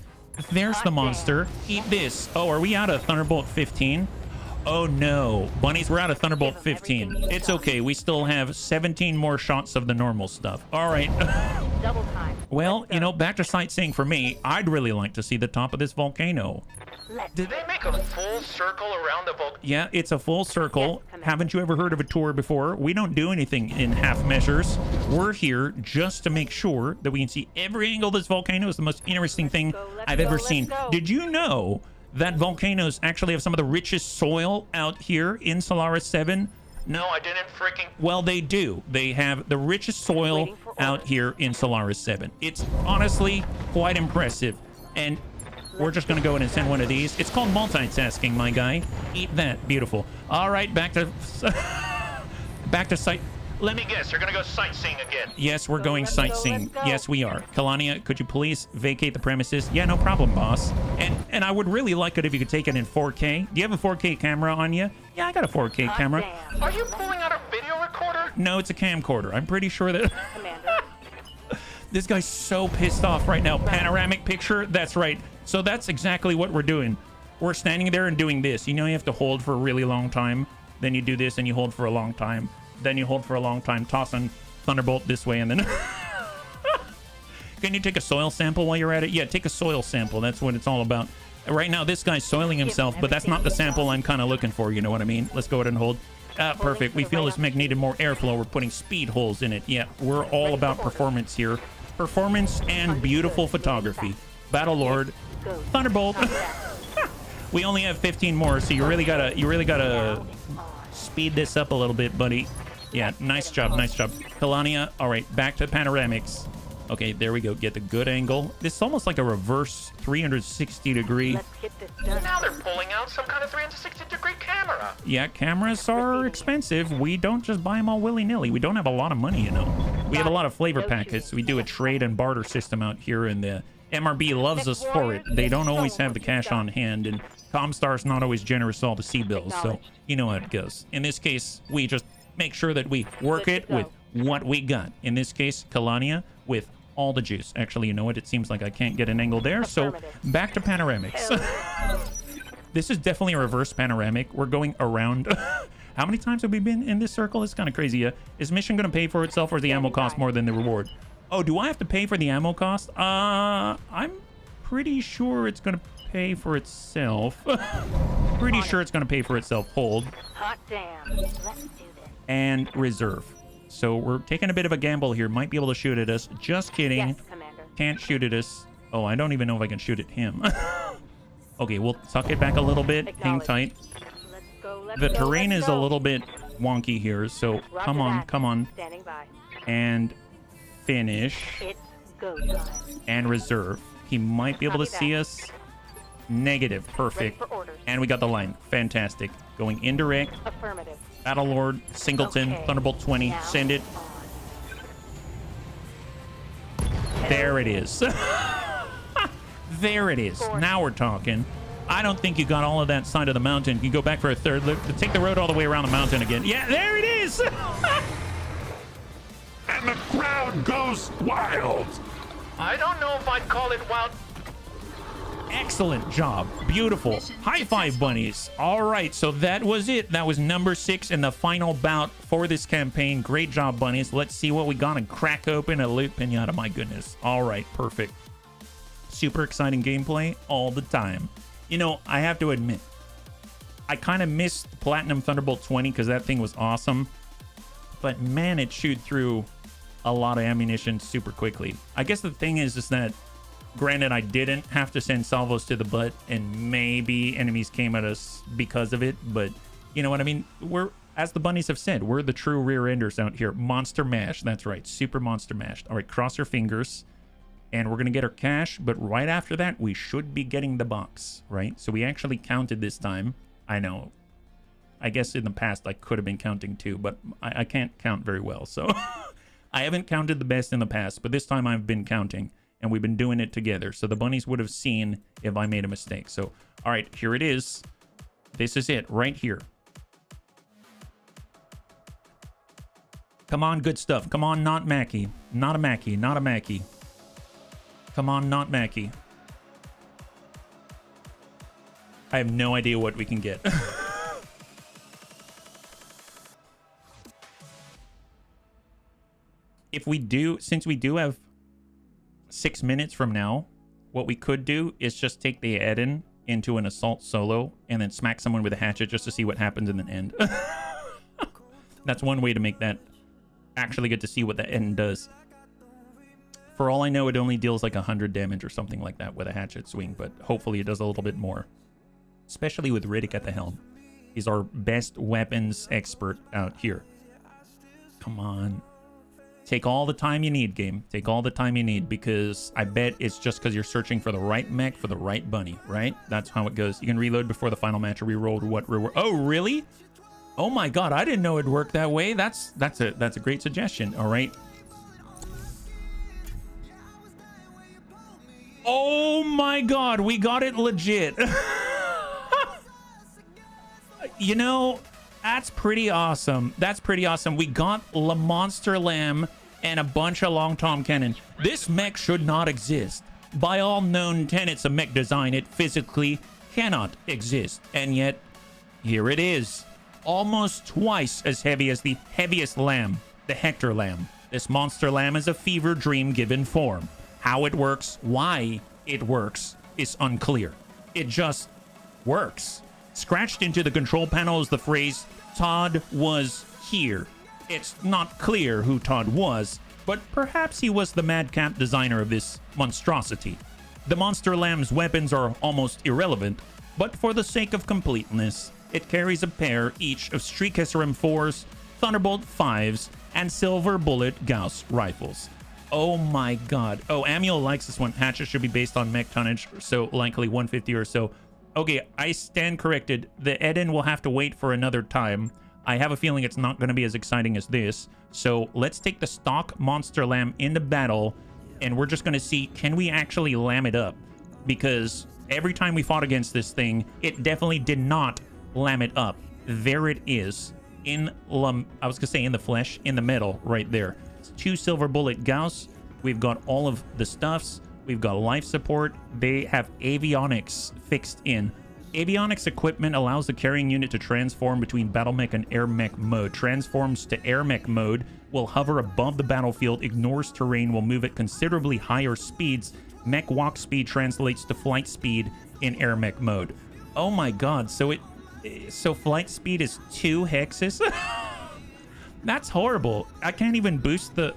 There's the monster. Eat this. Oh, are we out of Thunderbolt 15? Oh, no. Bunnies, we're out of Thunderbolt 15. It's okay. We still have 17 more shots of the normal stuff. All right. Double time. Well, you know, back to sightseeing for me. I'd really like to see the top of this volcano. Did they make a full circle around the volcano? Yeah, it's a full circle. Yes, Commander. Haven't you ever heard of a tour before? We don't do anything in half measures. We're here just to make sure that we can see every angle of this volcano. Is the most interesting thing I've ever seen. Did you know that volcanoes actually have some of the richest soil out here in Solaris 7? No, I didn't freaking... Well, they do. They have the richest soil out here in Solaris 7. It's honestly quite impressive. And we're just going to go in and send one of these. It's called multitasking, my guy. Eat that. Beautiful. All right, back to sight. Let me guess, you're gonna go sightseeing again. Yes, we're going let's go, sightseeing. let's go. Yes, we are. Kalania, could you please vacate the premises? Yeah, no problem, boss. And I would really like it if you could take it in 4K. Do you have a 4K camera on you? Yeah, I got a 4K camera. Damn. Are you pulling out a video recorder? No, it's a camcorder. I'm pretty sure that... Commander. This guy's so pissed off right now. Panoramic picture? That's right. So that's exactly what we're doing. We're standing there and doing this. You know, you have to hold for a really long time. Then you do this and you hold for a long time. Then you hold for a long time, tossing Thunderbolt this way, and then... Can you take a soil sample while you're at it? Yeah, take a soil sample. That's what it's all about. Right now, this guy's soiling himself, but that's not the sample I'm kind of looking for. You know what I mean? Let's go ahead and hold. Perfect. We feel this mech needed more airflow. We're putting speed holes in it. Yeah, we're all about performance here. Performance and beautiful photography. Battle Lord, Thunderbolt. We only have 15 more, so you really gotta speed this up a little bit, buddy. Yeah, nice job, nice job. Kalania, all right, back to panoramics. Okay, there we go. Get the good angle. This is almost like a reverse 360 degree. Let's get this done. Now they're pulling out some kind of 360-degree camera. Yeah, cameras are expensive. We don't just buy them all willy-nilly. We don't have a lot of money, you know. We have a lot of flavor packets. We do a trade and barter system out here, and the MRB loves us for it. They don't always have the cash on hand, and Comstar's not always generous with all the C-bills, so you know how it goes. In this case, we just make sure that we work it with what we got. In this case, Kalania with all the juice. Actually, you know what? It seems like I can't get an angle there, so back to panoramics. This is definitely a reverse panoramic. We're going around. How many times have we been in this circle? It's kind of crazy. Is mission going to pay for itself, or is the ammo cost more than the reward? Oh, do I have to pay for the ammo cost? I'm pretty sure it's going to pay for itself. Pretty sure it's going to pay for itself. Hold. Hot damn. Let's do this. And reserve. So we're taking a bit of a gamble here. Might be able to shoot at us. Just kidding. Yes, Commander. Can't shoot at us. Oh, I don't even know if I can shoot at him. Okay, we'll tuck it back a little bit. Hang tight. Let's go, let's The go, terrain let's is a go. little bit wonky here, so Roger come on, that. come on. Standing by. And finish. It's go time. And reserve. He might be able to Copy see that. us. Negative. Perfect. Ready for orders. And we got the line. Fantastic. Going indirect. Affirmative. Battle Lord, Singleton, Okay. Thunderbolt 20. Now Send it. on. There it is. There it is. Now we're talking. I don't think you got all of that side of the mountain. You go back for a third look. Take the road all the way around the mountain again. Yeah, there it is. And the crowd goes wild. I don't know if I'd call it wild. Excellent job. Beautiful. High five, bunnies. All right, so that was it. That was number 6 in the final bout for this campaign. Great job, bunnies. Let's see what we got and crack open a loot pinata. My goodness. All right, perfect. Super exciting gameplay all the time. You know, I have to admit, I kind of missed Platinum Thunderbolt 20 because that thing was awesome. But man, it chewed through a lot of ammunition super quickly. I guess the thing is that, granted, I didn't have to send salvos to the butt, and maybe enemies came at us because of it, but you know what I mean? We're, as the bunnies have said, we're the true rear-enders out here. Monster mash, that's right, super monster mashed. All right, cross your fingers, and we're gonna get our cash, but right after that, we should be getting the box, right? So we actually counted this time. I know, I guess in the past I could have been counting too, but I can't count very well, so I haven't counted the best in the past, but this time I've been counting. And we've been doing it together. So the bunnies would have seen if I made a mistake. So, all right, here it is. This is it right here. Come on, good stuff. Come on, not Mackie. Not a Mackie. Not a Mackie. Come on, not Mackie. I have no idea what we can get. If we do, since we do have 6 minutes from now, what we could do is just take the Eden into an assault solo and then smack someone with a hatchet just to see what happens in the end. That's one way to make that actually get to see what the Eden does. For all I know, it only deals like 100 damage or something like that with a hatchet swing, but hopefully it does a little bit more. Especially with Riddick at the helm. He's our best weapons expert out here. Come on. Take all the time you need, game. Take all the time you need, because I bet it's just because you're searching for the right mech for the right bunny, right? That's how it goes. You can reload before the final match or reroll what reward. Oh, really? Oh my god, I didn't know it'd work that way. That's a great suggestion. All right. Oh my god, we got it legit. You know, that's pretty awesome. That's pretty awesome. We got Le Monster Lamb and a bunch of Long Tom Cannon. This mech should not exist. By all known tenets of mech design, it physically cannot exist. And yet, here it is. Almost twice as heavy as the heaviest lamb, the Hector Lamb. This Monster Lamb is a fever dream given form. How it works, why it works, is unclear. It just works. Scratched into the control panel is the phrase, Todd was here. It's not clear who Todd was, but perhaps he was the madcap designer of this monstrosity. The Monster Lamb's weapons are almost irrelevant, but for the sake of completeness, it carries a pair each of Streak SRM4s, Thunderbolt 5s, and Silver Bullet Gauss rifles. Oh my god. Oh, Amiel likes this one. Hatchet should be based on mech tonnage, so likely 150 or so. Okay, I stand corrected. The Eden will have to wait for another time. I have a feeling it's not going to be as exciting as this. So let's take the stock Monster Lamb into battle, and we're just going to see, can we actually lamb it up? Because every time we fought against this thing, it definitely did not lamb it up. There it is. I was going to say in the flesh, in the metal, right there. It's 2 Silver Bullet Gauss. We've got all of the stuffs. We've got life support. They have avionics fixed in. Avionics equipment allows the carrying unit to transform between battle mech and air mech mode. Transforms to air mech mode, will hover above the battlefield, ignores terrain, will move at considerably higher speeds. Mech walk speed translates to flight speed in air mech mode. Oh my god, so flight speed is 2 hexes? That's horrible. I can't even boost the...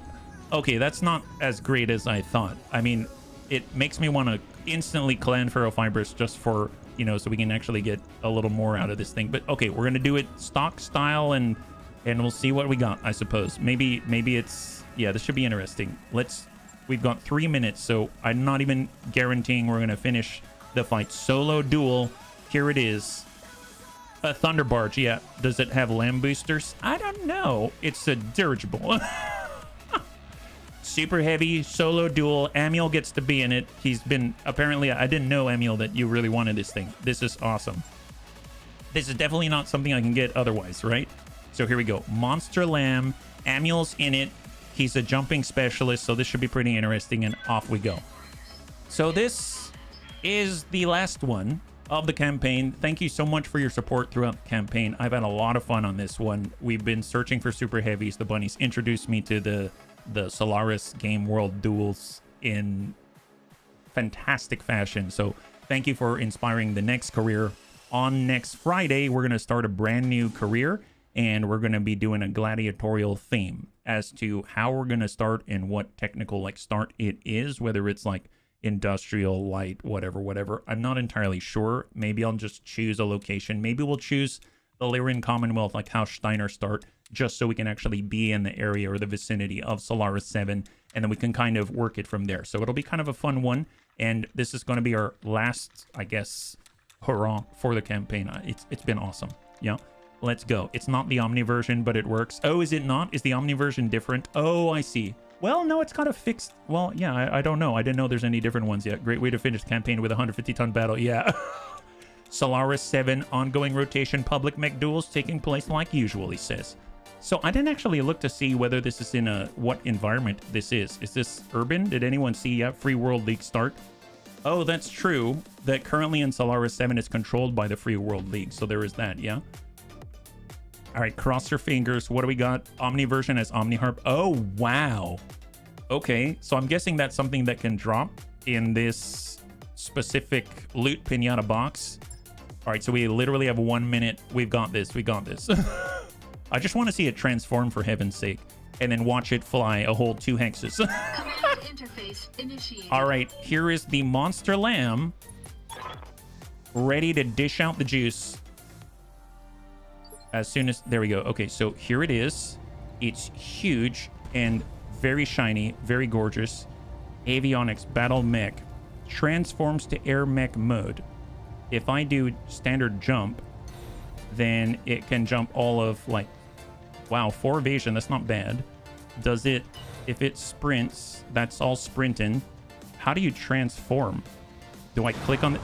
Okay, that's not as great as I thought. I mean, it makes me want to instantly clan ferrofibrous just for, you know, so we can actually get a little more out of this thing. But okay, we're going to do it stock style and we'll see what we got, I suppose. Maybe it's... Yeah, this should be interesting. We've got 3 minutes, so I'm not even guaranteeing we're going to finish the fight. Solo duel. Here it is. A Thunder Barge, yeah. Does it have lamb boosters? I don't know. It's a dirigible. Super heavy, solo duel. Amiel gets to be in it. He's been... Apparently, I didn't know, Amiel, that you really wanted this thing. This is awesome. This is definitely not something I can get otherwise, right? So here we go. Monster Lamb. Amiel's in it. He's a jumping specialist, so this should be pretty interesting, and off we go. So this is the last one of the campaign. Thank you so much for your support throughout the campaign. I've had a lot of fun on this one. We've been searching for Superheavies. The bunnies introduced me to the Solaris game world duels in fantastic fashion. So thank you for inspiring the next career. On next Friday, we're going to start a brand new career, and we're going to be doing a gladiatorial theme as to how we're going to start and what technical like start it is, whether it's like industrial, light, whatever. I'm not entirely sure. Maybe I'll just choose a location. Maybe we'll choose the Lyrian Commonwealth, like how Steiner start, just so we can actually be in the area or the vicinity of Solaris 7, and then we can kind of work it from there. So it'll be kind of a fun one, and this is going to be our last, I guess, hurrah for the campaign. It's been awesome. Yeah, let's go. It's not the Omni version, but it works. Oh, is it not? Is the Omni version different? Oh, I see. Well, no, it's kind of fixed. Well, yeah, I don't know. I didn't know there's any different ones yet. Great way to finish the campaign with a 150-ton battle. Yeah. Solaris 7 ongoing rotation public mech duels taking place like usual, he says. So I didn't actually look to see whether this is in what environment this is. Is this urban? Did anyone see Free World League start? Oh, that's true. That currently in Solaris 7 is controlled by the Free World League. So there is that, yeah. All right, cross your fingers. What do we got? Omni version as Omni Harp. Oh, wow. Okay, so I'm guessing that's something that can drop in this specific loot pinata box. All right, so we literally have 1 minute. We've got this. We got this. I just want to see it transform for heaven's sake, and then watch it fly a whole 2 hexes. Command interface initiated. All right, here is the monster lamb, ready to dish out the juice. As soon as, there we go. Okay, so here it is. It's huge and very shiny, very gorgeous. Avionics battle mech transforms to air mech mode. If I do standard jump, then it can jump all of like, wow, 4 evasion. That's not bad. Does it, if it sprints, that's all sprinting. How do you transform? Do I click on the,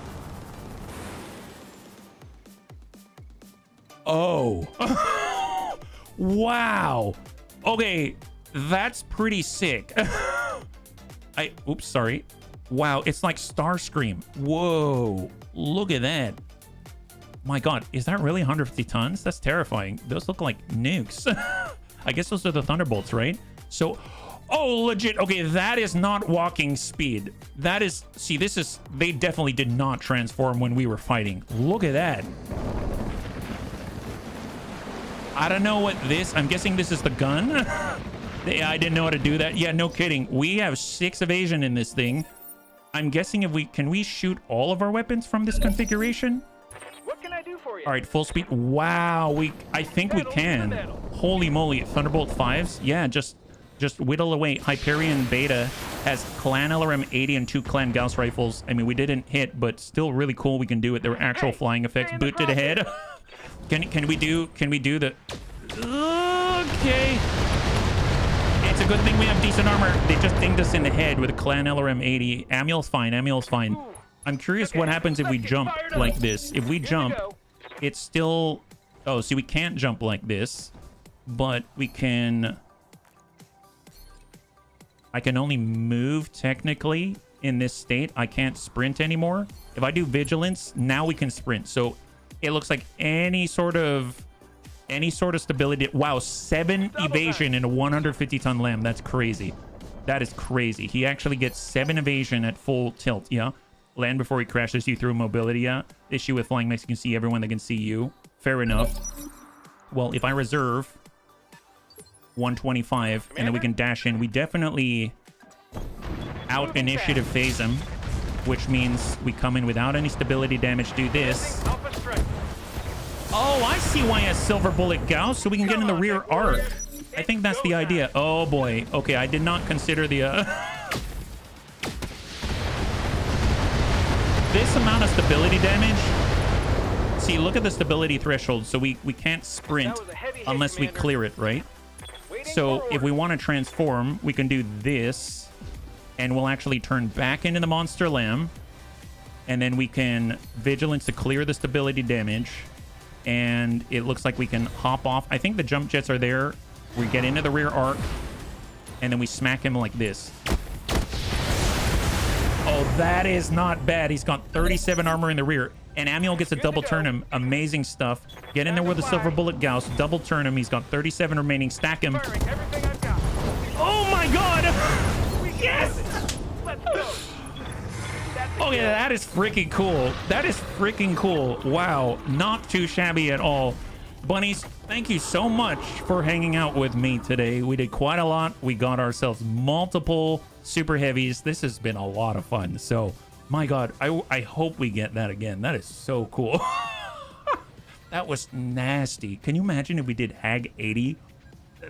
oh. Wow. Okay, that's pretty sick. Oops, sorry. Wow, it's like Starscream. Whoa, look at that. My God, is that really 150 tons? That's terrifying. Those look like nukes. I guess those are the Thunderbolts, right? So, oh, legit. Okay, that is not walking speed. That is, see, this is, they definitely did not transform when we were fighting. Look at that. I don't know what this, I'm guessing this is the gun. I didn't know how to do that. Yeah, no kidding. We have 6 evasion in this thing. I'm guessing if we, can we shoot all of our weapons from this configuration? What can I do for you? All right, full speed. Wow, I think we can. Holy moly, Thunderbolt 5s. Yeah, just whittle away. Hyperion Beta has Clan LRM 80 and 2 Clan Gauss rifles. I mean, we didn't hit, but still really cool. We can do it. There were actual flying effects. Boot to the head. Can we do the? Okay. It's a good thing we have decent armor. They just dinged us in the head with a Clan LRM 80. Amul's fine. Amul's fine. I'm curious what happens if we jump like this. If we jump, it's still... Oh, see, we can't jump like this, but we can... I can only move technically in this state. I can't sprint anymore. If I do vigilance, now we can sprint. So it looks like any sort of stability. Wow, 7 evasion in a 150-ton lamb. That's crazy. That is crazy. He actually gets 7 evasion at full tilt. Yeah. Land before he crashes you through mobility. Yeah. Issue with flying mechs, you can see everyone that can see you. Fair enough. Well, if I reserve 125 and then we can dash in, we definitely out initiative phase him, which means we come in without any stability damage, do this. Oh, I see why he has silver bullet Gauss, so we can get in the rear arc. I think that's the idea. Oh boy. Okay, I did not consider the this amount of stability damage. See, look at the stability threshold. So we can't sprint unless we clear it, right? So if we want to transform, we can do this, and we'll actually turn back into the monster lamb, and then we can vigilance to clear the stability damage, and it looks like we can hop off. I think the jump jets are there. We get into the rear arc, and then we smack him like this. Oh Wow, that is not bad. He's got 37 armor in the rear. And Manuel gets a double turn him. Amazing stuff. Get in there with a silver bullet Gauss. Double turn him. He's got 37 remaining. Stack him. Firing everything I've got. Oh my god! Yes! Let's go. Oh yeah, that is freaking cool. That is freaking cool. Wow, not too shabby at all. Bunnies, thank you so much for hanging out with me today. We did quite a lot. We got ourselves multiple super heavies. This has been a lot of fun. So, my god, I hope we get that again. That is so cool. That was nasty. Can you imagine if we did Hag 80?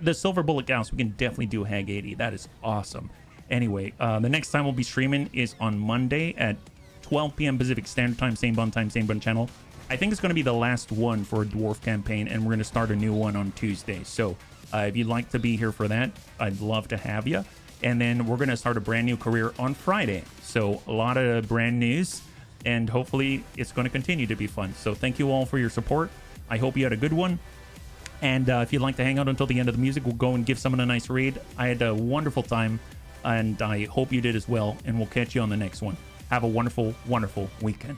The silver bullet Gauss, we can definitely do Hag 80. That is awesome. Anyway, the next time we'll be streaming is on Monday at 12 p.m. Pacific Standard Time, same bun channel. I think it's going to be the last one for a dwarf campaign, and we're going to start a new one on Tuesday. So if you'd like to be here for that, I'd love to have you. And then we're going to start a brand new career on Friday. So a lot of brand news, and hopefully it's going to continue to be fun. So thank you all for your support. I hope you had a good one. And if you'd like to hang out until the end of the music, we'll go and give someone a nice raid. I had a wonderful time, and I hope you did as well. And we'll catch you on the next one. Have a wonderful, wonderful weekend.